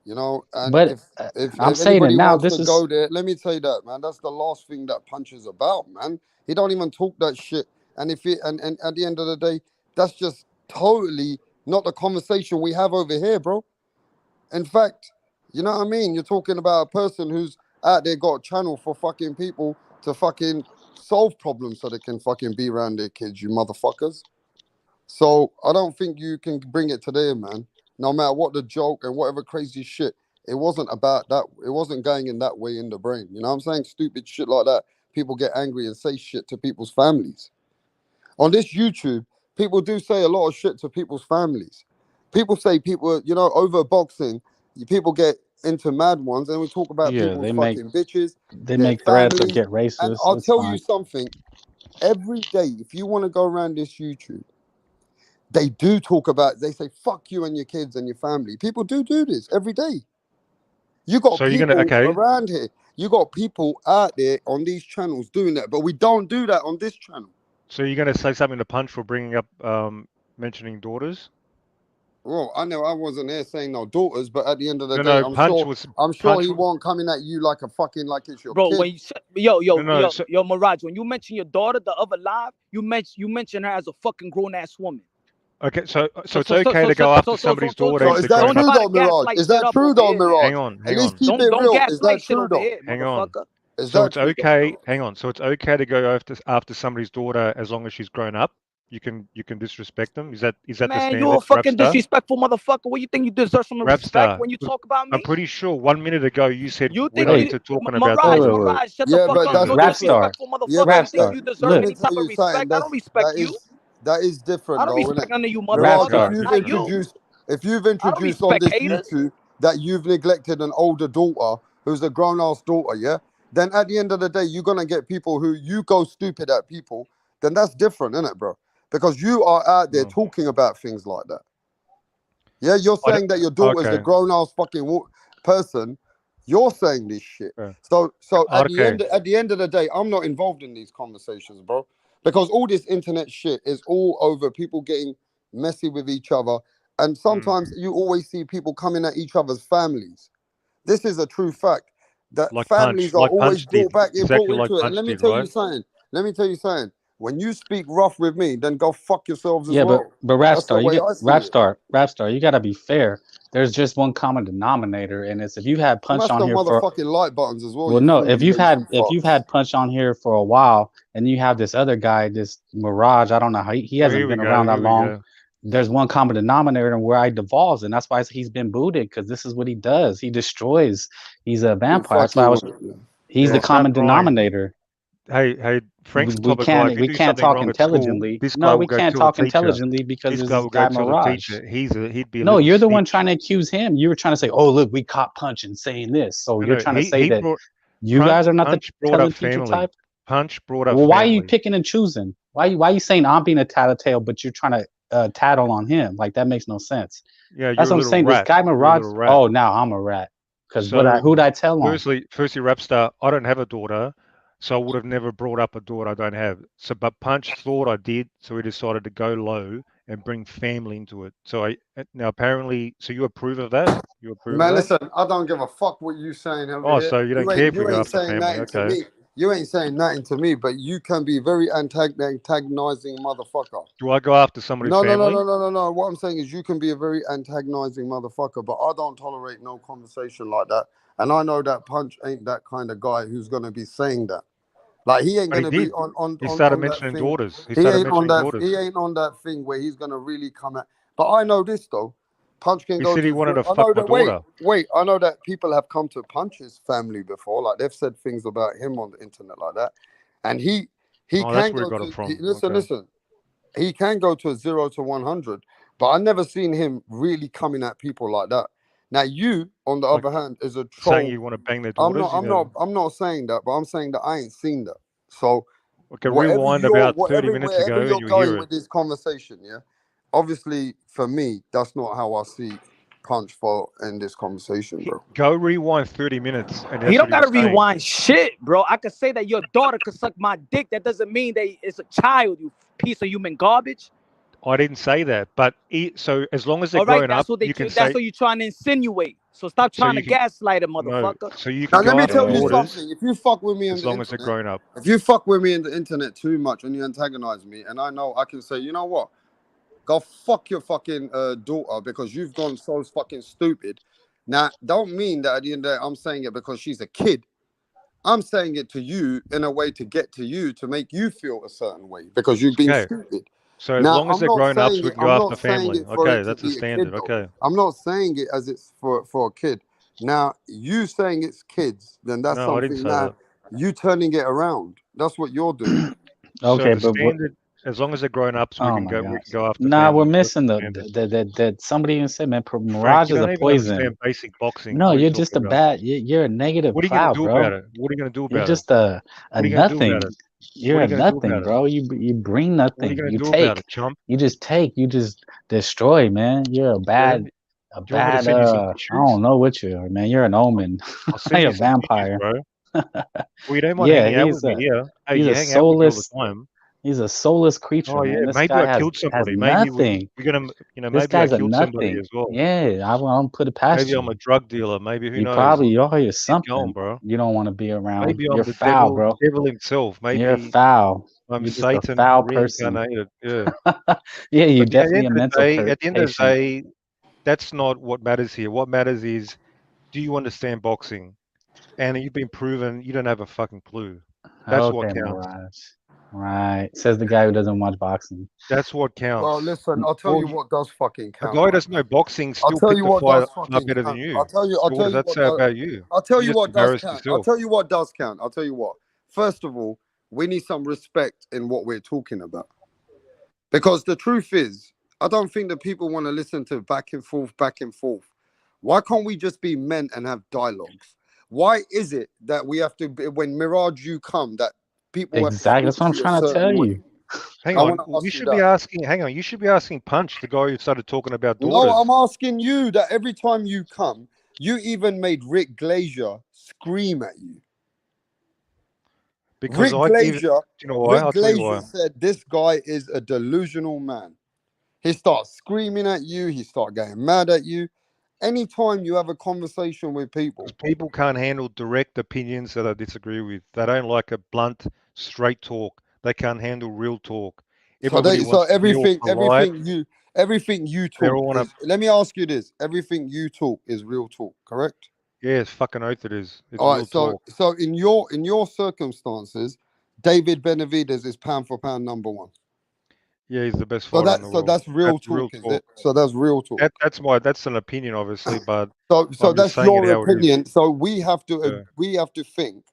you know. And But if I'm saying it anybody now. wants This to is go there, let me tell you that, man. That's the last thing that Punch is about, man. He don't even talk that shit. And if it and at the end of the day, that's just totally not the conversation we have over here, bro. In fact, you know what I mean? You're talking about a person who's out there got a channel for fucking people to fucking solve problems so they can fucking be around their kids, you motherfuckers. So I don't think you can bring it to there, man. No matter what the joke and whatever crazy shit, it wasn't about that. It wasn't going in that way in the brain. You know what I'm saying? Stupid shit like that. People get angry and say shit to people's families. On this YouTube, people do say a lot of shit to people's families. People say people, you know, over boxing, people get into mad ones, and we talk about yeah. people's fucking bitches, They their make threats or families. get And racist. I'll It's tell you fine. something, every day, if you want to go around this YouTube, they do talk about, they say, fuck you and your kids and your family. People do this every day. You got so you're gonna people around here. You got people out there on these channels doing that, but we don't do that on this channel. So you're gonna say something to Punch for bringing up mentioning daughters? Well, I know I wasn't there saying no daughters, but at the end of the day, No, I'm sure he won't coming at you like a fucking like it's your Bro, kid. when yo, Mirage, when you mention your daughter, the other live, you mention her as a fucking grown ass woman. Okay, so it's okay to go after somebody's daughter if So is they're that grown up. true though, Mirage? Is that true though, Mirage? Hang on. At least keep it Don't real. Is that gaslight shit true over though? here, Hang on. motherfucker. Is So that it's true okay. though, Hang on. So it's okay to go after somebody's daughter as long as she's grown up. You can disrespect them. Is that the Man, standard? you a fucking Rapstar? disrespectful motherfucker. What you think you deserve some respect Rapstar. when you talk about me? I'm pretty sure 1 minute ago you said You we're think not you into talking about daughters. Mirage, shut the Yeah, fuck but up, that's you different. disrespectful Yeah, motherfucker. but You think you deserve let any me tell type of you something. respect? I don't respect you. That is different I don't though, isn't respect it? none of you Mirage, motherfuckers, not you. if you've I don't introduced on respect this haters. YouTube that you've neglected an older daughter who's a grown ass daughter, yeah, then at the end of the day, you're gonna get people who you go stupid at people. Then that's different, isn't it, bro? Because you are out there talking about things like that. Yeah, you're saying that your daughter's a grown ass fucking person. You're saying this shit. So at the end of the day, I'm not involved in these conversations, bro. because all this internet shit is all over people getting messy with each other. And sometimes you always see people coming at each other's families. This is a true fact that Like families Punch, are like always Punch did, brought exactly like into it. And Punch let me did, tell you right? something. Let me tell you something. When you speak rough with me, then go fuck yourselves as Yeah, well. but That's the Rapstar, you way get I see it. Rapstar, you gotta be fair. There's just one common denominator, and it's if you had Punch Smash on the here for motherfucking like buttons as well, well, you no, filthy lazy if you've fucks. had Punch on here for a while, and you have this other guy, this Mirage, I don't know how he Oh, hasn't here we been go. around that Here we long. go. There's one common denominator and where I devolves, and that's why he's been booted because this is what he does. He destroys. He's a vampire. That's why he's the Yeah, common stop lying. denominator. Hey, Frank's the We type of guy. If can't you do talk something wrong at school, intelligently. this No, guy will we go can't tell the talk teacher. intelligently because This there's guy this will go guy tell the Mirage. teacher. He'd be a No, little you're the one snitch. trying to accuse him. You were trying to say, "Oh, look, we caught Punch and saying this." So you're trying to say that you guys are not the brought telling up teacher family. type. Punch brought up Well, why are you family. picking and choosing? Why are you saying I'm being a tattletale, but you're trying to tattle on him? Like that makes no sense. Yeah, That's what I'm saying. This guy Mirage. Oh, now I'm a rat. Because who'd I tell on? Firstly, Rapstar, I don't have a daughter, so I would have never brought up a daughter I don't have. So, but Punch thought I did, so he decided to go low and bring family into it. So now apparently, so you approve of that? You approve Man, of that? listen, I don't give a fuck what you saying over Oh, here. so you don't care if we You go ain't after saying family? nothing to Okay. me. You ain't saying nothing to me, but you can be very antagonizing motherfucker. Do I go after somebody's family? No. What I'm saying is you can be a very antagonizing motherfucker, but I don't tolerate no conversation like that. And I know that Punch ain't that kind of guy who's gonna be saying that. Like he ain't But gonna be on He started that mentioning thing. daughters. He ain't on that thing where he's gonna really come at. But I know this though. Punch can He go said he to. wanted to I fuck know my that. daughter. Wait. I know that people have come to Punch's family before. Like they've said things about him on the internet like that, and he Oh, can that's where he go got it to. from. Listen. He can go to a 0 to 100, but I never seen him really coming at people like that. Now you, on the other hand, is a troll. Saying you want to bang their daughters. I'm not saying that, but I'm saying that I ain't seen that. So okay, rewind about 30 minutes ago, wherever you're and you going hear with this conversation, yeah. Obviously, for me, that's not how I see Punch for in this conversation, bro. Go rewind 30 minutes, and that's He don't what gotta saying. rewind shit, bro. I could say that your daughter could suck my dick. That doesn't mean that it's a child, you piece of human garbage. I didn't say that, but so as long as they're All right, growing up, you can say. That's what you're trying to insinuate. So stop trying to gaslight a motherfucker. No, so you Now can let go me after tell you daughters something. If you fuck with me on as the long as they're internet, growing up. if you fuck with me in the internet too much and you antagonize me, and I know I can say, you know what? Go fuck your fucking daughter because you've gone so fucking stupid. Now, don't mean that at the end of the day, I'm saying it because she's a kid. I'm saying it to you in a way to get to you to make you feel a certain way because you've been stupid. So as Now, long as they're grown up, we can go after family. Okay, that's a standard. Okay. I'm not saying it as it's for a kid. Now, you saying it's kids, then that's No, I didn't something say now that. You turning it around. That's what you're doing. Okay, so the standard, as long as they're grown up, so we can go after Nah, family. we're missing that somebody even said, man, Frank, Mirage you is a don't even poison. understand basic boxing. No, What are you you're just a talking about? you're a negative What are you gonna cloud, do bro. about it? What are you gonna do about it? You're just a What are you gonna do nothing. about it? You're a nothing, bro. You bring nothing. What are you gonna You do take. about it, chump? You just take. You just destroy, man. You're a bad. Do you want me to send you some I tissues? don't know what you are, man. You're an omen. I'll send You're you a some vampire. tissues, bro. Well, you don't mind Yeah, hanging out with me here. Hey, he's you a hang out with me all the soulless. time. He's a soulless creature, Oh man. yeah, This maybe guy I has killed somebody. Maybe nothing. we're gonna, This maybe I guy's a killed somebody nothing. as well. Yeah, I don't put it past Maybe you. I'm a drug dealer. Maybe who You knows? probably are. You're Keep something. going, bro. You don't want to be around. Maybe I'm You're the foul, devil, bro. devil himself. Maybe You're foul. I'm You're just a Satan foul person. reincarnated. Yeah. Yeah, you But at the definitely end a of the mental day, patient. that's not what matters here. What matters is, do you understand boxing? And you've been proven you don't have a fucking clue. That's what Okay, counts. Mirage. Right. Says the guy who doesn't watch boxing. That's what counts. Well, listen, I'll tell you what does fucking A count. guy doesn't know boxing I'll still tell picked you a what fight does far fucking better count. than you. I'll tell you So what does that what say does, about you? I'll tell You you just what does embarrassed count. yourself. I'll tell you what does count. I'll tell you what. First of all, we need some respect in what we're talking about. Because the truth is, I don't think that people want to listen to back and forth, back and forth. Why can't we just be men and have dialogues? Why is it that we have to, when Mirage you come, that people have to Exactly. That's what I'm speak to trying a to tell certain way? you. Hang on, you should be asking. Hang on, you should be asking Punch, the guy who started talking about daughters. No, I'm asking you that every time you come, you even made Rick Glazier scream at you. Because Rick I give. Glazier, You know why? Rick I'll tell you why. Glazier said this guy is a delusional man. He starts screaming at you. He starts getting mad at you. Anytime you have a conversation with people, Because people can't handle direct opinions that I disagree with. They don't like a blunt, straight talk. They can't handle real talk. Everybody so wants to be all polite. everything you They talk all want to. is. Let me ask you this: everything you talk is real talk, correct? Yeah, it's fucking oath it is. It's All real right. So talk. in your circumstances, David Benavidez is pound for pound number one. Yeah, he's the best So fighter in the world. that's real That's real talk, is talk. it? So that's real talk. That's an opinion, obviously, but So I'm just that's saying it your how it is. opinion. So we have Yeah. to think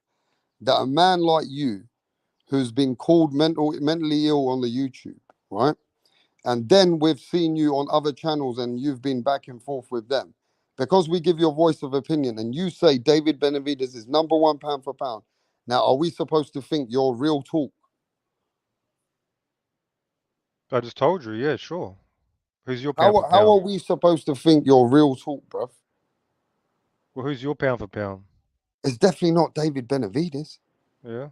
that a man like you, who's been called mentally ill on the YouTube, right? And then we've seen you on other channels and you've been back and forth with them. Because we give you a voice of opinion and you say David Benavidez is number one pound for pound. Now, are we supposed to think you're real talk? I just told you. Yeah, sure. Who's your How pound for how are pound? we supposed to think you're real talk, bruv? Well, who's your pound for pound? It's definitely not David Benavidez. Yeah.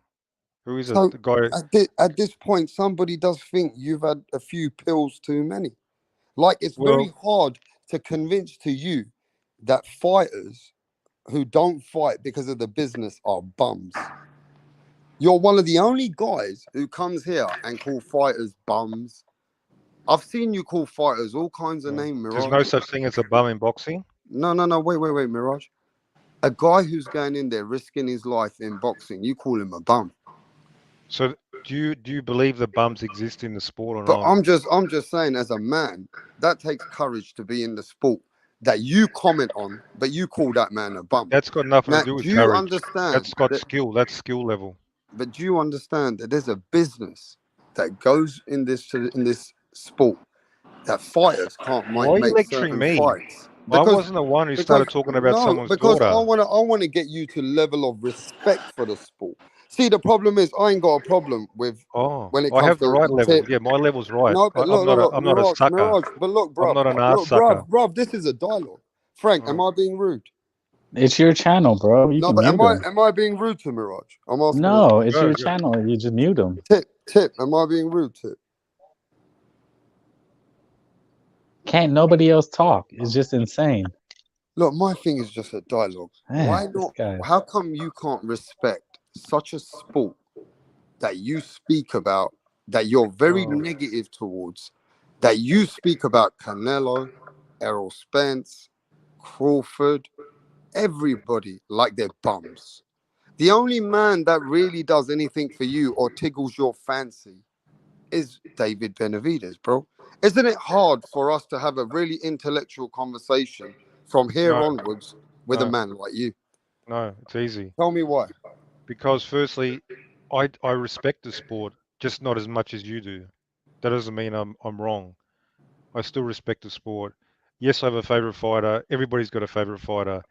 Who is it? So The guy. at this point, somebody does think you've had a few pills too many. Like, it's very Well, hard to convince to you that fighters who don't fight because of the business are bums. You're one of the only guys who comes here and call fighters bums. I've seen you call fighters all kinds of names, there's no Mirage. such thing as a bum in boxing. No, wait, Mirage. A guy who's going in there risking his life in boxing, you call him a bum. So do you believe the bums exist in the sport or But not? I'm just saying, as a man, that takes courage to be in the sport that you comment on, but you call that man a bum. That's got nothing Now, to do with do you courage. understand That's got that? skill. That's skill level. But do you understand that there's a business that goes in this sport that fighters can't Why are you make lecturing certain me? fights I wasn't the one who started talking about someone's daughter. I want to get you to level of respect for the sport. See, the problem is I ain't got a problem with Oh, when it I comes have the to right level. tip. Yeah, my level's right. No, but look, I'm not a sucker. Mirage. But look, I'm not an ass sucker. bruv, this is a dialogue. Frank, am Oh. I being rude? It's your channel, bro. You No, can but mute him. am I being rude to Mirage? I'm asking. No, it's your Good. channel. You just mute him. Tip, am I being rude, Tip? Can't nobody else talk. It's just insane. Look, my thing is just a dialogue. Man, Why this not? guy. How come you can't respect such a sport that you speak about, that you're very negative towards, that you speak about Canelo, Errol Spence, Crawford, everybody like they're bums? The only man that really does anything for you or tickles your fancy is David Benavidez, bro. Isn't it hard for us to have a really intellectual conversation from here No, onwards with a no, man like you? no. It's easy. Tell me why. Because firstly, I respect the sport, just not as much as you do. That doesn't mean I'm wrong. I still respect the sport. Yes, I have a favorite fighter. Everybody's got a favorite fighter.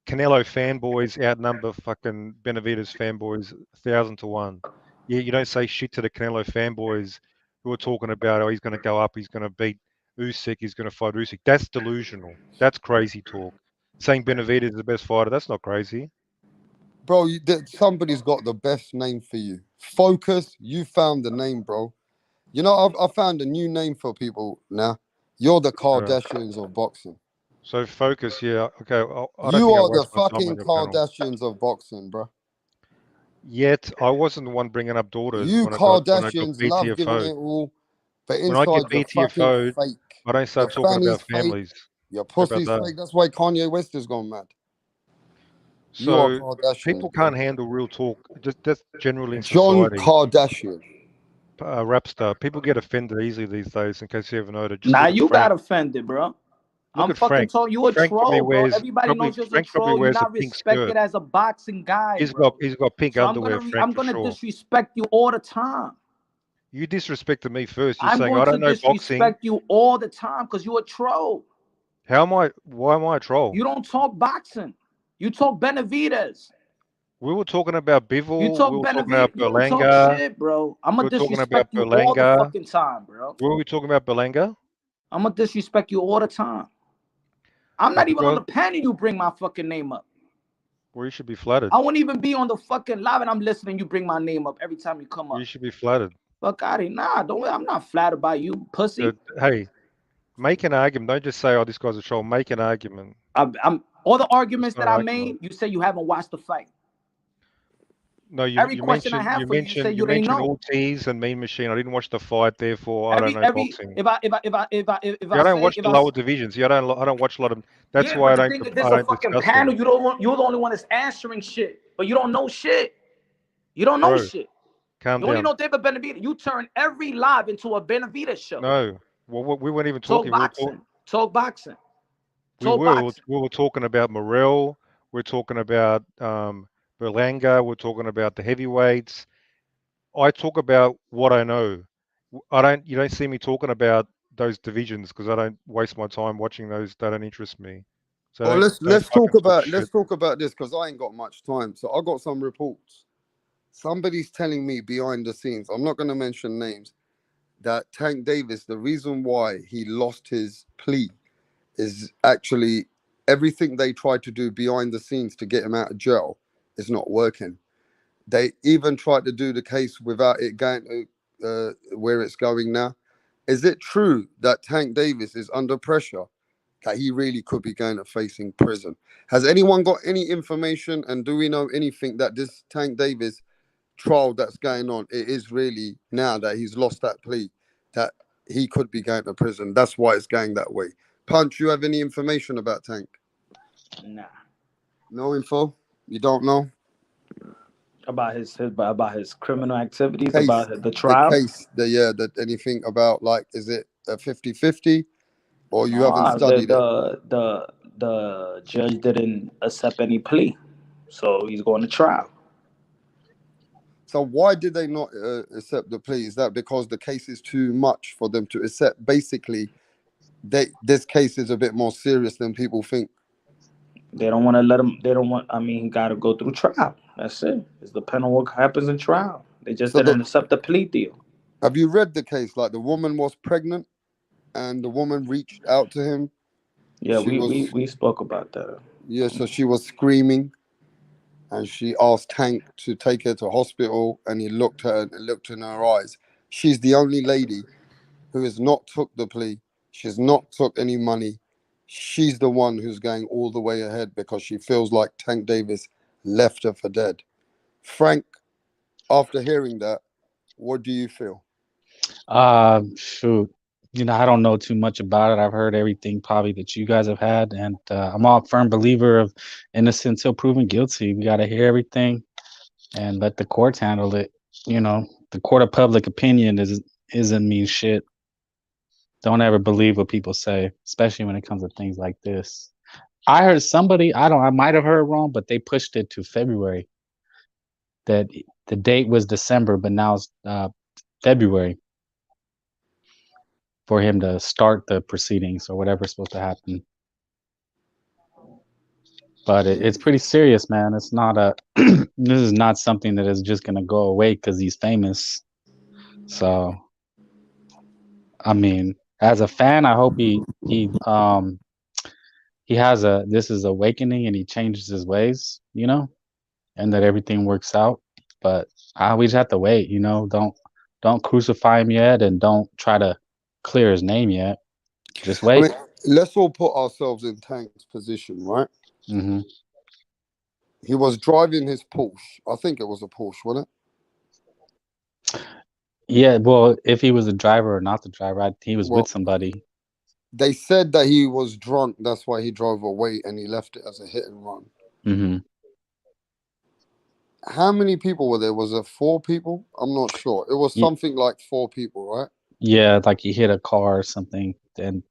Canelo fanboys outnumber fucking Benavidez fanboys 1,000 to 1. Yeah, you don't say shit to the Canelo fanboys who are talking about, oh, he's going to go up, he's going to beat Usyk, he's going to fight Usyk. That's delusional. That's crazy talk. Saying Benavidez is the best fighter, that's not crazy. Bro, somebody's got the best name for you. Focus, you found the name, bro. You know, I found a new name for people now. You're the Kardashians of boxing. So focus, yeah. Okay, I don't You think I are the waste my time on fucking your panel. Kardashians of boxing, bro. Yet I wasn't the one bringing up daughters You when I got Kardashians love giving BTFO'd. it all, but When I get inside you're fucking BTFO'd, fake. I don't Your start talking fanny's about fake. families. Your How about pussy's that? fake. That's why Kanye West has gone mad. You are So Kardashians, people bro. can't handle real talk. That's generally in John society. Kardashian. Rap star. People get offended easily these days. In case you haven't noticed, just Nah, look at you Frank. got offended, bro. Look I'm at fucking Frank. told you a Frank probably troll, bro. wears Everybody knows you're a Frank probably troll. You're wears a not pink respected skirt. as a boxing guy, He's bro. got pink So underwear, Frank, I'm for gonna sure. disrespect you all the time. You disrespected me first. You're I'm saying going I to don't know boxing. disrespect you all the time because you're a troll. How am I? Why am I a troll? You don't talk boxing. You talk Benavidez. We were talking about Bivol. You talk We were talking Benavidez. about You don't talk Berlanga. shit, bro. I'm We gonna were talking about disrespect you all the Berlanga. fucking time, bro. What were we talking about, Berlanga? I'm gonna disrespect you all the time. I'm not even on the panel. You bring my fucking name up. Well, you should be flattered. I won't even be on the fucking live and I'm listening. You bring my name up every time you come up. You should be flattered. Fuck out of here. Nah, don't. I'm not flattered by you, pussy. Hey, make an argument. Don't just say, "Oh, this guy's a troll." Make an argument. I'm all the arguments that I made. You say you haven't watched the fight. No, every question I have for you, you say you didn't know. Ortiz and Mean Machine. I didn't watch the fight, therefore I don't know boxing. If I don't watch the lower divisions. I don't watch a lot of. That's why I don't. There's a fucking panel. You're the only one that's answering shit, but you don't know shit. You don't know shit. Calm down. You only know David Benavidez. You turn every live into a Benavidez show. No, well, we weren't even talking. Talk boxing. We were talking about Morrell. We're talking about Berlanga. We're talking about the heavyweights. I talk about what I know. You don't see me talking about those divisions because I don't waste my time watching those. They don't interest me. So let's talk about this because I ain't got much time. So I got some reports. Somebody's telling me behind the scenes, I'm not going to mention names, that Tank Davis, the reason why he lost his plea is actually everything they tried to do behind the scenes to get him out of jail is not working. They even tried to do the case without it going to where it's going now. Is it true that Tank Davis is under pressure, that he really could be going to facing prison? Has anyone got any information, and do we know anything that this Tank Davis trial that's going on, it is really now that he's lost that plea, that he could be going to prison? That's why it's going that way. Punch, you have any information about Tank? Nah. No info? You don't know? About his criminal activities, about the trial? The case, anything about, like, is it a 50-50? Or you haven't studied it? The judge didn't accept any plea, so he's going to trial. So why did they not accept the plea? Is that because the case is too much for them to accept? Basically, this case is a bit more serious than people think. They don't want to let him. They don't want. I mean, he got to go through trial. That's it. It's depending on what happens in trial. They just didn't accept the plea deal. Have you read the case? Like, the woman was pregnant, and the woman reached out to him. Yeah, we spoke about that. Yeah, so she was screaming, and she asked Tank to take her to hospital, and he looked in her eyes. She's the only lady who has not took the plea. She's not took any money. She's the one who's going all the way ahead because she feels like Tank Davis left her for dead. Frank, after hearing that, what do you feel? Shoot. I don't know too much about it. I've heard everything probably that you guys have had, and I'm a firm believer of innocent till proven guilty. We got to hear everything and let the courts handle it. The court of public opinion isn't mean shit. Don't ever believe what people say, especially when it comes to things like this. I heard somebody, I might have heard wrong, but they pushed it to February. That the date was December, but now it's February for him to start the proceedings or whatever's supposed to happen. But it's pretty serious, man. It's not this is not something that is just gonna go away because he's famous. So, I mean, as a fan, I hope he has this is awakening and he changes his ways, and that everything works out. But we just have to wait, Don't crucify him yet, and don't try to clear his name yet. Just wait. I mean, let's all put ourselves in Tank's position, right? Mm-hmm. He was driving his Porsche. I think it was a Porsche, wasn't it? Yeah, well, if he was the driver or not the driver, he was with somebody. They said that he was drunk. That's why he drove away and he left it as a hit and run. Mm-hmm. How many people were there? Was it 4 people? I'm not sure. It was something like 4 people, right? Yeah, like he hit a car or something. And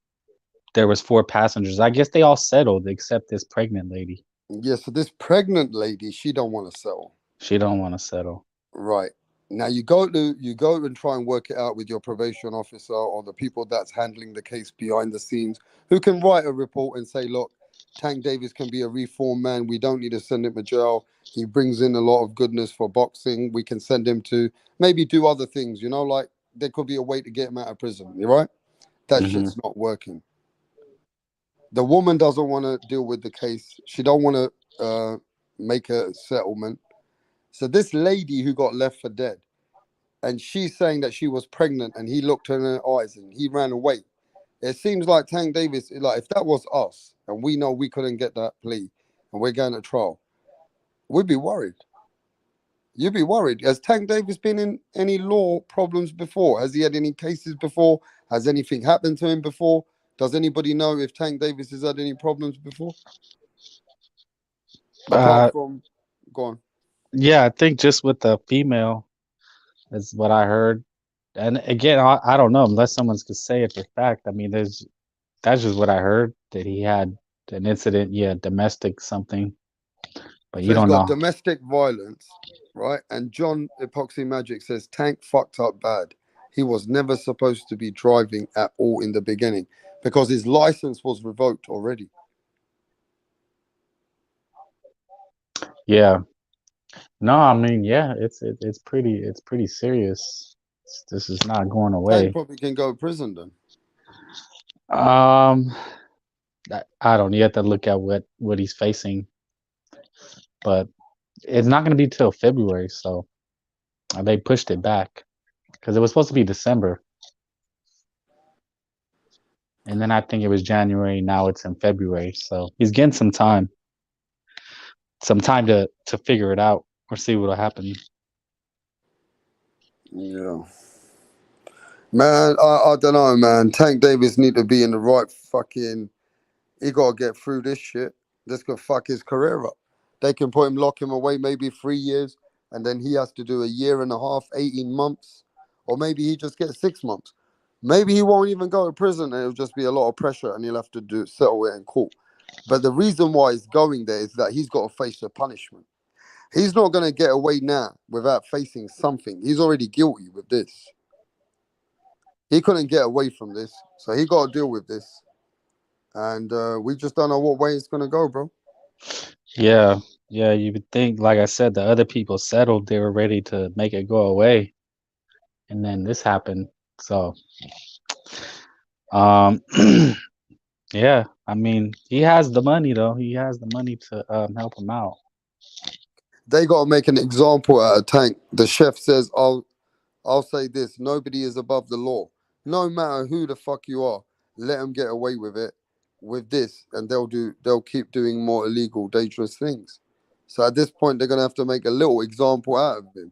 there was 4 passengers. I guess they all settled except this pregnant lady. Yeah, so this pregnant lady, she don't want to settle. She don't want to settle. Right. Now you go and try and work it out with your probation officer or the people that's handling the case behind the scenes, who can write a report and say, look, Tank Davis can be a reformed man. We don't need to send him to jail. He brings in a lot of goodness for boxing. We can send him to maybe do other things, like there could be a way to get him out of prison, right? That shit's not working. The woman doesn't want to deal with the case. She don't want to make a settlement. So this lady who got left for dead, and she's saying that she was pregnant, and he looked her in her eyes and he ran away. It seems like Tank Davis, like if that was us, and we know we couldn't get that plea, and we're going to trial, we'd be worried. You'd be worried. Has Tank Davis been in any law problems before? Has he had any cases before? Has anything happened to him before? Does anybody know if Tank Davis has had any problems before? Apart from, go on. Yeah, I think just with the female is what I heard. And again, I don't know unless someone could say it for fact. I mean, that's just what I heard, that he had an incident, domestic something, but you So he's don't got know. domestic violence, right? And John Epoxy Magic says Tank fucked up bad. He was never supposed to be driving at all in the beginning because his license was revoked already. Yeah. No, I mean, yeah, it's pretty serious. This is not going away. Tank probably can go to prison then. I don't. You have to look at what he's facing, but it's not going to be till February. So they pushed it back because it was supposed to be December, and then I think it was January. Now it's in February, so he's getting some time to figure it out or see what'll happen. Yeah. Man, I don't know, man. Tank Davis need to be in the right fucking... He got to get through this shit. This could fuck his career up. They can lock him away maybe 3 years, and then he has to do a year and a half, 18 months, or maybe he just gets 6 months. Maybe he won't even go to prison, and it'll just be a lot of pressure, and he'll have to settle it in court. But the reason why he's going there is that he's got to face the punishment. He's not going to get away now without facing something. He's already guilty with this. He couldn't get away from this, so he got to deal with this. And we just don't know what way it's going to go, bro. Yeah, you would think, like I said, the other people settled, they were ready to make it go away. And then this happened. So, yeah, I mean, he has the money, though. He has the money to help him out. They got to make an example out of Tank. The chef says, I'll say this, nobody is above the law. No matter who the fuck you are, let them get away with it with this, and they'll keep doing more illegal, dangerous things. So at this point, they're going to have to make a little example out of him.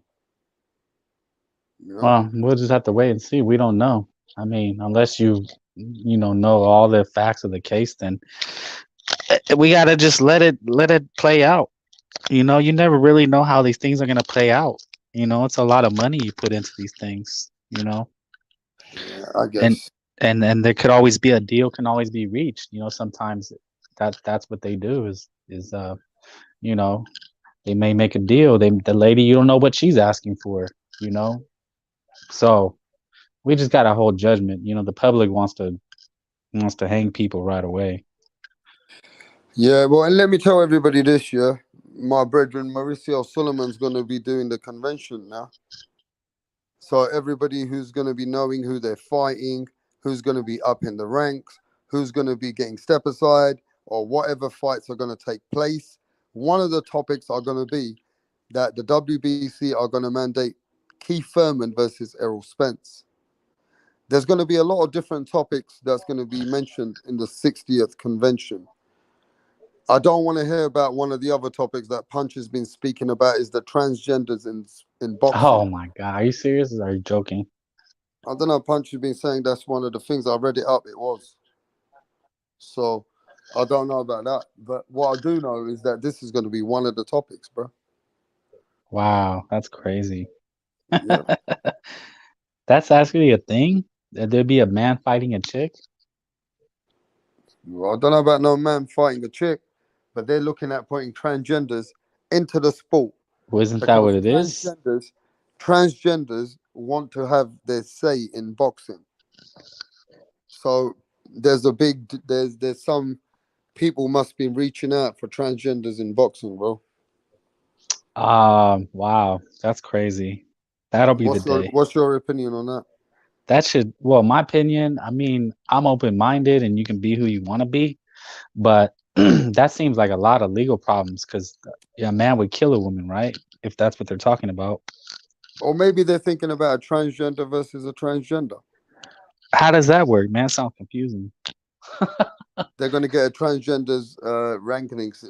You know? Well, we'll just have to wait and see. We don't know. I mean, unless you know all the facts of the case, then we got to just let it play out. You never really know how these things are going to play out. It's a lot of money you put into these things, Yeah, I guess. And there could always be a deal can always be reached. Sometimes that's what they do is they may make a deal. The lady, you don't know what she's asking for, So we just got to hold judgment. The public wants to hang people right away. Yeah, well, and let me tell everybody this, yeah. My brethren, Mauricio Solomon's going to be doing the convention now. So everybody who's going to be knowing who they're fighting, who's going to be up in the ranks, who's going to be getting step aside, or whatever fights are going to take place, one of the topics are going to be that the WBC are going to mandate Keith Thurman versus Errol Spence. There's going to be a lot of different topics that's going to be mentioned in the 60th convention. I don't want to hear about one of the other topics that Punch has been speaking about is the transgenders in boxing. Oh my God, are you serious or are you joking? I don't know, Punch has been saying that's one of the things. I read it up, it was. So I don't know about that. But what I do know is that this is going to be one of the topics, bro. Wow, that's crazy. Yeah. That's actually a thing? That there'd be a man fighting a chick? Well, I don't know about no man fighting a chick, but they're looking at putting transgenders into the sport. Well, isn't that what it is? Transgenders want to have their say in boxing. So there's some people must be reaching out for transgenders in boxing, bro. Wow, that's crazy. That'll be the day. What's your opinion on that? My opinion, I mean, I'm open-minded and you can be who you want to be, but that seems like a lot of legal problems because a man would kill a woman, right? If that's what they're talking about. Or maybe they're thinking about a transgender versus a transgender. How does that work, man? Sounds confusing. They're going to get a transgenders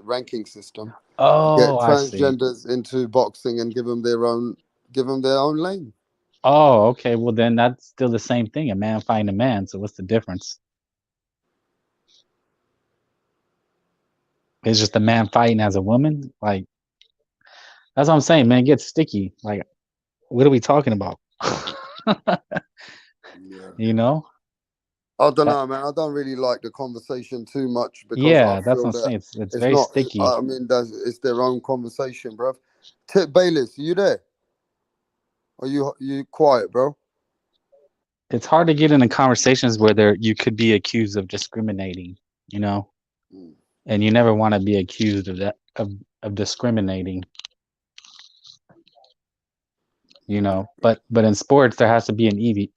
ranking system. Oh, Get I see. transgenders into boxing and give them their own lane. Oh, okay. Well, then that's still the same thing. A man fighting a man. So what's the difference? It's just a man fighting as a woman. Like that's what I'm saying, man. It gets sticky. Like, what are we talking about? Yeah. You know? I don't know, man. I don't really like the conversation too much because I That's feel what I'm that saying. It's it's very not. sticky. I mean, it's their own conversation, bro. Tip Bayless, are you there? Are you quiet, bro? It's hard to get into conversations where you could be accused of discriminating, you know, and you never want to be accused of that of discriminating, you know. But in sports, there has to be an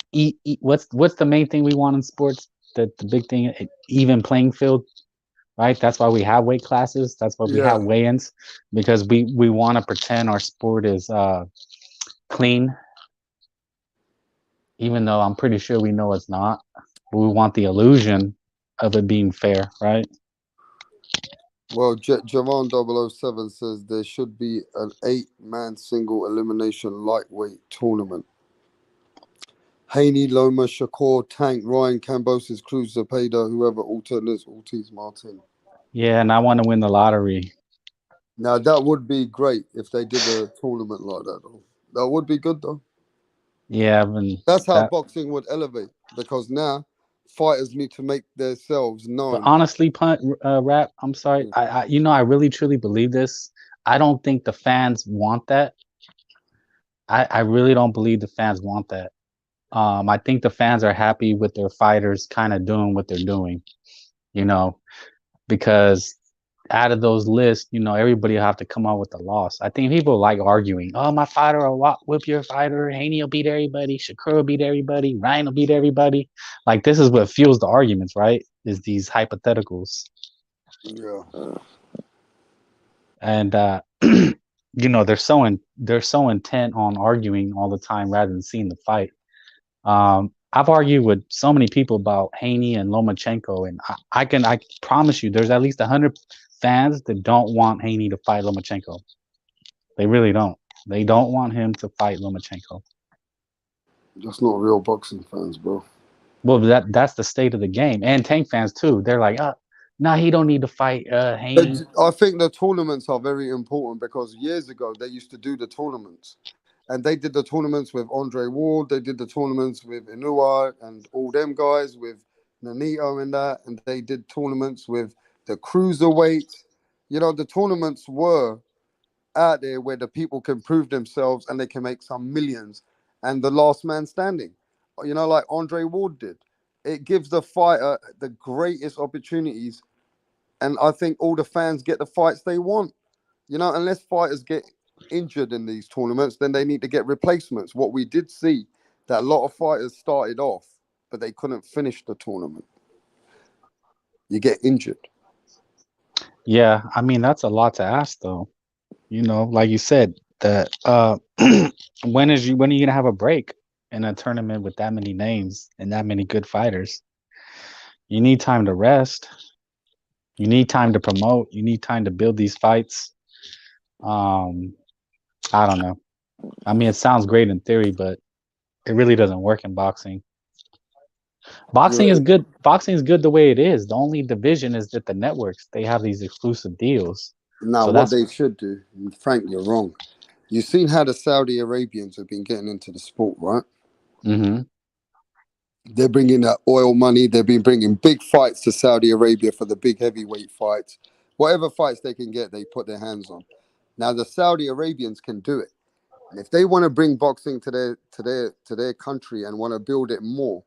what's the main thing we want in sports? The big thing, even playing field, right? That's why we have weight classes. That's why we have Yeah. weigh-ins because we want to pretend our sport is clean, even though I'm pretty sure we know it's not. But we want the illusion of it being fair, right? Well, Javon 007 says there should be an 8-man single elimination lightweight tournament. Haney, Loma, Shakur, Tank, Ryan, Cambosis, Cruz, Zepeda, whoever alternates, Ortiz, Martin. Yeah, and I want to win the lottery. Now, that would be great if they did a tournament like that, though. That would be good, though. Yeah, that's how boxing would elevate, because now fighters need to make themselves known. But honestly, Rap, I'm sorry. I really truly believe this. I don't think the fans want that. I really don't believe the fans want that. I think the fans are happy with their fighters kind of doing what they're doing, you know, because out of those lists, you know, everybody will have to come out with a loss. I think people like arguing. Oh, my fighter will whip your fighter. Haney will beat everybody. Shakur will beat everybody. Ryan will beat everybody. Like, this is what fuels the arguments, right? Is these hypotheticals. Yeah. And you know, they're so intent on arguing all the time rather than seeing the fight. I've argued with so many people about Haney and Lomachenko, and I promise you, there's at least 100 fans that don't want Haney to fight Lomachenko. They really don't. They don't want him to fight Lomachenko. That's not real boxing fans, bro. Well, that's the state of the game, and Tank fans too. They're like, no, he don't need to fight Haney. I think the tournaments are very important because years ago they used to do the tournaments, and they did the tournaments with Andre Ward. They did the tournaments with Inaoue and all them guys with Nanito and that, and they did tournaments with the cruiserweights. You know, the tournaments were out there where the people can prove themselves and they can make some millions, and the last man standing, you know, like Andre Ward did. It gives the fighter the greatest opportunities, and I think all the fans get the fights they want. You know, unless fighters get injured in these tournaments, then they need to get replacements. What we did see, that a lot of fighters started off, but they couldn't finish the tournament. You get injured. Yeah, I mean, that's a lot to ask, though. You know, like you said, that when are you gonna have a break in a tournament with that many names and that many good fighters? You need time to rest. You need time to promote. You need time to build these fights. I don't know. I mean, it sounds great in theory, but it really doesn't work in boxing. Boxing is good. Boxing is good the way it is. The only division is that the networks, they have these exclusive deals. Now, So what they should do, Frank, you're wrong. You've seen how the Saudi Arabians have been getting into the sport, right? Mm-hmm. They're bringing that oil money. They've been bringing big fights to Saudi Arabia for the big heavyweight fights. Whatever fights they can get, they put their hands on. Now, the Saudi Arabians can do it. And if they want to bring boxing to their country and want to build it more,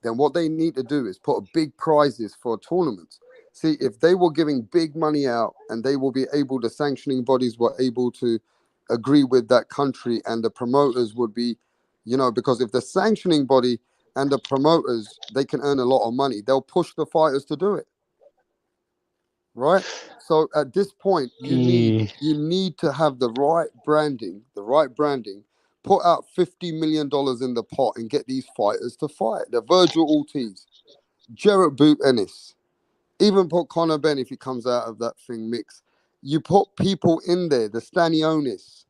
then what they need to do is put big prizes for tournaments. See, if they were giving big money out and they will be able, the sanctioning bodies were able to agree with that country, and the promoters would be, you know, because if the sanctioning body and the promoters, they can earn a lot of money, they'll push the fighters to do it. right? So at this point, you need to have the right branding, put out $50 million in the pot and get these fighters to fight. The Virgil Ortiz, Jarrett Boot Ennis, even put Conor Benn if he comes out of that thing mix. You put people in there, the Stanionis,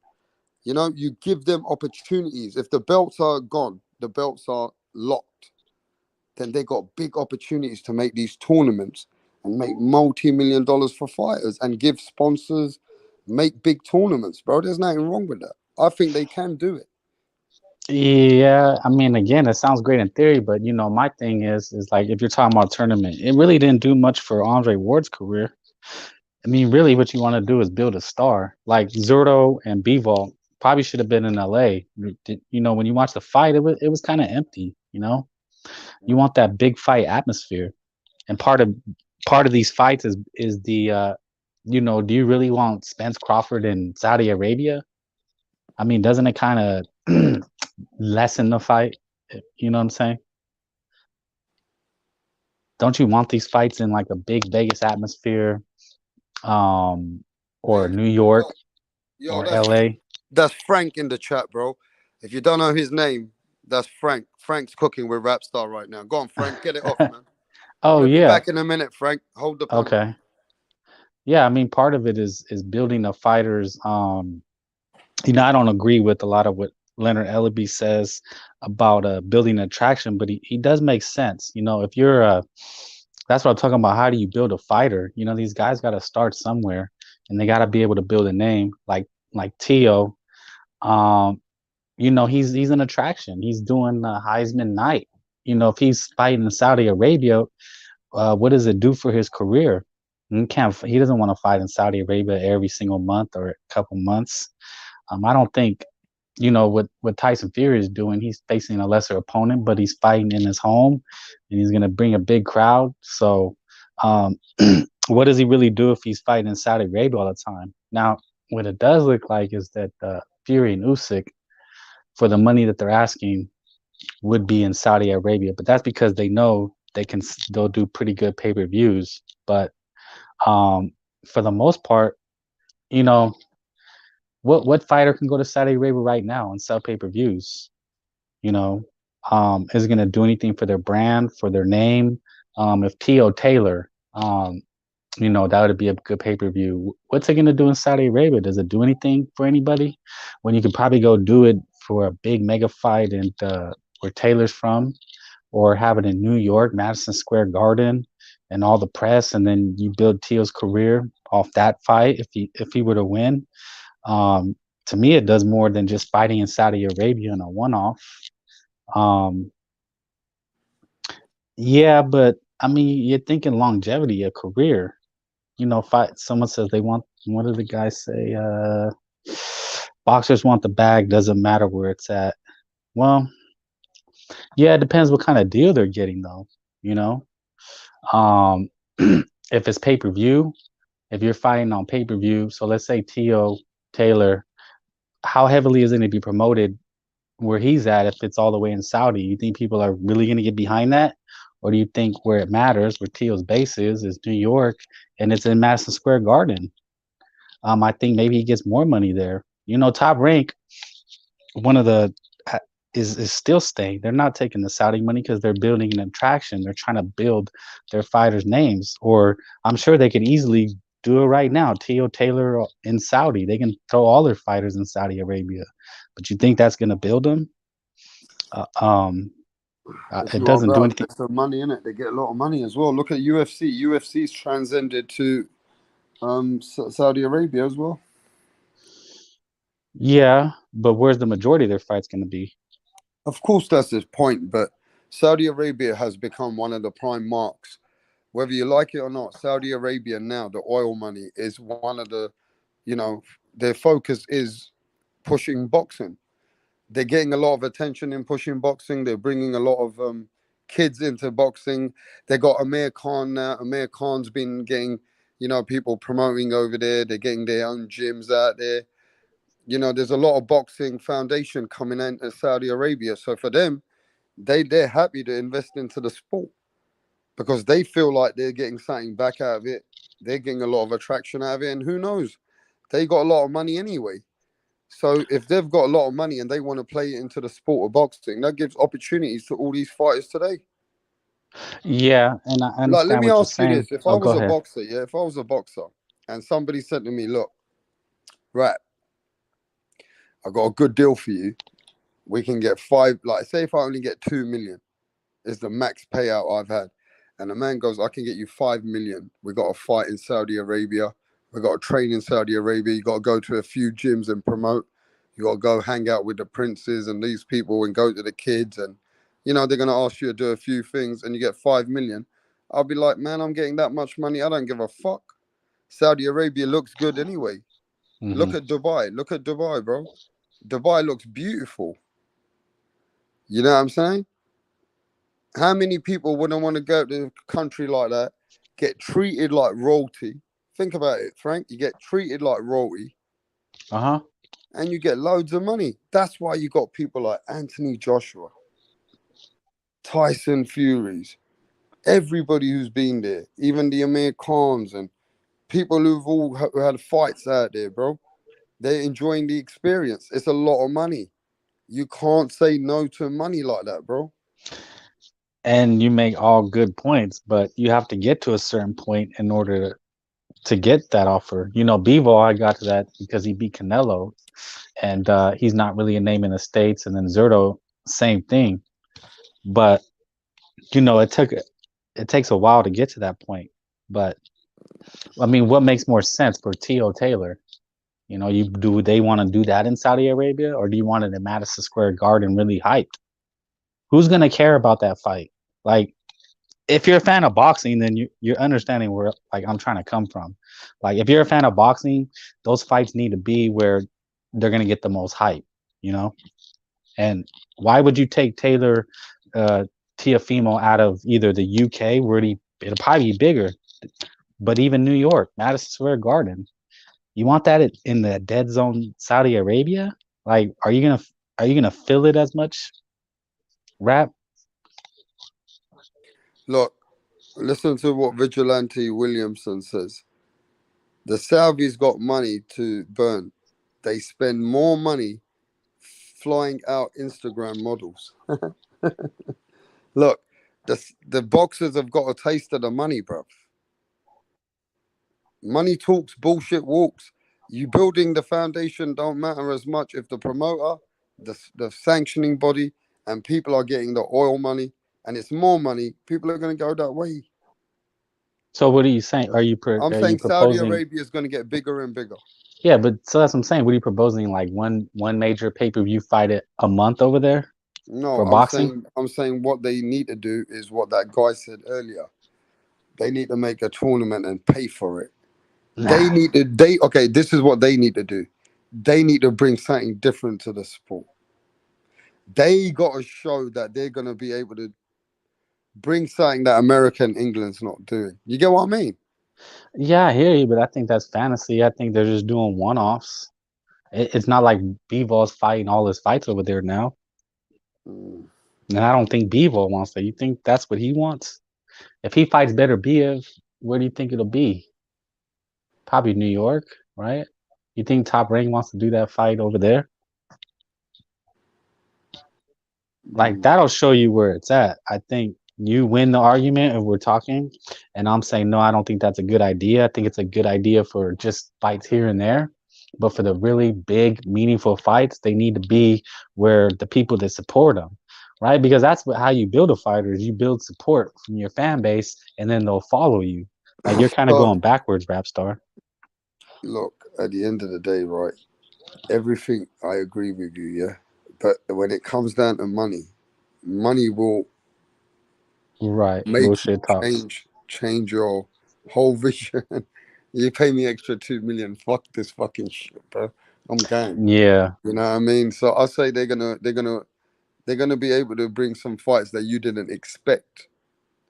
you know, you give them opportunities. If the belts are gone, the belts are locked, then they got big opportunities to make these tournaments and make multi-million dollars for fighters and give sponsors, make big tournaments, bro. There's nothing wrong with that. I think they can do it. Yeah, I mean, again, it sounds great in theory, but you know, my thing is like if you're talking about tournament, it really didn't do much for Andre Ward's career. I mean, really, what you want to do is build a star. Like Zurdo and Bivol probably should have been in LA. You know, when you watch the fight, it was kind of empty. You know, you want that big fight atmosphere, and part of these fights is the you know, do you really want Spence Crawford in Saudi Arabia? I mean, doesn't it kind of lessen the fight? You know what I'm saying? Don't you want these fights in like a big Vegas atmosphere, or New York or LA? That's Frank in the chat, bro. If you don't know his name, that's Frank. Frank's cooking with Rapstar right now. Go on, Frank, get it off, man. Oh We'll yeah. be back in a minute, Frank. Hold the panel. Okay. Yeah, I mean, part of it is building the fighters. You know, I don't agree with a lot of what Leonard Ellaby says about building attraction, but he does make sense. You know, if you're that's what I'm talking about. How do you build a fighter? You know, these guys got to start somewhere, and they got to be able to build a name. Like Tio, you know, he's an attraction. He's doing Heisman night. You know, if he's fighting in Saudi Arabia, what does it do for his career? He doesn't want to fight in Saudi Arabia every single month or a couple months. I don't think, you know, what Tyson Fury is doing. He's facing a lesser opponent, but he's fighting in his home, and he's going to bring a big crowd. So, what does he really do if he's fighting in Saudi Arabia all the time? Now, what it does look like is that Fury and Usyk, for the money that they're asking, would be in Saudi Arabia, but that's because they know they'll do pretty good pay-per-views. But for the most part, you know, what fighter can go to Saudi Arabia right now and sell pay-per-views? You know, is it going to do anything for their brand, for their name? If T.O. Taylor, you know, that would be a good pay-per-view. What's it going to do in Saudi Arabia? Does it do anything for anybody when you could probably go do it for a big mega fight and where Taylor's from, or have it in New York, Madison Square Garden, and all the press, and then you build T.O.'s career off that fight if he were to win? To me, it does more than just fighting in Saudi Arabia in a one-off. Yeah, but I mean, you're thinking longevity, a career. You know, someone says they want, what did the guy say? Boxers want the bag, doesn't matter where it's at. Well, yeah, it depends what kind of deal they're getting, though. You know, if it's pay-per-view, if you're fighting on pay-per-view, so let's say T.O. Taylor, how heavily is it going to be promoted where he's at if it's all the way in Saudi? You think people are really going to get behind that? Or do you think where it matters, where T.O.'s base is New York, and it's in Madison Square Garden? I think maybe he gets more money there. You know, Top Rank, one of the is still staying. They're not taking the Saudi money because they're building an attraction. They're trying to build their fighters' names. Or I'm sure they could easily do it right now. T.O. Taylor in Saudi, they can throw all their fighters in Saudi Arabia. But you think that's going to build them? It doesn't do anything. Some money in it. They get a lot of money as well. Look at UFC. UFC's transcended to Saudi Arabia as well. Yeah, but where's the majority of their fights going to be? Of course, that's his point. But Saudi Arabia has become one of the prime marks. Whether you like it or not, Saudi Arabia now, the oil money is one of the, you know, their focus is pushing boxing. They're getting a lot of attention in pushing boxing. They're bringing a lot of kids into boxing. They got Amir Khan now. Amir Khan's been getting, you know, people promoting over there. They're getting their own gyms out there. You know, there's a lot of boxing foundation coming into Saudi Arabia. So for them, they're happy to invest into the sport because they feel like they're getting something back out of it. They're getting a lot of attraction out of it, and who knows? They got a lot of money anyway. So if they've got a lot of money and they want to play it into the sport of boxing, that gives opportunities to all these fighters today. Yeah, and I Like, let understand me what you're ask you saying. this: if I Oh, go was a ahead. boxer, yeah, if I was a boxer, and somebody said to me, "Look, right, I got a good deal for you. We can get five. Like, say if I only get 2 million, is the max payout I've had." And the man goes, "I can get you 5 million. We got a fight in Saudi Arabia. We got to train in Saudi Arabia. You got to go to a few gyms and promote. You got to go hang out with the princes and these people and go to the kids. And, you know, they're going to ask you to do a few things and you get 5 million. I'll be like, man, I'm getting that much money. I don't give a fuck. Saudi Arabia looks good anyway. Look at Dubai. Look at Dubai, bro. Dubai looks beautiful. You know what I'm saying? How many people wouldn't want to go to a country like that, get treated like royalty? Think about it, Frank. You get treated like royalty, and you get loads of money. That's why you got people like Anthony Joshua, Tyson Furies, everybody who's been there, even the Amir Khans and people who've all had fights out there, bro. They're enjoying the experience. It's a lot of money. You can't say no to money like that, bro. And you make all good points, but you have to get to a certain point in order to get that offer. You know, Bivol, I got to that because he beat Canelo, and he's not really a name in the States. And then Zurdo, same thing. But you know, it takes a while to get to that point. But I mean, what makes more sense for T.O. Taylor? You know, do they want to do that in Saudi Arabia, or do you want it in Madison Square Garden really hyped? Who's gonna care about that fight? Like, if you're a fan of boxing, then you're understanding where like I'm trying to come from. Like, if you're a fan of boxing, those fights need to be where they're gonna get the most hype, you know. And why would you take Taylor Tiafimo out of either the UK, where it'll probably be bigger, but even New York, Madison Square Garden? You want that in the dead zone, Saudi Arabia? Like, are you gonna feel it as much, rap? Look, listen to what Vigilante Williamson says. The Saudis got money to burn. They spend more money flying out Instagram models. Look, the boxers have got a taste of the money, bro. Money talks, bullshit walks. You building the foundation don't matter as much if the promoter, the sanctioning body, and people are getting the oil money, and it's more money. People are going to go that way. So what are you saying? I'm saying Saudi Arabia is going to get bigger and bigger. Yeah, but so that's what I'm saying. What are you proposing? Like one major pay-per-view fight a month over there? No, for boxing? I'm saying what they need to do is what that guy said earlier. They need to make a tournament and pay for it. Nah. Okay, this is what they need to do. They need to bring something different to the sport. They got to show that they're going to be able to bring something that America and England's not doing. You get what I mean? Yeah, I hear you, but I think that's fantasy. I think they're just doing one-offs. It's not like Bivol's fighting all his fights over there now. And I don't think Bivol wants that. You think that's what he wants? If he fights Beterbiev, where do you think it'll be? Probably New York, right? You think Top Rank wants to do that fight over there? Like, that'll show you where it's at. I think you win the argument if we're talking, and I'm saying, no, I don't think that's a good idea. I think it's a good idea for just fights here and there. But for the really big, meaningful fights, they need to be where the people that support them, right? Because that's how you build a fighter is you build support from your fan base, and then they'll follow you. Like, you're kind of going backwards, Rap Star. Look, at the end of the day, right, everything I agree with you, yeah? But when it comes down to money will make you change your whole vision. You pay me extra 2 million, fuck this fucking shit, bro. I'm going. Yeah. You know what I mean? So I say they're gonna be able to bring some fights that you didn't expect.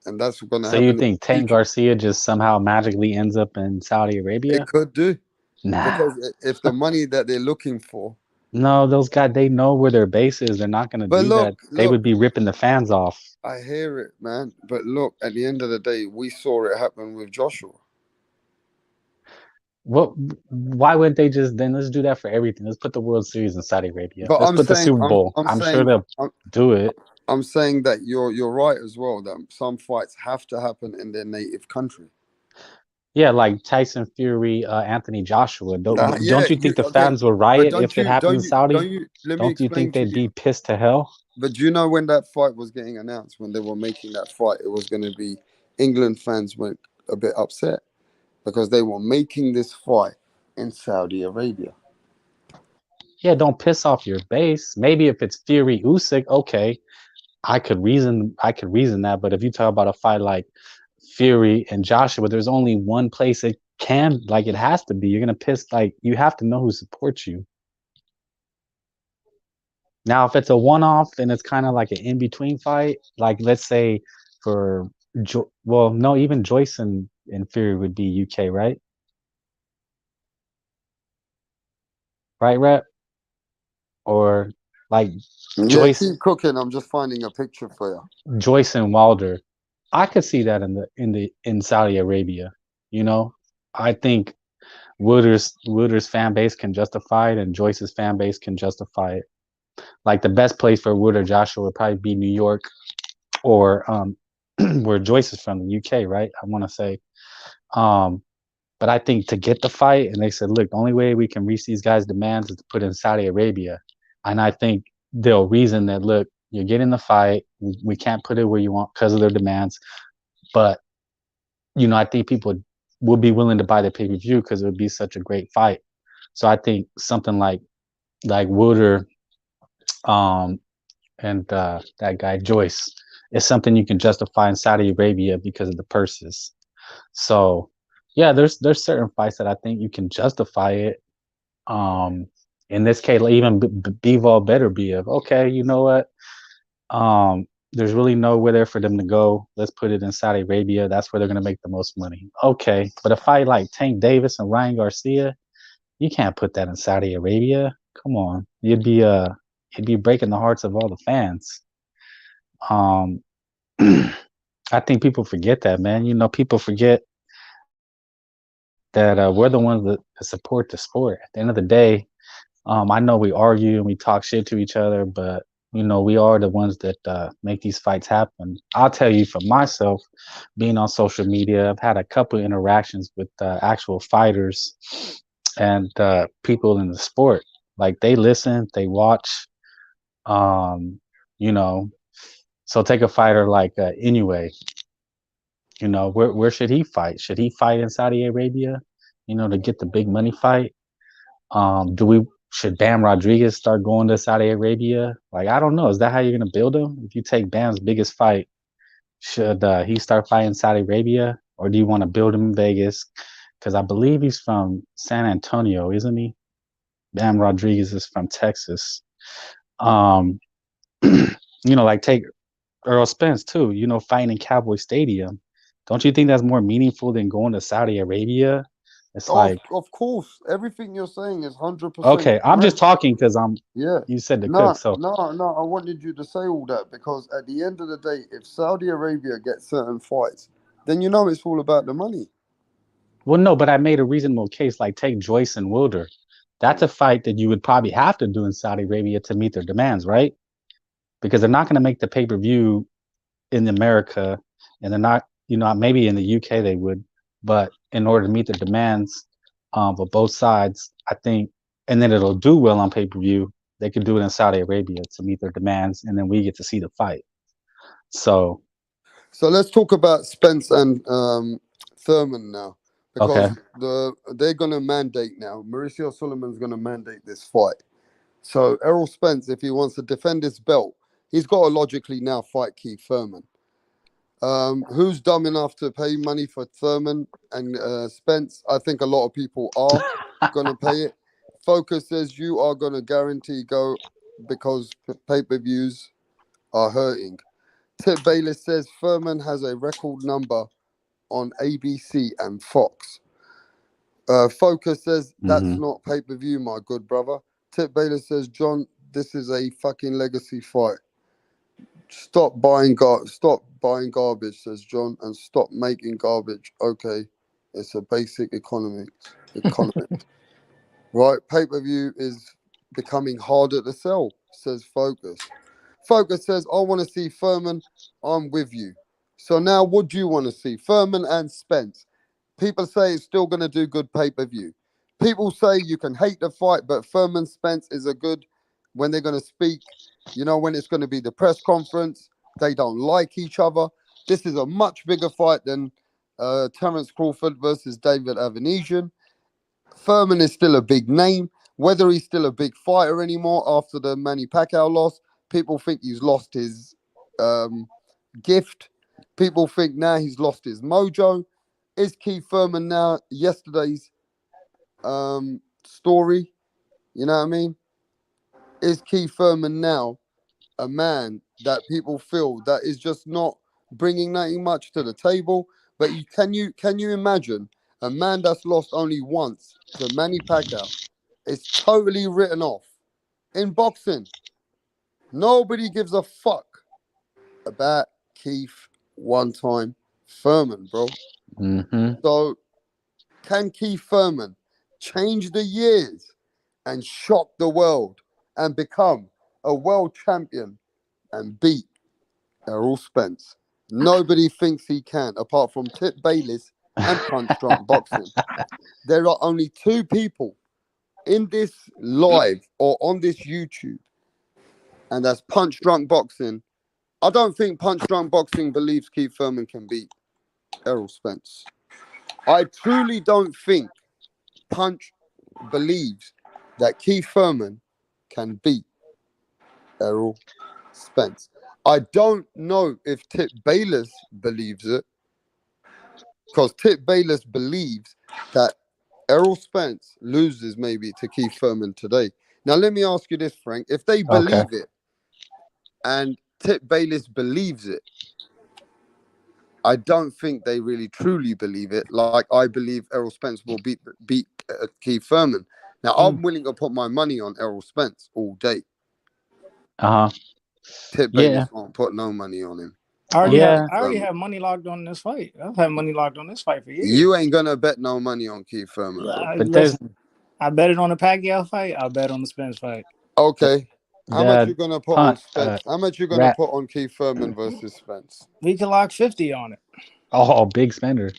And that's gonna happen. So you think Tank Garcia just somehow magically ends up in Saudi Arabia? It could do. Nah. Because if the money that they're looking for. No, those guys, they know where their base is. They're not going to do that. They would be ripping the fans off. I hear it, man. But look, at the end of the day, we saw it happen with Joshua. What? Why wouldn't they just then let's do that for everything? Let's put the World Series in Saudi Arabia. But Let's I'm put the saying, Super Bowl. I'm sure they'll do it. I'm saying that you're right as well. That some fights have to happen in their native country. Yeah, like Tyson Fury, Anthony Joshua. Don't you think the okay, fans will riot if it happens in Saudi? Let me Don't you think explain to they'd you. be pissed to hell? But do you know when that fight was getting announced, when they were making that fight, it was going to be England fans went a bit upset because they were making this fight in Saudi Arabia. Yeah, don't piss off your base. Maybe if it's Fury Usyk, okay, I could reason that. But if you talk about a fight like Fury and Joshua, there's only one place it can, like it has to be. You're gonna piss, like you have to know who supports you. Now, if it's a one-off and it's kind of like an in-between fight, like let's say for well, no, even Joyce and Fury would be UK, right? Right, Rep? Or like Yeah, Joyce keep cooking. I'm just finding a picture for you. Joyce and Wilder. I could see that in Saudi Arabia. You know, I think Wooder's fan base can justify it, and Joyce's fan base can justify it. Like the best place for Wooder Joshua would probably be New York or where Joyce is from, the UK, right? I want to say. But I think to get the fight, and they said, look, the only way we can reach these guys' demands is to put in Saudi Arabia. And I think they'll reason that, look, you're getting the fight. We can't put it where you want because of their demands. But, you know, I think people will be willing to buy the pay-per-view because it would be such a great fight. So I think something like Wooder and that guy Joyce is something you can justify in Saudi Arabia because of the purses. So yeah, there's certain fights that I think you can justify it. In this case, even Bivol Beterbiev. Okay, you know what? There's really nowhere there for them to go. Let's put it in Saudi Arabia. That's where they're gonna make the most money. Okay, but a fight like Tank Davis and Ryan Garcia, you can't put that in Saudi Arabia. Come on, you'd be breaking the hearts of all the fans. I think people forget that, man. You know, people forget that we're the ones that support the sport. At the end of the day, I know we argue and we talk shit to each other, but you know, we are the ones that make these fights happen. I'll tell you for myself, being on social media, I've had a couple of interactions with actual fighters and people in the sport. Like they listen, they watch. You know, so take a fighter like Inoue. You know, where should he fight? Should he fight in Saudi Arabia? You know, to get the big money fight. Should Bam Rodriguez start going to Saudi Arabia? Like, I don't know. Is that how you're gonna build him? If you take Bam's biggest fight, should he start fighting Saudi Arabia, or do you want to build him in Vegas? Because I believe he's from San Antonio, isn't he? Bam Rodriguez is from Texas. You know, like take Earl Spence too. You know, fighting in Cowboy Stadium. Don't you think that's more meaningful than going to Saudi Arabia? It's like, of course, everything you're saying is 100%. Okay, I'm just talking because Yeah. You said the cook, so No. I wanted you to say all that because at the end of the day, if Saudi Arabia gets certain fights, then you know it's all about the money. Well, no, but I made a reasonable case. Like take Joyce and Wilder. That's a fight that you would probably have to do in Saudi Arabia to meet their demands, right? Because they're not going to make the pay-per-view in America, and they're not, you know, maybe in the UK they would, but in order to meet the demands of both sides, I think, and then it'll do well on pay-per-view. They could do it in Saudi Arabia to meet their demands, and then we get to see the fight. So let's talk about Spence and Thurman now, because they're gonna mandate now. Mauricio Sulaimán's gonna mandate this fight. So Errol Spence, if he wants to defend his belt, he's got to logically now fight Keith Thurman. Who's dumb enough to pay money for Thurman and Spence? I think a lot of people are gonna pay it. Focus says you are gonna guarantee go because pay-per-views are hurting. Tip Bayless says Thurman has a record number on ABC and Fox. Focus says that's not pay-per-view, my good brother. Tip Bayless says, John, this is a fucking legacy fight. Stop buying garbage, says John, and stop making garbage. Okay, It's a basic economics. Right, pay-per-view is becoming harder to sell, says Focus. Focus says, I want to see Furman. I'm with you. So now what do you want to see? Furman and Spence. People say it's still going to do good pay-per-view. People say you can hate the fight, but Furman Spence is a good when they're going to speak. You know, when it's going to be the press conference, they don't like each other. This is a much bigger fight than Terence Crawford versus David Avanesian. Furman is still a big name. Whether he's still a big fighter anymore after the Manny Pacquiao loss, people think he's lost his gift. People think now he's lost his mojo. Is Keith Furman now yesterday's story? You know what I mean? Is Keith Furman now a man that people feel that is just not bringing nothing much to the table? But can you imagine a man that's lost only once to Manny Pacquiao is totally written off in boxing? Nobody gives a fuck about Keith one-time Furman, bro. So can Keith Furman change the years and shock the world and become a world champion and beat Errol Spence? Nobody thinks he can, apart from Tip Bayless and Punch Drunk Boxing. There are only two people in this live or on this YouTube, and that's Punch Drunk Boxing. I don't think Punch Drunk Boxing believes Keith Furman can beat Errol Spence. I truly don't think Punch believes that Keith Furman can beat Errol Spence. I don't know if Tip Bayless believes it, because Tip Bayless believes that Errol Spence loses maybe to Keith Furman today. Now, let me ask you this, Frank. If they believe it and Tip Bayless believes it, I don't think they really truly believe it. Like I believe Errol Spence will beat Keith Furman. Now, I'm willing to put my money on Errol Spence all day. Tip Bayless won't put no money on him. I already have money locked on this fight. I've had money locked on this fight for years. You ain't gonna bet no money on Keith Furman, bro. Listen, I bet it on the Pacquiao fight. I'll bet on the Spence fight. Okay. How much you gonna put on Spence? How much you gonna put on Keith Furman versus Spence? We can lock 50 on it. Oh, big spender.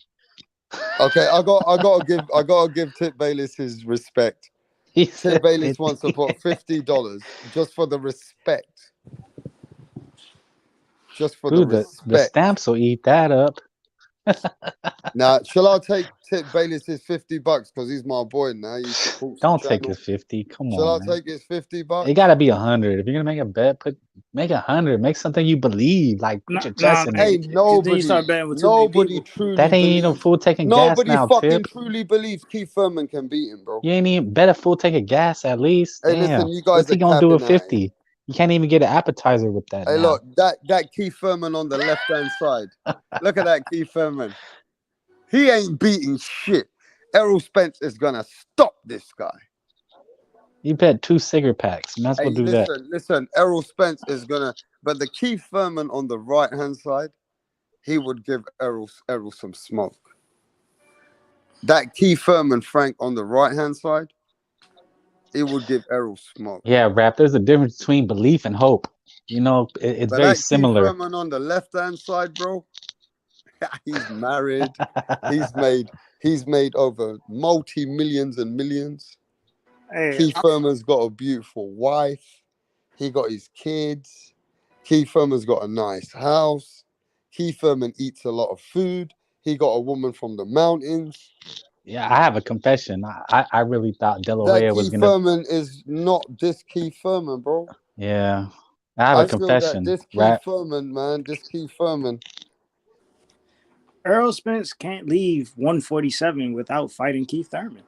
Okay, I gotta give Tip Bayless his respect. Tip Bayless wants to put $50 just for the respect. Just for the respect. The stamps will eat that up. Now, shall I take Tip Bayless's $50 because he's my boy now? Don't take his 50. Come on. Shall I take his $50? It gotta be 100. If you're gonna make a bet, make 100. Make something you believe. Like put your chest in it. Nobody truly. That ain't even a fool taking gas now. Nobody fucking truly believes Keith Furman can beat him, bro. You ain't even bet a fool taking gas at least. Hey, damn. Listen, you guys. What's he gonna do with 50? You can't even get an appetizer with that. Hey, now. Look, that Keith Furman on the left-hand side. Look at that Keith Furman. He ain't beating shit. Errol Spence is gonna stop this guy. You bet 2 cigarette packs. You might as well do that. Listen, Errol Spence is gonna, but the Keith Furman on the right-hand side, he would give Errol some smoke. That Keith Furman, Frank, on the right-hand side, it would give Errol smoke. Yeah, Rap, there's a difference between belief and hope. You know, it's very similar. Keith Furman on the left-hand side, bro, he's married. he's made over multi-millions and millions. Hey, Keith Furman's got a beautiful wife. He got his kids. Keith Furman's got a nice house. Keith Furman eats a lot of food. He got a woman from the mountains. Yeah, I have a confession. I really thought De La Hoya was gonna. Keith Furman is not this Keith Furman, bro. Yeah, I have a confession. This Keith Furman, man. This Keith Furman. Errol Spence can't leave 147 without fighting Keith Thurman.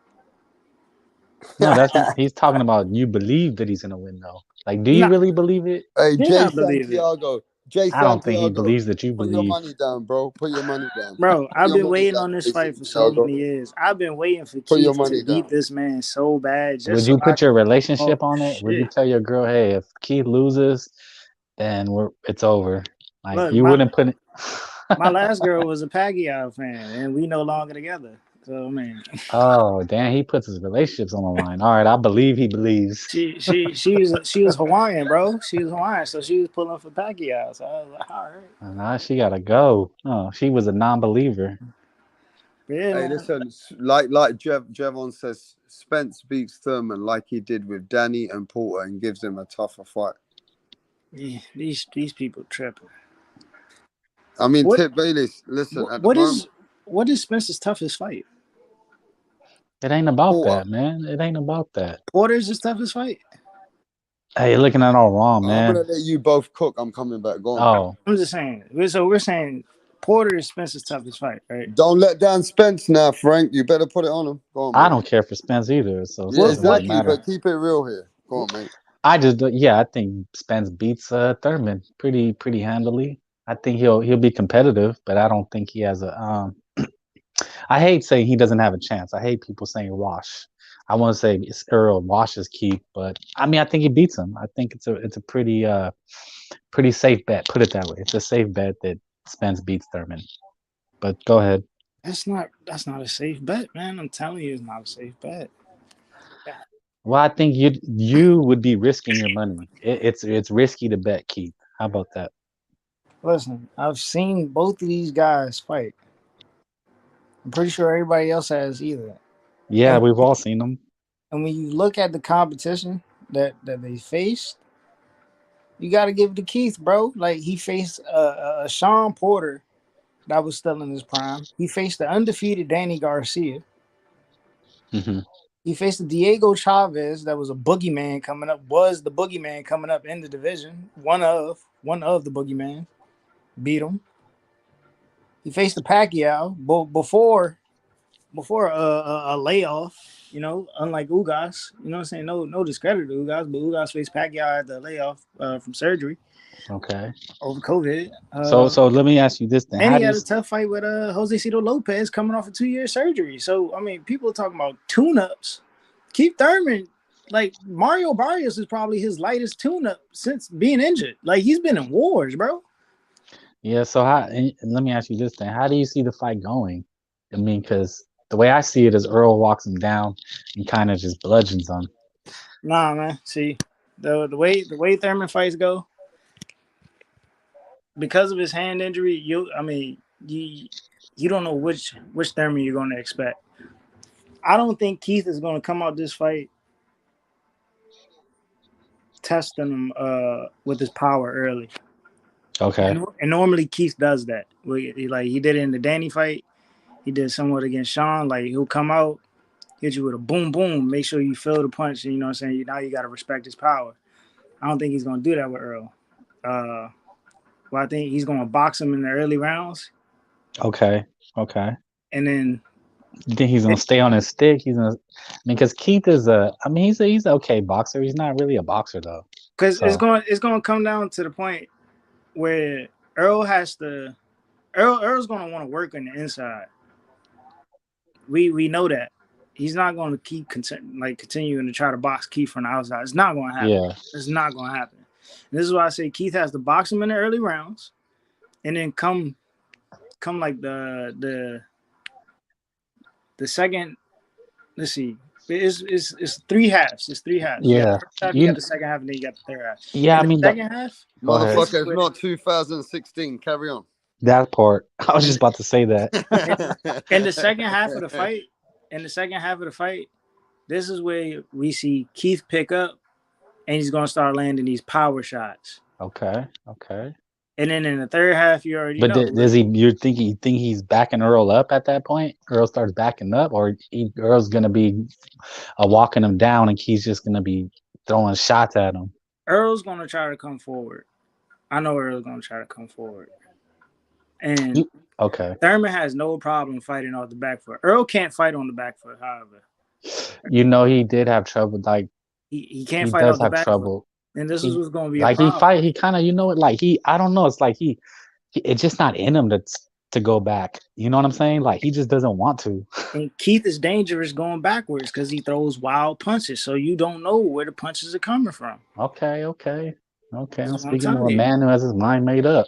No, he's talking about you believe that he's gonna win though. Like, do you really believe it? Hey, Jay Santiago. I don't think he believes that you believe. Put your money down, bro. Put your money down. Bro, I've been waiting on this fight for so many years. I've been waiting for Keith to beat this man so bad. Would you put your relationship on it? Would you tell your girl, hey, if Keith loses, then it's over? Like, look, you wouldn't put it. My last girl was a Pacquiao fan, and we no longer together. So man. Oh damn, he puts his relationships on the line. All right, I believe he believes. She was Hawaiian, bro. She was Hawaiian, so she was pulling for Pacquiao. So I was like, all right. And now she gotta go. Oh, she was a non-believer. Yeah, Hey, man. listen, like Jevon says, Spence beats Thurman like he did with Danny and Porter and gives him a tougher fight. Yeah, these people tripping. I mean, Tip Bayless, listen, at the moment, what is Spence's toughest fight? It ain't about Porter. that, man. It ain't about that. Porter's his toughest fight. Hey, you're looking at it all wrong, man. I'm gonna let you both cook. I'm coming back. Go on. Oh, I'm just saying. So we're saying Porter is Spence's toughest fight, right? Don't let down Spence now, Frank. You better put it on him. Go on, I mate. don't care for Spence either, so it Yeah, doesn't really exactly. matter. But keep it real here. Go on, mate. I think Spence beats Thurman pretty handily. I think he'll be competitive, but I don't think he has a. I hate saying he doesn't have a chance. I hate people saying wash. I want to say it's Earl washes Keith, but I mean I think he beats him. I think it's a pretty safe bet. Put it that way. It's a safe bet that Spence beats Thurman. But go ahead. That's not a safe bet, man. I'm telling you, it's not a safe bet. Well, I think you would be risking your money. It's risky to bet Keith. How about that? Listen, I've seen both of these guys fight. I'm pretty sure everybody else has either. Yeah, we've all seen them. And when you look at the competition that they faced, you got to give it to Keith, bro. Like he faced a Sean Porter that was still in his prime. He faced the undefeated Danny Garcia. Mm-hmm. He faced the Diego Chavez that was the boogeyman coming up in the division. One of the boogeyman. Beat him. He faced the Pacquiao before a layoff, you know, unlike Ugas. You know what I'm saying? No discredit to Ugas, but Ugas faced Pacquiao at the layoff from surgery. Okay. Over COVID. So let me ask you this then. And he had a tough fight with Jose Cito Lopez coming off a 2-year surgery. So, I mean, people are talking about tune-ups. Keith Thurman, like, Mario Barrios is probably his lightest tune-up since being injured. Like, he's been in wars, bro. Yeah, so and let me ask you this then. How do you see the fight going? I mean, because the way I see it is Earl walks him down and kind of just bludgeons him. Nah, man. See, the way Thurman fights go, because of his hand injury, you don't know which Thurman you're going to expect. I don't think Keith is going to come out this fight testing him with his power early. Okay. And normally Keith does that. He did it in the Danny fight. He did somewhat against Sean. Like, he'll come out, hit you with a boom, boom, make sure you feel the punch. And you know what I'm saying? Now you got to respect his power. I don't think he's going to do that with Earl. Well, I think he's going to box him in the early rounds. Okay. And then you think he's going to stay on his stick? Because Keith is he's an okay boxer. He's not really a boxer though. Because it's going to come down to the point where Earl's going to want to work on the inside. We know that. He's not going to keep continuing to try to box Keith from the outside. It's not going to happen. Yeah. It's not going to happen. And this is why I say Keith has to box him in the early rounds, and then come like the second. Let's see. It's 3 halves. It's 3 halves. Yeah. You got the first half, you got the second half, and then you got the third half. Yeah, in the second half. Motherfucker, it's not 2016. Carry on. That part. I was just about to say that. In the second half of the fight, this is where we see Keith pick up, and he's gonna start landing these power shots. Okay. And then in the third half, you already know. But does you think he's backing Earl up at that point? Earl starts backing up, or Earl's gonna be walking him down, and Keith's just gonna be throwing shots at him? Earl's gonna try to come forward. I know Earl's gonna try to come forward. And Thurman has no problem fighting off the back foot. Earl can't fight on the back foot, however. You know, he did have trouble. Like he can't fight off the back foot. And this is what's going to be a problem. He kind of, you know what, like I don't know. It's like it's just not in him to go back. You know what I'm saying? Like he just doesn't want to. And Keith is dangerous going backwards because he throws wild punches. So you don't know where the punches are coming from. Okay. Okay, I'm That's what I'm speaking to telling a you. man who has his mind made up.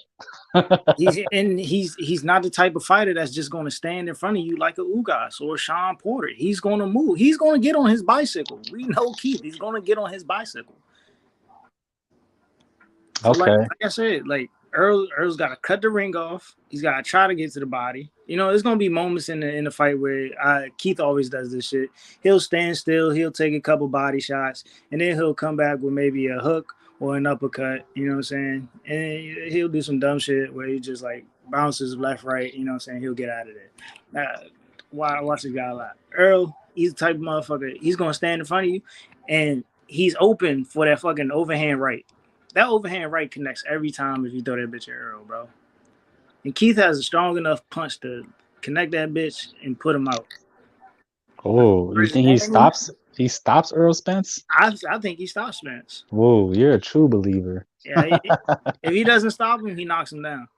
He's not the type of fighter that's just going to stand in front of you like a Ugas or a Sean Porter. He's going to move. He's going to get on his bicycle. We know Keith. He's going to get on his bicycle. So Okay. like I said, like Earl's got to cut the ring off. He's got to try to get to the body. You know, there's gonna be moments in the fight where Keith always does this shit. He'll stand still. He'll take a couple body shots, and then he'll come back with maybe a hook or an uppercut. You know what I'm saying? And he'll do some dumb shit where he just like bounces left, right. You know what I'm saying? He'll get out of there. Watch this guy a lot. Earl, he's the type of motherfucker. He's gonna stand in front of you, and he's open for that fucking overhand right. That overhand right connects every time if you throw that bitch at Earl, bro. And Keith has a strong enough punch to connect that bitch and put him out. Oh, you think he stops? He stops Earl Spence? I think he stops Spence. Whoa, you're a true believer. Yeah, if he doesn't stop him, he knocks him down.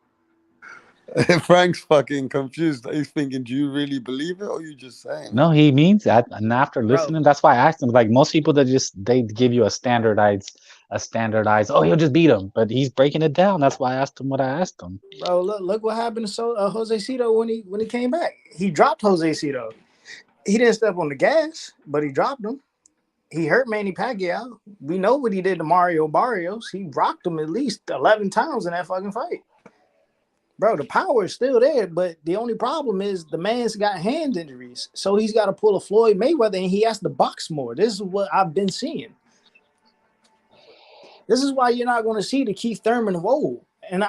Frank's fucking confused. He's thinking, do you really believe it or are you just saying? No, he means that. And after listening, that's why I asked him. Like most people that they give you a standardized, oh, he'll just beat him. But he's breaking it down. That's why I asked him what I asked him. Bro, look what happened to Jose Cito when he came back. He dropped Jose Cito. He didn't step on the gas, but he dropped him. He hurt Manny Pacquiao. We know what he did to Mario Barrios. He rocked him at least 11 times in that fucking fight. Bro, the power is still there, but the only problem is the man's got hand injuries. So he's got to pull a Floyd Mayweather, and he has to box more. This is what I've been seeing. This is why you're not going to see the Keith Thurman of old. And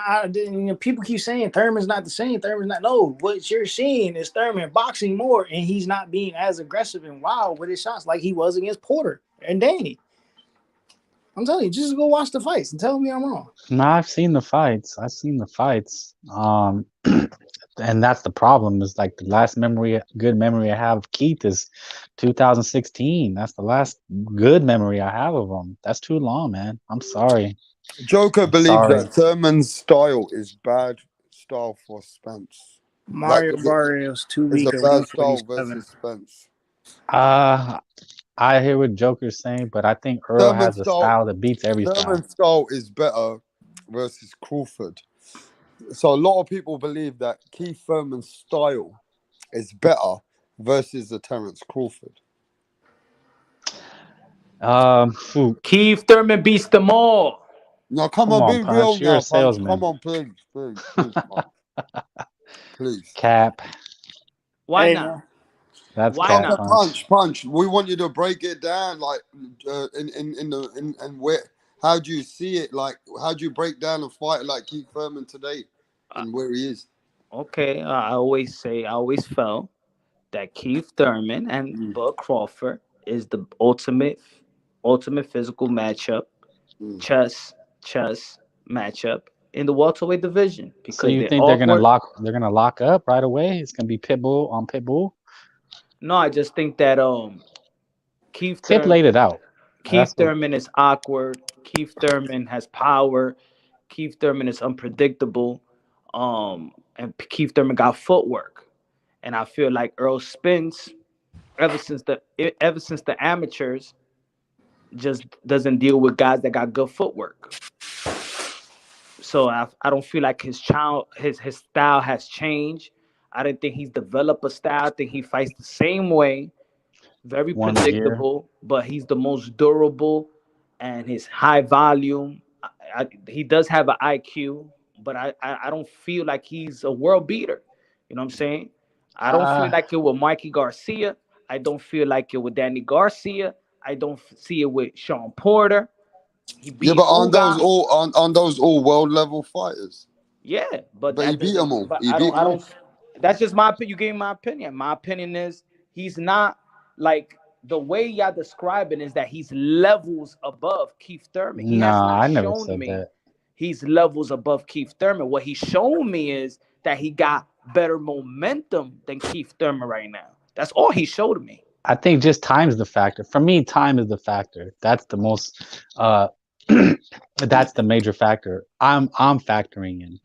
people keep saying Thurman's not the same. Thurman's not. No, what you're seeing is Thurman boxing more, and he's not being as aggressive and wild with his shots like he was against Porter and Danny. I'm telling you, just go watch the fights and tell me I'm wrong. No, I've seen the fights. And that's the problem. Is like the last good memory I have of Keith is 2016. That's the last good memory I have of him. That's too long, man. I'm sorry. Joker believes that Thurman's style is bad style for Spence. Mario Barrios 2 weeks. It's a bad style versus Spence. I hear what Joker's saying, but I think Earl has a style that beats every style. Thurman's style is better versus Crawford. So a lot of people believe that Keith Thurman's style is better versus the Terence Crawford. Keith Thurman beats them all. No, come on, be real now, Punch. Come on, please. Cap. Why not? That's why not? Punch. We want you to break it down, like where. How do you see it? Like, how do you break down a fight like Keith Thurman today and where he is? Okay, I always felt that Keith Thurman and Bud Crawford is the ultimate physical matchup, chess matchup in the welterweight division. Because so you think they're gonna lock up right away? It's gonna be Pitbull on Pitbull. No, I just think that Keith Tip laid it out. Keith Thurman is awkward. Keith Thurman has power. Keith Thurman is unpredictable. And Keith Thurman got footwork. And I feel like Earl Spence, ever since the amateurs, just doesn't deal with guys that got good footwork. So I don't feel like his style has changed. I don't think he's developed a style. I think he fights the same way. Very predictable, but he's the most durable and his high volume. He does have an IQ, but I don't feel like he's a world beater. You know what I'm saying? I don't feel like it with Mikey Garcia. I don't feel like it with Danny Garcia. I don't see it with Sean Porter. But on those all world level fighters. Yeah, but he beat them all. But I don't. That's just my opinion. You gave me my opinion. My opinion is he's not like the way y'all describing is that he's levels above Keith Thurman. He has not shown me he's levels above Keith Thurman. What he's shown me is that he got better momentum than Keith Thurman right now. That's all he showed me. I think just time is the factor. For me, time is the factor. That's the most. That's the major factor. I'm factoring in.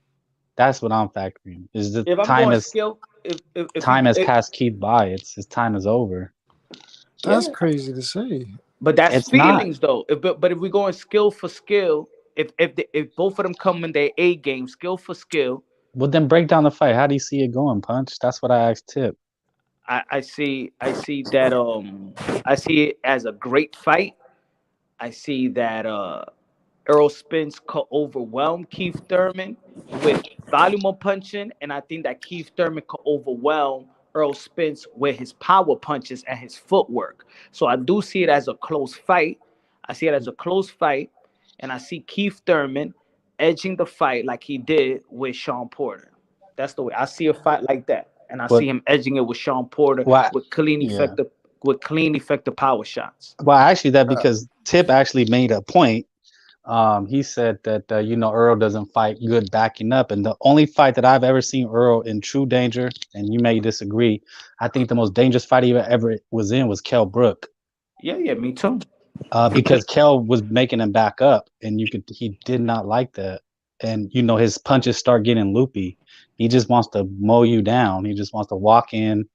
That's what I'm factoring. Is the time has passed Keith by. His time is over. That's crazy to say. But that's feelings, though. But if we go in skill for skill, if both of them come in their A game, skill for skill. Well, then break down the fight. How do you see it going, Punch? That's what I asked Tip. I see that I see it as a great fight. I see that Errol Spence could overwhelm Keith Thurman with volume of punching, and I think that Keith Thurman could overwhelm Errol Spence with his power punches and his footwork. So I do see it as a close fight. I see it as a close fight, and I see Keith Thurman edging the fight like he did with Sean Porter. That's the way I see a fight like that, and I see him edging it with Sean Porter with clean, effective power shots. Well, actually, that because Tip actually made a point. He said that Earl doesn't fight good backing up, and the only fight that I've ever seen Earl in true danger, and you may disagree, I think the most dangerous fight he ever was in was Kell Brook. Yeah, me too. Because Kell was making him back up, and he did not like that, and his punches start getting loopy. He just wants to mow you down. He just wants to walk in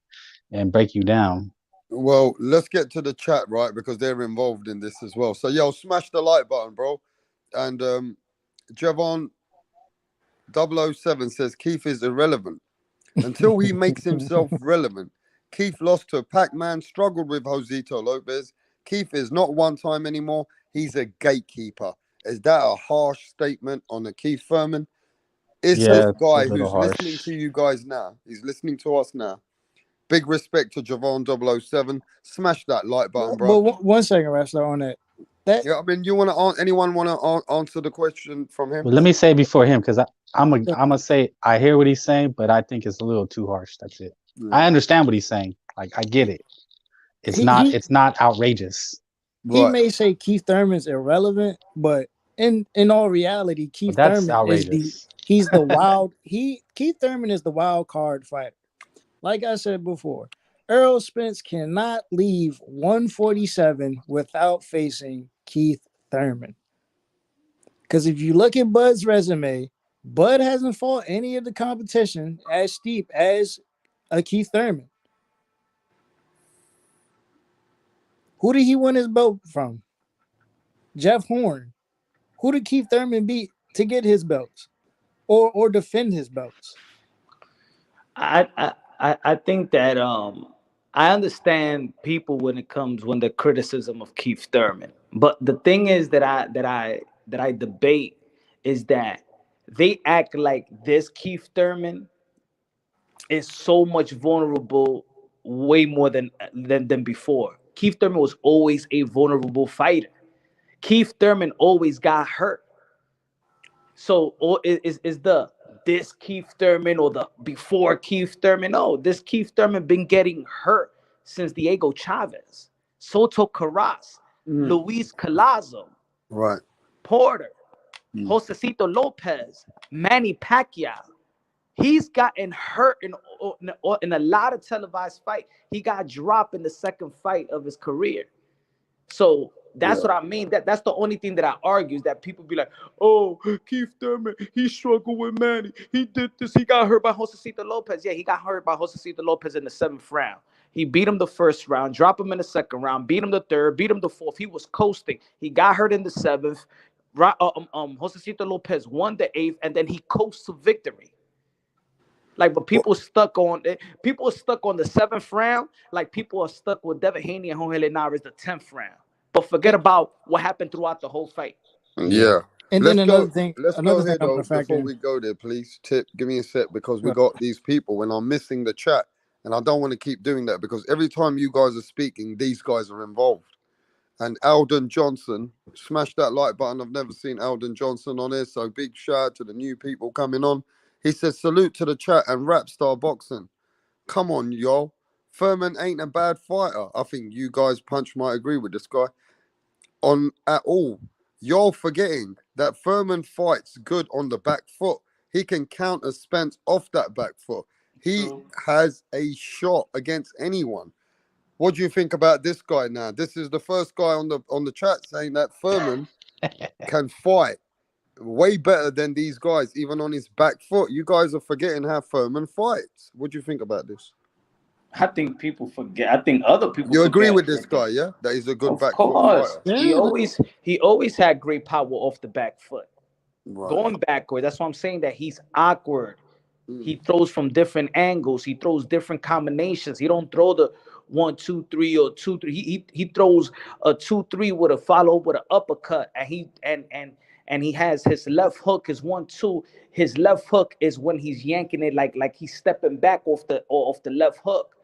and break you down. Well, let's get to the chat, right? Because they're involved in this as well. So, yo, smash the like button, bro. And Javon 007 says Keith is irrelevant. Until he makes himself relevant. Keith lost to Pac-Man, struggled with Josito Lopez. Keith is not one time anymore. He's a gatekeeper. Is that a harsh statement on the Keith Thurman? Is this guy who's listening to you guys now? He's listening to us now. Big respect to Javon 007. Smash that like button, bro. But 1 second, Wrestler, on that. Yeah, I mean, anyone want to answer the question from him? Well, let me say before him, because I'm gonna say I hear what he's saying, but I think it's a little too harsh. That's it. I understand what he's saying. Like, I get it. It's not outrageous. He may say Keith Thurman's irrelevant, but in all reality, Keith Thurman is Keith Thurman is the wild card fighter. Like I said before, Errol Spence cannot leave 147 without facing Keith Thurman. Because if you look at Bud's resume, Bud hasn't fought any of the competition as steep as a Keith Thurman. Who did he win his belt from? Jeff Horn. Who did Keith Thurman beat to get his belts or defend his belts? I think that I understand people when the criticism of Keith Thurman, but the thing is that I debate is that they act like this Keith Thurman is so much vulnerable, way more than before. Keith Thurman was always a vulnerable fighter. Keith Thurman always got hurt. So is this Keith Thurman or the before Keith Thurman? No, this Keith Thurman been getting hurt since Diego Chavez, Soto Carras, Luis Collazo, right, Porter, Josecito Lopez, Manny Pacquiao. He's gotten hurt in a lot of televised fights. He got dropped in the second fight of his career. So that's what I mean. That's the only thing that I argue is that people be like, oh, Keith Thurman, he struggled with Manny. He did this. He got hurt by Josecito Lopez. Yeah, he got hurt by Josecito Lopez in the 7th round. He beat him the 1st round, dropped him in the 2nd round, beat him the 3rd, beat him the 4th. He was coasting. He got hurt in the 7th. Josecito Lopez won the 8th, and then he coasted to victory. Like, but people are stuck on the 7th round. Like, people are stuck with Devin Haney and Jorge Linares the 10th round. But forget about what happened throughout the whole fight. Yeah. And then another thing. Let's go ahead, though, before we go there, please. Tip, give me a sec, because we got these people and I'm missing the chat. And I don't want to keep doing that, because every time you guys are speaking, these guys are involved. And Alden Johnson, smash that like button. I've never seen Alden Johnson on here, so big shout out to the new people coming on. He says, salute to the chat and rap star boxing. Come on, y'all. Thurman ain't a bad fighter. I think you guys, Punch, might agree with this guy. At all. Y'all forgetting that Thurman fights good on the back foot. He can counter Spence off that back foot. He has a shot against anyone. What do you think about this guy now? This is the first guy on the chat saying that Thurman can fight way better than these guys, even on his back foot. You guys are forgetting how Thurman fights. What do you think about this? I think people forget. I think other people You agree forget. with this guy, yeah? That he's a good Of back foot course, fighter. Yeah, he always had great power off the back foot. Right. Going backward, that's why I'm saying that he's awkward. Mm. He throws from different angles. He throws different combinations. He don't throw the 1-2-3 or 2-3. He throws a 2-3 with a follow with an uppercut, and he has his left hook is 1-2. His left hook is when he's yanking it like he's stepping back off the left hook.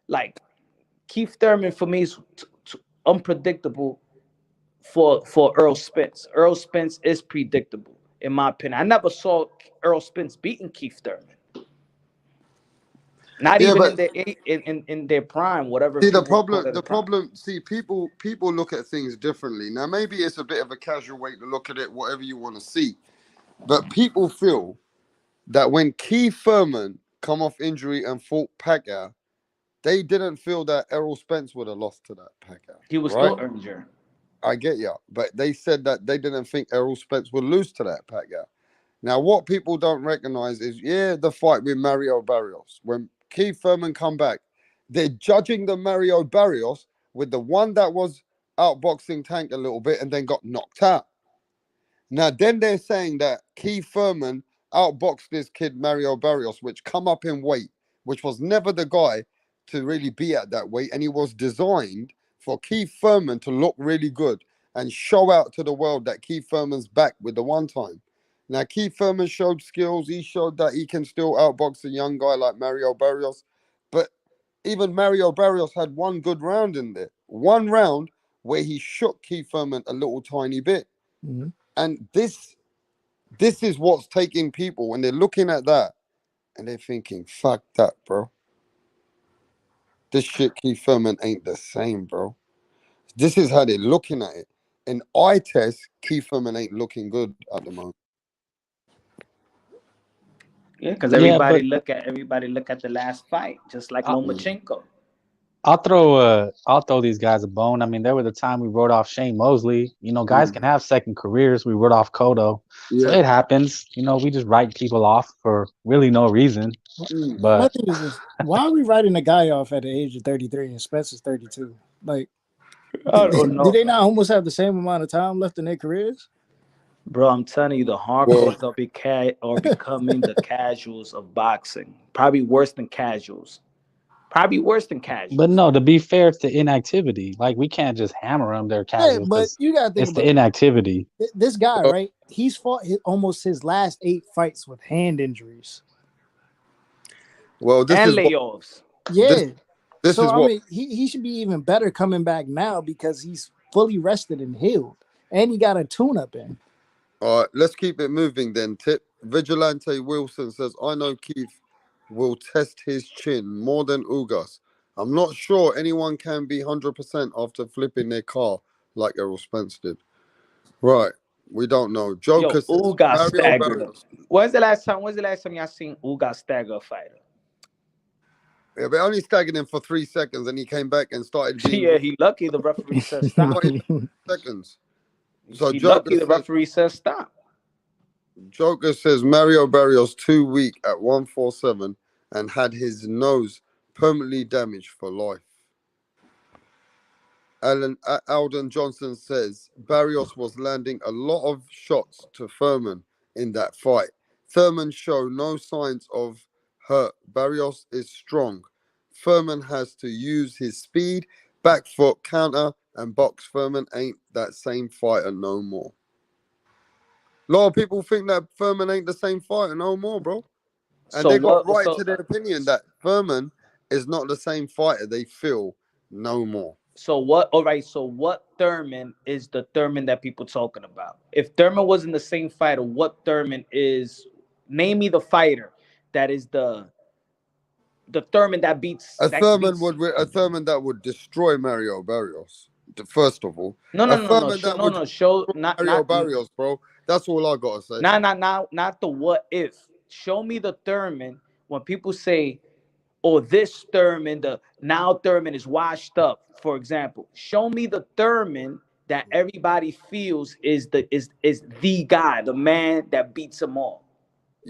Like Keith Thurman for me is unpredictable for Earl Spence. Earl Spence is predictable in my opinion. I never saw Earl Spence beating Keith Thurman. Not Yeah, even but in their in their prime, whatever see people call it, the prime. see people look at things differently. Now maybe it's a bit of a casual way to look at it, whatever you want to see. But people feel that when Keith Thurman come off injury and fought Pacquiao, they didn't feel that Errol Spence would have lost to that Pacquiao. He was Right? still injured. I get ya, but they said that they didn't think Errol Spence would lose to that Pacquiao. Now, what people don't recognize is, the fight with Mario Barrios. When Keith Thurman come back, they're judging the Mario Barrios with the one that was outboxing Tank a little bit and then got knocked out. Now, then they're saying that Keith Thurman outboxed this kid Mario Barrios, which come up in weight, which was never the guy to really be at that weight, and he was designed for Keith Thurman to look really good and show out to the world that Keith Thurman's back with the one time. Now, Keith Thurman showed skills. He showed that he can still outbox a young guy like Mario Barrios. But even Mario Barrios had one good round in there. One round where he shook Keith Thurman a little tiny bit. mm-hmm. And this is what's taking people when they're looking at that and they're thinking, fuck that, bro. This shit Keith Thurman ain't the same, bro. This is how they're looking at it. In eye test, Keith Thurman ain't looking good at the moment. Yeah, because everybody look at the last fight, just like Mm. Lomachenko. I'll throw these guys a bone. I mean, there was a time we wrote off Shane Mosley. You know, guys can have second careers. We wrote off Cotto. So it happens. You know, we just write people off for really no reason. But my thing is this: why are we writing a guy off at the age of 33 and Spence is 32? Like, I don't know. do they not almost have the same amount of time left in their careers? Bro, I'm telling you, the hardcores are becoming the casuals of boxing. Probably worse than casuals. But no, to be fair, it's the inactivity. Like, we can't just hammer them. They're casual. Yeah, but you got to think it's the inactivity. This guy, right? He's fought almost his last 8 fights with hand injuries. Well, this and is layoffs. This so is I what mean, he should be even better coming back now because he's fully rested and healed, and he got a tune-up in. All right, let's keep it moving then. Tip Vigilante Wilson says, I know Keith will test his chin more than Ugas. I'm not sure anyone can be 100% after flipping their car like Errol Spence did. Right, we don't know. Joker says, Ugas Mario stagger. Barrios. When's the last time y'all seen Ugas stagger a fighter? Yeah, but only staggered him for 3 seconds and he came back and started being... Yeah, he lucky the referee said stop. seconds. So he lucky the referee says stop. Joker says Mario Barrios too weak at 147 and had his nose permanently damaged for life. Alden Johnson says Barrios was landing a lot of shots to Thurman in that fight. Thurman showed no signs of hurt. Barrios is strong. Thurman has to use his speed, back foot, counter, and box. Thurman ain't that same fighter no more. A lot of people think that Thurman ain't the same fighter no more, bro. And they got to their opinion that Thurman is not the same fighter they feel no more. So what? All right. So what Thurman is the Thurman that people talking about? If Thurman wasn't the same fighter, what Thurman is? Name me the fighter that is the Thurman that beats a Thurman that would destroy Mario Barrios. First of all, no. Show not Mario Barrios, bro. That's all I gotta say. Not the what if. Show me the Thurman when people say, "Oh, this Thurman, the now Thurman is washed up." For example, show me the Thurman that everybody feels is the guy, the man that beats them all.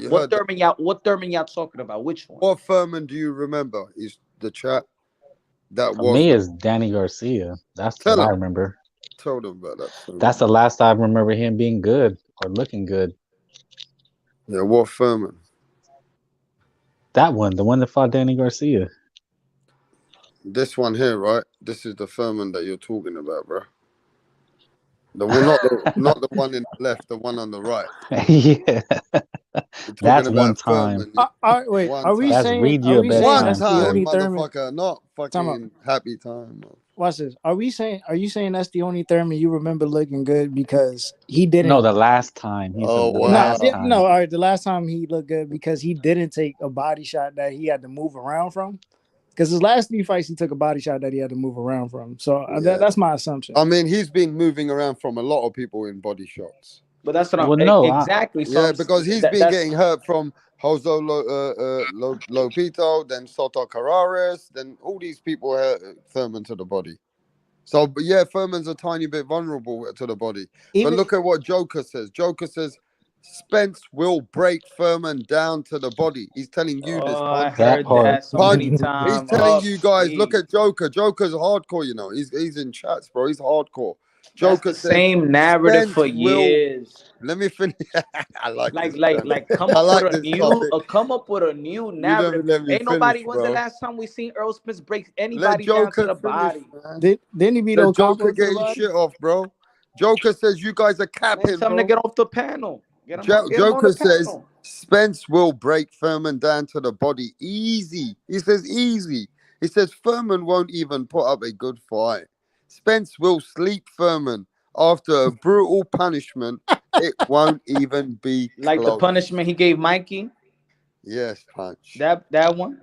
What Thurman y'all talking about? Which one? What Thurman do you remember? Is the chat? that For was me, is Danny Garcia. That's tell what I him. remember. Told him about that. That's the last I remember him being good or looking good. Yeah, what Furman? That one, the one that fought Danny Garcia. This one here, right? This is the Furman that you're talking about, bro. The one, not the one in the left, the one on the right. Yeah, You're that's talking one about time. Furman. Wait, One are we time. That's saying read you a bedtime that's the Time, only story. Thurman? motherfucker, not Time out. fucking happy time. Watch this. Are you saying that's the only Thurman you remember looking good because he No, didn't? the last time. He said Oh the wow. last time. No. All right, the last time he looked good because he didn't take a body shot that he had to move around from. Because his last 3 fights, he took a body shot that he had to move around from. So Yeah. that's my assumption. I mean, he's been moving around from a lot of people in body shots. But that's what I'm Well, no, exactly. So Yeah, because he's been getting hurt from Jose Lopito, then Soto Carreras, then all these people hurt Thurman to the body. So, but yeah, Furman's a tiny bit vulnerable to the body. But look at what Joker says. Joker says Spence will break Furman down to the body. He's telling you this. I Punch. heard that so Punch. many He's times. telling you guys, look Jeez. at Joker. Joker's hardcore, you know. He's in chats, bro. He's hardcore. That's Joker the says same narrative Spence for will. years. Let me finish. I like this. Come I up like with a this new topic. come up with a new You never narrative. let me Ain't finish, nobody. When's the bro. last time we seen Earl Spence break Let anybody down to Joker the finish, body? man. Didn't he beat The Ocampo Joker to the getting body? shit off, bro. Joker says you guys are Man, capping, tell him to bro. get off the panel. Get him on Joker the says panel. Spence will break Furman down to the body easy. He says easy. He says Furman won't even put up a good fight. Spence will sleep Furman after a brutal punishment. It won't even be Like close. the punishment he gave Mikey. Yes, Punch. That one.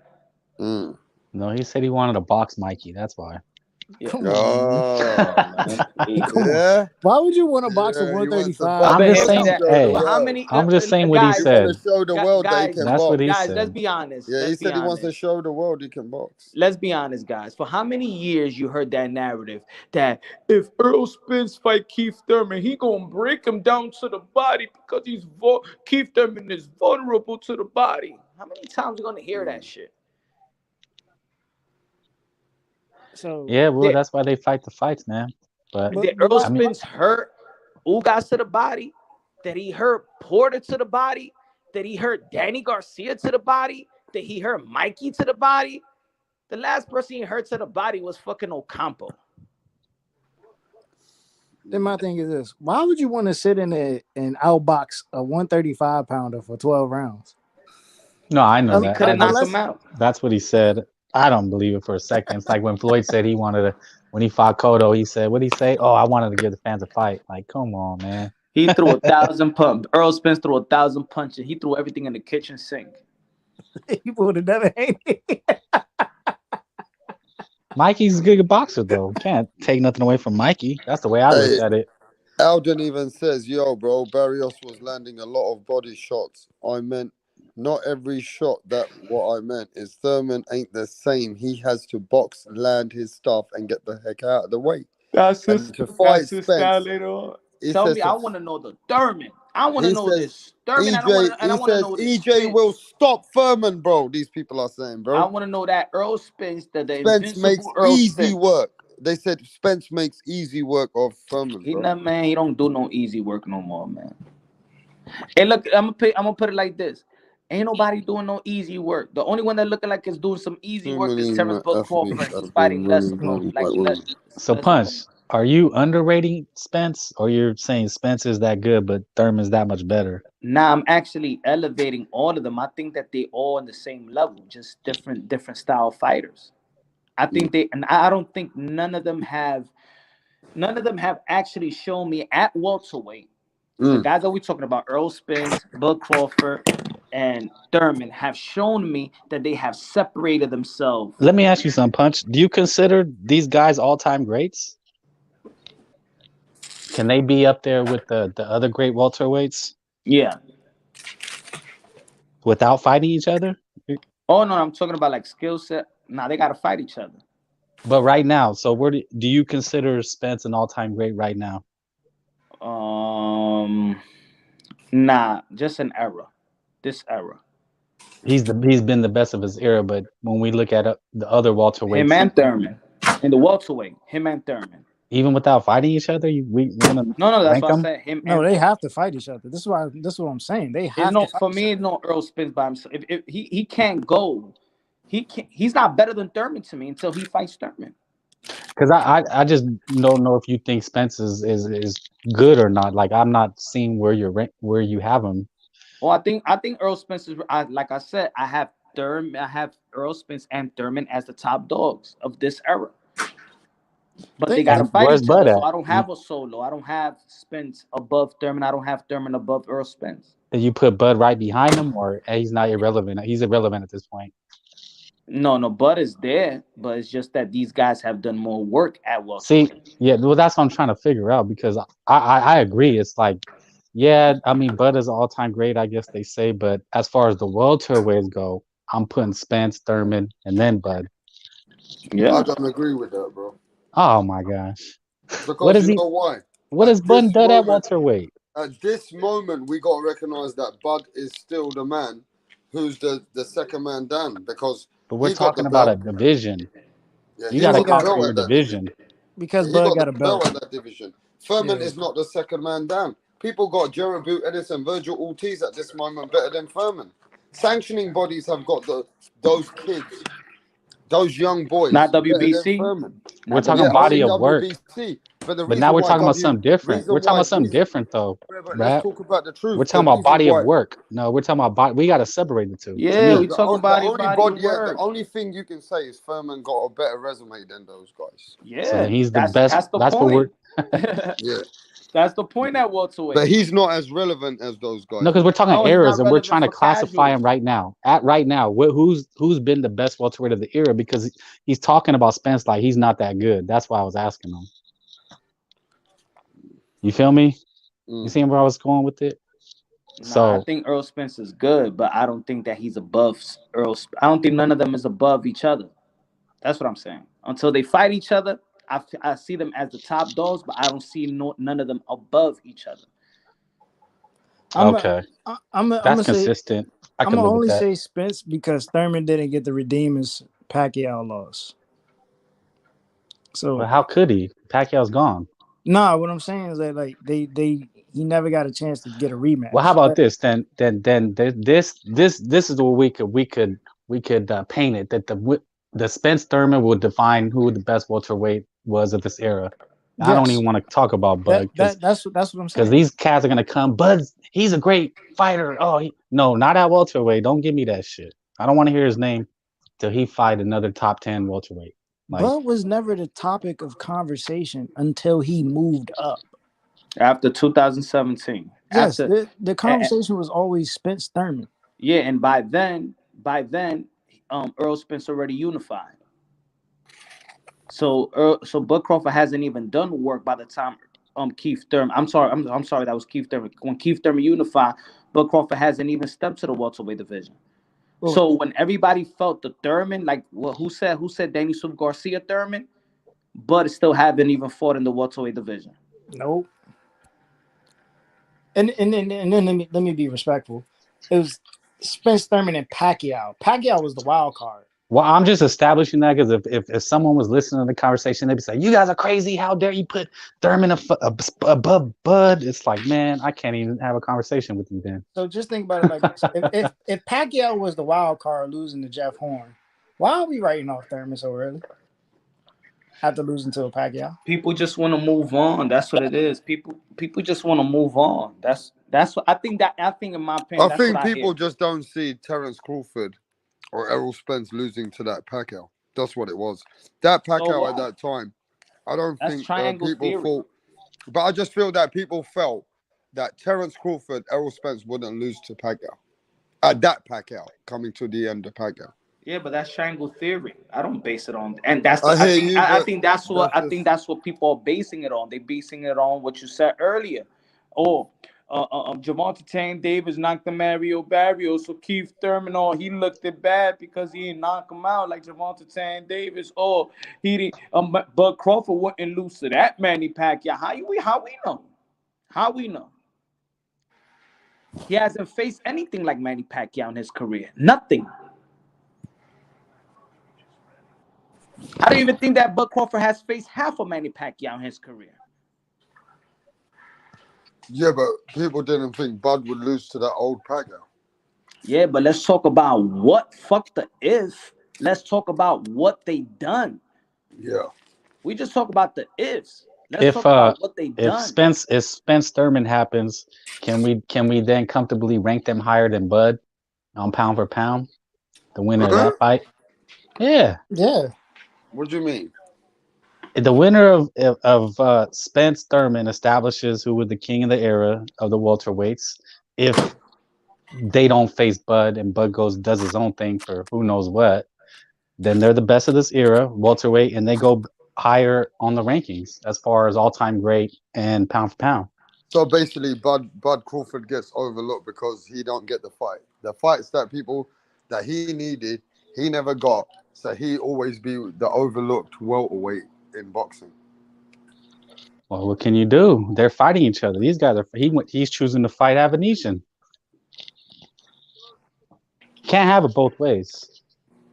No, he said he wanted to box Mikey. That's why. Yeah. Come on, man. Come on. Why would you want to box a He wants to 135? box. I'm He just wants to saying. show the Hey, But how world. many I'm just saying what he guys? He want said. to show the world that he Guys, can That's what box. he guys, said. let's be honest. Yeah, he said he wants to show the world he can box. Let's be honest, guys. For how many years you heard that narrative that if Earl Spence fight Keith Thurman, he gonna break him down to the body because Keith Thurman is vulnerable to the body. How many times you gonna hear that shit? So Yeah, well, that's why they fight the fights, man. But did Earl Spence hurt Ugas to the body? Did he hurt Porter to the body? Did he hurt Danny Garcia to the body? Did he hurt Mikey to the body? The last person he hurt to the body was fucking Ocampo. Then my thing is this: why would you want to sit in and outbox a 135-pounder for 12 rounds? no, I know He that. could have knocked him out. That's what he said. I don't believe it for a second. It's like when Floyd said he wanted to, when he fought Cotto, he said, what did he say? Oh, I wanted to give the fans a fight. Like, come on, man. He threw 1,000 punches. Earl Spence threw 1,000 punches. He threw everything in the kitchen sink. He would have never Haney. Mikey's a good boxer, though. Can't take nothing away from Mikey. That's the way I look at it. Alden even says, yo, bro, Barrios was landing a lot of body shots. I meant not every shot. What I meant is Thurman ain't the same. He has to box, land his stuff, and get the heck out of the way. That's his style later on. Tell me, I want to know the Thurman. I want to know this Thurman. I want to know this. EJ will stop Thurman, bro. These people are saying, bro. I want to know that Earl Spence, the Spence makes Earl easy Spence. work. They said Spence makes easy work of Thurman. He not, man. He don't do no easy work no more, man. Hey, look, I'm gonna put it like this. Ain't nobody doing no easy work. The only one that looking like is doing some easy work is Terrence Bud Crawford. He's fighting less. So, Punch, are you underrating Spence, or you're saying Spence is that good, but Thurman's that much better? Nah, I'm actually elevating all of them. I think that they all on the same level, just different style fighters. I think and I don't think none of them have actually shown me at welterweight. The guys that we're talking about, Earl Spence, Bud Crawford, and Thurman, have shown me that they have separated themselves. Let me ask you something, Punch. Do you consider these guys all-time greats? Can they be up there with the other great welterweights? Yeah. Without fighting each other? Oh, no, I'm talking about like skill set. Nah, they got to fight each other. But right now, so where do you consider Spence an all-time great right now? Nah, just an era. This era. he's been the best of his era. But when we look at the other welterweights, him and Thurman in the welterweight, him and Thurman, even without fighting each other, we want to no, that's rank what I them. said. Him. No, and they have to fight each other. This is what I'm saying. They have to fight for me. It's no Earl Spence by himself. If he can't go, he's not better than Thurman to me until he fights Thurman. Because I just don't know if you think Spence is good or not. Like I'm not seeing where you have him. Well, I think Earl Spence is. Like I said, I have Earl Spence and Thurman as the top dogs of this era. But they gotta fight Where's each Bud other. at? So I don't have a solo. I don't have Spence above Thurman. I don't have Thurman above Earl Spence. Did you put Bud right behind him, or he's not irrelevant? He's irrelevant at this point. No, Bud is there, but it's just that these guys have done more work at welterweight. See, yeah, well, that's what I'm trying to figure out because I agree. It's like, yeah, I mean, Bud is an all-time great, I guess they say, but as far as the welterweights go, I'm putting Spence, Thurman, and then Bud. Yeah, I don't agree with that, bro. Oh my gosh, Because you know why? What has Bud done at welterweight? At this moment, we got to recognize that Bud is still the man who's the second man down because. But we're talking about a division. Yeah, you got to conquer your division. Because Bud got a belt at that division. Thurman is not the second man down. People got Jared Buterbiev and Virgil Ortiz at this moment better than Thurman. Sanctioning bodies have got those kids, those young boys. Not WBC. We're talking body of work. WBC, but now we're talking about something different. We're talking about something different, though. Let's talk about the truth. We're talking about body of work. No, we're talking about body. We got to separate the two. Yeah, we talking about body of work. The only thing you can say is Thurman got a better resume than those guys. Yeah, so he's the best. That's the point. Yeah. That's the point at welterweight. But he's not as relevant as those guys. No, because we're talking eras and we're trying to classify him right now. Who's been the best welterweight of the era? Because he's talking about Spence like he's not that good. That's why I was asking him. You feel me? You see where I was going with it? So I think Earl Spence is good, but I don't think that he's above Earl. I don't think none of them is above each other. That's what I'm saying. Until they fight each other, I see them as the top dogs, but I don't see none of them above each other. That's consistent. I'm gonna only say Spence because Thurman didn't get the redeem his Pacquiao loss. So, but how could he? Pacquiao's gone. Nah, what I'm saying is that like he never got a chance to get a rematch. Well, how about this? Then this is where we could paint it that the Spence Thurman will define who the best welterweight was of this era. Yes. I don't even want to talk about Bud. That's what I'm saying. Because these cats are gonna come. Bud, he's a great fighter. Oh, no, not at welterweight. Don't give me that shit. I don't want to hear his name till he fight another top 10 welterweight. Bud was never the topic of conversation until he moved up. After 2017. Yes, the conversation was always Spence Thurman. Yeah, and by then, Earl Spence already unified. So Bud Crawford hasn't even done work by the time Keith Thurman. I'm sorry, that was Keith Thurman. When Keith Thurman unified, Bud Crawford hasn't even stepped to the welterweight division. Well, so when everybody felt the Thurman, like who said Danny Sub Garcia Thurman, Bud still haven't even fought in the welterweight division. Nope. And then let me be respectful. It was Spence Thurman and Pacquiao. Pacquiao was the wild card. Well, I'm just establishing that because if someone was listening to the conversation, they'd be saying, "You guys are crazy. How dare you put Thurman above Bud?" It's like, man, I can't even have a conversation with you then. So just think about it like this: if Pacquiao was the wild card losing to Jeff Horn, why are we writing off Thurman so early? After losing to a Pacquiao, people just want to move on. That's what it is. People just want to move on. That's what I think. In my opinion, I think people just don't see Terence Crawford or Errol Spence losing to that Pacquiao. That's what it was. That Pacquiao at that time, I don't think people thought. But I just feel that people felt that Terence Crawford, Errol Spence wouldn't lose to Pacquiao. At that Pacquiao, coming to the end of Pacquiao. Yeah, but that's triangle theory. I don't base it on, and that's. I think that's what people are basing it on. They're basing it on what you said earlier. Gervonta Tank Davis knocked the Mario Barrios, so Keith Thurman, he looked it bad because he didn't knock him out like Gervonta Tank Davis. He didn't. Bud Crawford wouldn't lose to that Manny Pacquiao. How we know? How we know? He hasn't faced anything like Manny Pacquiao in his career. Nothing. I don't even think that Bud Crawford has faced half of Manny Pacquiao in his career. Yeah, but people didn't think Bud would lose to that old Pacquiao. Yeah, but let's talk about what fuck the if. Let's talk about what they done. Yeah. We just talk about the ifs. Let's talk about what they done. If Spence Thurman happens, can we then comfortably rank them higher than Bud on pound for pound? The winner of that fight? Yeah. Yeah. What do you mean? The winner of Spence Thurman establishes who was the king of the era of the welterweights. If they don't face Bud and Bud does his own thing for who knows what, then they're the best of this era, welterweight, and they go higher on the rankings as far as all-time great and pound for pound. So basically, Bud Crawford gets overlooked because he don't get the fight. The fights that he needed, he never got. So he always be the overlooked welterweight in boxing. Well, what can you do? They're fighting each other. These guys he's choosing to fight Avanesian. Can't have it both ways.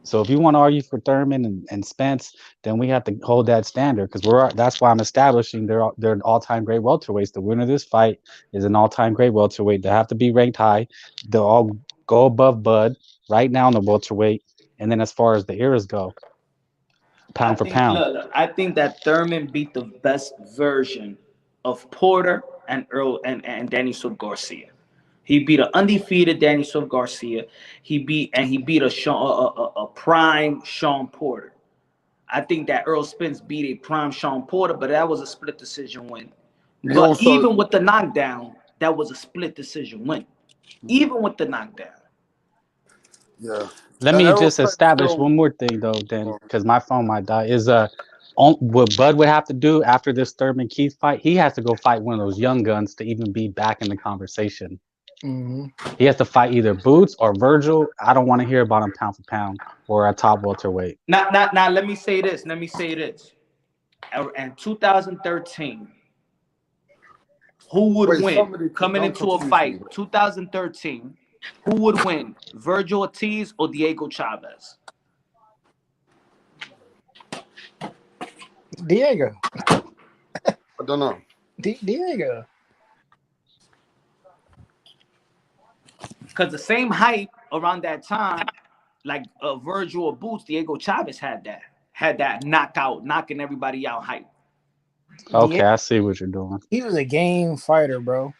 So if you want to argue for Thurman and Spence, then we have to hold that standard because that's why I'm establishing they're all-time great welterweights. The winner of this fight is an all-time great welterweight. They have to be ranked high. They'll all go above Bud right now in the welterweight. And then as far as the eras go, pound for pound. Look, I think that Thurman beat the best version of Porter and Earl and Danny Silva Garcia. He beat an undefeated Danny Silva Garcia. He beat a prime Sean Porter. I think that Earl Spence beat a prime Sean Porter, but that was a split decision win. But even with the knockdown, that was a split decision win. Even with the knockdown. Yeah. Let me just establish one more thing though, then, because my phone might die. What Bud would have to do after this Thurman Keith fight, he has to go fight one of those young guns to even be back in the conversation. Mm-hmm. He has to fight either Boots or Virgil. I don't want to hear about him pound for pound or a top welterweight. Now, let me say this. In 2013, who would win coming into a fight? 2013, who would win? Virgil Ortiz or Diego Chavez? Diego. I don't know. Diego. Because the same hype around that time, like Virgil or Boots, Diego Chavez had that knocking everybody out hype. Okay, I see what you're doing. He was a game fighter, bro.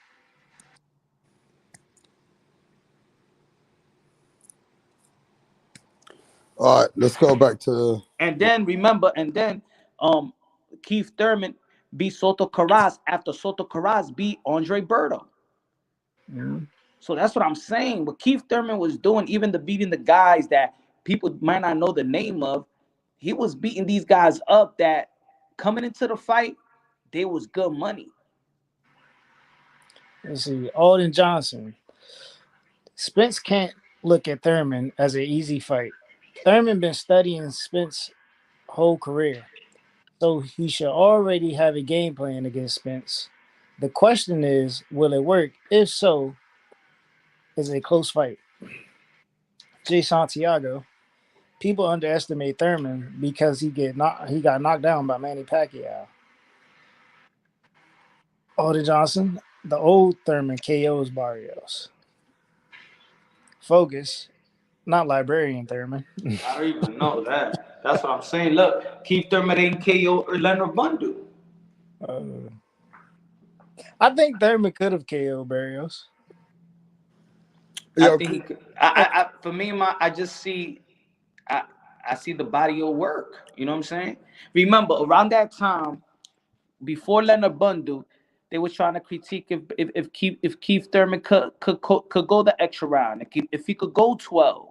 All right, let's go back to. And then remember, Keith Thurman beat Soto Carras after Soto Carras beat Andre Berto. Mm-hmm. So that's what I'm saying. What Keith Thurman was doing, even beating the guys that people might not know the name of, he was beating these guys up that coming into the fight, they was good money. Let's see. Alden Johnson. Spence can't look at Thurman as an easy fight. Thurman been studying Spence whole career, so he should already have a game plan against Spence. The question is, will it work? If so, is it a close fight? Jay Santiago. People underestimate Thurman because he got knocked down by Manny Pacquiao. Alden Johnson, the old Thurman KOs Barrios. Focus, not librarian Thurman. I don't even know that. That's what I'm saying. Look, Keith Thurman ain't KO or Leonard Bundu. I think Thurman could have KO Barrios. I think he could. For me, I just see. I see the body of work. You know what I'm saying? Remember, around that time, before Leonard Bundu, they were trying to critique if Keith Thurman could go the extra round, if he could go 12.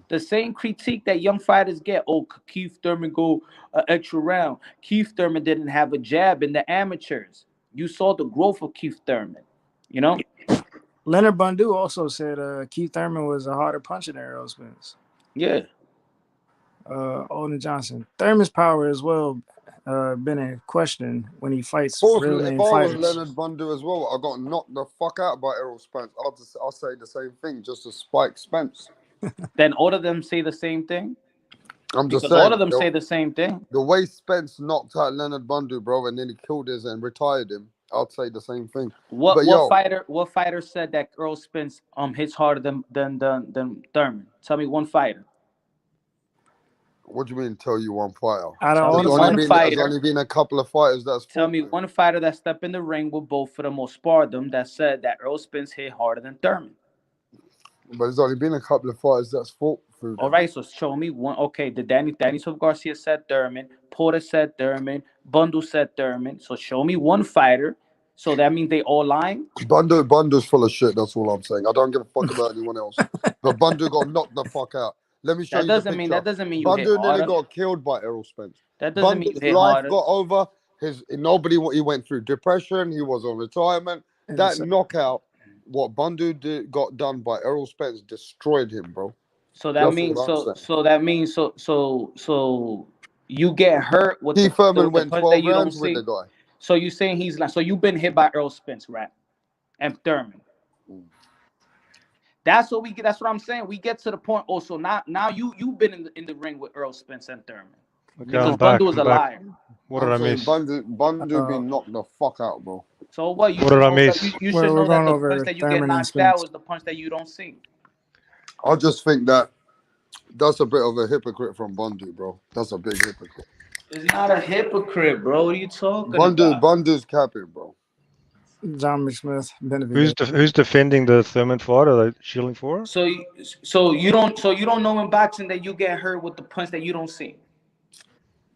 The same critique that young fighters get. Oh, could Keith Thurman go an extra round? Keith Thurman didn't have a jab in the amateurs. You saw the growth of Keith Thurman. You know. Leonard Bundu also said Keith Thurman was a harder puncher than Errol Spence. Yeah. Olden Johnson. Thurman's power as well been in question when he fights real name if I was fighters. Leonard Bundu as well, I got knocked the fuck out by Errol Spence. I'll say the same thing just to spike Spence. Then all of them say the same thing. I'm just Because saying. all of them say the same thing. The way Spence knocked out Leonard Bundu, bro, and then he killed his and retired him, I'd say the same thing. What fighter said that Errol Spence hits harder than Thurman? Tell me one fighter. What do you mean? Tell you one fighter? There's only been a couple of fighters that's. Tell me one fighter that stepped in the ring with both of them or sparred them that said that Errol Spence hit harder than Thurman. But there's only been a couple of fighters that's fought through. All right, so show me one. Okay, the Danny Silva Garcia said Thurman, Porter said Thurman, Bundu said Thurman. So show me one fighter. So that means they all lying. Bundu's full of shit. That's all I'm saying. I don't give a fuck about anyone else. But Bundu got knocked the fuck out. Let me show you the picture. That doesn't mean you Bundu hit harder. nearly got killed by Errol Spence. That doesn't mean you hit life harder. got over. He went through depression. He was on retirement. That knockout, what Bundu got done by Errol Spence destroyed him, bro. So that means you get hurt with Keith Thurman went 12 rounds with the guy. So you're saying he's like, so you've been hit by Errol Spence, right? And Thurman. That's what I'm saying. We get to the point also now you've been in the ring with Errol Spence and Thurman. Okay, because Bundu was a liar. What did I miss? Bundu been knocked the fuck out, bro. So what? What did I miss? You should know that the punch that you get knocked out was the punch that you don't see. I just think that's a bit of a hypocrite from Bundu, bro. That's a big hypocrite. He's not a hypocrite, bro. What are you talking about? Bundu's capping, bro. John McSmith, Benavidez. Who's defending the Thurman fight? Are they shielding for? So you don't know in boxing that you get hurt with the punch that you don't see.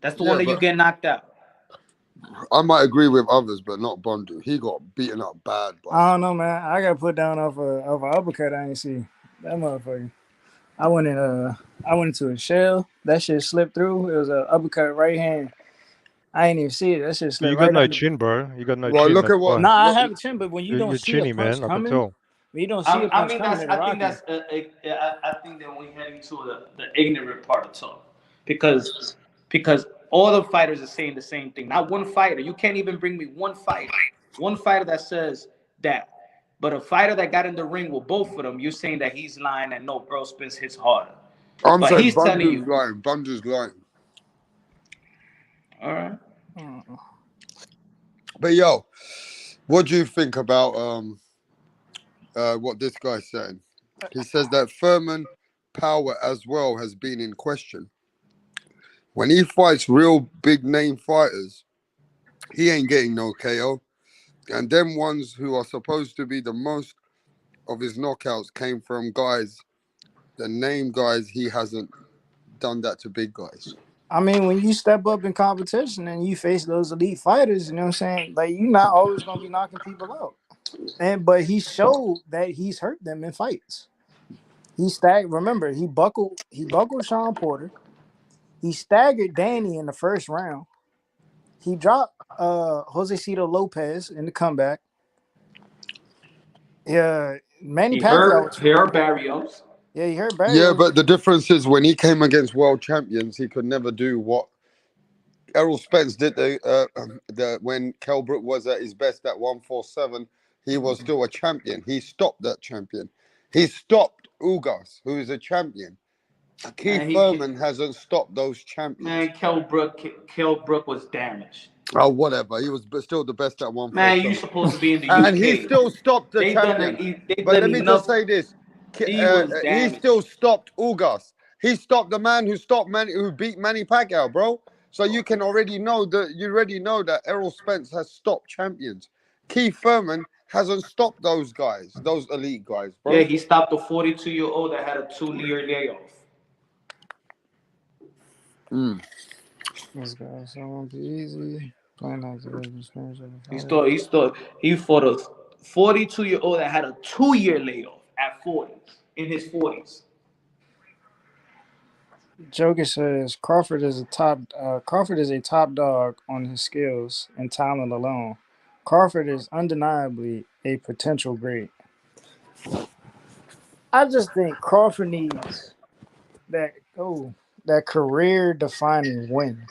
That's the one that you get knocked out. I might agree with others, but not Bundu. He got beaten up bad. I don't know, man. I got put down off an uppercut. I ain't see that motherfucker. I went into a shell. That shit slipped through. It was an uppercut right hand. I ain't even see it. That shit slipped. You got no chin, bro. You got no chin. Look at what. I have a chin, but when you don't see chinny, a punch man, coming, I can tell. when you don't see a punch coming, I think that we're heading to the ignorant part of talk, because all the fighters are saying the same thing. Not one fighter. You can't even bring me one fighter that says that. But a fighter that got in the ring with both of them, you're saying that he's lying and no, Errol Spence hits harder. I'm saying he's telling you. Bundu's lying. All right. But yo, what do you think about what this guy's saying? He says that Thurman power as well has been in question. When he fights real big name fighters, he ain't getting no KO. And them ones who are supposed to be the most of his knockouts came from guys, the name guys. He hasn't done that to big guys. I mean, when you step up in competition and you face those elite fighters, you know what I'm saying? Like, you're not always going to be knocking people out. But he showed that he's hurt them in fights. Remember, he buckled Sean Porter. He staggered Danny in the first round. He dropped Josecito Lopez in the comeback. Yeah, Manny Pacquiao. He hurt Barrios. Yeah, he hurt Barrios. Yeah, but the difference is when he came against world champions, he could never do what Errol Spence did. When Kell Brook was at his best at 147, he was still a champion. He stopped that champion. He stopped Ugas, who is a champion. Keith Thurman hasn't stopped those champions. Man, Kell Brook was damaged. Oh, whatever. He was still the best at 147. Man, you supposed to be in the UK. And he still stopped the champion. But let me just say this. He still stopped Ugas. He stopped the man who beat Manny Pacquiao, bro. So you already know that Errol Spence has stopped champions. Keith Thurman hasn't stopped those guys, those elite guys, bro. Yeah, he stopped the 42-year-old that had a 2-year layoff. This guy's so easy. He fought a 42-year-old that had a 2-year layoff at 40s, in his 40s. Joker says Crawford is a top dog on his skills and talent alone. Crawford is undeniably a potential great. I just think Crawford needs that. Oh, that career defining win.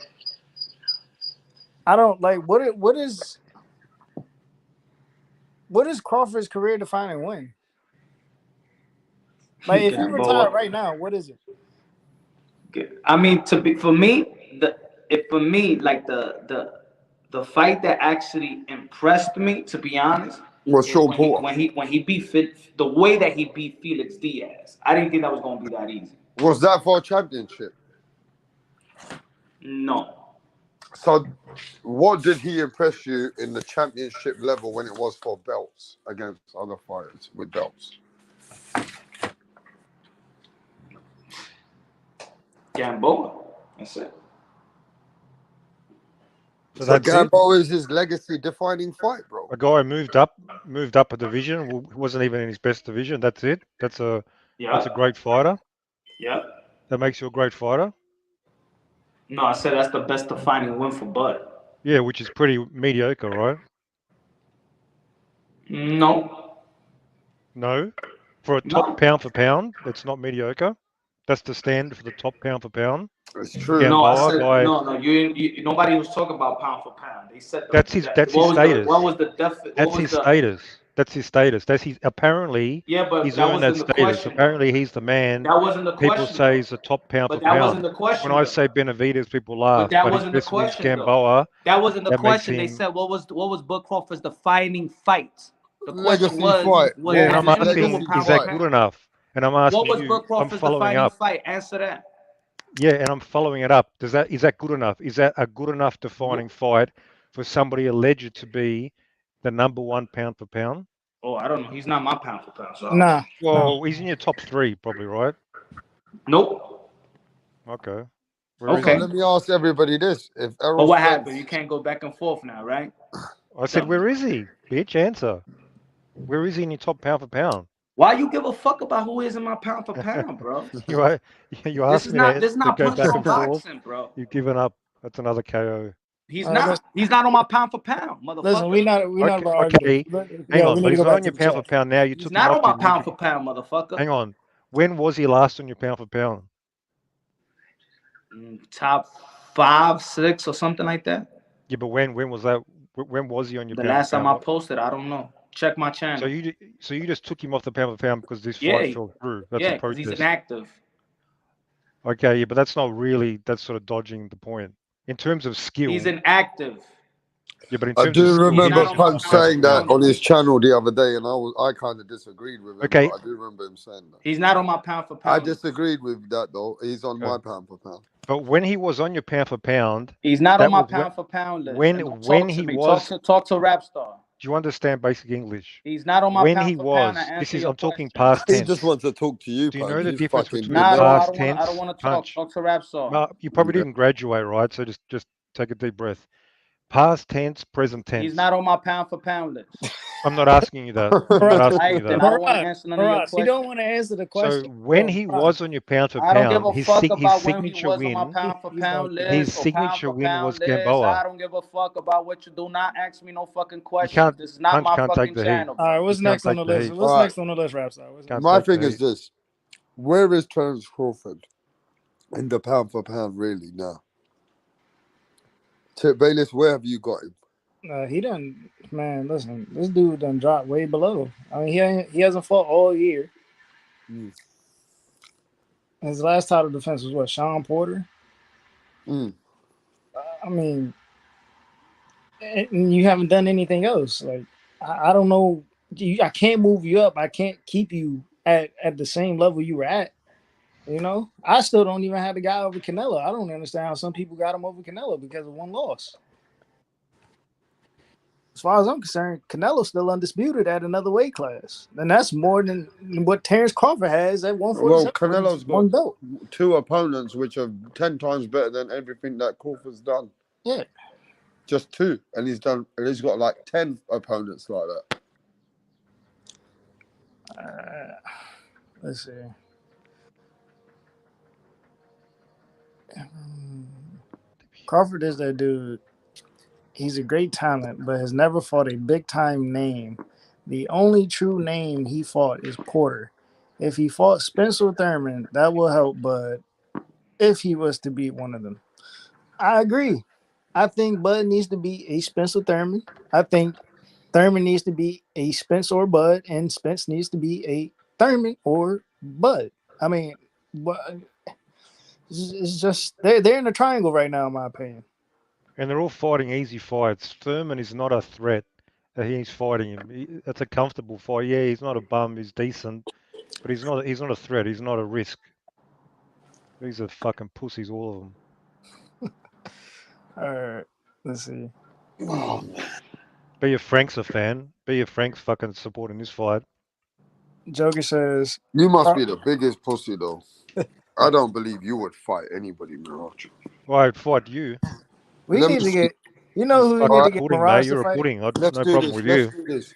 I don't like what is Crawford's career defining win? Like if he retired right now, what is it? I mean, for me, like the fight that actually impressed me, to be honest, was Sean when Porter. When he beat the way that he beat Felix Diaz. I didn't think that was going to be that easy. Was that for a championship? No. So, what did he impress you in the championship level when it was for belts against other fighters with belts? Gamboa. That's it. So Gamboa is his legacy-defining fight, bro. A guy moved up a division, wasn't even in his best division. That's it. That's a great fighter. Yeah. That makes you a great fighter. No, I said that's the best defining win for Bud. Yeah, which is pretty mediocre, right? No. No. For a top pound for pound, that's not mediocre. That's the standard for the top pound for pound. It's true. Gamboa, no, I said you nobody was talking about pound for pound. They said that's his status. What was the That's his status. That's his status. That's his apparently. Yeah, but he's that earned that wasn't the status. question. Apparently, he's the man. That wasn't the question. People say he's the top pound for But that pound. wasn't the question. When I say Benavidez, people laugh. But that his wasn't the best win's question. Gamboa. That wasn't the That makes question. They him- said what was Bud Crawford's defining fight? The Legacy question fight. was Yeah, and I'm anything asking, with pound is that for good pound? enough? And I'm asking What was you. Bud I'm Crawford's following defining up. fight? Answer that. Yeah, and I'm following it up. Is that good enough? Is that a good enough defining fight for somebody alleged to be the number one pound for pound? Oh, I don't know. He's not my pound for pound. So. Nah. Well, he's in your top three, probably, right? Nope. Okay. Okay. Let me ask everybody this: if Errol But what Spence, happened? You can't go back and forth now, right? I said, where is he? Bitch, answer. Where is he in your top pound for pound? Why you give a fuck about who is in my pound for pound, bro? you asked me this is not to go punches back on and forth. boxing, bro. You've given up. That's another KO. He's not on my pound for pound, motherfucker. Listen, we not about okay. Hang on, but he's not on your pound for pound now. You He's took not him on off my pound for pound, motherfucker. Hang on. When was he last on your pound for pound? Top 5, 6, or something like that. Yeah, but when was that? When was he on your the pound last for pound? time I posted? I don't know. Check my channel. So you just took him off the pound for pound because this fight fell through. That's a protest. He's inactive. Okay, yeah, but that's not really. That's sort of dodging the point. In terms of skill, he's inactive. Yeah, but in I terms do of skill, remember Punch saying that on his channel the other day, and I kind of disagreed with him. Okay, but I do remember him saying that. He's not on my pound for pound. I disagreed with that though. He's on my pound for pound. But when he was on your pound for pound, he's not on my pound for pound list. When he was, talk to Rapstar. Do you understand basic English? He's not on my when pound he for was. Pound This is I'm talking past He tense. just wants to talk to you. Do you know the He's difference between Nah, past tense? I don't want to talk. Talk to Rapstar. Well, you probably didn't graduate, right? So just take a deep breath. Past tense, present tense. He's not on my pound for pound list. I'm not asking you that. I'm not asking you that. I don't want to answer none of your questions. He don't want to answer the question. So when he was on your pound for I don't pound, give a fuck about his when he signature was win, on my pound for pound list. his signature win was list. Gamboa. I don't give a fuck about what you do. Not ask me no fucking questions. This is not my fucking channel. All right, what's next on the list? What's next on the list, Rapstar? My thing is this: where is Terence Crawford in the pound for pound really now? Tip Bayless, where have you got him? He done, man. Listen, this dude done dropped way below. I mean, he hasn't fought all year. His last title defense was what, Sean Porter? I mean, and you haven't done anything else. Like, I don't know. I can't move you up. I can't keep you at the same level you were at. You know, I still don't even have the guy over Canelo. I don't understand how some people got him over Canelo because of one loss. As far as I'm concerned, Canelo's still undisputed at another weight class. And that's more than what Terence Crawford has at 147. Well, Canelo's one belt. 2 opponents, which are 10 times better than everything that Crawford's done. Yeah. Just 2. And he's got like 10 opponents like that. Let's see. Crawford is that dude. He's a great talent, but has never fought a big-time name. The only true name he fought is Porter. If he fought Spencer Thurman, that will help, but if he was to beat one of them. I agree. I think Bud needs to be a Spencer Thurman. I think Thurman needs to be a Spence or Bud, and Spence needs to be a Thurman or Bud. I mean, it's just they're in a triangle right now, in my opinion. And they're all fighting easy fights. Thurman is not a threat. He's fighting him. It's a comfortable fight. Yeah, he's not a bum. He's decent, but he's not. He's not a threat. He's not a risk. These are fucking pussies, all of them. All right, let's see. Oh, Be a Frank's a fan. Be a Frank's fucking supporting this fight. Joker says You must be the biggest pussy though. I don't believe you would fight anybody, Mirage. Well, I'd fight you. we Let need me to see. get. You know who we need to get Pudding, mate. Mirage to You're a fight? pudding. I'd Let's no do problem this. with Let's you. do this.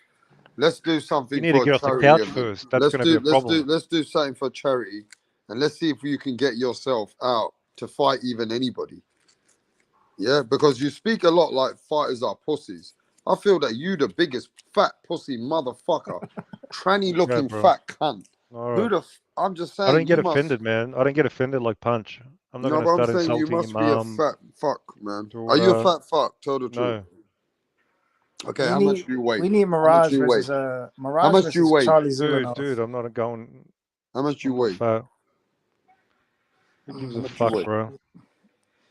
Let's do something You need to for get a off the charity couch event. first. That's going to be a problem. Let's do something for charity, and let's see if you can get yourself out to fight even anybody. Yeah, because you speak a lot like fighters are pussies. I feel that you the biggest fat pussy motherfucker, tranny looking fat cunt. All Who right. the? I'm just saying. I don't get you must. offended, man. I don't get offended like Punch. I'm not No, going but to I'm start saying you insulting your must be a mum, fat fuck, man. Are you a daughter. fat fuck? Tell the truth. No. Okay, how much do you weigh? We need How much Mirage do you weigh? versus How much do you versus weigh? Charlie Zulanov. Dude, I'm not going. How much do you I'm not weigh? fat. Who gives How a much you fuck, weigh? bro?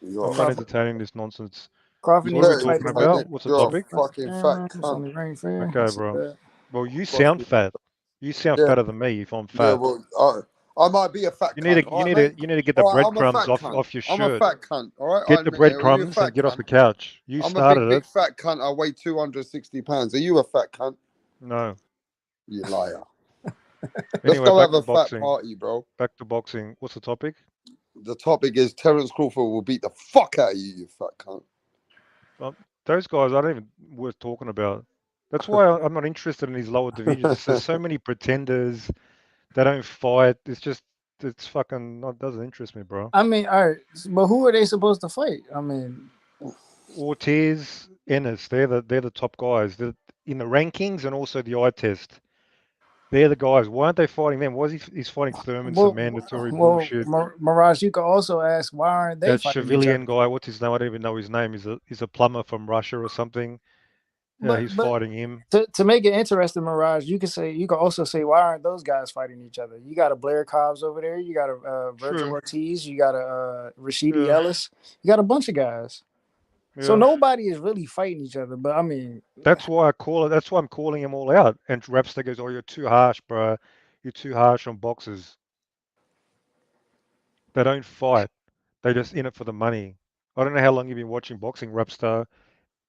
You're I'm a not fat. entertaining this nonsense. Crawford What are needs we to fight talking the about? What's the You're a topic? fucking fat It's on the cunt. ring fair. Okay, bro. Well, you sound Fucking- fat. You sound Yeah, fatter than me if I'm yeah. fat. Well, I might be a fat You need cunt. to All right, mate. you need to get the All right, I'm a breadcrumbs fat cunt. off your I'm a shirt. fat cunt. All right, Get the are you a breadcrumbs and fat get off cunt? the couch. You I'm a started big it. fat cunt. I weigh 260 pounds. Are you a fat cunt? No. You liar. Let's Anyway, go back have to a fat boxing. party, bro. Back to boxing. What's the topic? The topic is Terence Crawford will beat the fuck out of you, you fat cunt. Those guys aren't even worth talking about. That's why I'm not interested in these lower divisions. There's so many pretenders. They don't fight. It's fucking not doesn't interest me, bro. I mean, all right, but who are they supposed to fight? I mean, Ortiz, Ennis, they're the top guys. They're in the rankings and also the eye test. They're the guys. Why aren't they fighting them? Why is he's fighting Thurman some mandatory bullshit? Mirage, you could also ask why aren't they That fighting each civilian other? guy, what's his name? I don't even know his name. He's a plumber from Russia or something. He's fighting him. To make it interesting, Mirage, you could also say why aren't those guys fighting each other? You got a Blair Cobbs over there. You got a Virgil Ortiz. You got a Rashidi Ellis. You got a bunch of guys. Yeah. So nobody is really fighting each other. But I mean, that's why I call it. That's why I'm calling him all out. And Rapster goes, "Oh, you're too harsh, bro. You're too harsh on boxers. They don't fight. They're just in it for the money." I don't know how long you've been watching boxing, Rapster.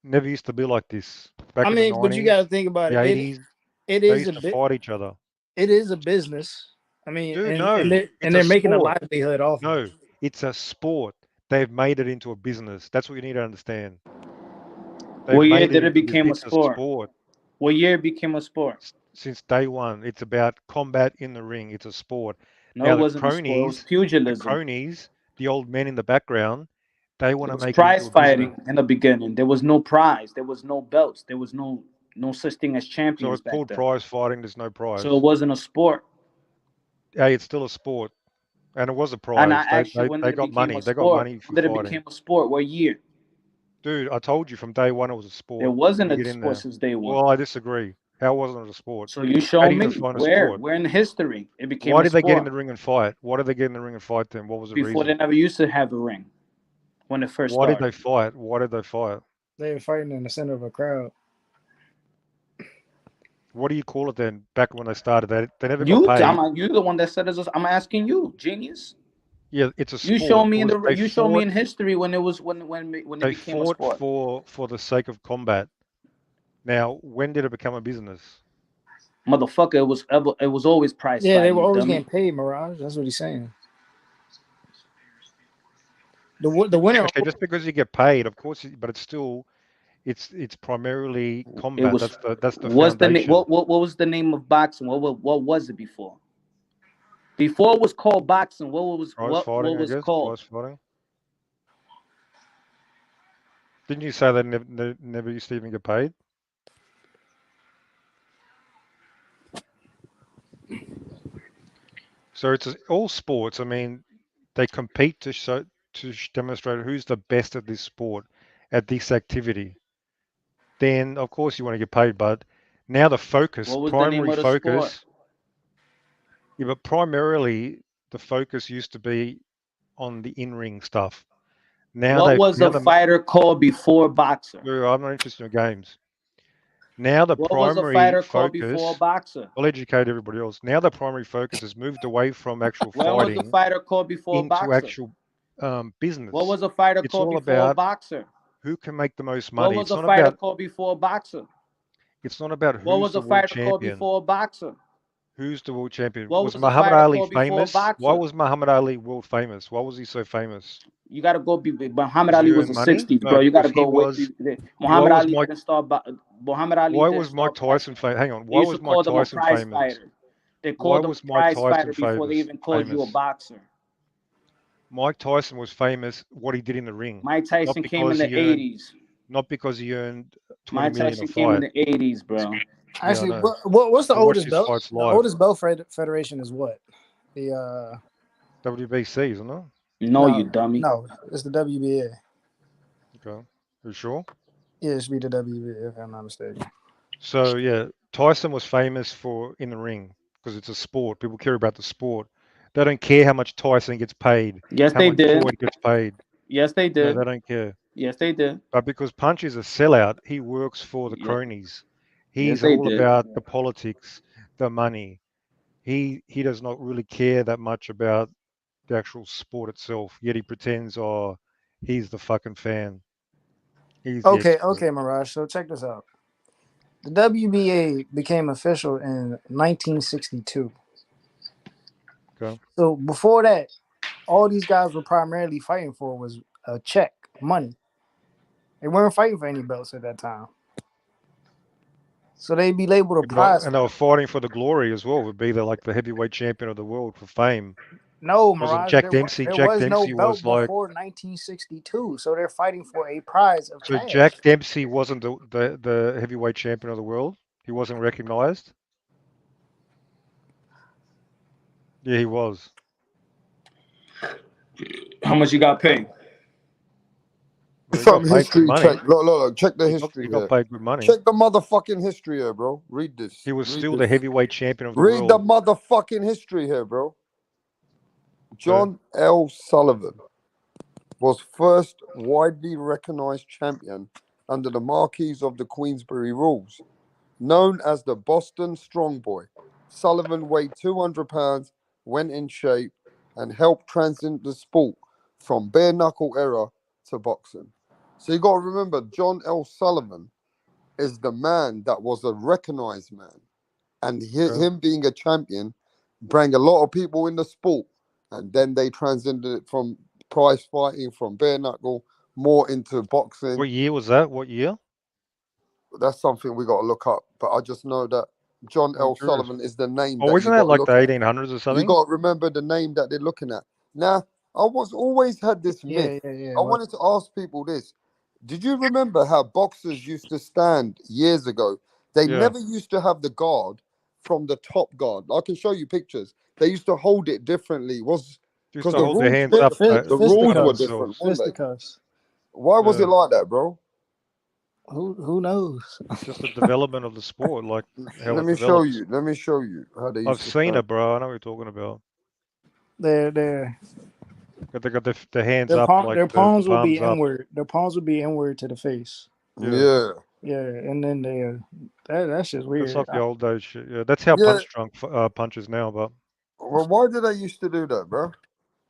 Never used to be like this. Back in the 90s, but you got to think about the it. 80s, It they is used to fight each other. It is a business. I mean, Dude, and they're making a livelihood off of it. It's a sport. They've made it into a business. That's what you need to understand. What year did it become a sport? What year it became a sport? Since day one. It's about combat in the ring. It's a sport. No, now, it wasn't a sport. It was pugilism. The cronies, the old men in the background, they want to make prize it into a fighting business. in the beginning. There was no prize. There was no belts. There was no such thing as champions. So it's called prize fighting. There's no prize. So it wasn't a sport. Hey, it's still a sport, and it was a prize. And I asked you when they got money. They got money for fighting. When it became a sport? What year? Dude, I told you from day one it was a sport. It wasn't a sport since day one. Well, I disagree. How wasn't it a sport? So you show me where? Where in history it became a sport? Why did they get in the ring and fight? Why did they get in the ring and fight then? What was the reason? Before they never used to have a ring. When it first started. Why did they fight? Why did they fight? They were fighting in the center of a crowd. What do you call it then? Back when they started, they never got paid. You're the one that said this. I'm asking you, genius. Yeah, it's a sport. You show me in history when it was when it became a sport. They fought for the sake of combat. Now, when did it become a business? Motherfucker, it was always prize fighting. Yeah, they were always getting paid, Mirage. That's what he's saying. The winner. Okay, just because you get paid, of course, but it's still, it's primarily combat. That's the foundation. What was the name of boxing? What was it before? Before it was called boxing. What was called? Prize fighting. Didn't you say they never used to even get paid? So it's all sports. I mean, They compete to demonstrate who's the best at this sport, at this activity. Then of course you want to get paid, but now the focus, What was the name primary of the sport? focus. Yeah, but primarily the focus used to be on the in-ring stuff. Now what was a fighter called before boxer? I'm not interested in games. Now the What was a primary fighter called before focus. boxer? I'll educate everybody else. Now the primary focus has moved away from actual When was fighting the fighter called before into boxer? actual business. What was a fighter It's called all before about boxer? who can make the most What money. was It's a not fighter about called before boxer? It's not about What who's was the a world fighter called champion. before boxer? Who's the world champion? What Was was a Muhammad fighter Ali called before famous? Why boxer? was Muhammad Ali world famous? Why was he so famous? You got to go. Muhammad Does he Ali was earn the money? 60s, No, bro. You got to because he go with was. Why Muhammad was Ali Mike? didn't start. Muhammad Ali Why didn't was Mike start Tyson boxing. famous? Hang on. They Why used to was Mike call them a Tyson prize famous? fighter. They Why called them was a Mike prize fighter Tyson before they famous? even called you a boxer. Mike Tyson was famous what he did in the ring. Mike Tyson came in the 80s. Not because he earned 20 Mike million a Tyson came in fight. the 80s, bro. Actually, Yeah, what's the oldest belt? fights The live. oldest belt federation is what? The WBC, isn't it? No, you dummy. No, it's the WBA. Okay. You sure? Yeah, it should be the WBA if I'm not mistaken. So yeah, Tyson was famous for in the ring because it's a sport. People care about the sport. They don't care how much Tyson gets paid. Yes, how they much did. Floyd gets paid. Yes, they did. No, they don't care. Yes, they did. But because Punch is a sellout, he works for the cronies. He's they all did. about the politics, the money. He does not really care that much about the actual sport itself. Yet he pretends, he's the fucking fan. He's the expert. Okay, Mirage. So check this out. The WBA became official in 1962. Okay. So before that, all these guys were primarily fighting for was a check, money. They weren't fighting for any belts at that time. So they'd be labeled a prize. And they were fighting for the glory as well. Would be the heavyweight champion of the world for fame. No, Mirage. Jack Dempsey? There Jack was Dempsey no belt was like before 1962. So they're fighting for a prize of cash. Jack Dempsey wasn't the heavyweight champion of the world. He wasn't recognized. Yeah, he was. How much you got paid? Some history check. Look, check the history he here. got paid good money. Check the motherfucking history here, bro. Read this. He was still the heavyweight champion of the world. Read the motherfucking history here, bro. John L. Sullivan was first widely recognized champion under the marquees of the Queensberry rules. Known as the Boston Strong Boy, Sullivan weighed 200 pounds, went in shape, and helped transcend the sport from bare knuckle era to boxing. So you got to remember, John L. Sullivan is the man that was a recognized man. And him being a champion brought a lot of people in the sport. And then they transcended it from prize fighting, from bare knuckle, more into boxing. What year was that? What year? That's something we got to look up. But I just know that John L. Sullivan is the name. Oh, isn't that like the 1800s or something? You got to remember the name that they're looking at. Now, I always had this myth. I wanted to ask people this. Did you remember how boxers used to stand years ago? They never used to have the guard from the top guard. I can show you pictures. They used to hold it differently. Because the rules, the rules were different. Fisticuffs. Why was it like that, bro? Who knows? It's just the development of the sport, like how Let me show you. Let me show you how they. I've seen it, bro. I know what you're talking about. They're They got the hands their up, palm, like their palms will be up. inward. Their palms will be inward to the face. Yeah. And then that's just weird. It's like the old days shit. Yeah, that's how Punch Drunk punches now. But well, why did they used to do that, bro?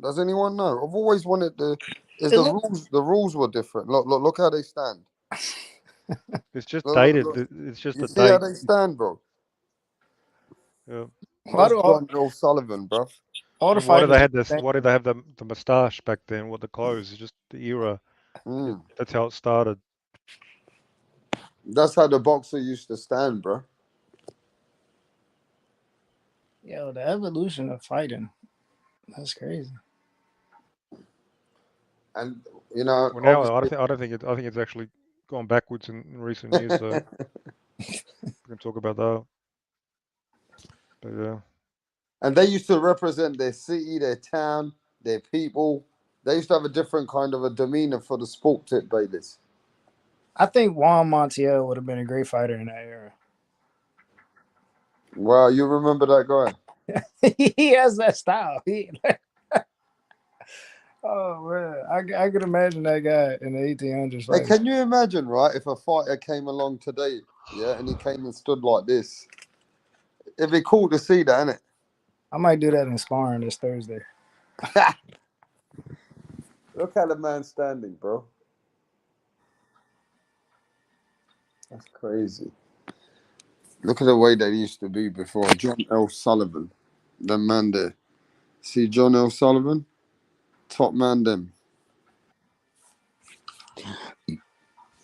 Does anyone know? I've always wanted to. The rules were different. Look how they stand. It's just dated. It's just you a see how they stand, bro. Yeah. That's John L. Sullivan, bro. Why did they have this? Why did they have the moustache back then? What the clothes? It's just the era. That's how it started. That's how the boxer used to stand, bro. Yo, the evolution of fighting. That's crazy. And you know, well, now I don't think it's actually gone backwards in recent years. So we can talk about that. But yeah. And they used to represent their city, their town, They're people. They used to have a different kind of a demeanor for the sport, Tip Bayless. I think Juan Montiel would have been a great fighter in that era. Wow, you remember that guy? He has that style. Oh man, I could imagine that guy in the 1800s. Hey, can you imagine, right, if a fighter came along today, yeah, and he came and stood like this? It'd be cool to see that, innit? I might do that in sparring this Thursday. Look at the man standing, bro. That's crazy. Look at the way they used to be before. John L. Sullivan, the man there. See John L. Sullivan? Top man them.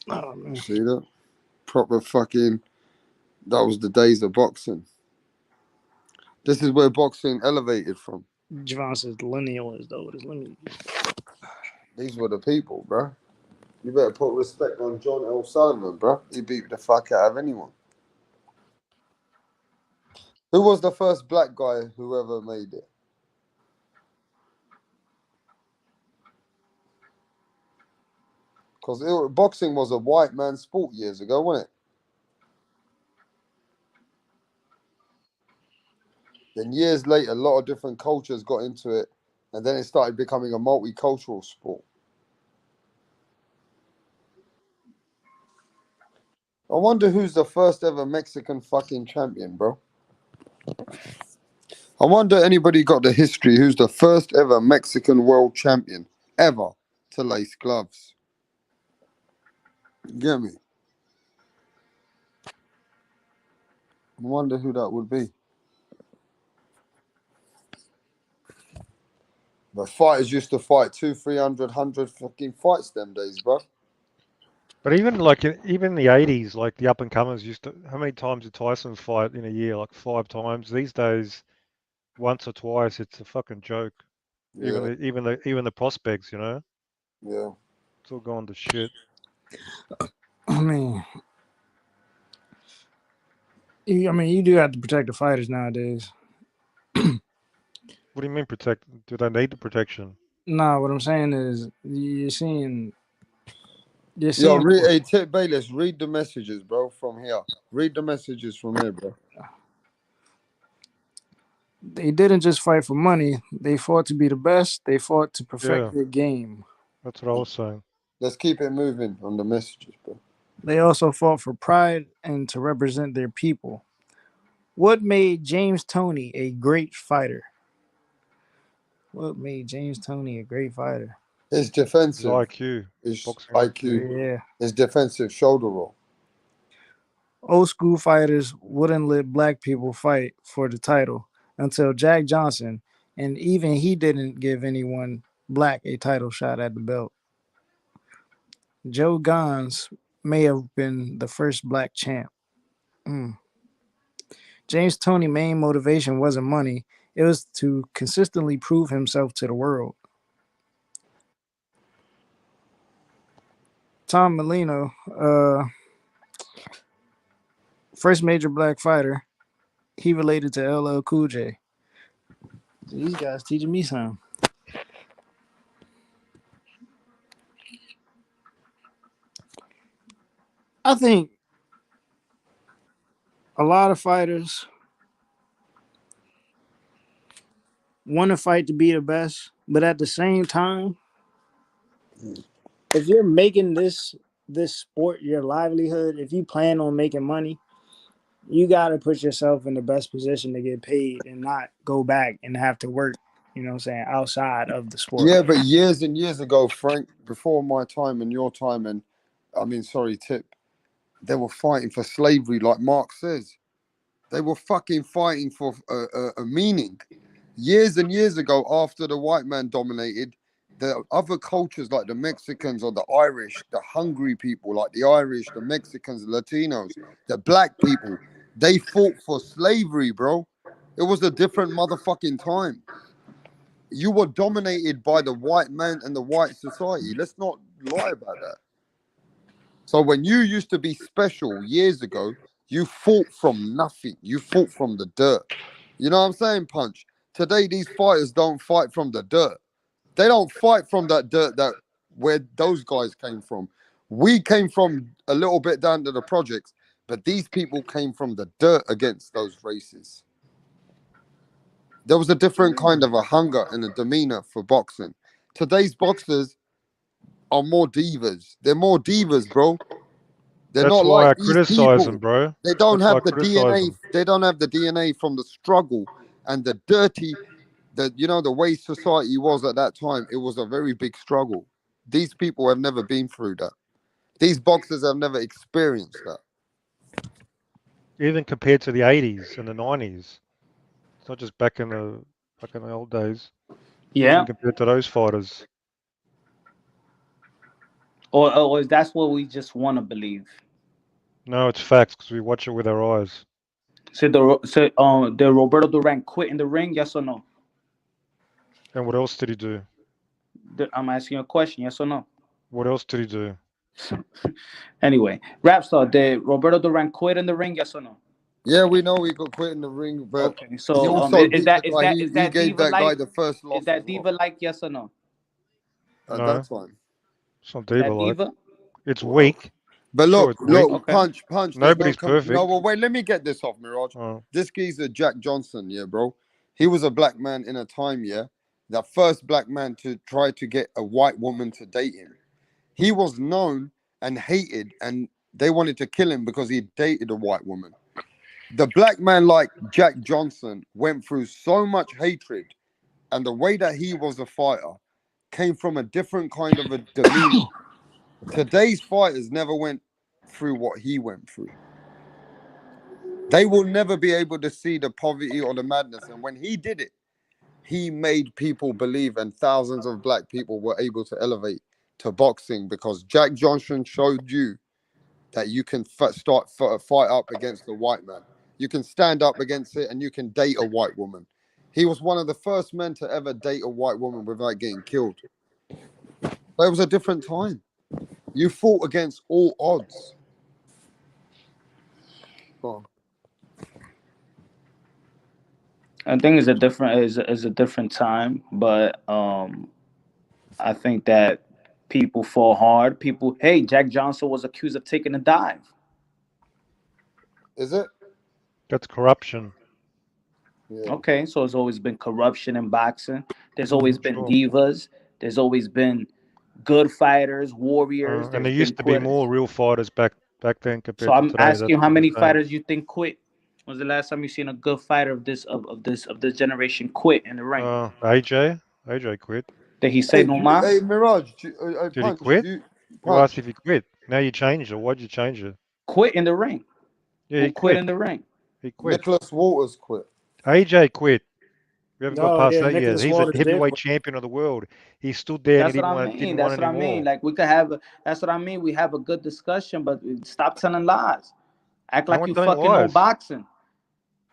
Oh, man. See that? Proper fucking... That was the days of boxing. This is where boxing elevated from. Javon says lineal is though. What is lineal? These were the people, bro. You better put respect on John L. Sullivan, bro. He beat the fuck out of anyone. Who was the first black guy who ever made it? Because boxing was a white man's sport years ago, wasn't it? Then years later, a lot of different cultures got into it, and then it started becoming a multicultural sport. I wonder who's the first ever Mexican fucking champion, bro. I wonder anybody got the history who's the first ever Mexican world champion ever to lace gloves. You get me? I wonder who that would be. But fighters used to fight 200, 300, 100 fucking fights them days, bro. But even in the 80s, like the up and comers used to. How many times did Tyson fight in a year? Like 5 times. These days, once or twice, it's a fucking joke. Yeah. Even the prospects, you know. Yeah. It's all gone to shit. I mean, you do have to protect the fighters nowadays. What do you mean protect? Do they need the protection? No, what I'm saying is you're seeing. Yo, hey, Tip Bayless, read the messages, bro, from here. Read the messages from here, bro. They didn't just fight for money. They fought to be the best. They fought to perfect their game. That's what I was saying. Let's keep it moving on the messages, bro. They also fought for pride and to represent their people. What made James Toney a great fighter? What made James Toney a great fighter? His defensive. IQ. His IQ. Yeah. His defensive shoulder roll. Old school fighters wouldn't let black people fight for the title until Jack Johnson, and even he didn't give anyone black a title shot at the belt. Joe Gans may have been the first black champ. James Toney's main motivation wasn't money. It was to consistently prove himself to the world. Tom Molino, first major black fighter, he related to LL Cool J. These guys teaching me something. I think a lot of fighters want to fight to be the best, but at the same time, if you're making this sport your livelihood, if you plan on making money, you got to put yourself in the best position to get paid and not go back and have to work, you know what I'm saying, outside of the sport. Yeah, but years and years ago, Frank, before my time and your time, and Tip, they were fighting for slavery, like Mark says. They were fucking fighting for a meaning. Years and years ago, after the white man dominated, the other cultures like the Mexicans or the Irish, the hungry people like the Irish, the Mexicans, the Latinos, the black people, they fought for slavery, bro. It was a different motherfucking time. You were dominated by the white man and the white society. Let's not lie about that. So when you used to be special years ago, you fought from nothing. You fought from the dirt. You know what I'm saying, Punch? Today, these fighters don't fight from the dirt. They don't fight from that dirt that where those guys came from. We came from a little bit down to the projects, but these people came from the dirt against those races. There was a different kind of a hunger and a demeanor for boxing. Today's boxers are more divas. They're more divas, bro. They're That's not why like I these criticize them, people. bro. They don't That's why I have the criticize DNA. them. They don't have the DNA from the struggle and the dirty, the way society was at that time. It was a very big struggle. These people have never been through that. These boxers have never experienced that. Even compared to the 80s and the 90s. It's not just back in the old days. Yeah. Even compared to those fighters. Or that's what we just want to believe. No, it's facts because we watch it with our eyes. So the Roberto Duran quit in the ring, yes or no? And what else did he do? I'm asking you a question, yes or no? What else did he do? Anyway, Rapstar, did Roberto Duran quit in the ring, yes or no? Yeah, we know he got quit in the ring, but okay, so he also is beat the guy. that He gave diva that guy like? the first loss. Is that diva like, yes or no? At No, that time. it's not Is diva that like. diva? It's Well, weak. but Sure, look, it's weak. Okay. punch. Nobody's perfect. No, well, wait, let me get this off, Mirage. Oh. This geezer, Jack Johnson, yeah, bro. He was a black man in a time, yeah. The first black man to try to get a white woman to date him. He was known and hated, and they wanted to kill him because he dated a white woman. The black man like Jack Johnson went through so much hatred, and the way that he was a fighter came from a different kind of a demeanor. Today's fighters never went through what he went through. They will never be able to see the poverty or the madness. And when he did it, he made people believe, and thousands of black people were able to elevate to boxing because Jack Johnson showed you that you can fight up against the white man. You can stand up against it and you can date a white woman. He was one of the first men to ever date a white woman without getting killed. But it was a different time. You fought against all odds. Oh. I think it's a different time, but I think that people fall hard. Hey, Jack Johnson was accused of taking a dive. Is it? That's corruption. Yeah. Okay, so there's always been corruption in boxing. There's always been divas. There's always been good fighters, warriors. And there used to be more real fighters back then compared to today. So I'm asking you, how many fighters you think quit? When was the last time you seen a good fighter of this generation quit in the ring? AJ quit. Did he say no mas? Hey, Mirage, did he quit? Who asked if he quit? Now you changed it. Why'd you change it? Quit in the ring. Yeah, he he quit in the ring. He quit. Nicholas Walters quit. AJ quit. We haven't got past that Nicholas yet. He's Walters a heavyweight champion of the world. He stood there and he didn't want any more. Like we could have. That's what I mean. We have a good discussion, but stop telling lies. Act like you fucking know boxing.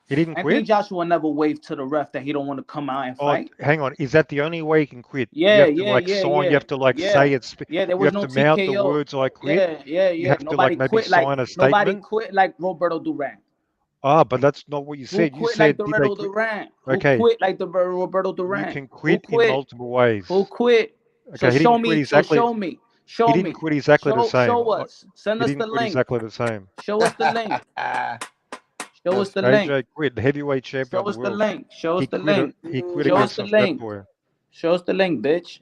He didn't quit? Anthony Joshua never waved to the ref that he don't want to come out and fight. Hang on. Is that the only way you can quit? Yeah, you have to sign. You have to say it. Yeah, there was you have no to mouth TKO. the words I quit. Yeah. You have nobody to maybe quit sign a statement. Nobody quit like Roberto Duran. But that's not what you said. Who quit like Roberto Duran? Okay. Who quit like the Roberto Duran? You can quit in multiple ways. Who quit? Okay, so show me. Show me. He didn't quit exactly the same. Show us. Send us the link. He didn't quit exactly the same. Show us the link. Show us the link. AJ quit, the heavyweight champion of the world. Show us the link. He quit against the link. Show us the link, bitch.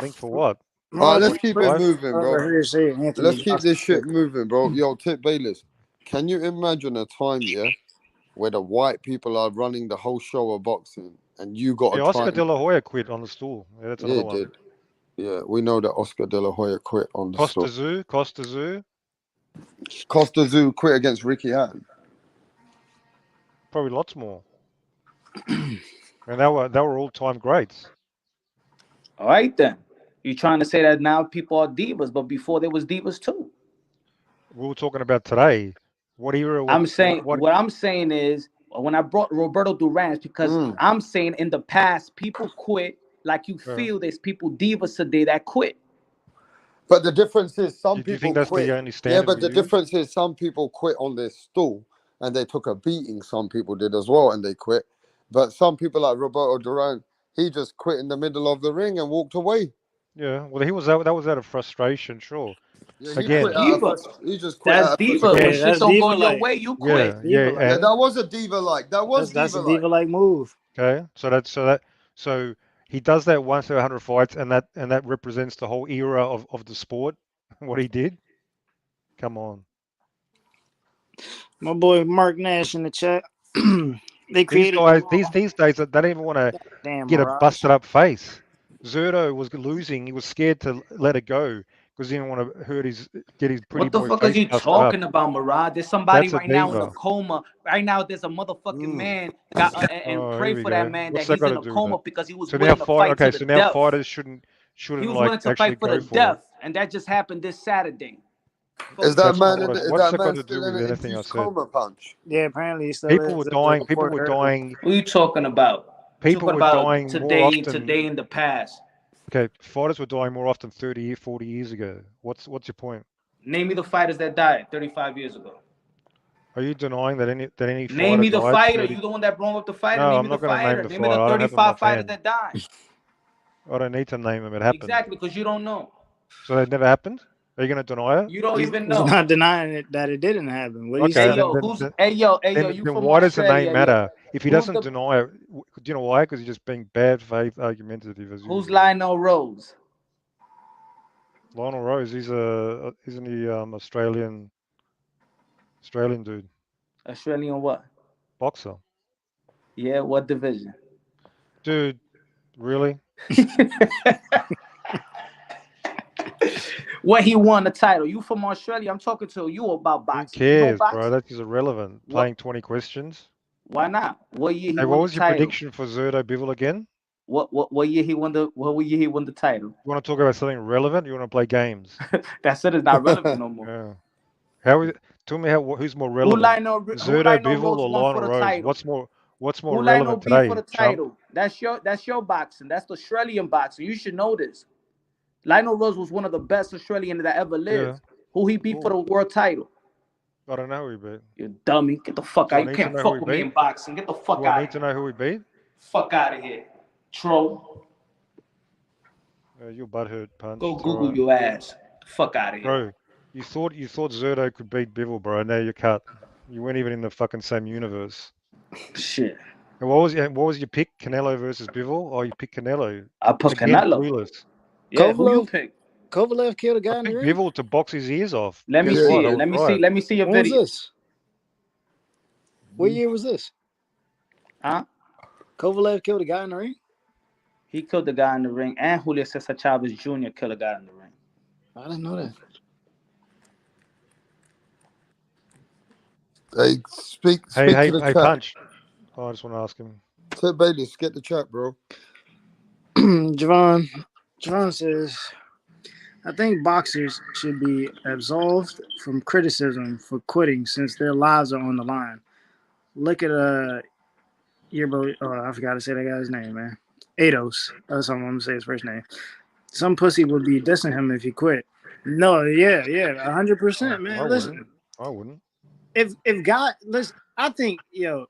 Link for what? All right, let's keep it moving, bro. Let's keep this shit moving, bro. Yo, Tip Bayless, can you imagine a time, where the white people are running the whole show of boxing and you got a Oscar De La Hoya quit on the stool. Yeah, that's another one. Did. Yeah, we know that Oscar De La Hoya quit on the stool. Costa Tszyu quit against Ricky Hatton. Probably lots more. And they were all-time greats. All right, then. You're trying to say that now people are divas, but before there was divas too. We were talking about today. What era? I'm saying what I'm saying is when I brought Roberto Duran, it's because I'm saying in the past people quit like you feel there's people divas today that quit. But the difference is some people think that's quit. The only standard but the difference is some people quit on their stool and they took a beating. Some people did as well and they quit. But some people like Roberto Duran, he just quit in the middle of the ring and walked away. Yeah, well, that was out of frustration, sure. Yeah, he Again, quit out Diva. of he just quit That's out of diva. When Yeah, frustration. shit that's don't go diva your like. way, you quit. yeah, Diva like. Yeah, and that was a diva like. That was That's diva a like. diva like move. okay, so he does that once every 100 fights, and that represents the whole era of the sport. What he did. Come on. My boy Mark Nash in the chat. They These created the guys, law. these days, they don't even want to Damn, get a Mirage. busted up face. Zurdo was losing. He was scared to let it go because he didn't want to get his pretty What the boy fuck are face you busted up. talking about, Murad? There's somebody That's a right now in a diva. coma. Right now, there's a motherfucking Mm. man and Oh, pray here we for that go. man that What's that he's got in to a do with coma it? because he was So now willing to fight to the death. fighters He shouldn't was like willing to actually fight for the go for it. death, and that just happened this Saturday. Is that That's not man? what Is what's that that got man to do still with in an anything I induced said? coma, Punch? Yeah, apparently he still People is. were That was dying. People reported were earlier. dying. What are you talking about? People Talking were about dying more today often. in the past. Okay, fighters were dying more often 40 years ago. What's your point? Name me the fighters that died 35 years ago. Are you denying that any Name fighter me the died fighter. 30? You the one that brought up the fighter. No, Name I'm me the not going to name fighter. the Name me fighter. the I don't have them 35 fighters offhand. that died. I don't need to name them. It happened. Exactly, because you don't know. So that never happened? Are you going to deny it? You don't even He's know. not denying it, that it didn't happen. What are you Okay, Hey saying? yo, you then from why does the name Australia, yo. matter? If he Who's doesn't the deny it, do you know why? Because he's just being bad faith argumentative as who's usual. Lionel Rose? Lionel Rose, isn't he Australian dude, Australian what? boxer? Yeah, what division? Dude, really? What he won the title? You from Australia? I'm talking to you about Who boxing. You know cares, bro? boxing? That is irrelevant. What? Playing 20 questions. Why not? What year he Hey, won what the was your title? prediction for Zurdo Bivol again? What year he won the title? You want to talk about something relevant? You want to play games? That shit is not relevant no more. Yeah. How is? Tell me who's more Who relevant, Lionel Zurdo Bivol Rose or won for Lionel the Rose? title? What's more Who Lionel relevant beat for today, the chump? title? That's your boxing. That's the Australian boxing. You should know this. Lionel Rose was one of the best Australians that ever lived. Yeah. Who he beat for the world title? I don't know who he beat. You dummy. Get the fuck Do out. I You need to can't know who fuck he with me in beat? boxing. Get the fuck Do I out need of to here. know who he beat? Fuck out of here. Troll. Your butt hurt, Punch. Go It's all Google right. your ass. Fuck out of here. Bro, you thought Zurdo could beat Bivol, bro. Now you're cut. You weren't even in the fucking same universe. Shit. And what was your pick? Canelo versus Bivol? Oh, you picked Canelo. I put Again, Canelo. clueless. Yeah, who you pick? Kovalev killed a I guy in the picked ring. Bivol to box his ears off. Let me Guess see what? I it. was right. Let me see your When was video. this? What year was this? Huh? Kovalev killed a guy in the ring? He killed the guy in the ring, and Julio Cesar Chavez Jr. killed a guy in the ring. I didn't know that. Hey, speak to the chat. Punch. Oh, I just want to ask him. Ted Bayless, get the chat, bro. Javon says, I think boxers should be absolved from criticism for quitting since their lives are on the line. Look at Yerbo. Oh, I forgot to say that guy's name, man. Ados. That's what I'm gonna say his first name. Some pussy would be dissing him if he quit. No, yeah, 100%, man. Listen, I wouldn't. if God, listen, I think your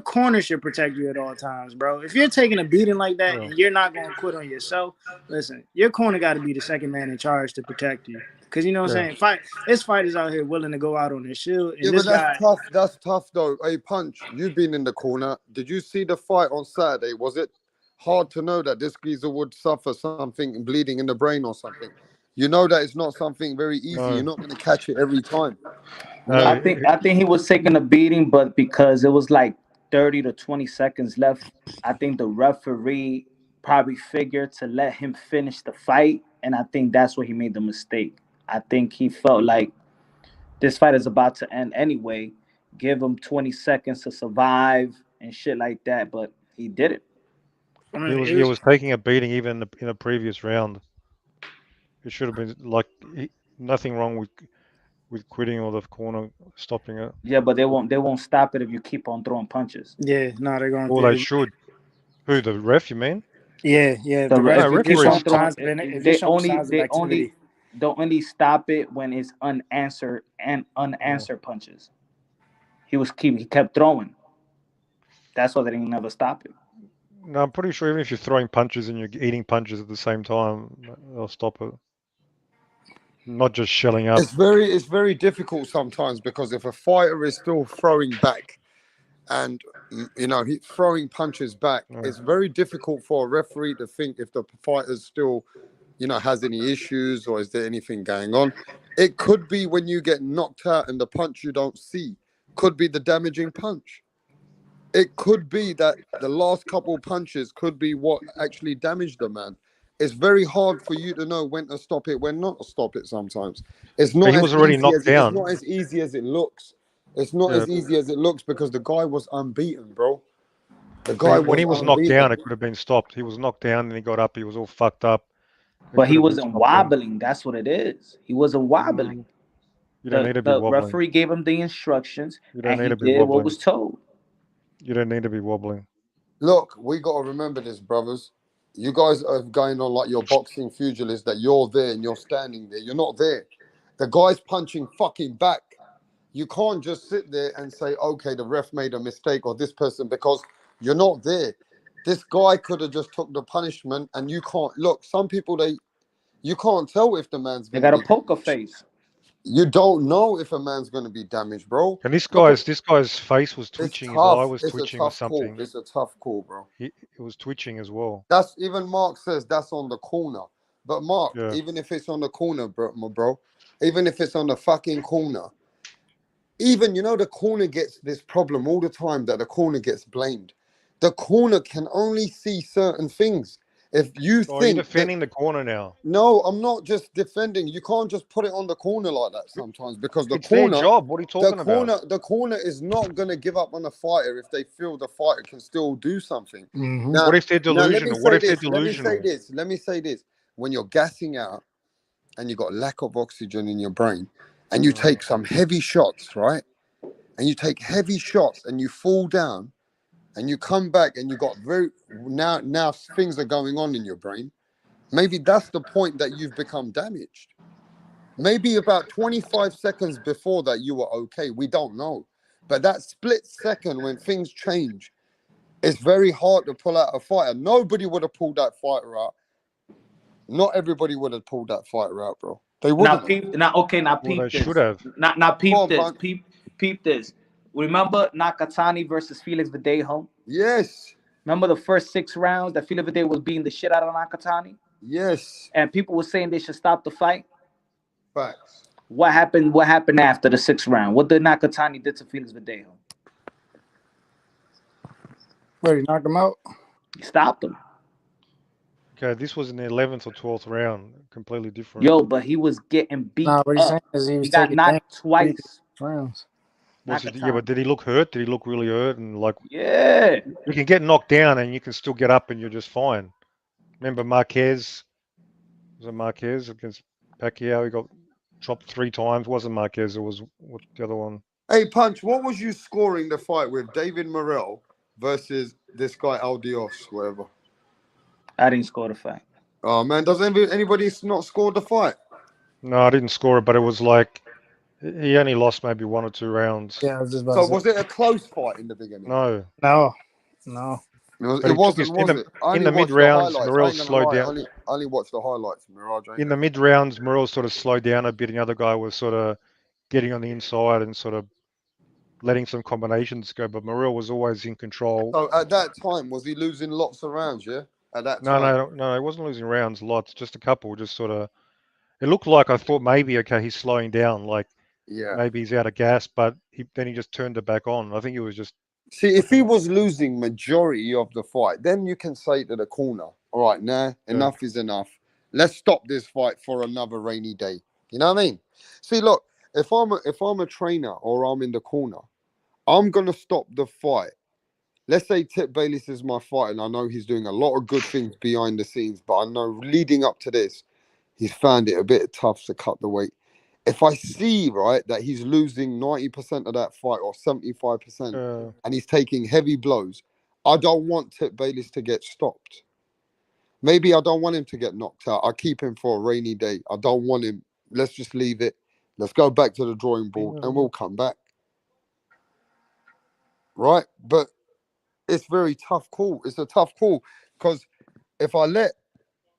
corner should protect you at all times, bro. If you're taking a beating like that and you're not gonna quit on yourself, listen, your corner got to be the second man in charge to protect you. Because you know what I'm saying? There's fighters out here willing to go out on their shield. And but that's tough. That's tough, though. Hey, Punch, you've been in the corner. Did you see the fight on Saturday? Was it hard to know that this geezer would suffer something bleeding in the brain or something? You know that it's not something very easy. No. You're not going to catch it every time. No. I think he was taking a beating, but because it was like 30 to 20 seconds left, I think the referee probably figured to let him finish the fight, and I think that's where he made the mistake. I think he felt like this fight is about to end anyway. Give him 20 seconds to survive and shit like that, but he did it. He was taking a beating even in the previous round. It should have been like nothing wrong with quitting or the corner stopping it. Yeah, but they won't stop it if you keep on throwing punches. Yeah, no, they're going. Well, they should. Who, the ref? You mean? Yeah. If you keep on throwing, they only stop it when it's unanswered punches. He kept throwing. That's why they didn't never stop it. No, I'm pretty sure even if you're throwing punches and you're eating punches at the same time, they'll stop it. Not just shelling up. It's very difficult sometimes because if a fighter is still throwing back and he's throwing punches back, it's very difficult for a referee to think if the fighter's still has any issues or is there anything going on. It could be when you get knocked out and the punch you don't see could be the damaging punch. It could be that the last couple of punches could be what actually damaged the man. It's very hard for you to know when to stop it, when not to stop it sometimes. It's not he was already knocked down. It's not as easy as it looks. It's not as easy as it looks because the guy was unbeaten, bro. The guy when he was unbeaten. knocked down, it could have been stopped. He was knocked down and he got up. He was all fucked up. But he wasn't wobbling. That's what it is. He wasn't wobbling. You don't need to be wobbling. The referee gave him the instructions, and he did what was told. You don't need to be wobbling. Look, we got to remember this, brothers. You guys are going on like you're boxing pugilists, that you're there and you're standing there. You're not there. The guy's punching fucking back. You can't just sit there and say, okay, the ref made a mistake or this person, because you're not there. This guy could have just took the punishment, and you can't. Look, some people, you can't tell if the man's going to be... They got a poker face. You don't know if a man's going to be damaged, bro. And this guy's face was twitching. His eye was twitching or something. It's a tough call, bro. It was twitching as well. That's even Mark says that's on the corner. But Mark, even if it's on the corner, bro, even if it's on the fucking corner, even the corner gets this problem all the time that the corner gets blamed. The corner can only see certain things. If you think you're defending the corner now. No, I'm not just defending. You can't just put it on the corner like that sometimes because it's their job. What are you talking about? The corner is not going to give up on a fighter if they feel the fighter can still do something. Mm-hmm. Now, what if they're delusional? Let me say this. When you're gassing out and you've got lack of oxygen in your brain and you take some heavy shots, right? And you take heavy shots and you fall down, and you come back and you got now things are going on in your brain. Maybe that's the point that you've become damaged. Maybe about 25 seconds before that you were okay. We don't know. But that split second when things change, it's very hard to pull out a fighter. Nobody would have pulled that fighter out. Not everybody would have pulled that fighter out, bro. They wouldn't. Peep this. Should have. Peep this. Remember Nakatani versus Felix Verdejo? Yes. Remember the first 6 rounds that Felix Verdejo was beating the shit out of Nakatani? Yes. And people were saying they should stop the fight? Facts. What happened after the 6th round? What did Nakatani did to Felix Verdejo? Where he knocked him out? He stopped him. Okay, this was in the 11th or 12th round. Completely different. Yo, but he was getting beat what he's saying is he got knocked twice. Rounds. But did he look hurt? Did he look really hurt? And yeah, you can get knocked down and you can still get up and you're just fine. Remember Marquez? Was it Marquez against Pacquiao? He got dropped 3 times. It wasn't Marquez. It was the other one. Hey, Punch, what was you scoring the fight with David Morrell versus this guy Aldios, whatever? I didn't score the fight. Oh man, does anybody not score the fight? No, I didn't score it, but it was like he only lost maybe 1 or 2 rounds. Yeah, I was just about to say. Was it a close fight in the beginning? No. It wasn't, was it? In the mid-rounds, Morrell slowed down. I only watched the highlights, Mirage. In the mid-rounds, Morrell sort of slowed down a bit, and the other guy was sort of getting on the inside and sort of letting some combinations go, but Morrell was always in control. So at that time, was he losing lots of rounds, yeah? At that time? No, he wasn't losing rounds lots, just a couple, just sort of... It looked like I thought maybe, okay, he's slowing down, maybe he's out of gas, but then he just turned it back on. I think he was just... See, if he was losing majority of the fight, then you can say to the corner, all right, enough is enough. Let's stop this fight for another rainy day. You know what I mean? See, look, if I'm a trainer or I'm in the corner, I'm going to stop the fight. Let's say Tip Bayless is my fighter, and I know he's doing a lot of good things behind the scenes, but I know leading up to this, he's found it a bit tough to cut the weight. If I see, right, that he's losing 90% of that fight or 75% and he's taking heavy blows, I don't want Tip Bayless to get stopped. Maybe I don't want him to get knocked out. I keep him for a rainy day. I don't want him. Let's just leave it. Let's go back to the drawing board and we'll come back. Right? But it's very tough call. It's a tough call because if I let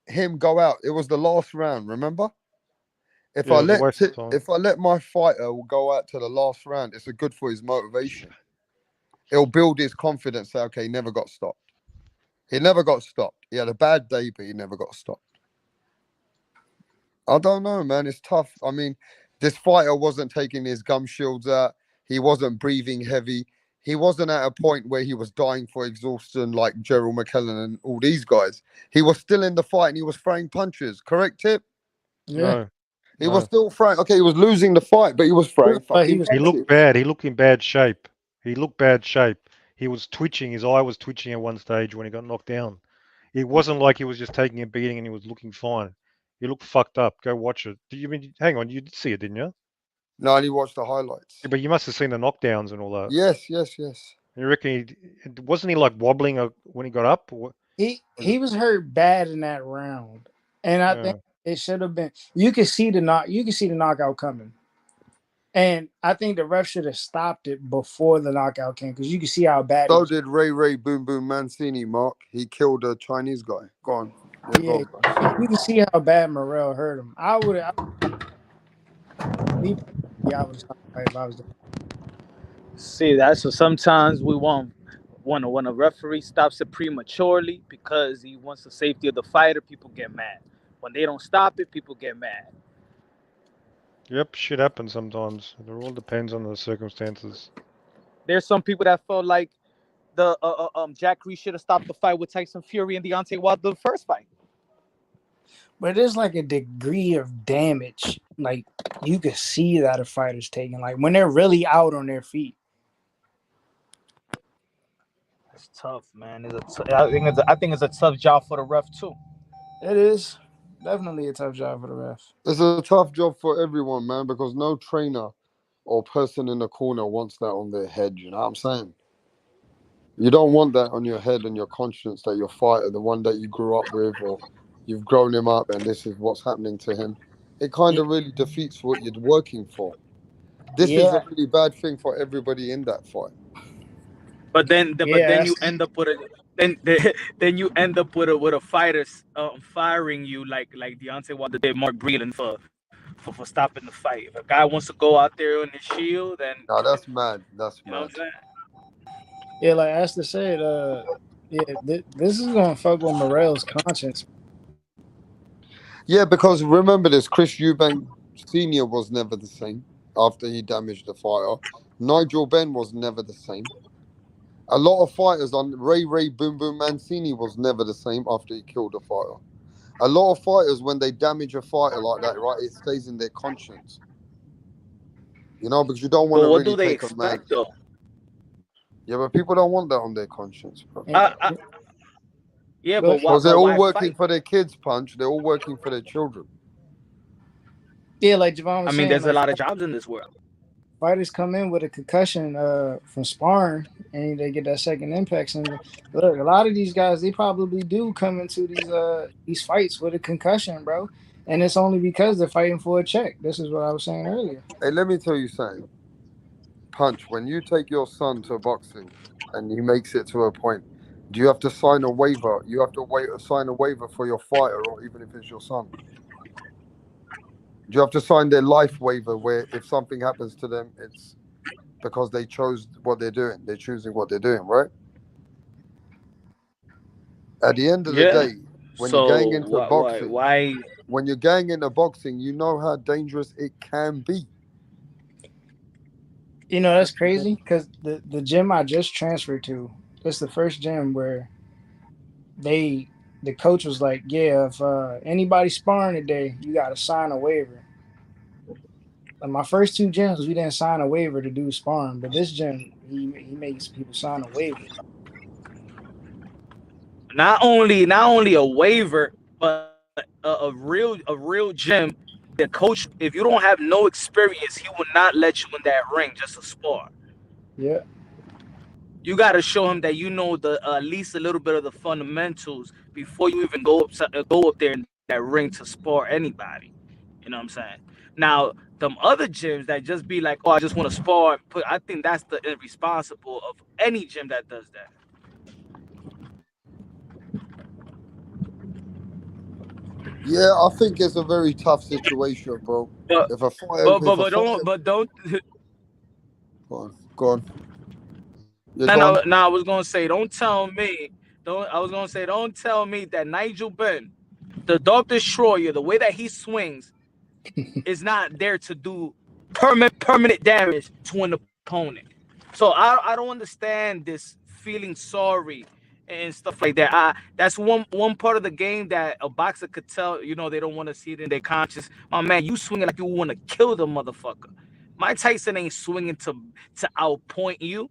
him go out, it was the last round. Remember, if Yeah, I it was a let waste of time. if I let my fighter go out to the last round, it's a good for his motivation. It'll build his confidence. Say, okay, he never got stopped. He never got stopped. He had a bad day, but he never got stopped. I don't know, man. It's tough. I mean, this fighter wasn't taking his gum shields out. He wasn't breathing heavy. He wasn't at a point where he was dying for exhaustion like Gerald McKellen and all these guys. He was still in the fight and he was throwing punches. Correct, Tip? Yeah. No, He was still throwing. Okay, he was losing the fight, but he was throwing But he fucking was. he punches. looked bad. He looked in bad shape. He looked bad shape. He was twitching. His eye was twitching at one stage when he got knocked down. It wasn't like he was just taking a beating and he was looking fine. He looked fucked up. Go watch it. Do you mean? Hang on, you did see it, didn't you? No, I only watched the highlights. Yeah, but you must have seen the knockdowns and all that. Yes, yes, yes. You reckon wasn't he like wobbling when he got up? He was hurt bad in that round, and I think it should have been. You could see the knockout coming, and I think the ref should have stopped it before the knockout came because you could see how bad. So did Ray Boom Boom Mancini, Mark. He killed a Chinese guy. Go on. Yeah, Yeah, go on. you can see how bad Morrell hurt him. I would have stopped the fight if I was there. See, that's what sometimes we want. When a referee stops it prematurely because he wants the safety of the fighter, people get mad. When they don't stop it, people get mad. Yep, shit happens sometimes. It all depends on the circumstances. There's some people that felt like the Jack Reese should have stopped the fight with Tyson Fury and Deontay Wilder the first fight. But there's like a degree of damage, like you could see that a fighter's taking, like when they're really out on their feet. It's tough, man. I think it's a tough job for the ref too. It is definitely a tough job for the ref. It's a tough job for everyone, man, because no trainer or person in the corner wants that on their head. You know what I'm saying? You don't want that on your head and your conscience that your fighter, the one that you grew up with, or you've grown him up, and this is what's happening to him. It kind of really defeats what you're working for. This is a really bad thing for everybody in that fight. But then you end up with a fighter firing you like Deontay Wilder did Mark Breeden for stopping the fight. If a guy wants to go out there on his shield, then that's mad. That's you know mad. what I'm saying? Yeah, like Asta said, this is gonna fuck with Morrell's conscience. Yeah, because remember this, Chris Eubank Sr. was never the same after he damaged the fighter. Nigel Benn was never the same. A lot of fighters on Ray Boom Boom Mancini was never the same after he killed a fighter. A lot of fighters, when they damage a fighter like that, right, it stays in their conscience. You know, because you don't want to really take a man. Though? Yeah, but people don't want that on their conscience, bro. Yeah, but because they're all working for their kids, Punch. They're all working for their children. Yeah, like Javon was saying, there's a lot of jobs in this world. Fighters come in with a concussion from sparring, and they get that second impact syndrome. Look, a lot of these guys, they probably do come into these fights with a concussion, bro. And it's only because they're fighting for a check. This is what I was saying earlier. Hey, let me tell you something. Punch, when you take your son to boxing and he makes it to a point, do you have to sign a waiver? You have to sign a waiver for your fighter, or even if it's your son. Do you have to sign their life waiver where if something happens to them, it's because they chose what they're doing. They're choosing what they're doing, right? At the end of the day, when you're going into boxing, when you're going into boxing, you know how dangerous it can be. You know, that's crazy because the gym I just transferred to, it's the first gym where the coach was like, yeah, if anybody sparring today, you got to sign a waiver. Like my first two gyms, we didn't sign a waiver to do sparring, but this gym, he makes people sign a waiver. Not only a waiver, but a real gym. The coach, if you don't have no experience, he will not let you in that ring just to spar. Yeah. You got to show him that you know at least a little bit of the fundamentals before you even go up there in that ring to spar anybody. You know what I'm saying? Now, them other gyms that just be like, oh, I just want to spar. I think that's the irresponsible of any gym that does that. Yeah, I think it's a very tough situation, bro. But If a fighter, if a fighter, don't. go on. Yeah, No, go on. no, no. I was gonna say, don't tell me. Don't. I was gonna say, don't tell me that Nigel Benn, the Dog Destroyer, the way that he swings, is not there to do permanent damage to an opponent. So I don't understand this feeling sorry and stuff like that. That's one part of the game that a boxer could tell. They don't want to see it in their conscience. My man, you swinging like you want to kill the motherfucker. Mike Tyson ain't swinging to outpoint you.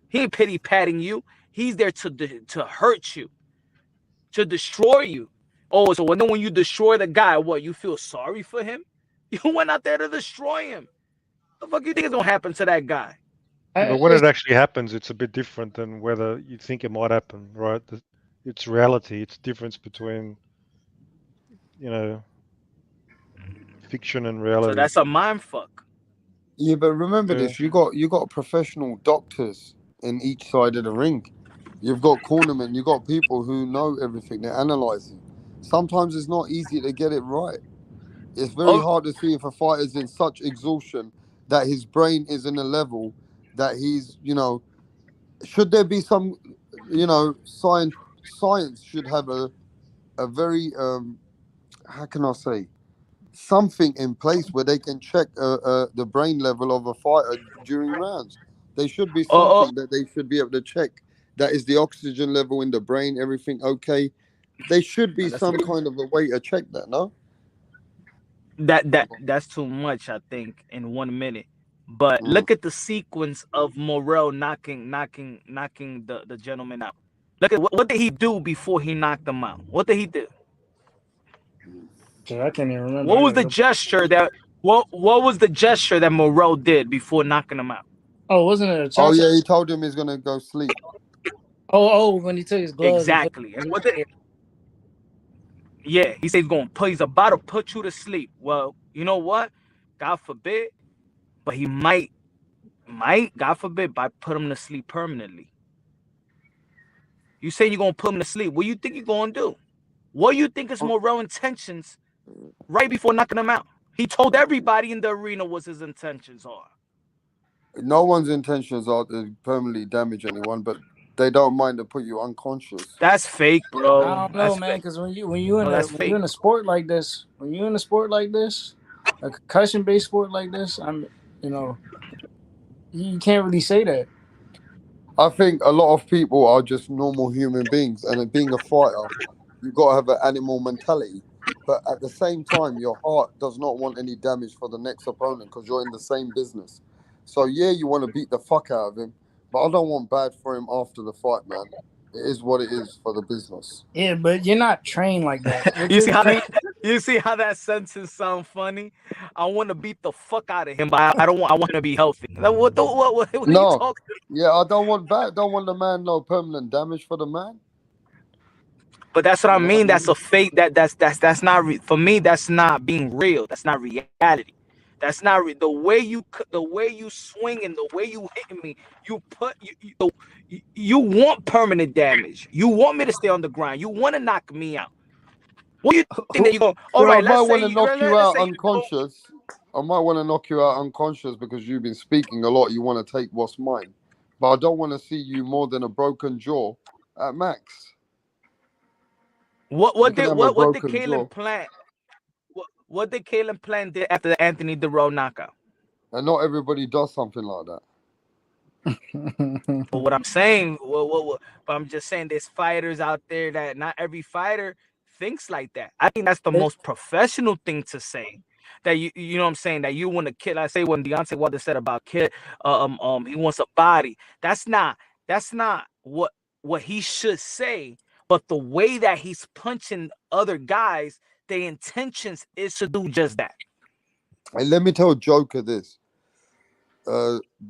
He ain't pity patting you. He's there to hurt you, to destroy you. Oh, so when you destroy the guy, what, you feel sorry for him? You went out there to destroy him. The fuck you think is gonna happen to that guy? But when it actually happens, it's a bit different than whether you think it might happen, right? It's reality. It's difference between, fiction and reality. So that's a mind fuck. Yeah, but remember Yeah. this: you got professional doctors in each side of the ring. You've got cornermen. You got people who know everything. They're analyzing. Sometimes it's not easy to get it right. It's very Oh, hard to see if a fighter's in such exhaustion that his brain is in a level that he's, should there be some, science should have a very, how can I say, something in place where they can check the brain level of a fighter during rounds. There should be oh, something that they should be able to check. That is the oxygen level in the brain, everything okay. There should be that's some kind of a way to check that, no? that's too much, I think, in 1 minute. But Mm. look at the sequence of Morrell knocking the gentleman out. Look at what did he do before he knocked him out? What did he do? I can't even remember. What was the gesture that what was the gesture that Morrell did before knocking him out? Oh, wasn't it a Oh chop? yeah, he told him he's gonna go sleep. Oh, when he took his gloves. Exactly. And what did Yeah, he said he's about to put you to sleep. Well, you know what? God forbid, but he might, God forbid, by put him to sleep permanently. You saying you're gonna put him to sleep? What do you think you're gonna do? What do you think is Morrell's intentions right before knocking him out? He told everybody in the arena what his intentions are. No one's intentions are to permanently damage anyone, but they don't mind to put you unconscious. That's fake, bro. I don't know, man. Because when you in a sport like this, a concussion based sport like this, you can't really say that. I think a lot of people are just normal human beings, and being a fighter, you've got to have an animal mentality. But at the same time, your heart does not want any damage for the next opponent because you're in the same business. So yeah, you want to beat the fuck out of him, but I don't want bad for him after the fight, man. It is what it is for the business. Yeah, but you're not trained like that. You see how that sentence sound funny? I want to beat the fuck out of him, but I don't want. I want to be healthy. What are you talking? Yeah, I don't want bad. Don't want the man no permanent damage for the man. But that's what I mean. That's a fake. That's not for me. That's not being real. That's not reality. That's not the way you swing and the way you hit me. You want permanent damage. You want me to stay on the ground. You want to knock me out. What do you think that you go? All right, I might want to knock you out unconscious. I might want to knock you out unconscious because you've been speaking a lot. You want to take what's mine, but I don't want to see you more than a broken jaw at max. What did Kalen plant? What did Kalen plan did after the Anthony DeRoe knockout? And not everybody does something like that. But what I'm saying, but I'm just saying, there's fighters out there that not every fighter thinks like that. I think that's the most professional thing to say. That you know what I'm saying, that you want to kill. I say when Deontay Wilder said about kid, he wants a body. That's not what he should say. But the way that he's punching other guys, their intentions is to do just that. Hey, let me tell Joker this.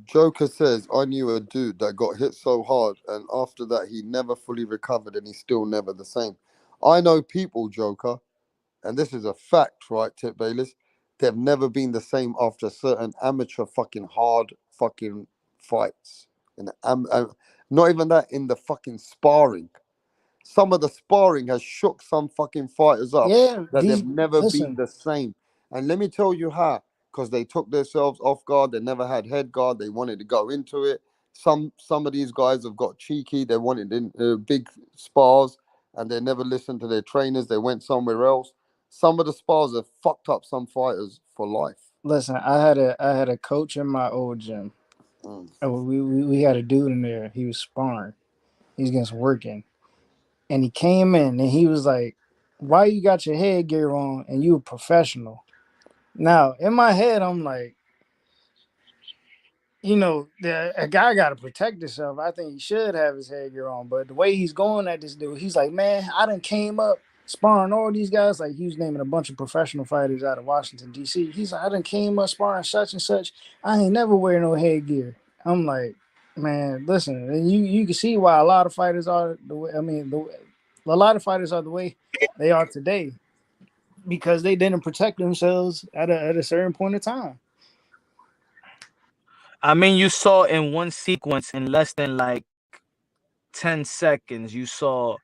Joker says, I knew a dude that got hit so hard, and after that, he never fully recovered, and he's still never the same. I know people, Joker, and this is a fact, right, Tip Bayless? They've never been the same after certain amateur fucking hard fucking fights. Not even that, in the fucking sparring. some of the sparring has shook some fucking fighters up Yeah, that they've these never been listen. the same. And let me tell you how, because they took themselves off guard. They never had head guard. They wanted to go into it. Some of these guys have got cheeky. They wanted in big spars, and they never listened to their trainers. They went somewhere else. Some of the spars have fucked up some fighters for life. Listen, I had a coach in my old gym. We had a dude in there. He was sparring. He was against working, and he came in and he was like, "Why you got your headgear on and you a professional?" Now in my head, I'm like, a guy got to protect himself. I think he should have his headgear on. But the way he's going at this dude, he's like, man, I done came up sparring all these guys. Like, he was naming a bunch of professional fighters out of Washington, D.C. He's like, I done came up sparring such and such. I ain't never wear no headgear. I'm like, man, listen, and you can see why a lot of fighters are the way. I mean, a lot of fighters are the way they are today because they didn't protect themselves at a certain point in time. I mean, you saw in one sequence in less than like 10 seconds, you saw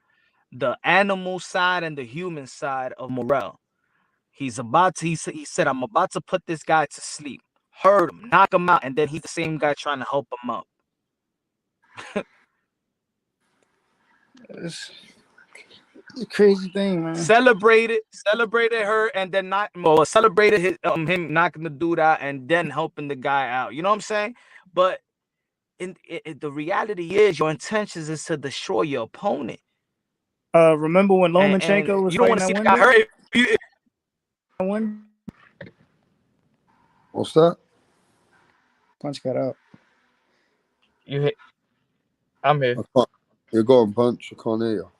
the animal side and the human side of Morrell. He said, I'm about to put this guy to sleep. Hurt him, knock him out, and then he's the same guy trying to help him up. It's a crazy thing, man. Celebrated her, and then celebrated him knocking the dude out and then helping the guy out. You know what I'm saying? But the reality is, your intentions is to destroy your opponent. Remember when Lomachenko was you don't want to see the guy hurt. What's that? Punch got out. You hit. I'm here. You're going, Punch. I can't hear you.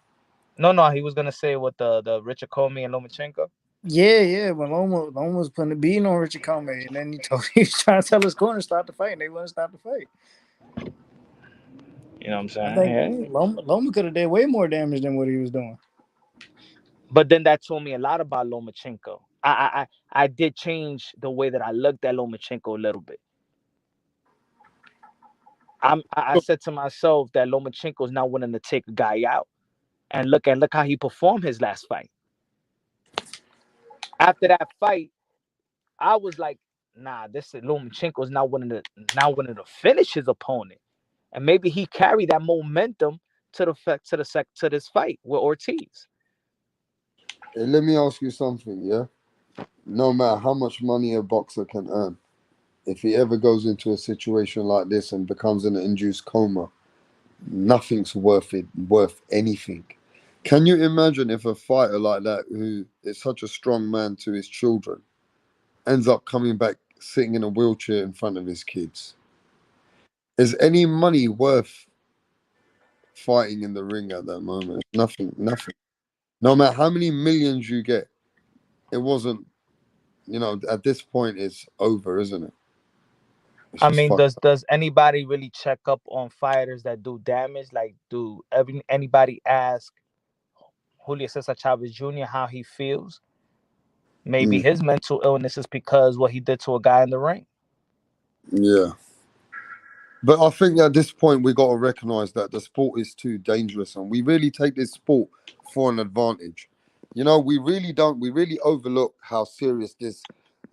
No. He was gonna say what the Richard Comey and Lomachenko. Yeah. When Loma was putting the beating on Richard Comey, and then he was trying to tell his corner to stop the fight, and they wouldn't stop the fight. You know what I'm saying? I think Loma could have did way more damage than what he was doing. But then that told me a lot about Lomachenko. I did change the way that I looked at Lomachenko a little bit. I said to myself that Lomachenko is not willing to take a guy out, and look how he performed his last fight. After that fight, I was like, nah, this is Lomachenko is not willing to finish his opponent, and maybe he carried that momentum to this fight with Ortiz. Hey, let me ask you something, yeah? No matter how much money a boxer can earn, if he ever goes into a situation like this and becomes in an induced coma, nothing's worth anything. Can you imagine if a fighter like that, who is such a strong man to his children, ends up coming back sitting in a wheelchair in front of his kids? Is any money worth fighting in the ring at that moment? Nothing. No matter how many millions you get, it wasn't, at this point it's over, isn't it? I mean, does anybody really check up on fighters that do damage? Like, anybody ask Julio Cesar Chavez Jr. how he feels? Maybe his mental illness is because what he did to a guy in the ring. Yeah. But I think at this point we got to recognize that the sport is too dangerous, and we really take this sport for an advantage. We really overlook how serious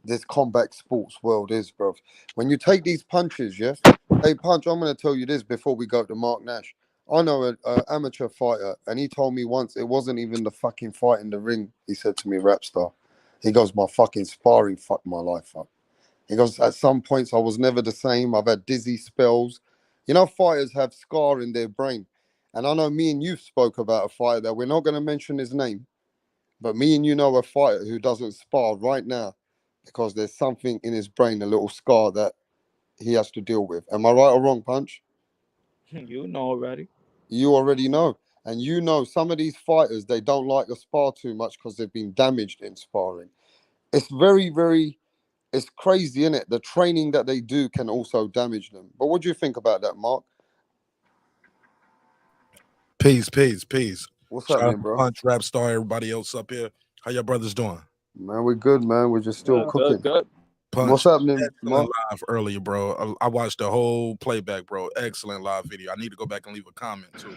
this combat sports world is, bro. When you take these punches, yeah. Hey, Punch, I'm going to tell you this before we go to Mark Nash. I know an amateur fighter, and he told me once it wasn't even the fucking fight in the ring. He said to me, Rapstar, he goes, my fucking sparring fucked my life up. He goes, at some points I was never the same. I've had dizzy spells. Fighters have scar in their brain. And I know me and you spoke about a fighter that we're not going to mention his name, but me and you know a fighter who doesn't spar right now because there's something in his brain, a little scar that he has to deal with. Am I right or wrong, Punch? You know already. You already know. And some of these fighters, they don't like to spar too much because they've been damaged in sparring. It's very, very... It's crazy, isn't it? The training that they do can also damage them. But what do you think about that, Mark? Peace. What's Shout happening, out bro? Punch, Rapstar, everybody else up here. How your brothers doing? Man, we're good, man. We're just still cooking. Good. Punch, what's happening, Mark? Live earlier, bro. I watched the whole playback, bro. Excellent live video. I need to go back and leave a comment, too.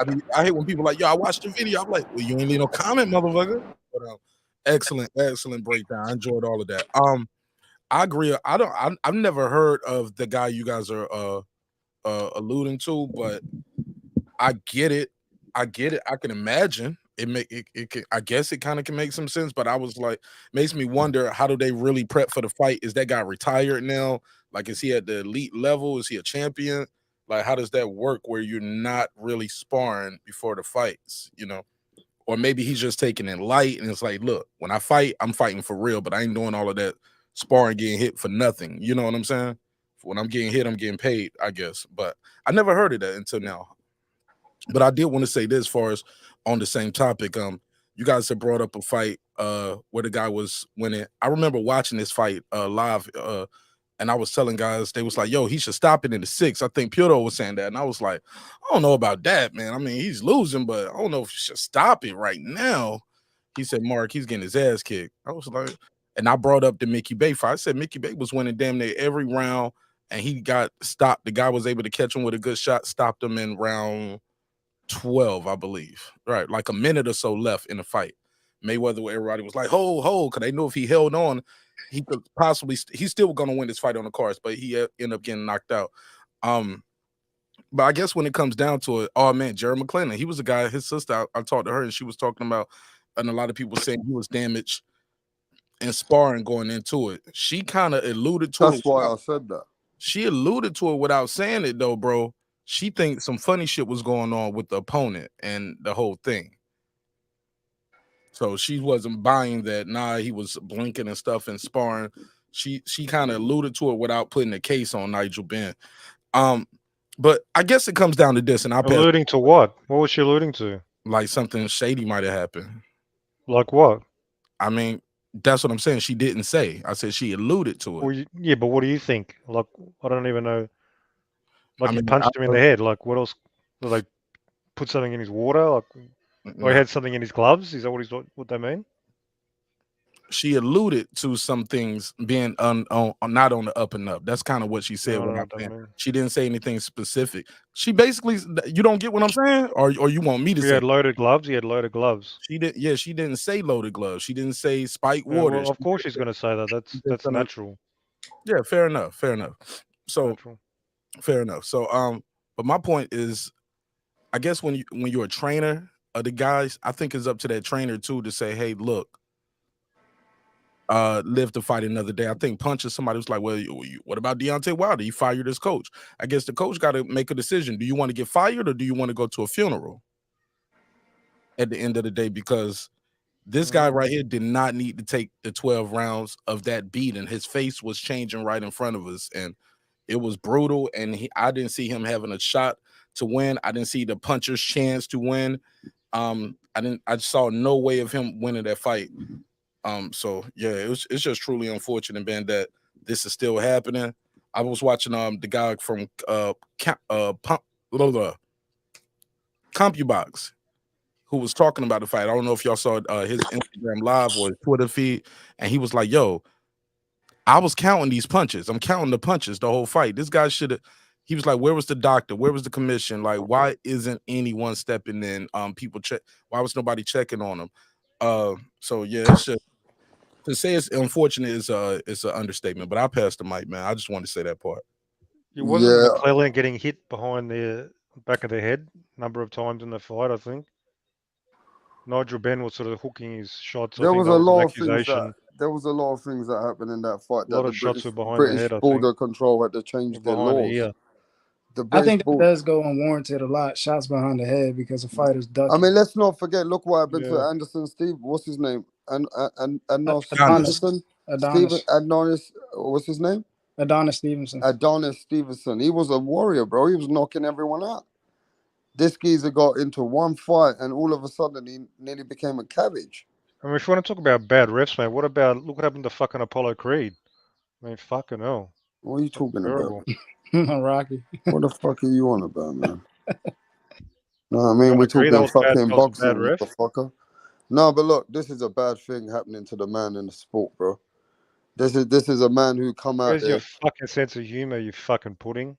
mean, I hate when people like, yo, I watched the video. I'm like, well, you ain't leave no comment, motherfucker. But excellent breakdown. I enjoyed all of that. I agree. I've never heard of the guy you guys are alluding to, but I get it. I can imagine it I guess it kind of can make some sense, but I was like, makes me wonder, how do they really prep for the fight? Is that guy retired now? Like, is he at the elite level? Is he a champion? Like, how does that work where you're not really sparring before the fights, Or maybe he's just taking it light and it's like, look, when I fight, I'm fighting for real, but I ain't doing all of that sparring, getting hit for nothing. You know what I'm saying? When I'm getting hit, I'm getting paid, I guess. But I never heard of that until now. But I did want to say this, as far as on the same topic. You guys have brought up a fight where the guy was winning. I remember watching this fight live, and I was telling guys, they was like, yo, he should stop it in the 6. I think Piotr was saying that, and I was like, I don't know about that, man. I mean, he's losing, but I don't know if he should stop it right now. He said, Mark, he's getting his ass kicked. I was like, and I brought up the Mickey Bay fight. I said Mickey Bay was winning damn near every round, and he got stopped. The guy was able to catch him with a good shot, stopped him in round 12, I believe. Right, like a minute or so left in the fight. Mayweather, everybody was like, hold, because they knew if he held on, he could possibly, he's still going to win this fight on the cards, but he ended up getting knocked out. But I guess when it comes down to it, oh man, Jerry McClellan, he was a guy, his sister, I talked to her and she was talking about, and a lot of people saying he was damaged in sparring going into it. She kind of alluded to it. That's why I said that. She alluded to it without saying it though, bro. She thinks some funny shit was going on with the opponent and the whole thing. So she wasn't buying that. Nah, he was blinking and stuff and sparring. She kind of alluded to it without putting a case on Nigel Benn. But I guess it comes down to this. And alluding to what? What was she alluding to? Like something shady might have happened. Like what? I mean, that's what I'm saying. She didn't say. I said she alluded to it. Well, yeah, but what do you think? Like, I don't even know. Like, he punched him in the head. Like, what else? Did they put something in his water? Like, or he had something in his gloves? Is that what they mean? She alluded to some things being not on the up and up. That's kind of what she said. She didn't say anything specific. She basically, you don't get what I'm saying, or you want me to say? He had loaded gloves. He had loaded gloves. She did. Yeah, she didn't say loaded gloves. She didn't say spiked water. Well, of course she's going to say that. That's natural. Yeah, fair enough. So, fair enough. So, but my point is, I guess when you're a trainer of the guys, I think it's up to that trainer too to say, hey, look, live to fight another day. I think punching somebody was like, well, what about Deontay Wilder? He fired his coach. I guess the coach got to make a decision. Do you want to get fired or do you want to go to a funeral at the end of the day? Because this guy right here did not need to take the 12 rounds of that beating. His face was changing right in front of us, and it was brutal. And I didn't see him having a shot to win. I didn't see the puncher's chance to win. I saw no way of him winning that fight. So yeah, it's just truly unfortunate, man, that this is still happening. I was watching the guy from CompuBox who was talking about the fight. I don't know if y'all saw his Instagram live or his Twitter feed, and he was like, yo, I was counting these punches. I'm counting the punches the whole fight. This guy should have. He was like, where was the doctor? Where was the commission? Like, why isn't anyone stepping in? People check. Why was nobody checking on him? So yeah, it's just, to say it's unfortunate is it's an understatement. But I passed the mic, man. I just wanted to say that part. It wasn't McClellan getting hit behind the back of the head a number of times in the fight, I think. Nigel Benn was sort of hooking his shots. There was a lot of things that happened in that fight. A lot of shots were behind British the head. Border Control had to change their laws. I think that does go unwarranted a lot. Shots behind the head because the fighter's ducking. I mean, let's not forget. Look what happened to Anderson Steve. What's his name? Adonis. What's his name? Adonis Stevenson. Adonis Stevenson. He was a warrior, bro. He was knocking everyone out. This geezer got into one fight, and all of a sudden, he nearly became a cabbage. I mean, if you want to talk about bad refs, man, look what happened to fucking Apollo Creed? I mean, fucking hell. What are you talking about? Rocky. What the fuck are you on about, man? No, I mean, we're talking fucking boxing, motherfucker. No, but look, this is a bad thing happening to the man in the sport, bro. This is a man who come out Where's there. your fucking sense of humor, you fucking pudding?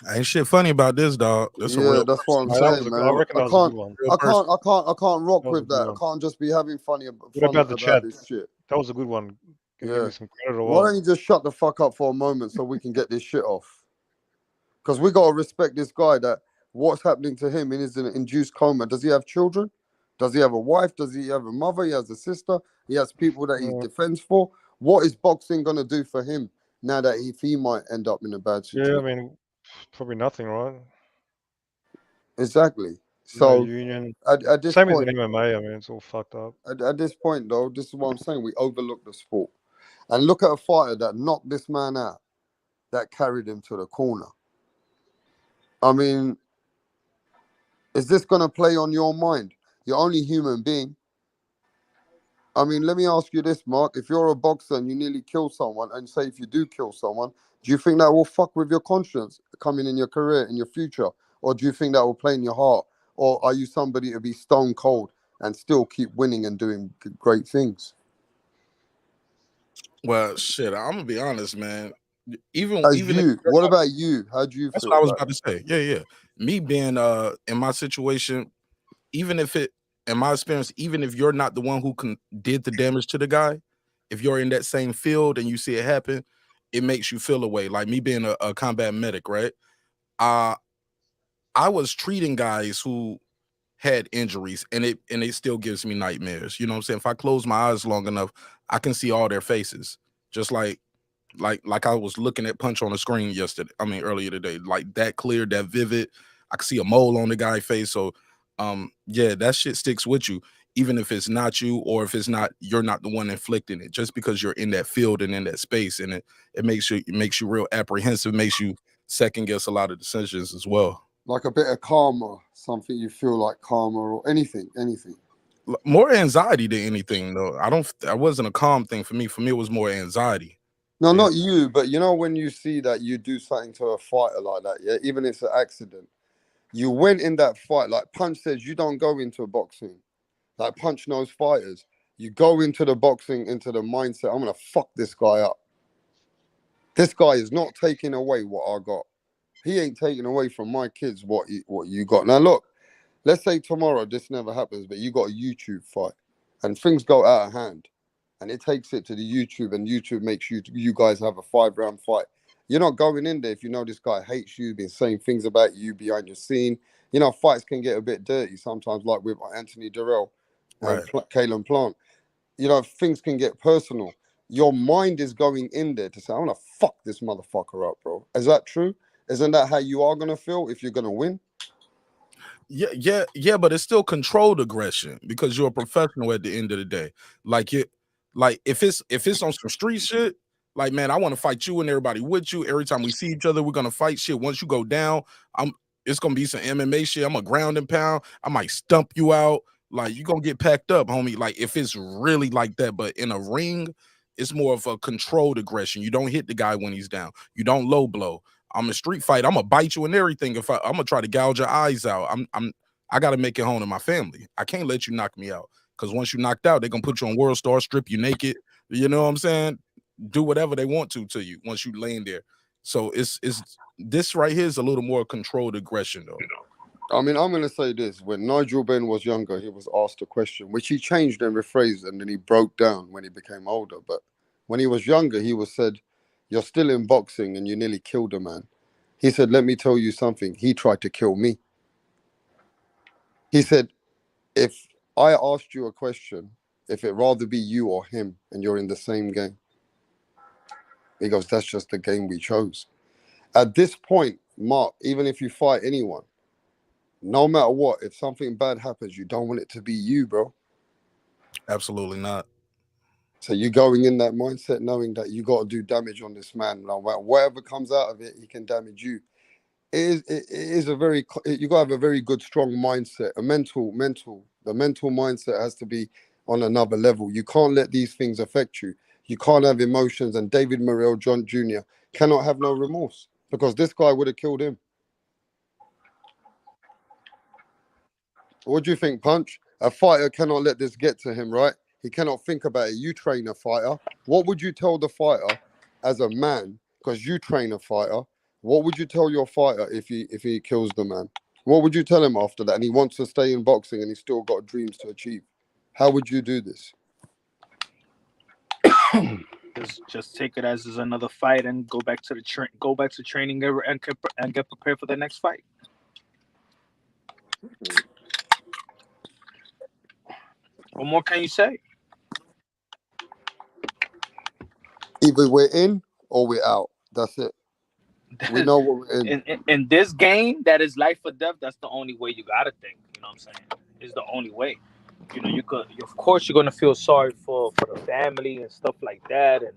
Ain't shit funny about this, dog. That's a real That's what I'm No, that saying, was man. I reckon that was a good one. I can't rock That was a with good that. one. I can't just be having What fun about the about chat? this shit. That was a good one. Can you give Yeah. me some credit or Why what? don't you just shut the fuck up for a moment so we can get this shit off? Because we gotta respect this guy. That what's happening to him in his induced coma. Does he have children? Does he have a wife? Does he have a mother? He has a sister. He has people that he defends for. What is boxing gonna do for him now that if he might end up in a bad situation? Yeah, I mean, probably nothing, right? Exactly. No So union. at this Same as point, in MMA. I mean, it's all fucked up. at this point though, this is what I'm saying. We overlook the sport. And look at a fighter that knocked this man out, that carried him to the corner. I mean, is this going to play on your mind? You're only human being. I mean, let me ask you this, Mark. If you're a boxer and you nearly kill someone, and say if you do kill someone, do you think that will fuck with your conscience coming in your career, in your future? Or do you think that will play in your heart? Or are you somebody to be stone cold and still keep winning and doing great things? Well, shit, I'm gonna be honest, man. Even As if you, what about you? How do you that's feel what I was about about it? to say. Yeah. Me being in my situation, even if it in my experience, even if you're not the one who did the damage to the guy, if you're in that same field and you see it happen, it makes you feel a way. Like me being a combat medic, right? I was treating guys who had injuries, and it still gives me nightmares. You know what I'm saying? If I close my eyes long enough, I can see all their faces, just like I was looking at Punch on the screen yesterday. I mean earlier today, like that clear, that vivid. I could see a mole on the guy's face. So yeah, that shit sticks with you, even if it's not you, or if it's not, you're not the one inflicting it, just because you're in that field and in that space. And it makes you real apprehensive, makes you second guess a lot of decisions as well. Like a bit of karma, something you feel like karma or anything. More anxiety than anything, though. That wasn't a calm thing for me. For me, it was more anxiety. No, not you, but you know when you see that you do something to a fighter like that, yeah, even if it's an accident, you went in that fight. Like Punch says, you don't go into boxing. Like Punch knows fighters. You go into the boxing, into the mindset, I'm gonna fuck this guy up. This guy is not taking away what I got. He ain't taking away from my kids what you got. Now look, let's say tomorrow this never happens, but you got a YouTube fight and things go out of hand and it takes it to the YouTube and YouTube makes you guys have a 5-round fight. You're not going in there if you know this guy hates you, been saying things about you behind your scene. You know, fights can get a bit dirty sometimes, like with Anthony Durrell and Kalen Plant. You know, things can get personal. Your mind is going in there to say, I'm going to fuck this motherfucker up, bro. Is that true? Isn't that how you are going to feel if you're going to win? Yeah, but it's still controlled aggression because you're a professional at the end of the day. Like if it's on some street shit, like, man, I want to fight you and everybody with you. Every time we see each other, we're gonna fight shit. Once you go down, it's gonna be some MMA shit. I'm a ground and pound. I might stump you out. Like, you're gonna get packed up, homie. Like, if it's really like that, but in a ring, it's more of a controlled aggression. You don't hit the guy when he's down. You don't low blow. I'm a street fight. I'm gonna bite you and everything. I'm gonna try to gouge your eyes out. I gotta make it home to my family. I can't let you knock me out, because once you knocked out, they're gonna put you on World Star, strip you naked. You know what I'm saying? Do whatever they want to you once you laying there. So it's this right here is a little more controlled aggression, though. I mean, I'm gonna say this: when Nigel Benn was younger, he was asked a question, which he changed and rephrased, and then he broke down when he became older. But when he was younger, he was said, "You're still in boxing, and you nearly killed a man." He said, "Let me tell you something. He tried to kill me." He said, "If I asked you a question, if it rather be you or him, and you're in the same game," he goes, "That's just the game we chose." At this point, Mark, even if you fight anyone, no matter what, if something bad happens, you don't want it to be you, bro. Absolutely not. So you're going in that mindset knowing that you got to do damage on this man. No matter whatever comes out of it, he can damage you. It is a very, you got to have a very good, strong mindset. The mental mindset has to be on another level. You can't let these things affect you. You can't have emotions. And David Morrell Jr. cannot have no remorse, because this guy would have killed him. What do you think, Punch? A fighter cannot let this get to him, right? He cannot think about it. You train a fighter. What would you tell the fighter as a man, because you train a fighter? What would you tell your fighter if he kills the man? What would you tell him after that? And he wants to stay in boxing and he's still got dreams to achieve. How would you do this? Just take it as another fight and go back to training and get prepared for the next fight. What more can you say? Either we're in or we're out. That's it. We know what we're in. In this game, that is life or death. That's the only way you gotta think. You know what I'm saying? It's the only way. You know, of course, you're gonna feel sorry for the family and stuff like that. And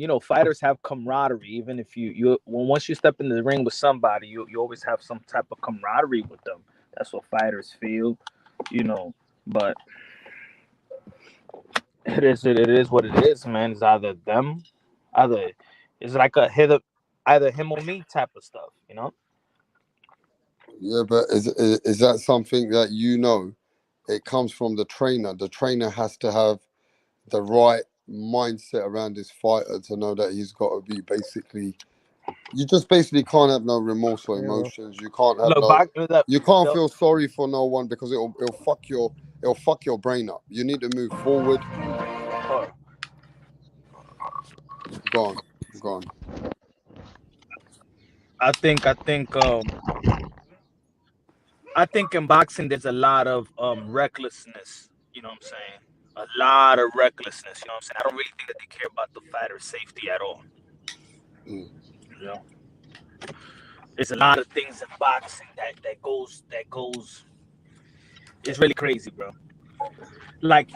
you know, fighters have camaraderie. Even if once you step in the ring with somebody, you always have some type of camaraderie with them. That's what fighters feel. You know, but it is what it is, man. It's either them, it's like either him or me type of stuff, you know. Yeah, but is that something that you know? It comes from the trainer. The trainer has to have the right mindset around his fighter to know that he's got to be basically. You just basically can't have no remorse or emotions. You can't have you can't feel sorry for no one because it'll fuck your brain up. You need to move forward. Go on. I think in boxing there's a lot of recklessness. You know what I'm saying? A lot of recklessness. You know what I'm saying? I don't really think that they care about the fighter's safety at all. You know, there's a lot of things in boxing that goes. It's really crazy, bro. Like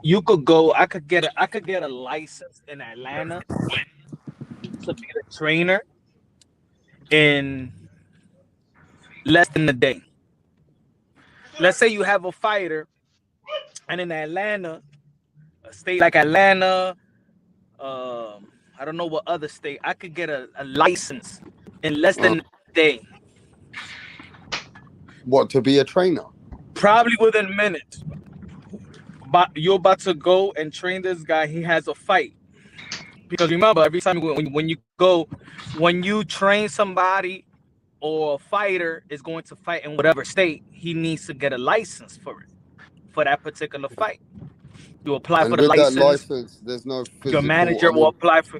you could go. I could get a license in Atlanta to be a trainer in less than a day. Let's say you have a fighter, and in Atlanta, a state like Atlanta, I don't know what other state, I could get a license in less than a day. What, to be a trainer? Probably within minutes. But you're about to go and train this guy. He has a fight. Because remember, every time when you train somebody or a fighter is going to fight in whatever state, he needs to get a license for that particular fight. You apply for the license. That license, there's no physical. Your manager will apply for.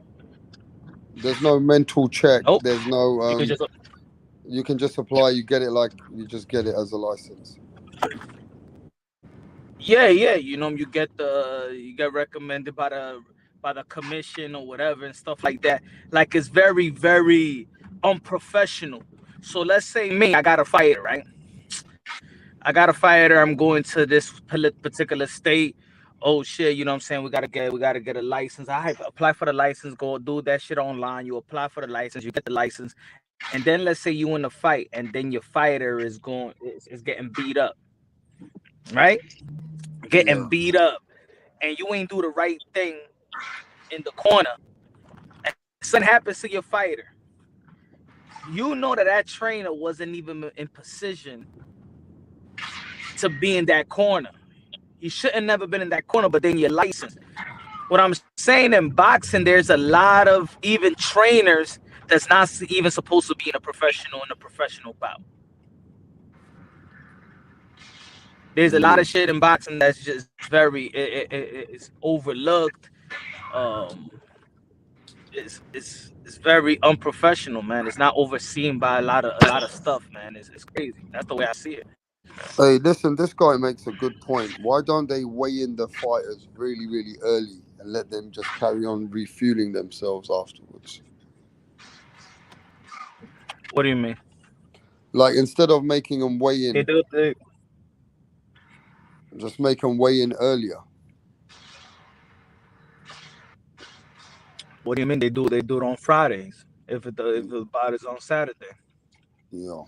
There's no mental check. Nope. There's no. You can just apply. You get it you just get it as a license. Yeah. You know, you get recommended by the commission or whatever and stuff like that. Like, it's very, very unprofessional. So let's say me, I got a fighter, right? I got a fighter. I'm going to this particular state. Oh shit, you know what I'm saying? We gotta get a license. I apply for the license, go do that shit online. You apply for the license, you get the license, and then let's say you in a fight, and then your fighter is getting beat up, right? Getting beat up, and you ain't do the right thing in the corner, and something happens to your fighter. You know that trainer wasn't even in position to be in that corner. You shouldn't never been in that corner, but then you're licensed. What I'm saying, in boxing, there's a lot of even trainers that's not even supposed to be in a professional bout. There's a lot of shit in boxing that's just it's overlooked. It's very unprofessional, man. It's not overseen by a lot of stuff, man. It's crazy. That's the way I see it. Hey, listen, this guy makes a good point. Why don't they weigh in the fighters really, really early and let them just carry on refueling themselves afterwards? What do you mean? Like, instead of making them weigh in, just make them weigh in earlier. What do you mean they do it on Fridays if the bout is on Saturday? Yeah.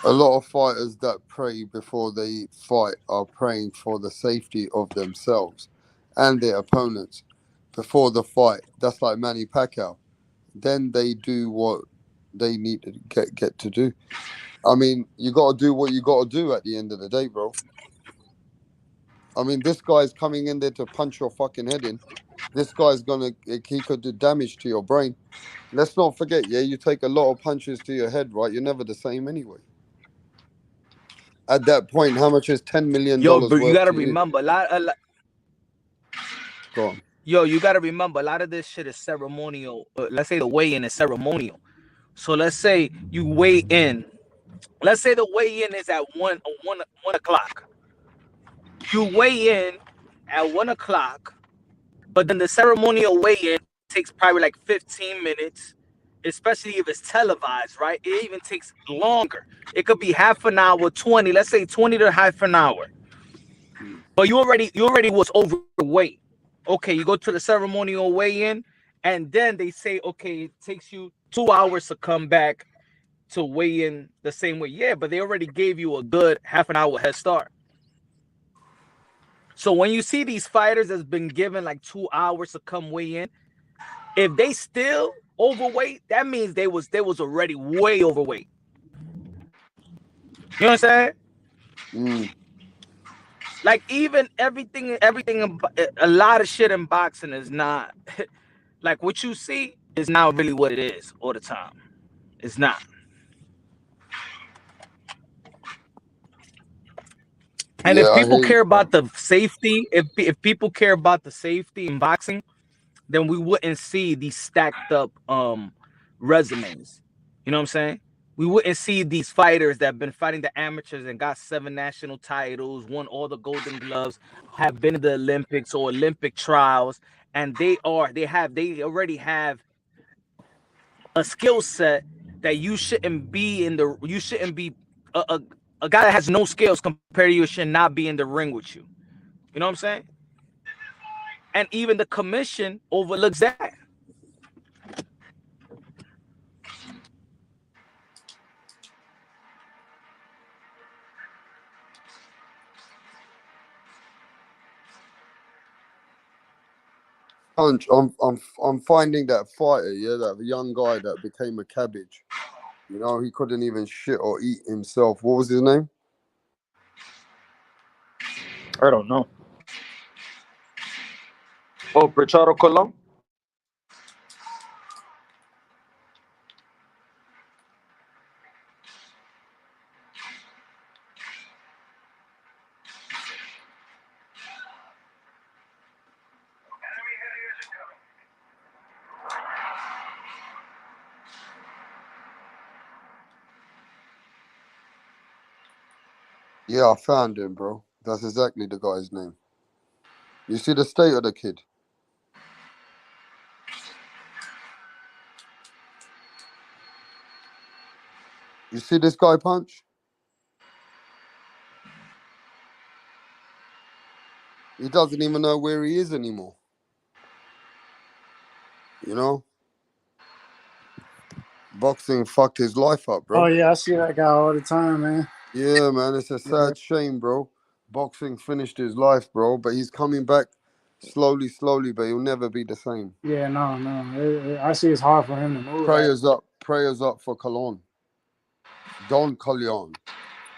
A lot of fighters that pray before they fight are praying for the safety of themselves and their opponents before the fight. That's like Manny Pacquiao. Then they do what they need to get to do. I mean, you got to do what you got to do at the end of the day, bro. I mean, this guy's coming in there to punch your fucking head in. this guy's he could do damage to your brain. Let's not forget, yeah, you take a lot of punches to your head, right? You're never the same anyway. At that point, how much is $10 million Yo, bro, you worth gotta to you? remember Go on. Yo, you gotta remember a lot of this shit is ceremonial. Let's say the weigh-in is ceremonial. So let's say you weigh in. Let's say the weigh-in is at 1 o'clock. You weigh in at 1 o'clock, but then the ceremonial weigh-in takes probably like 15 minutes, especially if it's televised, right? It even takes longer. It could be half an hour, 20, let's say 20 to half an hour. But you already was overweight. Okay, you go to the ceremonial weigh-in, and then they say, okay, it takes you 2 hours to come back to weigh in the same way. Yeah, but they already gave you a good half an hour head start. So when you see these fighters that's been given like 2 hours to come weigh in, if they still overweight, that means they was already way overweight. You know what I'm saying? Like even everything, a lot of shit in boxing is not like what you see is not really what it is all the time. It's not. And if people care about the safety, if people care about the safety in boxing, then we wouldn't see these stacked up resumes. You know what I'm saying? We wouldn't see these fighters that have been fighting the amateurs and got 7 national titles, won all the Golden Gloves, have been to the Olympics or Olympic trials, and they already have a skill set that you shouldn't be a guy that has no skills compared to you should not be in the ring with you. You know what I'm saying? And even the commission overlooks that. I'm finding that fighter, yeah, that young guy that became a cabbage. You know, he couldn't even shit or eat himself. What was his name? I don't know. Oh, Bricharo Colon? Yeah, I found him, bro. That's exactly the guy's name. You see the state of the kid? You see this guy punch? He doesn't even know where he is anymore. You know? Boxing fucked his life up, bro. Oh, yeah, I see that guy all the time, man. Yeah, man, it's a sad shame, bro. Boxing finished his life, bro, but he's coming back slowly, but he'll never be the same. Yeah, no. I see it's hard for him to move. Prayers up for Colon. Don Colon.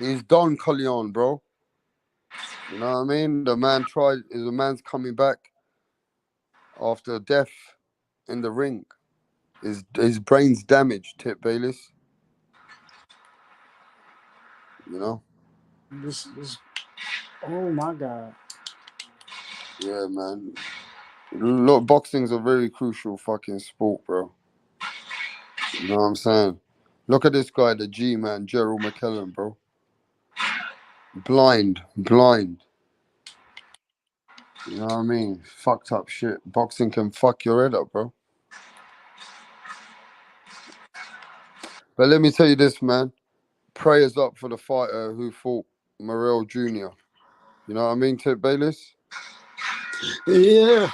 He's Don Colon, bro. You know what I mean? The man's coming back after death in the ring. His brain's damaged, Tip Bayless. You know? Oh my God. Yeah, man. Look, boxing's a very crucial fucking sport, bro. You know what I'm saying? Look at this guy, the G-man, Gerald McKellen, bro. Blind. You know what I mean? Fucked up shit. Boxing can fuck your head up, bro. But let me tell you this, man. Prayers up for the fighter who fought Morrell Jr. You know what I mean, Tip Bayless? Yeah.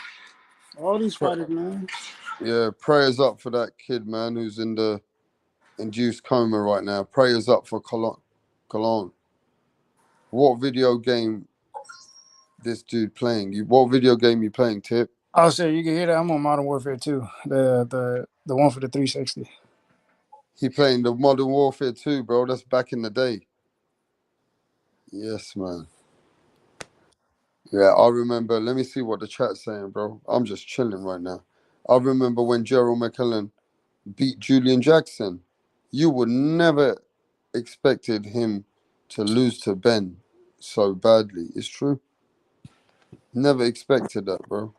All these fighters, man. Yeah, prayers up for that kid, man, who's in the induced coma right now. Prayers up for Colon. What video game this dude playing? What video game you playing, Tip? Oh, so you can hear that. I'm on Modern Warfare 2, the one for the 360. He playing the Modern Warfare 2, bro. That's back in the day. Yes, man. Yeah, I remember. Let me see what the chat's saying, bro. I'm just chilling right now. I remember when Gerald McKellen beat Julian Jackson. You would never expected him to lose to Ben so badly. It's true. Never expected that, bro.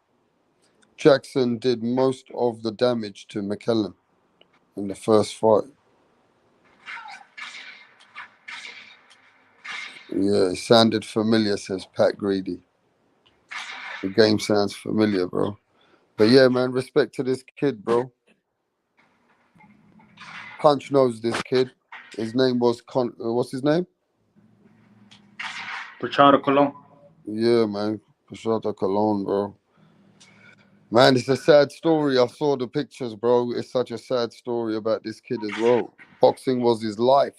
Jackson did most of the damage to McKellen in the first fight. Yeah, it sounded familiar, says Pat Greedy. The game sounds familiar, bro. But yeah, man, respect to this kid, bro. Punch knows this kid. His name was what's his name? Prachado Colon. Yeah, man. Prashanta Cologne, bro. Man, it's a sad story. I saw the pictures, bro. It's such a sad story about this kid as well. Boxing was his life.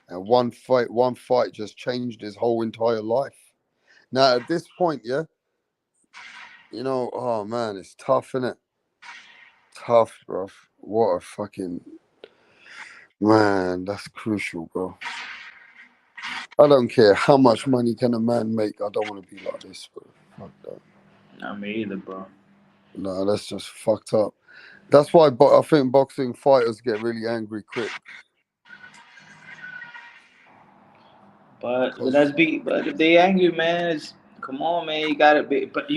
And one fight just changed his whole entire life. Now, at this point, yeah, oh man, it's tough, innit? Tough, bro. What a fucking man. That's crucial, bro. I don't care how much money can a man make. I don't want to be like this, bro. Fuck that. Not me either, bro. No, that's just fucked up. That's why I think boxing fighters get really angry quick. But if they angry, man, come on, man, you gotta be. But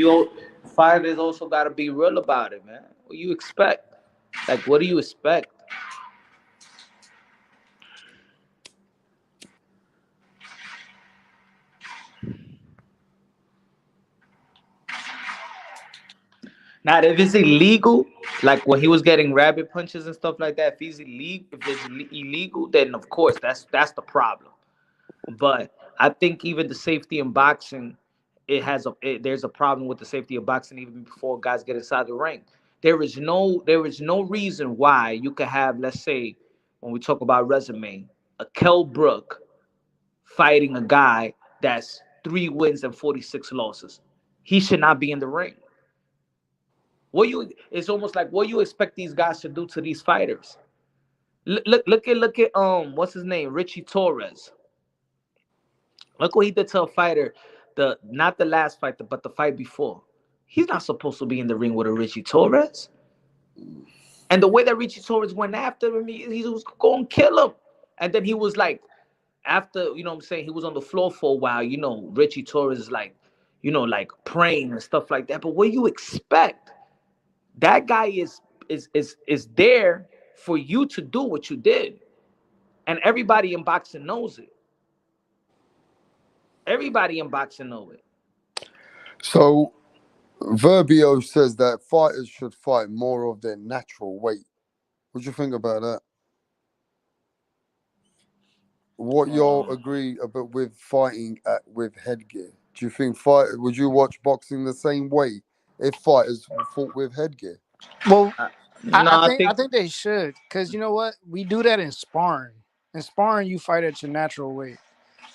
fighters also gotta be real about it, man. What you expect? Like, what do you expect? Now, if it's illegal, like when he was getting rabbit punches and stuff like that, if it's illegal, then of course that's the problem. But I think even the safety in boxing, there's a problem with the safety of boxing even before guys get inside the ring. There is no reason why you could have, let's say, when we talk about resume, a Kell Brook fighting a guy that's 3 wins and 46 losses. He should not be in the ring. It's almost like what you expect these guys to do to these fighters. Look at what's his name, Richie Torres. Look what he did to a fighter, the not the last fight, but the fight before. He's not supposed to be in the ring with a Richie Torres. And the way that Richie Torres went after him, he was going to kill him. And then he was like, after, what I'm saying, he was on the floor for a while. Richie Torres is like, like praying and stuff like that. But what do you expect? That guy is there for you to do what you did. And everybody in boxing knows it. Everybody in boxing knows it. So, Verbio says that fighters should fight more of their natural weight. What do you think about that? What y'all agree about with fighting with headgear? Do you think would you watch boxing the same way if fighters fought with headgear? Well, No, I think they should, because you know what? We do that in sparring. In sparring, you fight at your natural weight.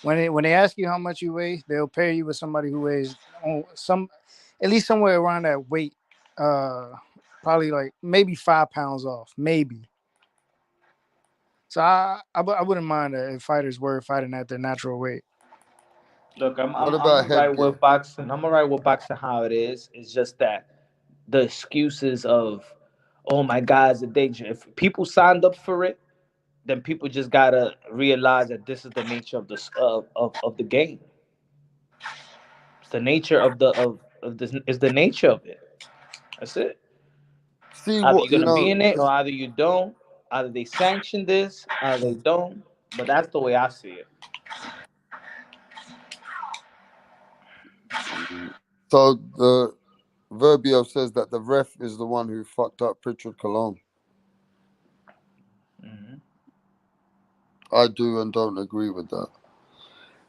When they ask you how much you weigh, they'll pair you with somebody who weighs at least somewhere around that weight. Probably like maybe 5 pounds off, maybe. So I wouldn't mind if fighters were fighting at their natural weight. Look, I'm What I'm I'm about alright headgear? with boxing. I'm alright with boxing how it is. It's just that the excuses of, oh my God, it's a danger. If people signed up for it, then people just gotta realize that this is the nature of the game. It's the nature of this is the nature of it. That's it. See Either what you're gonna be in it or either you don't. Either they sanction this, either they don't. But that's the way I see it. So the Verbio says that the ref is the one who fucked up Pritchard Cologne. Mm-hmm. I do and don't agree with that.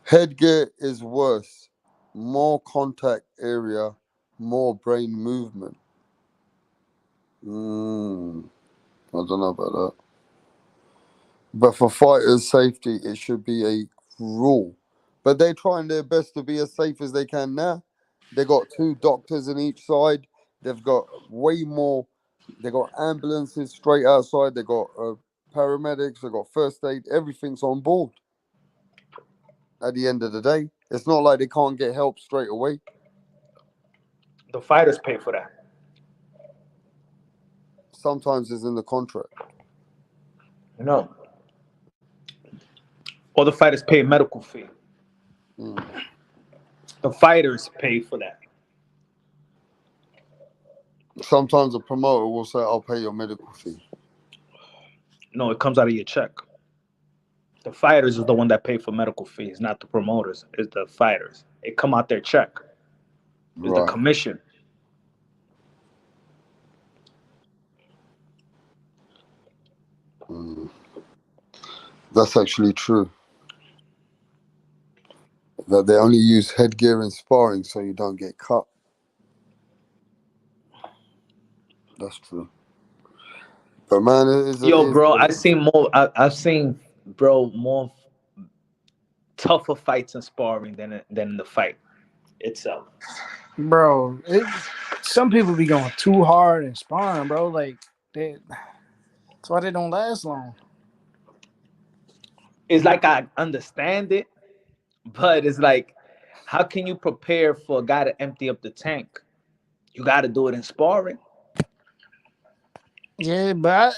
Headgear is worse. More contact area, more brain movement. I don't know about that. But for fighters' safety, it should be a rule. But they're trying their best to be as safe as they can now. They got 2 doctors in each side. They've got way more. They got ambulances straight outside. They got paramedics. They got first aid. Everything's on board. At the end of the day, It's not like they can't get help straight away. The fighters pay for that. Sometimes it's in the contract. No. Or the fighters pay a medical fee. The fighters pay for that. Sometimes a promoter will say, "I'll pay your medical fee." No, it comes out of your check. The fighters is the one that pay for medical fees, not the promoters. It's the fighters. It come out their check. It's the commission. That's actually true. That they only use headgear in sparring so you don't get cut. That's true. But man, bro, I've seen more tougher fights in sparring than in the fight itself. Bro, some people be going too hard in sparring, bro. Like that's why they don't last long. It's like I understand it, but it's like, how can you prepare for a guy to empty up the tank? You got to do it in sparring. Yeah, but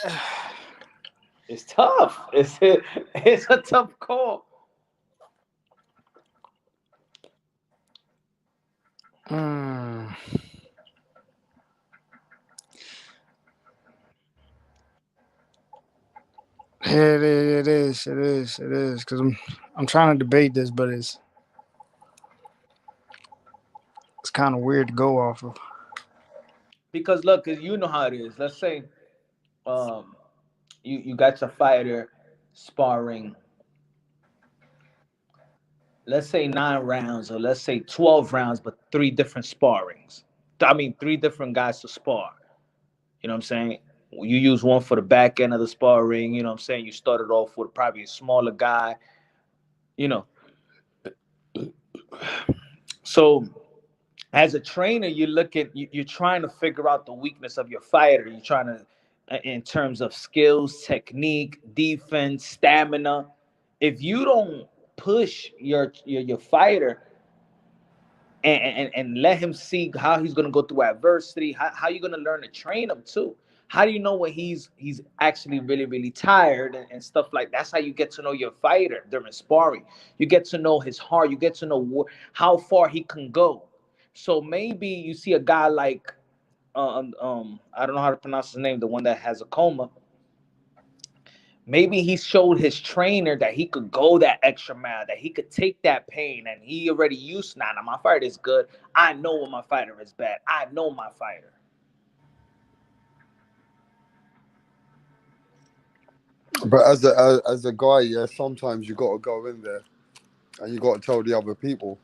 it's tough. It's a tough call. It is. Because I'm trying to debate this, but it's kind of weird to go off of. Because look, you know how it is. Let's say, you got your fighter sparring. Let's say 9 rounds, or let's say 12 rounds, but 3 different sparrings. 3 different guys to spar. You know what I'm saying? You use one for the back end of the sparring. You know what I'm saying? You started off with probably a smaller guy. You know. So, as a trainer, you're trying to figure out the weakness of your fighter. You're trying to, in terms of skills, technique, defense, stamina. If you don't push your fighter and let him see how he's going to go through adversity, how you're going to learn to train him too. How do you know when he's actually really, really tired and stuff like that? That's how you get to know your fighter during sparring. You get to know his heart. You get to know how far he can go. So maybe you see a guy like, I don't know how to pronounce his name, the one that has a coma. Maybe he showed his trainer that he could go that extra mile, that he could take that pain, and he already used, now my fighter is good. I know when my fighter is bad. I know my fighter. But as a guy, yeah, sometimes you got to go in there and you got to tell the other people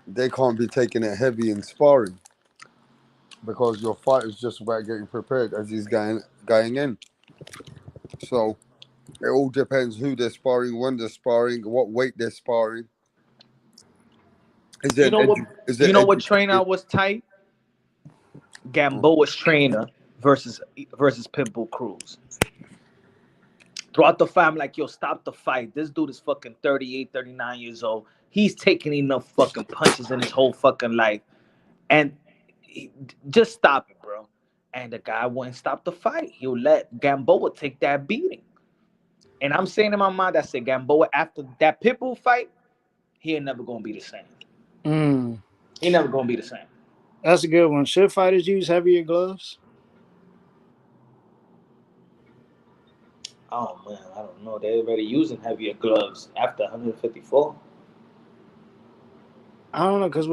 they can't be taking it heavy in sparring because your fight is just about getting prepared as he's going in. So it all depends who they're sparring, when they're sparring, what weight they're sparring. You know what trainer was tight? Gamboa's trainer versus Pitbull Cruz. Throughout the fight, I'm like, yo, stop the fight. This dude is fucking 38, 39 years old. He's taking enough fucking punches in his whole fucking life. And just stop it, bro. And the guy wouldn't stop the fight. He'll let Gamboa take that beating. And I'm saying in my mind, I said, Gamboa, after that Pitbull fight, he ain't never going to be the same. He never going to be the same. That's a good one. Should fighters use heavier gloves? Oh, man, I don't know. They're already using heavier gloves after 154. I don't know, because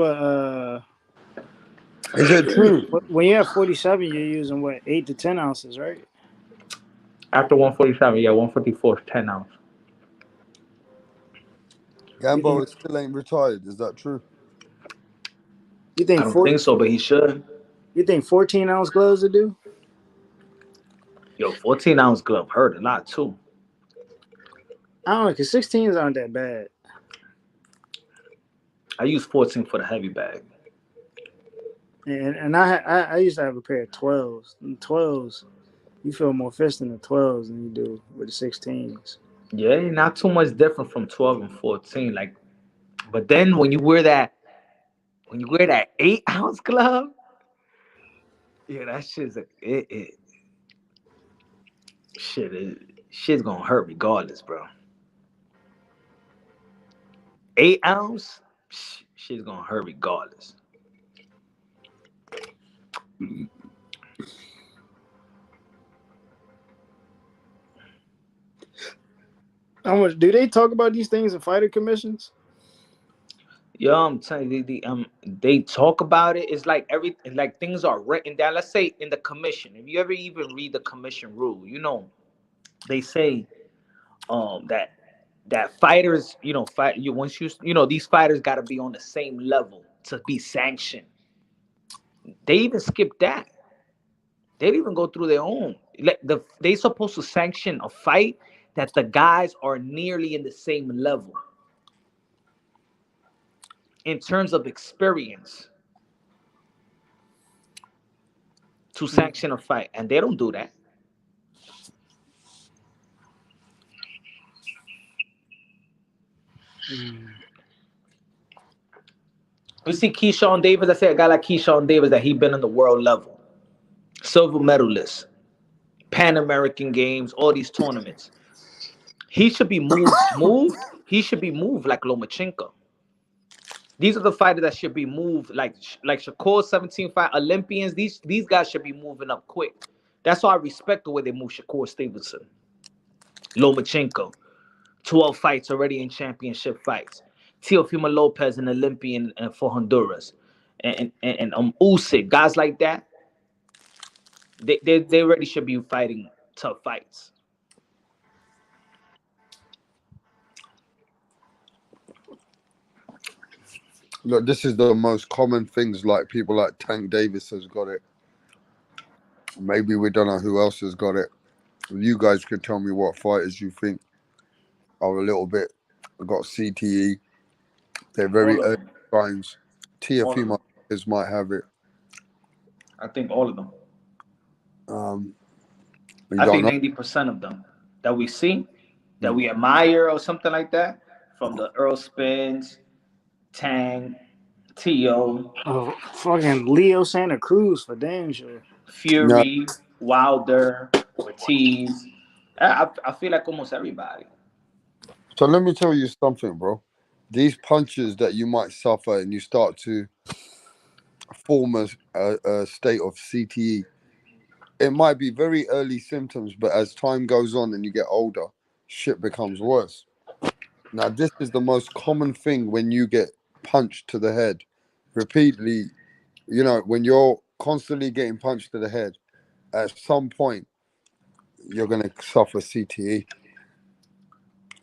is it true? When you have 47, you're using 8 to 10 ounces, right? After 147, yeah, 154 is 10 ounces. Gambo still ain't retired. Is that true? You think? I don't think so, but he should. You think 14-ounce gloves would do? Yo, 14-ounce glove hurt a lot too. I don't know, because 16s aren't that bad. I use 14 for the heavy bag. And I used to have a pair of 12s. And 12s, you feel more fist in the 12s than you do with the 16s. Yeah, not too much different from 12 and 14. Like, But then when you wear that 8-ounce glove, yeah, that shit's shit's gonna hurt regardless, bro. 8-ounce, shit's gonna hurt regardless. How much do they talk about these things in fighter commissions? Yo, I'm telling you, they talk about it. It's like things are written down. Let's say in the commission, if you ever even read the commission rule, they say that fighters, these fighters got to be on the same level to be sanctioned. They even skip that. They didn't even go through their own. They supposed to sanction a fight that the guys are nearly in the same level in terms of experience to sanction a fight, and they don't do that. You see Keyshawn Davis, I say a guy like Keyshawn Davis that he been in the world level, silver medalist, Pan American Games, all these tournaments. He should be moved. He should be moved like Lomachenko. These are the fighters that should be moved like Shakur 17-5 Olympians. These guys should be moving up quick. That's why I respect the way they move Shakur Stevenson, Lomachenko, 12 fights already in championship fights. Teofimo Lopez, an Olympian for Honduras, and Usyk, guys like that. They already should be fighting tough fights. Look, this is the most common things. Like people like Tank Davis has got it. Maybe we don't know who else has got it. You guys can tell me what fighters you think are a little bit got CTE. They're very early signs. Teofimo might have it. I think all of them. I think 90% of them that we see, that we admire or something like that, from the Earl Spence, Tang, T.O. Oh, fucking Leo Santa Cruz for damn sure. Fury, Wilder, Ortiz. I feel like almost everybody. So let me tell you something, bro. These punches that you might suffer and you start to form a state of CTE, it might be very early symptoms, but as time goes on and you get older, shit becomes worse. Now, this is the most common thing when you get punched to the head repeatedly. When you're constantly getting punched to the head, at some point, you're going to suffer CTE.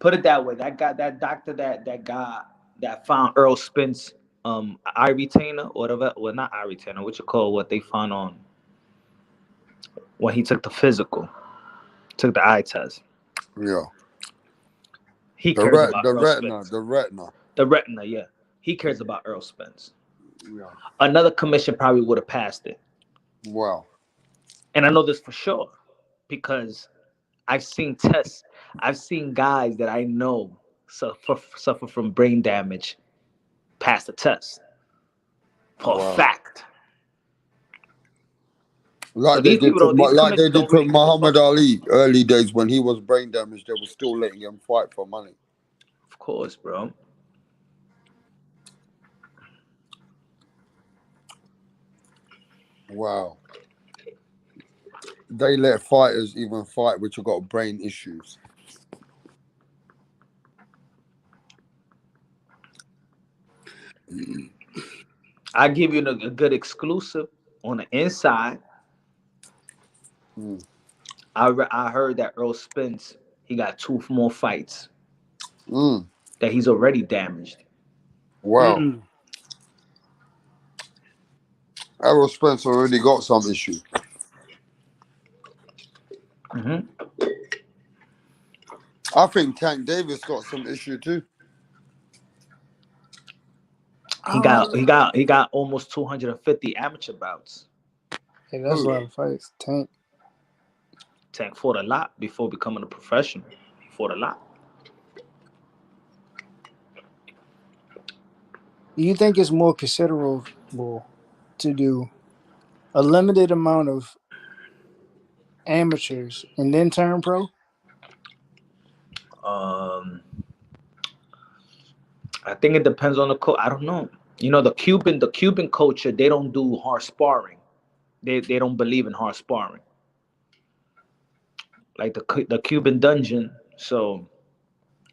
Put it that way. That doctor that found Earl Spence eye retainer, or whatever. Well, not eye retainer. What they found on when he took the physical, took the eye test. Yeah. He cares about the Earl Spence. The retina, yeah. He cares about Earl Spence. Yeah. Another commission probably would have passed it. Wow. And I know this for sure because I've seen tests. I've seen guys that I know suffer from brain damage pass the test for a fact. Like they did to Muhammad Ali early days when he was brain damaged. They were still letting him fight for money. Of course, bro. Wow. They let fighters even fight which have got brain issues. I give you a good exclusive on the inside. I heard that Earl Spence, he got 2 more fights that he's already damaged. Wow. Errol Spence already got some issue. I think Tank Davis got some issue too. He got almost 250 amateur bouts. Hey, that's a lot of fights. Tank fought a lot before becoming a professional. He fought a lot. Do you think it's more considerable to do a limited amount of amateurs and then turn pro? I think it depends on the coach. I don't know. You know, the Cuban culture, they don't do hard sparring. They don't believe in hard sparring. Like the Cuban dungeon. So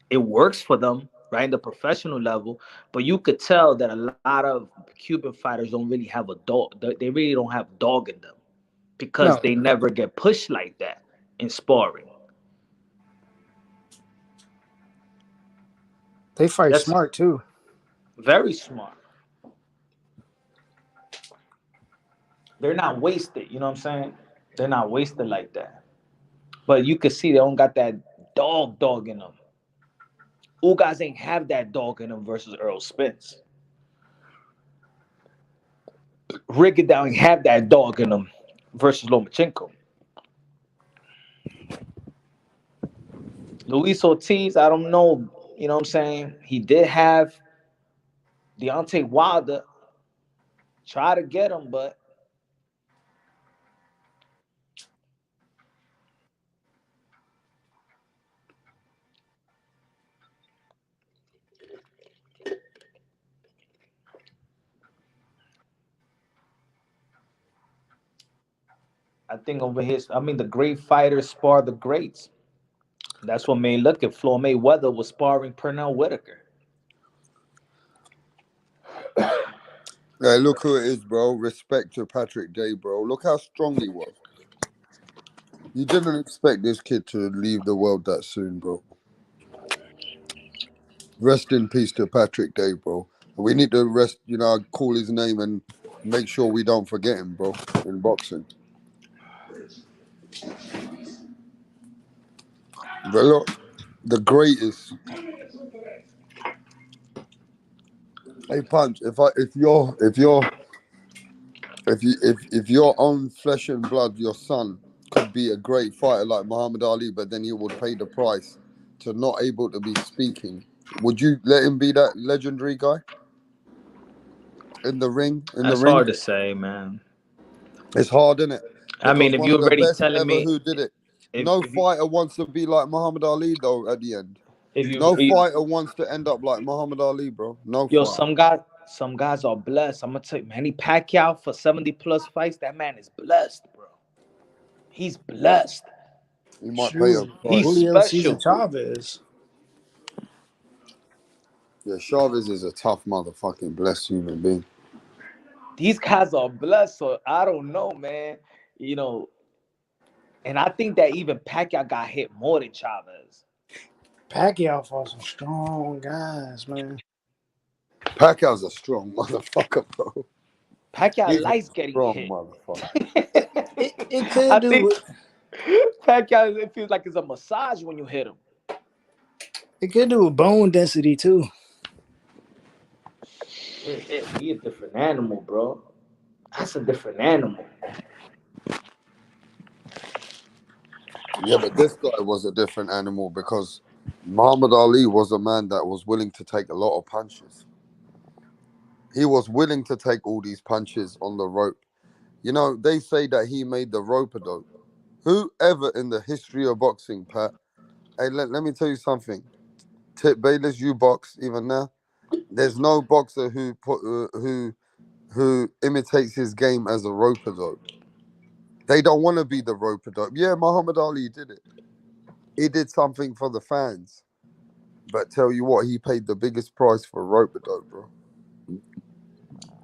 it works for them, right, in the professional level. But you could tell that a lot of Cuban fighters don't really have a dog. They really don't have dog in them because No, they never get pushed like that in sparring. they fight That's smart too. very smart. They're not wasted. You know what I'm saying? They're not wasted like that. But you could see they don't got that dog in them. Ugas ain't have that dog in them versus Earl Spence. Rigondeaux ain't have that dog in them versus Lomachenko. Luis Ortiz, I don't know. You know what I'm saying? He did have Deontay Wilder try to get him, but I think over here, I mean, the great fighters spar the greats. That's what made look at Floyd Mayweather was sparring Pernell Whitaker. Hey, look who it is, bro. Respect to Patrick Day, bro. Look how strong he was. You didn't expect this kid to leave the world that soon, bro. Rest in peace to Patrick Day, bro. We need to call his name and make sure we don't forget him, bro, in boxing. But look, the greatest. Hey, Punch. If your own flesh and blood, your son could be a great fighter like Muhammad Ali, but then he would pay the price to not able to be speaking, would you let him be that legendary guy in the ring? That's hard to say, man. It's hard, isn't it? I mean, Because if one of you're the already best telling ever me, who did it. if No if you fighter wants to be like Muhammad Ali, though, at the end. if you, No fighter wants to end up like Muhammad Ali, bro. No yo, fighter. some guys are blessed. I'm gonna tell you, Manny Pacquiao for 70 plus fights. That man is blessed, bro. He's blessed. He might pay a Shoot, He's price. Julio Cesar special. Chavez. Yeah, Chavez is a tough motherfucking blessed human being. These guys are blessed, so I don't know, man. You know, and I think that even Pacquiao got hit more than Chavez. Pacquiao fought some strong guys, man. Pacquiao's a strong motherfucker, bro. Pacquiao He's a likes getting strong hit. motherfucker. It could I do think it. Pacquiao, it feels like it's a massage when you hit him. It could do with bone density too. Shit, he a different animal, bro. That's a different animal. Yeah, but this guy was a different animal because Muhammad Ali was a man that was willing to take a lot of punches. He was willing to take all these punches on the rope. You know, they say that he made the rope a dope. Whoever in the history of boxing, Pat, hey, let me tell you something. Tip Bayless, you box even now. There's no boxer who imitates his game as a rope a dope. They don't want to be the rope a dope. Yeah, Muhammad Ali did it. He did something for the fans. But tell you what, he paid the biggest price for rope a dope, bro.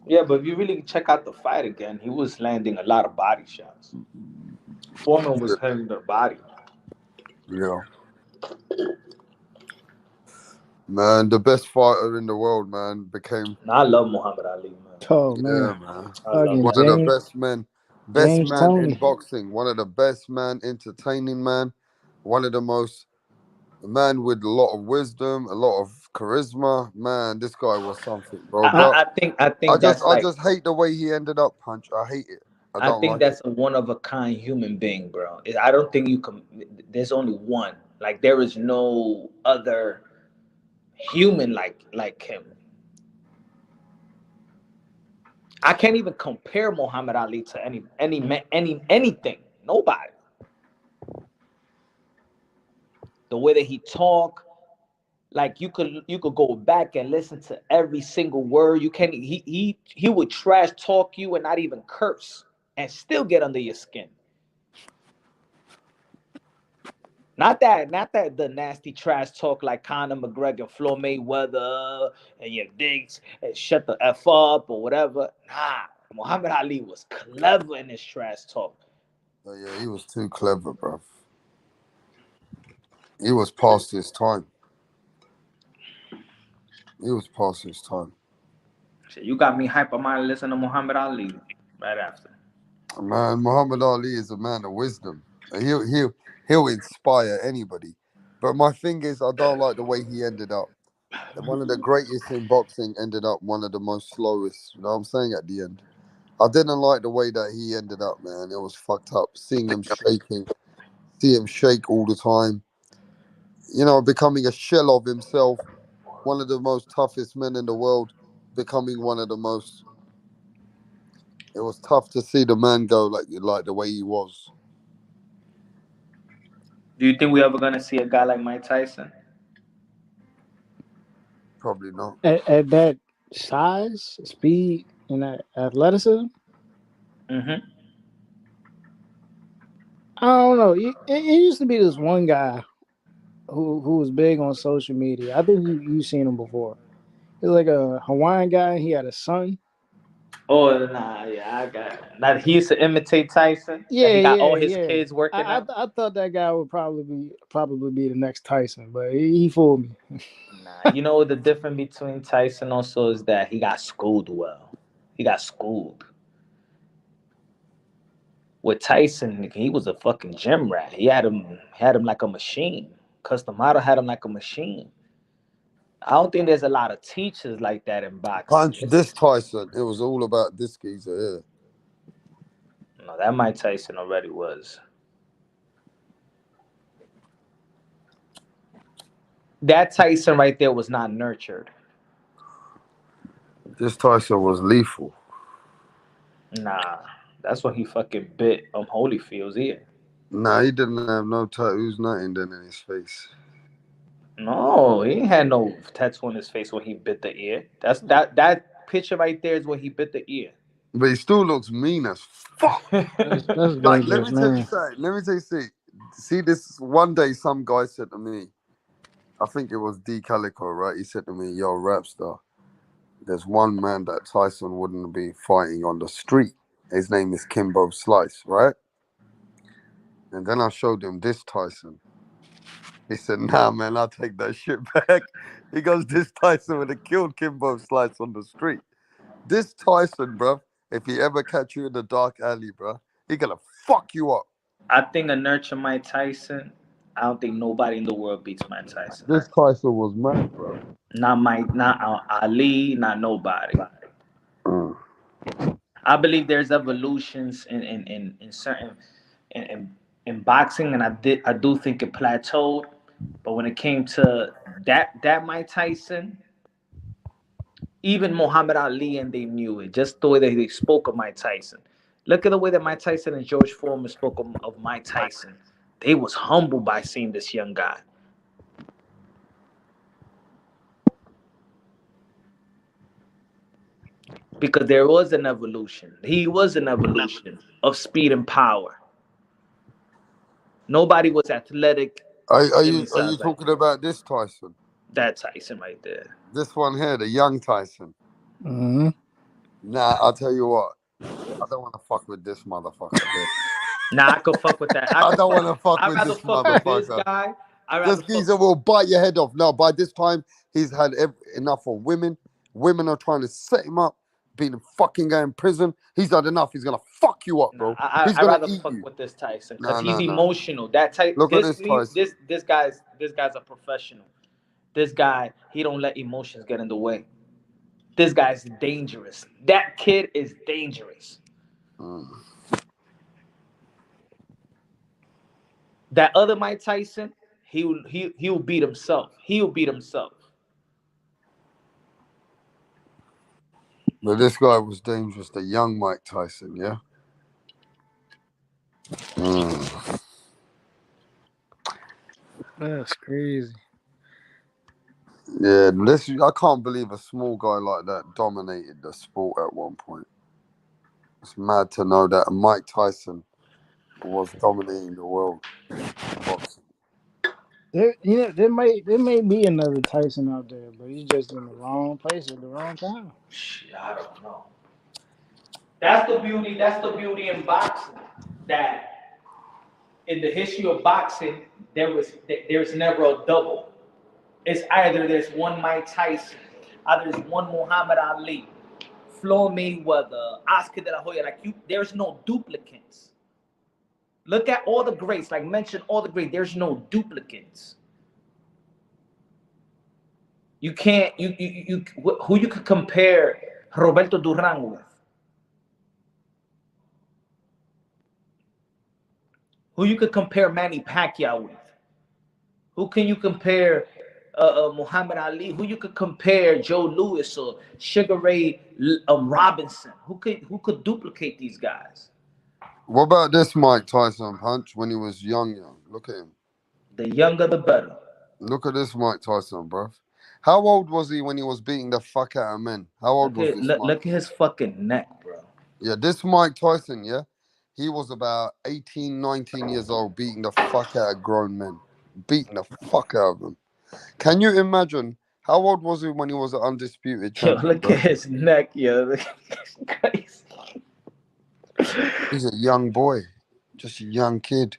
Yeah, but if you really check out the fight again, he was landing a lot of body shots. Foreman was hitting the body. Yeah. Man, the best fighter in the world, man, became. Now, I love Muhammad Ali, man. Oh Yeah, man, man. I love fucking One him. of the James best James man in Tony. boxing. One of the best man, entertaining man. One of the most, a man with a lot of wisdom, a lot of charisma. Man, this guy was something, bro. I, But I think that's I like just hate the way he ended up, Punch. I hate it. I I don't think like it. that's a one of a kind human being, bro. I don't think you can. There's only one. Like there is no other human like him. I can't even compare Muhammad Ali to anything. Nobody. The way that he talk, like you could go back and listen to every single word. You can he would trash talk you and not even curse and still get under your skin. Not that the nasty trash talk like Conor McGregor, Floyd Mayweather, and your digs and shut the F up or whatever. Nah, Muhammad Ali was clever in his trash talk. Oh, yeah, he was too clever, bro. He was past his time. He was past his time. Shit, you got me hype. I might listen to Muhammad Ali right after. Man, Muhammad Ali is a man of wisdom. He'll inspire anybody. But my thing is, I don't like the way he ended up. One of the greatest in boxing ended up one of the most slowest. You know what I'm saying? At the end, I didn't like the way that he ended up, man. It was fucked up. Seeing him shaking, see him shake all the time. You know, becoming a shell of himself. One of the most toughest men in the world, becoming one of the most. It was tough to see the man go like the way he was. Do you think we ever gonna see a guy like Mike Tyson? Probably not. At that size, speed, and that athleticism, Mm-hmm. I don't know. It used to be this one guy who was big on social media. I think you seen him before. He was like a Hawaiian guy. He had a son. Oh nah, yeah, I got that. He used to imitate Tyson, and Yeah, he got yeah, all his yeah. kids working out. I thought that guy would probably be the next Tyson, but he fooled me. Nah, you know the difference between Tyson also is that he got schooled well. He got schooled. With Tyson, he was a fucking gym rat. He had him like a machine. Custom Model had him like a machine. I don't think there's a lot of teachers like that in boxing. Punch this Tyson. It was all about this geezer here. No, that Mike Tyson already was. That Tyson right there was not nurtured. This Tyson was lethal. Nah, that's when he fucking bit Holyfield's ear. Nah, he didn't have no tattoos, nothing then in his face. No, he ain't had no tattoo on his face when he bit the ear. That picture right there is when he bit the ear. But he still looks mean as fuck. That's Like, let dangerous, me tell you man. something. Let me tell you, see this one day some guy said to me, I think it was D Calico, right? He said to me, yo, Rapstar, there's one man that Tyson wouldn't be fighting on the street. His name is Kimbo Slice, right? And then I showed him this Tyson. He said, nah, man, I'll take that shit back. He goes, this Tyson would have killed Kimbo Slice on the street. This Tyson, bruv, if he ever catch you in the dark alley, bruv, he gonna fuck you up. I think a nurture Mike Tyson. I don't think nobody in the world beats Mike Tyson. This Tyson was mad, bro. Not Mike, not Ali, not nobody. Mm. I believe there's evolutions in certain in boxing, and I do think it plateaued. But when it came to that Mike Tyson, even Muhammad Ali, and they knew it. Just the way that they spoke of Mike Tyson. Look at the way that Mike Tyson and George Foreman spoke of Mike Tyson. They was humbled by seeing this young guy. Because there was an evolution. He was an evolution of speed and power. Nobody was athletic. Are you talking about this Tyson? That Tyson right there. This one here, the young Tyson. Mm-hmm. Nah, I'll tell you what. I don't want to fuck with this motherfucker. Nah, I could fuck with that. I don't want to fuck with this motherfucker. This guy. This geezer will bite your head off. No, by this time, he's had enough of women. Women are trying to set him up, being fucking guy in prison. He's had enough. He's gonna fuck you up, bro. I'd rather fuck with this Tyson because he's emotional. That type. Look at this Tyson. This guy's a professional. This guy, he don't let emotions get in the way. This guy's dangerous. That kid is dangerous. That other Mike Tyson, he'll beat himself. He'll beat himself. But this guy was dangerous, the young Mike Tyson, yeah? That's crazy. Yeah, I can't believe a small guy like that dominated the sport at one point. It's mad to know that Mike Tyson was dominating the world boxing. There may be another Tyson out there, but he's just in the wrong place at the wrong time. Shit, I don't know. That's the beauty. That's the beauty in boxing. That in the history of boxing, there's never a double. It's either there's one Mike Tyson, either there's one Muhammad Ali, Floyd Mayweather, Oscar De La Hoya. There's no duplicates. Look at all the greats. Like mention all the greats. There's no duplicates. You can't. Who you could compare Roberto Duran with? Who you could compare Manny Pacquiao with? Who can you compare Muhammad Ali? Who you could compare Joe Louis or Sugar Ray Robinson? Who could duplicate these guys? What about this Mike Tyson punch when he was young? Look at him. The younger, the better. Look at this Mike Tyson, bro. How old was he when he was beating the fuck out of men? How old was this Mike? Look at his fucking neck, bro. Yeah, this Mike Tyson, yeah? He was about 18, 19 years old, beating the fuck out of grown men. Beating the fuck out of them. Can you imagine, how old was he when he was an undisputed champion? Yo, look at his neck, yo. It's crazy. He's a young boy. Just a young kid.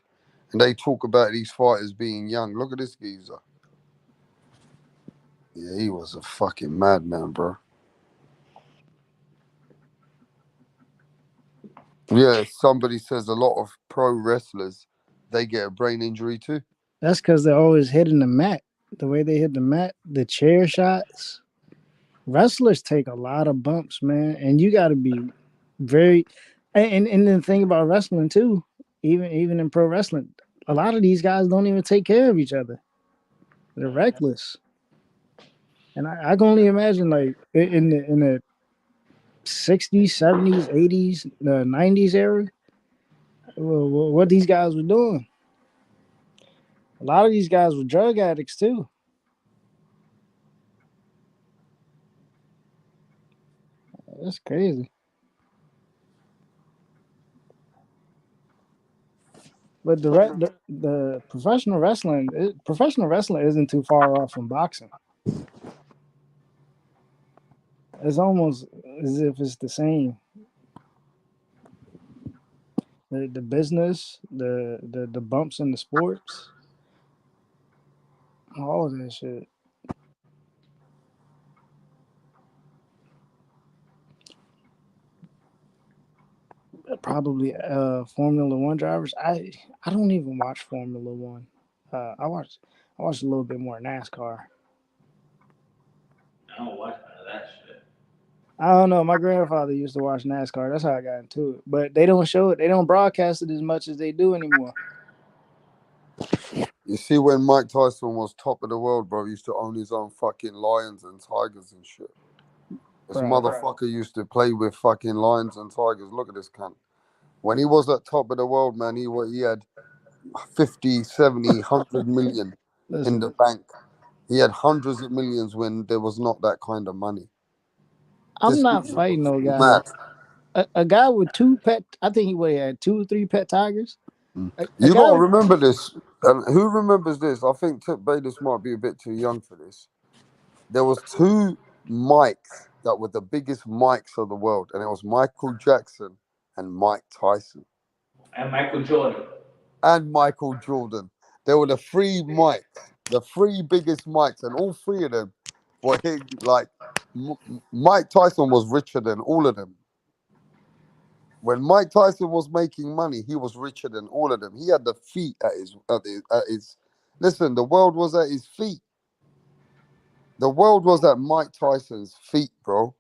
And they talk about these fighters being young. Look at this geezer. Yeah, he was a fucking madman, bro. Yeah, somebody says a lot of pro wrestlers, they get a brain injury too. That's because they're always hitting the mat. The way they hit the mat, the chair shots. Wrestlers take a lot of bumps, man. And you got to be very... And the thing about wrestling too, even in pro wrestling, a lot of these guys don't even take care of each other. They're reckless. And I can only imagine, like, in the 60s, 70s, 80s, the 90s era, what these guys were doing. A lot of these guys were drug addicts too. That's crazy. But the professional wrestling isn't too far off from boxing. It's almost as if it's the same. The business, the bumps in the sports, all of that shit. Probably Formula One drivers. I don't even watch Formula One. I watch a little bit more NASCAR. I don't watch none of that shit. I don't know. My grandfather used to watch NASCAR. That's how I got into it. But they don't show it. They don't broadcast it as much as they do anymore. You see, when Mike Tyson was top of the world, bro, he used to own his own fucking lions and tigers and shit. This motherfucker used to play with fucking lions and tigers. Look at this cunt. When he was at top of the world, man, he had 50, 70, 100 million in the bank. He had hundreds of millions when there was not that kind of money. I'm not fighting no guy. A guy with two pet, I think he had 2 or 3 pet tigers. You got to remember this. And who remembers this? I think Tip Bayless might be a bit too young for this. There was 2 mics that were the biggest mics of the world, and it was Michael Jackson and Mike Tyson. And Michael Jordan. And Michael Jordan. They were the 3 mics, the 3 biggest mics, and all 3 of them were like Mike Tyson was richer than all of them. When Mike Tyson was making money, he was richer than all of them. He had the feet at his. Listen, the world was at his feet. The world was at Mike Tyson's feet, bro.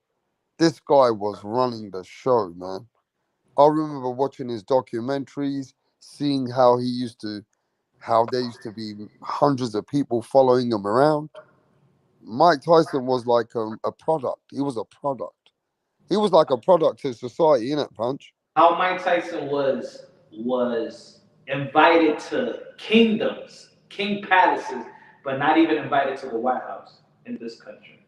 This guy was running the show, man. I remember watching his documentaries, seeing how there used to be hundreds of people following him around. Mike Tyson was like a product. He was a product. He was like a product of society, innit, Punch? How Mike Tyson was invited to kingdoms, king palaces, but not even invited to the White House in this country.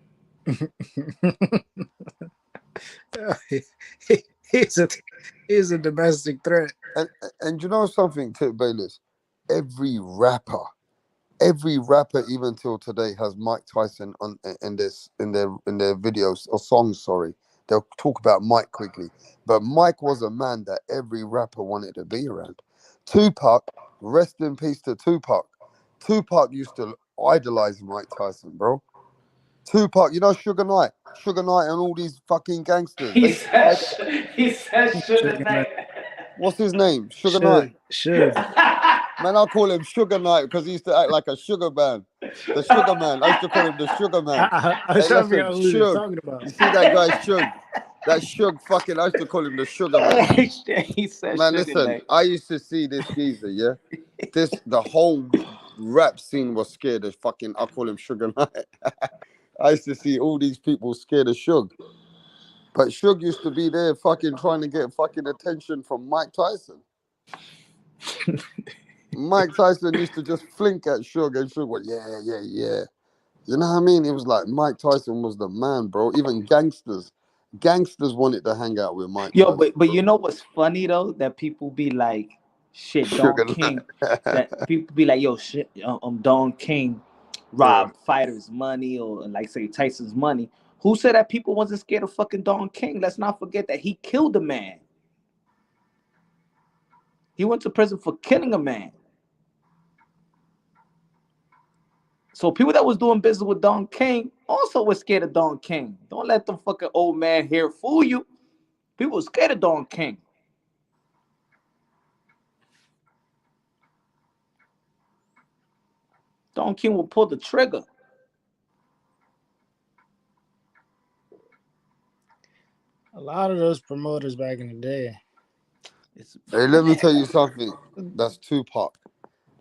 he's a domestic threat. And you know something, Tip Bayless? Every rapper, even till today, has Mike Tyson on in their videos or songs. Sorry, they'll talk about Mike quickly, but Mike was a man that every rapper wanted to be around. Tupac, rest in peace to Tupac. Tupac used to idolize Mike Tyson, bro. Tupac, you know Suge Knight, and all these fucking gangsters. He said Sugar Knight. What's his name? Suge Knight. Suge. Man, I call him Sugar Knight because he used to act like a sugar man. The Sugar Man. I used to call him the Sugar Man. I was trying to figure out who you're talking about. You see that guy Suge? That Suge fucking, I used to call him the Sugar Man. He said Man, Sugar listen, Knight. I used to see this geezer, yeah? The whole rap scene was scared of fucking, I call him Sugar Knight. I used to see all these people scared of Suge. But Suge used to be there fucking trying to get fucking attention from Mike Tyson. Mike Tyson used to just flink at Suge, and Suge went, yeah. You know what I mean? It was like Mike Tyson was the man, bro. Even gangsters wanted to hang out with Mike Tyson. Yo, but you know what's funny though? That people be like, shit, Don King. That people be like, yo, shit, Don King robbed fighters' money or like say Tyson's money. Who said that people wasn't scared of fucking Don King? Let's not forget that he killed a man. He went to prison for killing a man. So people that was doing business with Don King also were scared of Don King. Don't let them fucking old man here fool you. People were scared of Don King. Don King will pull the trigger. A lot of those promoters back in the day. Hey, let me tell you something. That's Tupac.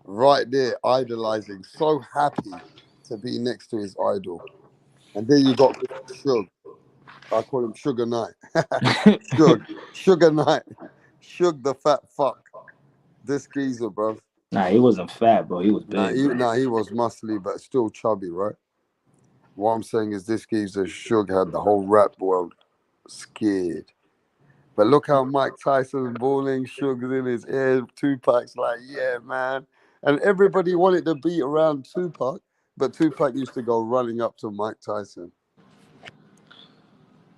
Right there, idolizing, so happy to be next to his idol. And then you got Suge. I call him Sugar Knight. Sugar Knight. Suge the fat fuck. This geezer, bro. Nah, he wasn't fat, bro. He was big. He was muscly, but still chubby, right? What I'm saying is this geezer, Suge, had the whole rap world scared. But look how Mike Tyson's balling, Suge's in his ear, Tupac's like, yeah, man. And everybody wanted to be around Tupac, but Tupac used to go running up to Mike Tyson.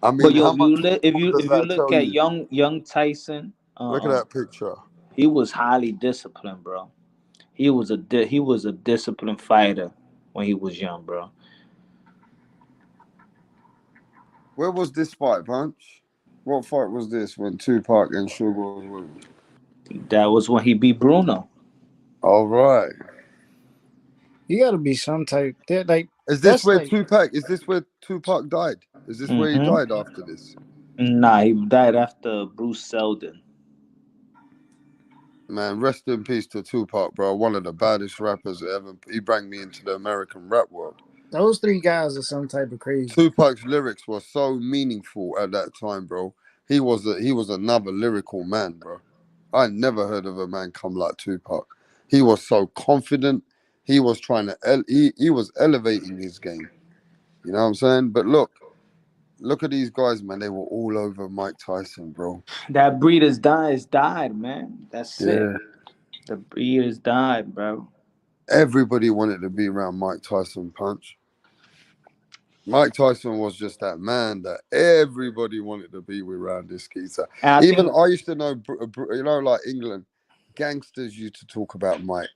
I mean, but yo, if you look at young Tyson, look at that picture. He was highly disciplined, bro. He was a disciplined fighter when he was young, bro. Where was this fight, Punch? What fight was this when Tupac and Suge was winning? That was when he beat Bruno. All right. You got to be some type. Like, is this where Tupac? Is this where Tupac died? Is this where he died after this? Nah, he died after Bruce Seldon. Man, rest in peace to Tupac, bro. One of the baddest rappers ever. He brought me into the American rap world. Those three guys are some type of crazy. Tupac's lyrics were so meaningful at that time, bro. He was another lyrical man, bro. I never heard of a man come like Tupac. He was so confident. He was trying to he was elevating his game. You know what I'm saying? But look at these guys, man. They were all over Mike Tyson, bro. That breed has died, man. That's it. The breed has died, bro. Everybody wanted to be around Mike Tyson, Punch. Mike Tyson was just that man that everybody wanted to be around this geezer. I used to know, like England, gangsters used to talk about Mike.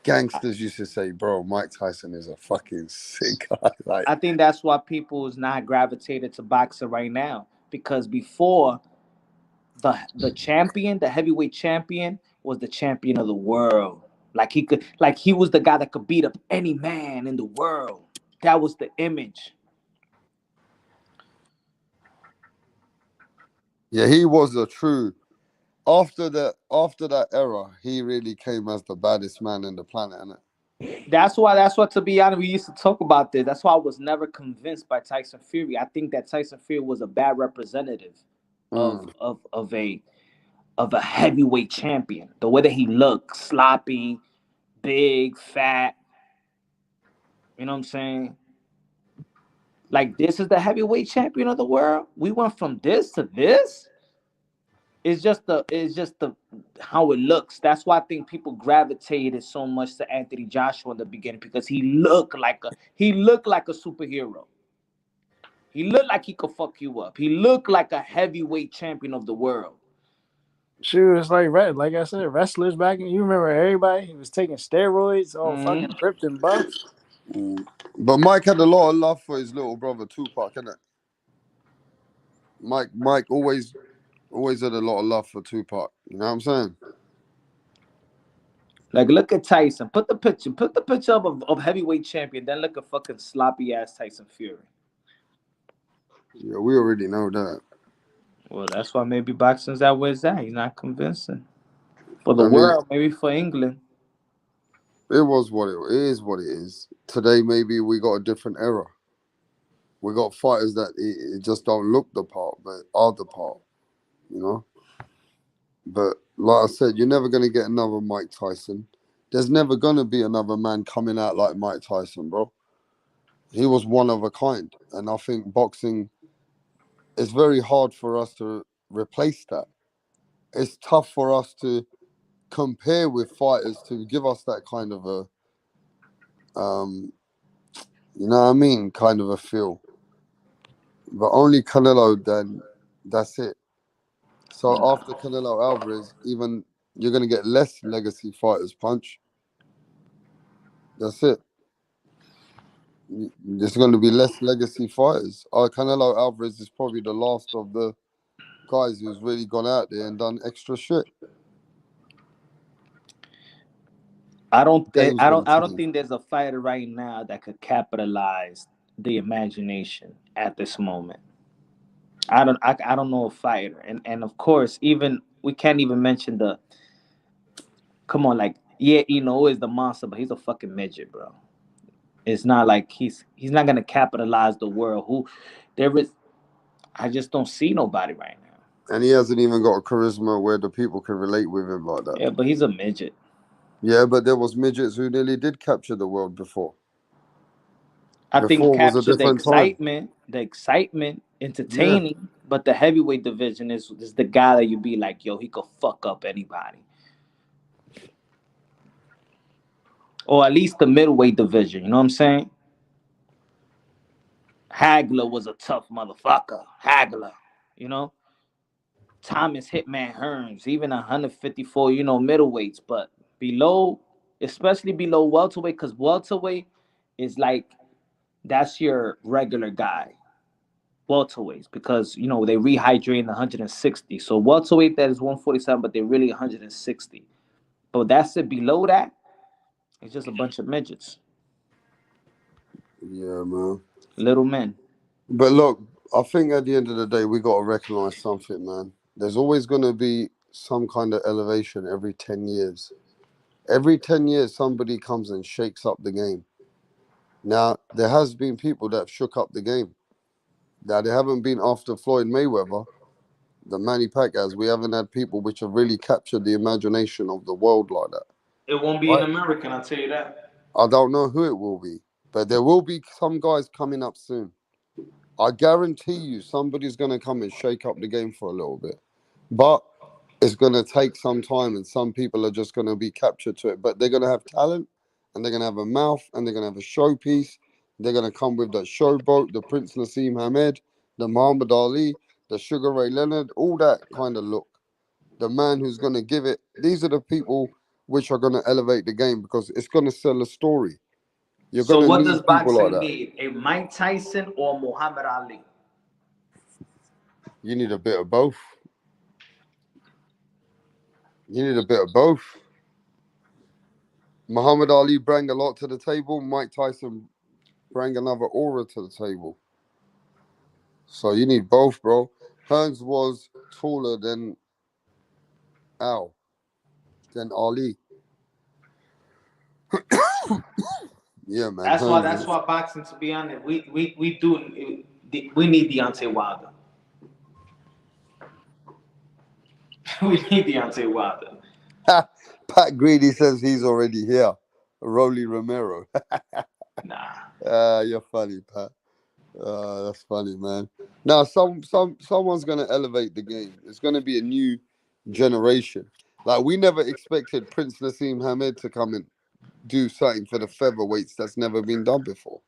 Gangsters used to say, bro, Mike Tyson is a fucking sick guy. Like, I think that's why people is not gravitated to boxing right now. Because before, the champion, the heavyweight champion, was the champion of the world. Like he was the guy that could beat up any man in the world. That was the image. Yeah, he was a true. After that era, he really came as the baddest man in the planet, innit? That's why, to be honest, we used to talk about this. That's why I was never convinced by Tyson Fury. I think that Tyson Fury was a bad representative of a heavyweight champion. The way that he looked, sloppy, big, fat. You know what I'm saying? Like, this is the heavyweight champion of the world. We went from this to this. It's just the how it looks. That's why I think people gravitated so much to Anthony Joshua in the beginning, because he looked like a superhero. He looked like he could fuck you up. He looked like a heavyweight champion of the world. Shoot, it's like I said, wrestlers back in. You remember everybody was taking steroids, all fucking ripped and buff. But Mike had a lot of love for his little brother Tupac, innit? Mike always had a lot of love for Tupac. You know what I'm saying? Like, look at Tyson. Put the picture of heavyweight champion. Then look at fucking sloppy ass Tyson Fury. Yeah, we already know that. Well, that's why maybe boxing's that way. He's not convincing. For the world, maybe for England. It is what it is. Today, maybe we got a different era. We got fighters that it just don't look the part, but are the part. You know? But like I said, you're never going to get another Mike Tyson. There's never going to be another man coming out like Mike Tyson, bro. He was one of a kind. And I think boxing, it's very hard for us to replace that. It's tough for us to compare with fighters to give us that kind of a, you know what I mean, kind of a feel. But only Canelo, then that's it. So after Canelo Alvarez, even you're going to get less legacy fighters, Punch. That's it. There's going to be less legacy fighters. Canelo Alvarez is probably the last of the guys who's really gone out there and done extra shit. I don't think there's a fighter right now that could capitalize the imagination at this moment. I don't know a fighter, and of course, even we can't even mention the. Come on, like, yeah, Inaoue is the monster, but he's a fucking midget, bro. It's not like he's not gonna capitalize the world. Who there is, I just don't see nobody right now. And he hasn't even got a charisma where the people can relate with him like that. Yeah, but he's a midget. Yeah, but there was midgets who nearly did capture the world before. I think capture the excitement, entertaining, yeah. But the heavyweight division is the guy that you be like, yo, he could fuck up anybody. Or at least the middleweight division, you know what I'm saying? Hagler was a tough motherfucker. Hagler, you know? Thomas Hitman Hearns, even 154, middleweights, but below, especially below welterweight, because welterweight is like, that's your regular guy. Welterweights, because they rehydrate in 160. So welterweight, that is 147, but they're really 160. But that's it. Below that, it's just a bunch of midgets. Yeah, man. Little men. But look, I think at the end of the day, we got to recognize something, man. There's always going to be some kind of elevation every 10 years. Every 10 years, somebody comes and shakes up the game. Now, there has been people that have shook up the game. Now, they haven't been after Floyd Mayweather, the Manny Pacquiao. We haven't had people which have really captured the imagination of the world like that. It won't be an American, I'll tell you that. I don't know who it will be, but there will be some guys coming up soon. I guarantee you somebody's going to come and shake up the game for a little bit. But it's going to take some time, and some people are just going to be captured to it. But they're going to have talent, and they're going to have a mouth, and they're going to have a showpiece. They're going to come with the showboat, the Prince Nassim Hamed, the Muhammad Ali, the Sugar Ray Leonard, all that kind of look. The man who's going to give it. These are the people which are going to elevate the game because it's going to sell a story. You're so what does boxing need? A Mike Tyson or Muhammad Ali? You need a bit of both. You need a bit of both. Muhammad Ali brought a lot to the table. Mike Tyson brought another aura to the table. So you need both, bro. Hearns was taller than Ali. Yeah, man. That's why. Hearns That's is why boxing. To be honest, we need Deontay Wilder. We need Deontay Wilder. Pat Greedy says he's already here. Rolly Romero. Nah. You're funny, Pat. That's funny, man. Now, someone's gonna elevate the game. It's gonna be a new generation. Like we never expected Prince Nassim Hamed to come and do something for the featherweights that's never been done before.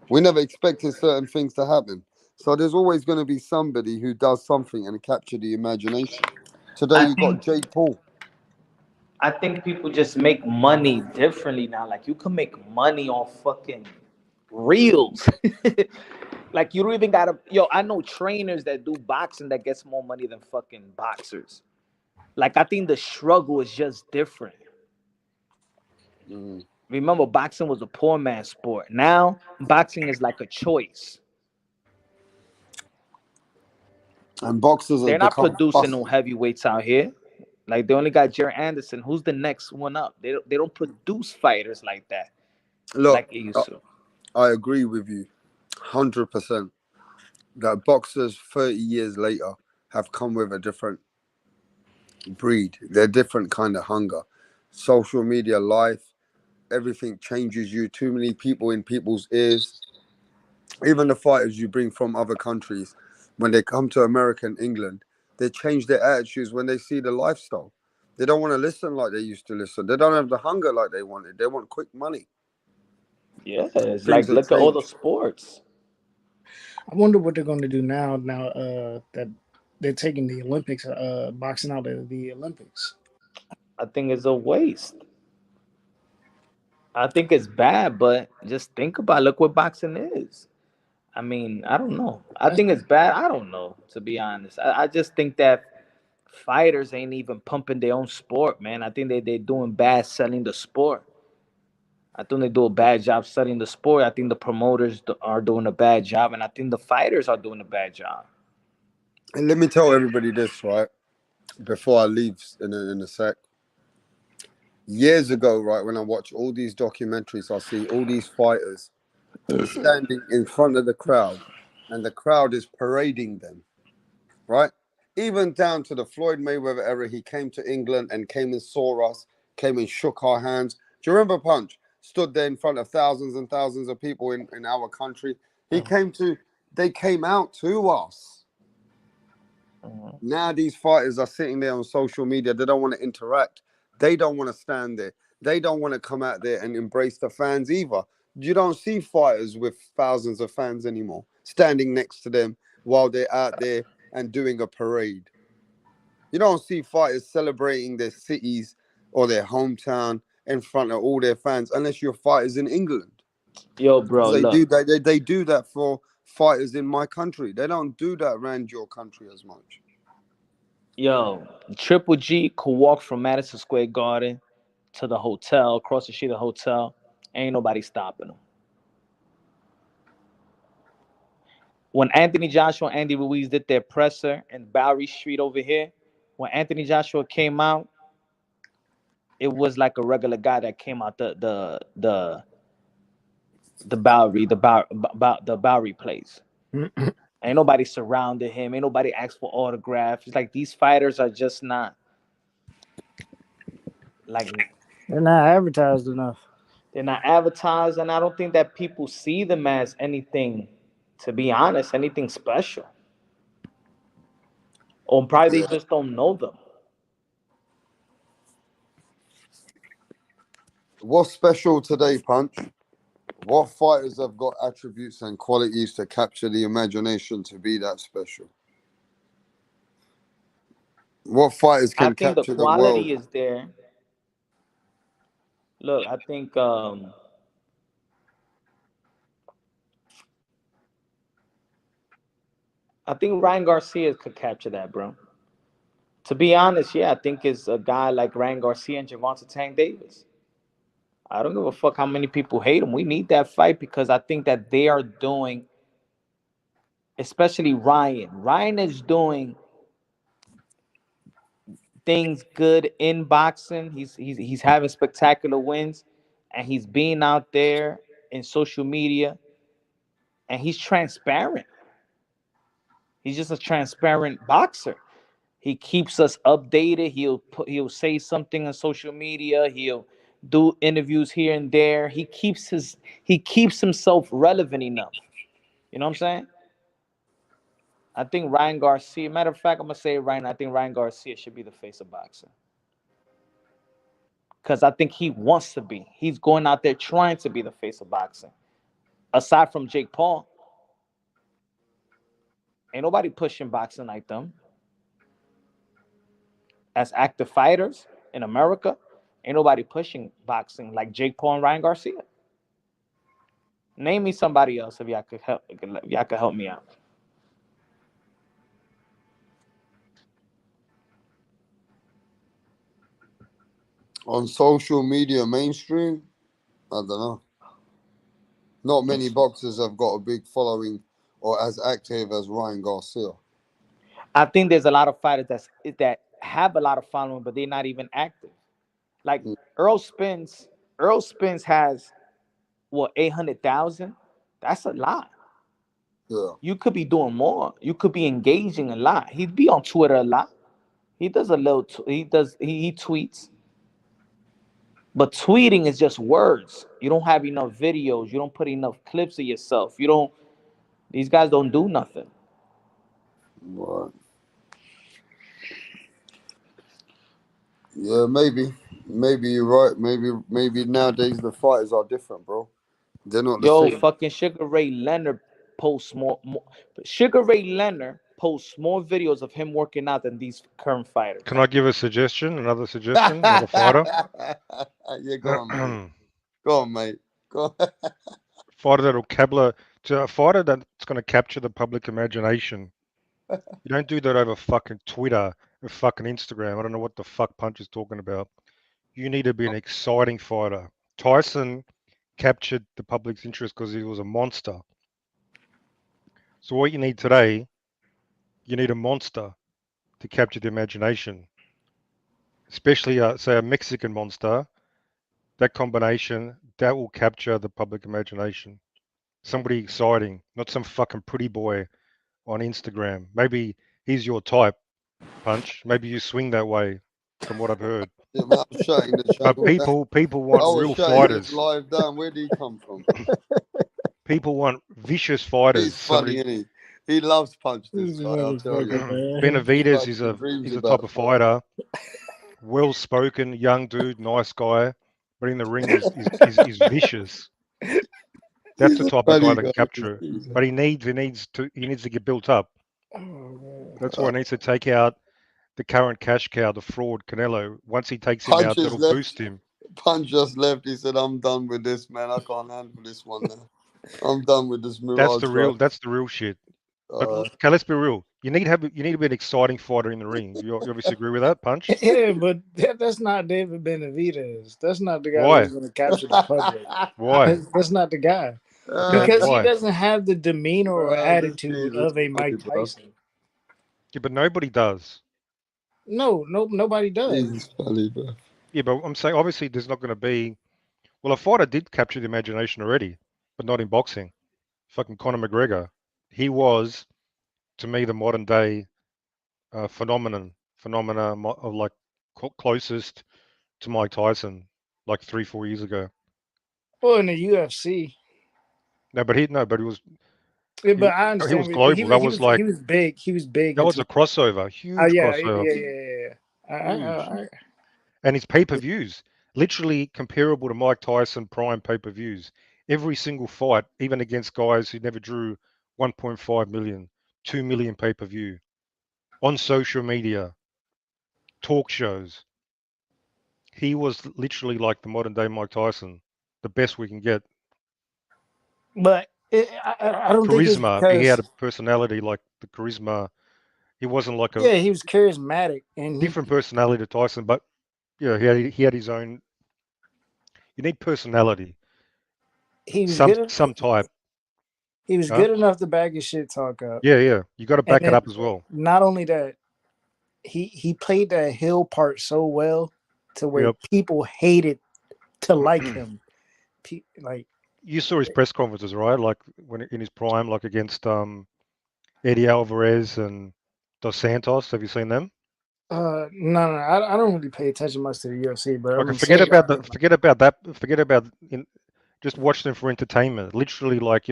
We never expected certain things to happen. So there's always going to be somebody who does something and capture the imagination. Today I you got think Jake Paul. I think people just make money differently now. Like you can make money on fucking reels. Like you don't even gotta. Yo, I know trainers that do boxing that gets more money than fucking boxers. Like I think the struggle is just different. Mm. Remember, boxing was a poor man's sport. Now boxing is like a choice. And boxers They're have not become producing no fussy. heavyweights out here. Like they only got Jerry Anderson. Who's the next one up? They don't produce fighters like that, Look, like it used to. I agree with you 100% that boxers 30 years later have come with a different breed. They're different kind of hunger. Social media life, everything changes you. Too many people in people's ears. Even the fighters you bring from other countries, when they come to America and England, they change their attitudes when they see the lifestyle. They don't want to listen like they used to listen. They don't have the hunger like they wanted. They want quick money. Yeah, it's Things like have look at all the changed. sports. I wonder what they're going to do now. Now that they're taking the Olympics, boxing out of the Olympics. I think it's a waste. I think it's bad, but just think about look what boxing is. I mean, I don't know. I think it's bad. I don't know, to be honest. I just think that fighters ain't even pumping their own sport, man. I think they're doing bad selling the sport. I think they do a bad job selling the sport. I think the promoters are doing a bad job, and I think the fighters are doing a bad job. And let me tell everybody this, right? Before I leave in a sec. Years ago, right, when I watch all these documentaries, I see all these fighters standing in front of the crowd, and the crowd is parading them, right? Even down to the Floyd Mayweather era, he came to England and came and saw us, came and shook our hands. Do you remember Punch? Stood there in front of thousands and thousands of people in our country. They came out to us. Now these fighters are sitting there on social media. They don't want to interact. They don't want to stand there. They don't want to come out there and embrace the fans either. You don't see fighters with thousands of fans anymore standing next to them while they're out there and doing a parade. You don't see fighters celebrating their cities or their hometown in front of all their fans unless you're fighters in England. Yo, bro, They do look. that. They do that for fighters in my country. They don't do that around your country as much. Yo, Triple G could walk from Madison Square Garden to the hotel, across the street of the hotel. Ain't nobody stopping him. When Anthony Joshua and Andy Ruiz did their presser in Bowery Street over here, when Anthony Joshua came out, it was like a regular guy that came out the Bowery place. Ain't nobody surrounded him. Ain't nobody asked for autographs. It's like these fighters are just not like They're not advertised enough. they're not advertised, and I don't think that people see them as anything, to be honest, anything special. Or probably they Yeah. just don't know them. What's special today, Punch? What fighters have got attributes and qualities to capture the imagination to be that special? What fighters I can think the capture the world? quality is there. Look, I think Ryan Garcia could capture that, bro. To be honest, yeah, I think it's a guy like Ryan Garcia and Gervonta Tank Davis. I don't give a fuck how many people hate him. We need that fight because I think that they are doing, especially Ryan. Ryan is doing things good in boxing. He's having spectacular wins. and he's being out there in social media, and he's transparent. He's just a transparent boxer. He keeps us updated. He'll say something on social media. He'll do interviews here and there. He keeps himself relevant enough. You know what I'm saying? I think Ryan Garcia. Matter of fact, I'm gonna say it right now. I think Ryan Garcia should be the face of boxing because I think he wants to be. He's going out there trying to be the face of boxing. Aside from Jake Paul, ain't nobody pushing boxing like them. As active fighters in America, ain't nobody pushing boxing like Jake Paul and Ryan Garcia. Name me somebody else if y'all could help me out. On social media, mainstream, I don't know. Not many boxers have got a big following or as active as Ryan Garcia. I think there's a lot of fighters that have a lot of following, but they're not even active. Like Earl Spence. Earl Spence has 800,000. That's a lot. Yeah. You could be doing more. You could be engaging a lot. He'd be on Twitter a lot. He does a little. He tweets. But tweeting is just words. You don't have enough videos. You don't put enough clips of yourself. These guys don't do nothing. Right. Yeah, maybe you're right. Maybe nowadays the fighters are different, bro. They're not the same. Fucking Sugar Ray Leonard posts more. Sugar Ray Leonard posts more videos of him working out than these current fighters. Can I give a suggestion? Another suggestion? Another fighter? Yeah, go on, mate. Go on, mate. Go on. A fighter that's going to capture the public imagination. You don't do that over fucking Twitter or fucking Instagram. I don't know what the fuck Punch is talking about. You need to be an exciting fighter. Tyson captured the public's interest because he was a monster. So what you need today, you need a monster to capture the imagination. Especially, say, a Mexican monster. That combination, that will capture the public imagination. Somebody exciting, not some fucking pretty boy on Instagram. Maybe he's your type, Punch. Maybe you swing that way, from what I've heard. Yeah, man, I'm shutting the channel. But people want real fighters. Live down. Where did he come from? People want vicious fighters. He's funny, isn't he? He loves Punch. This guy, I'll tell you. Benavidez is a type of fighter. Well spoken, young dude, nice guy, but in the ring he's vicious. That's the type of guy that can capture it. But he needs to get built up. That's why he needs to take out the current cash cow, the fraud Canelo. Once he takes him out, that'll boost him. Punch just left. He said, "I'm done with this, man. I can't handle this one now. I'm done with this mirage." That's the real shit. But okay, let's be real. You need to be an exciting fighter in the ring. You obviously agree with that, Punch? Yeah, but that's not David Benavidez. That's not the guy who's going to capture the public. Why? That's not the guy. Because he doesn't have the demeanor or attitude of a Mike Tyson. Yeah, but nobody does. No, nobody does. He's funny, bro. Yeah, but I'm saying obviously there's not going to be. Well, a fighter did capture the imagination already, but not in boxing. Fucking Conor McGregor. He was, to me, the modern day phenomena of like closest to Mike Tyson, like 3-4 years ago. Well, in the UFC. But he was. Yeah, but I understand. He was global. He was big. He was big. That was a crossover. Huge crossover. Yeah. And his pay-per-views, literally comparable to Mike Tyson prime pay-per-views. Every single fight, even against guys who never drew 1.5 million, 2 million pay-per-view, on social media, talk shows. He was literally like the modern day Mike Tyson, the best we can get. But I don't think it's because he had a personality like the charisma. He wasn't like a he was charismatic and different personality to Tyson, but yeah, he had his own. You need personality. He was some type. He was good enough to back his shit talk up. Yeah. You got to back it up as well. Not only that, he played that heel part so well to where people hated to like him. like You saw his press conferences, right? Like when in his prime, like against Eddie Alvarez and Dos Santos. Have you seen them? no, I don't really pay attention much to the UFC, but Okay, I'm saying forget about just watch them for entertainment. Literally, like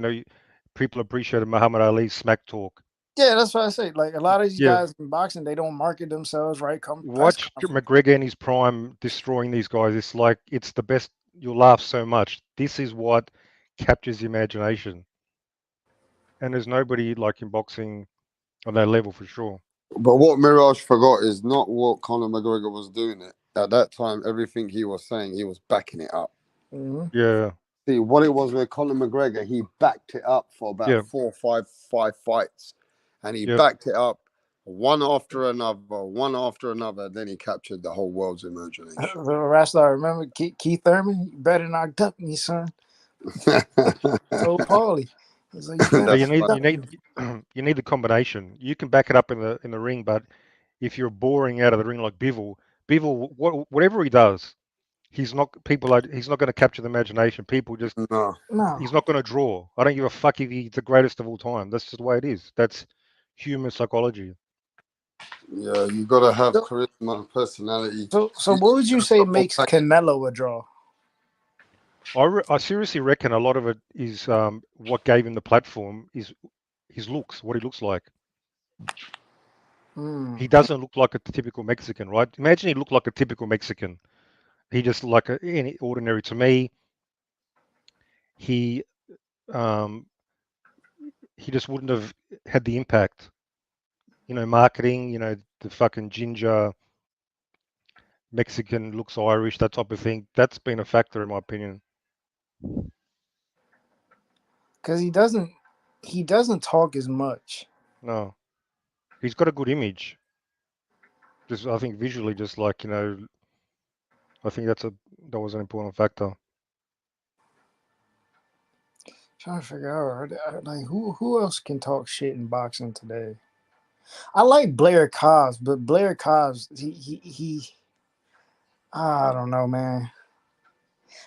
people appreciated Muhammad Ali's smack talk. yeah, that's what I say. Like a lot of these Yeah, guys in boxing, they don't market themselves right. Come press watch conference. McGregor in his prime destroying these guys. It's like it's the best. You'll laugh so much. This is what captures your imagination, and there's nobody like in boxing on that level for sure. But what Mirage forgot is not what Conor McGregor was doing it. At that time, everything he was saying, he was backing it up. Mm-hmm. Yeah, See, what it was with Conor McGregor, he backed it up for about yeah, 5 fights. And he yeah. backed it up one after another. Then he captured the whole world's imagination. The wrestler, remember Keith Thurman? You better not duck me, son. So Paulie, he's like, you better But you That's need funny. you need you need the combination. You can back it up in the ring, but if you're boring out of the ring like Bivol, whatever he does, he's not going to capture the imagination. People just No. no. he's not going to draw. I don't give a fuck if he's the greatest of all time. That's just the way it is. That's human psychology. Yeah, you got to have So, charisma and personality. so what would you say makes Canelo a draw? I seriously reckon a lot of it is what gave him the platform is his looks, what he looks like. He doesn't look like a typical Mexican, right? Imagine he looked like a typical Mexican. He just like any ordinary. To me, he um, he just wouldn't have had the impact. Marketing. The fucking ginger Mexican looks Irish, that type of thing. That's been a factor in my opinion. Because he doesn't talk as much. No, he's got a good image. Just I think visually, just like I think that was an important factor. Trying to figure out like who else can talk shit in boxing today. I like Blair Cobbs, but Blair Cobbs, he I don't know, man.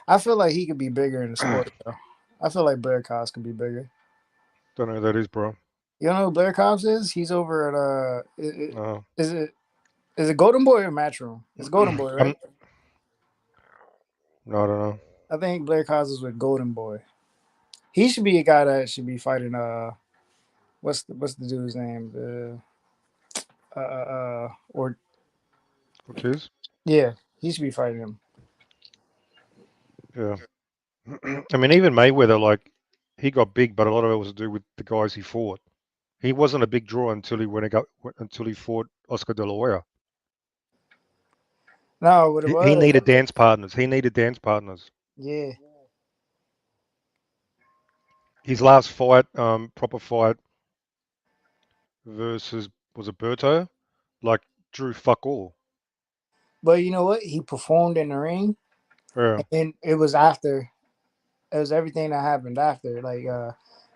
I feel like he could be bigger in the sport, though. I feel like Blair Cobbs could be bigger. Don't know who that is, bro. You know who Blair Cobbs is? He's over at No. is it Golden Boy or Matchroom? It's Golden Boy, right? No, I don't know. I think Blair Cobbs is with Golden Boy. He should be a guy that should be fighting. What's the dude's name? Or Ortiz? yeah, he should be fighting him. Yeah. I mean, even Mayweather, like, he got big, but a lot of it was to do with the guys he fought. He wasn't a big draw until he fought Oscar De La Hoya. No, what it He was? needed dance partners. Yeah. His last fight, proper fight versus was it Berto? Like drew fuck all. But you know what? He performed in the ring, Yeah. and it was after. It was everything that happened after, like the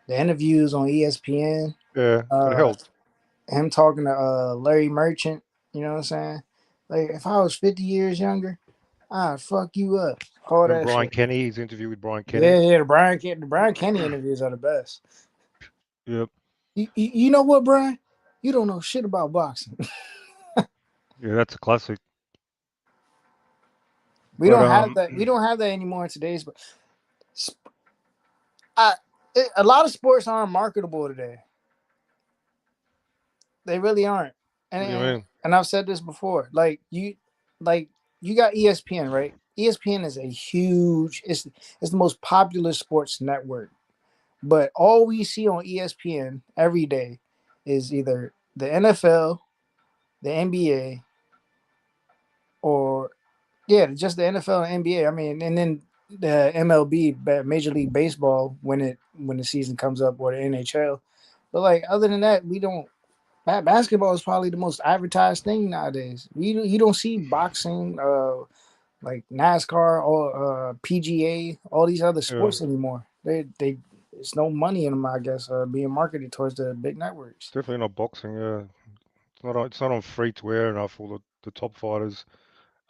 interviews on ESPN. Yeah. It helped. Him talking to Larry Merchant. You know what I'm saying? Like if I was 50 years younger, I'd fuck you up. All And that Brian shit. Kenny, his interview with Brian Kenny. Yeah. The Brian Kenny interviews are the best. Yep. You know what, Brian? You don't know shit about boxing. Yeah, that's a classic. We don't have that. We don't have that anymore in today's. But a lot of sports aren't marketable today. They really aren't. What do you mean? And I've said this before. Like you got ESPN, right? ESPN is a huge. It's the most popular sports network. But all we see on ESPN every day is either the NFL, the NBA, or just the NFL and NBA. I mean, and then the MLB, Major League Baseball, when the season comes up, or the NHL. But like other than that, we don't. Basketball is probably the most advertised thing nowadays. You don't see boxing, like NASCAR or PGA, all these other sports anymore. They there's no money in them, I guess, being marketed towards the big networks. Definitely not boxing. Yeah, it's not on free to air enough. All the top fighters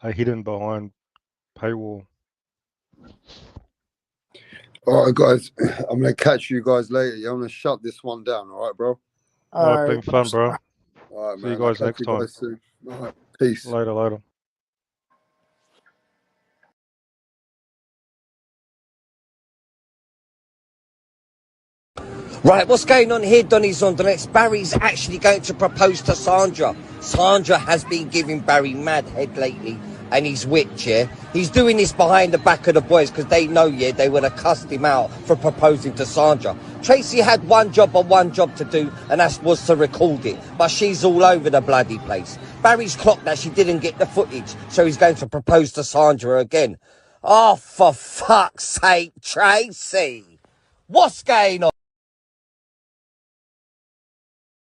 are hidden behind paywall. All right, guys. I'm gonna catch you guys later. Yeah, I'm gonna shut this one down. All right, bro. All right, been fun, bro. All right, See you man. I'll guys catch next you time. guys soon. All right, peace. Later. Right, what's going on here, Donny's on the next? Barry's actually going to propose to Sandra. Sandra has been giving Barry mad head lately, and he's whipped, yeah? He's doing this behind the back of the boys because they know, yeah, they would have cussed him out for proposing to Sandra. Tracy had one job to do, and that was to record it. But she's all over the bloody place. Barry's clocked that she didn't get the footage, so he's going to propose to Sandra again. Oh, for fuck's sake, Tracy! What's going on?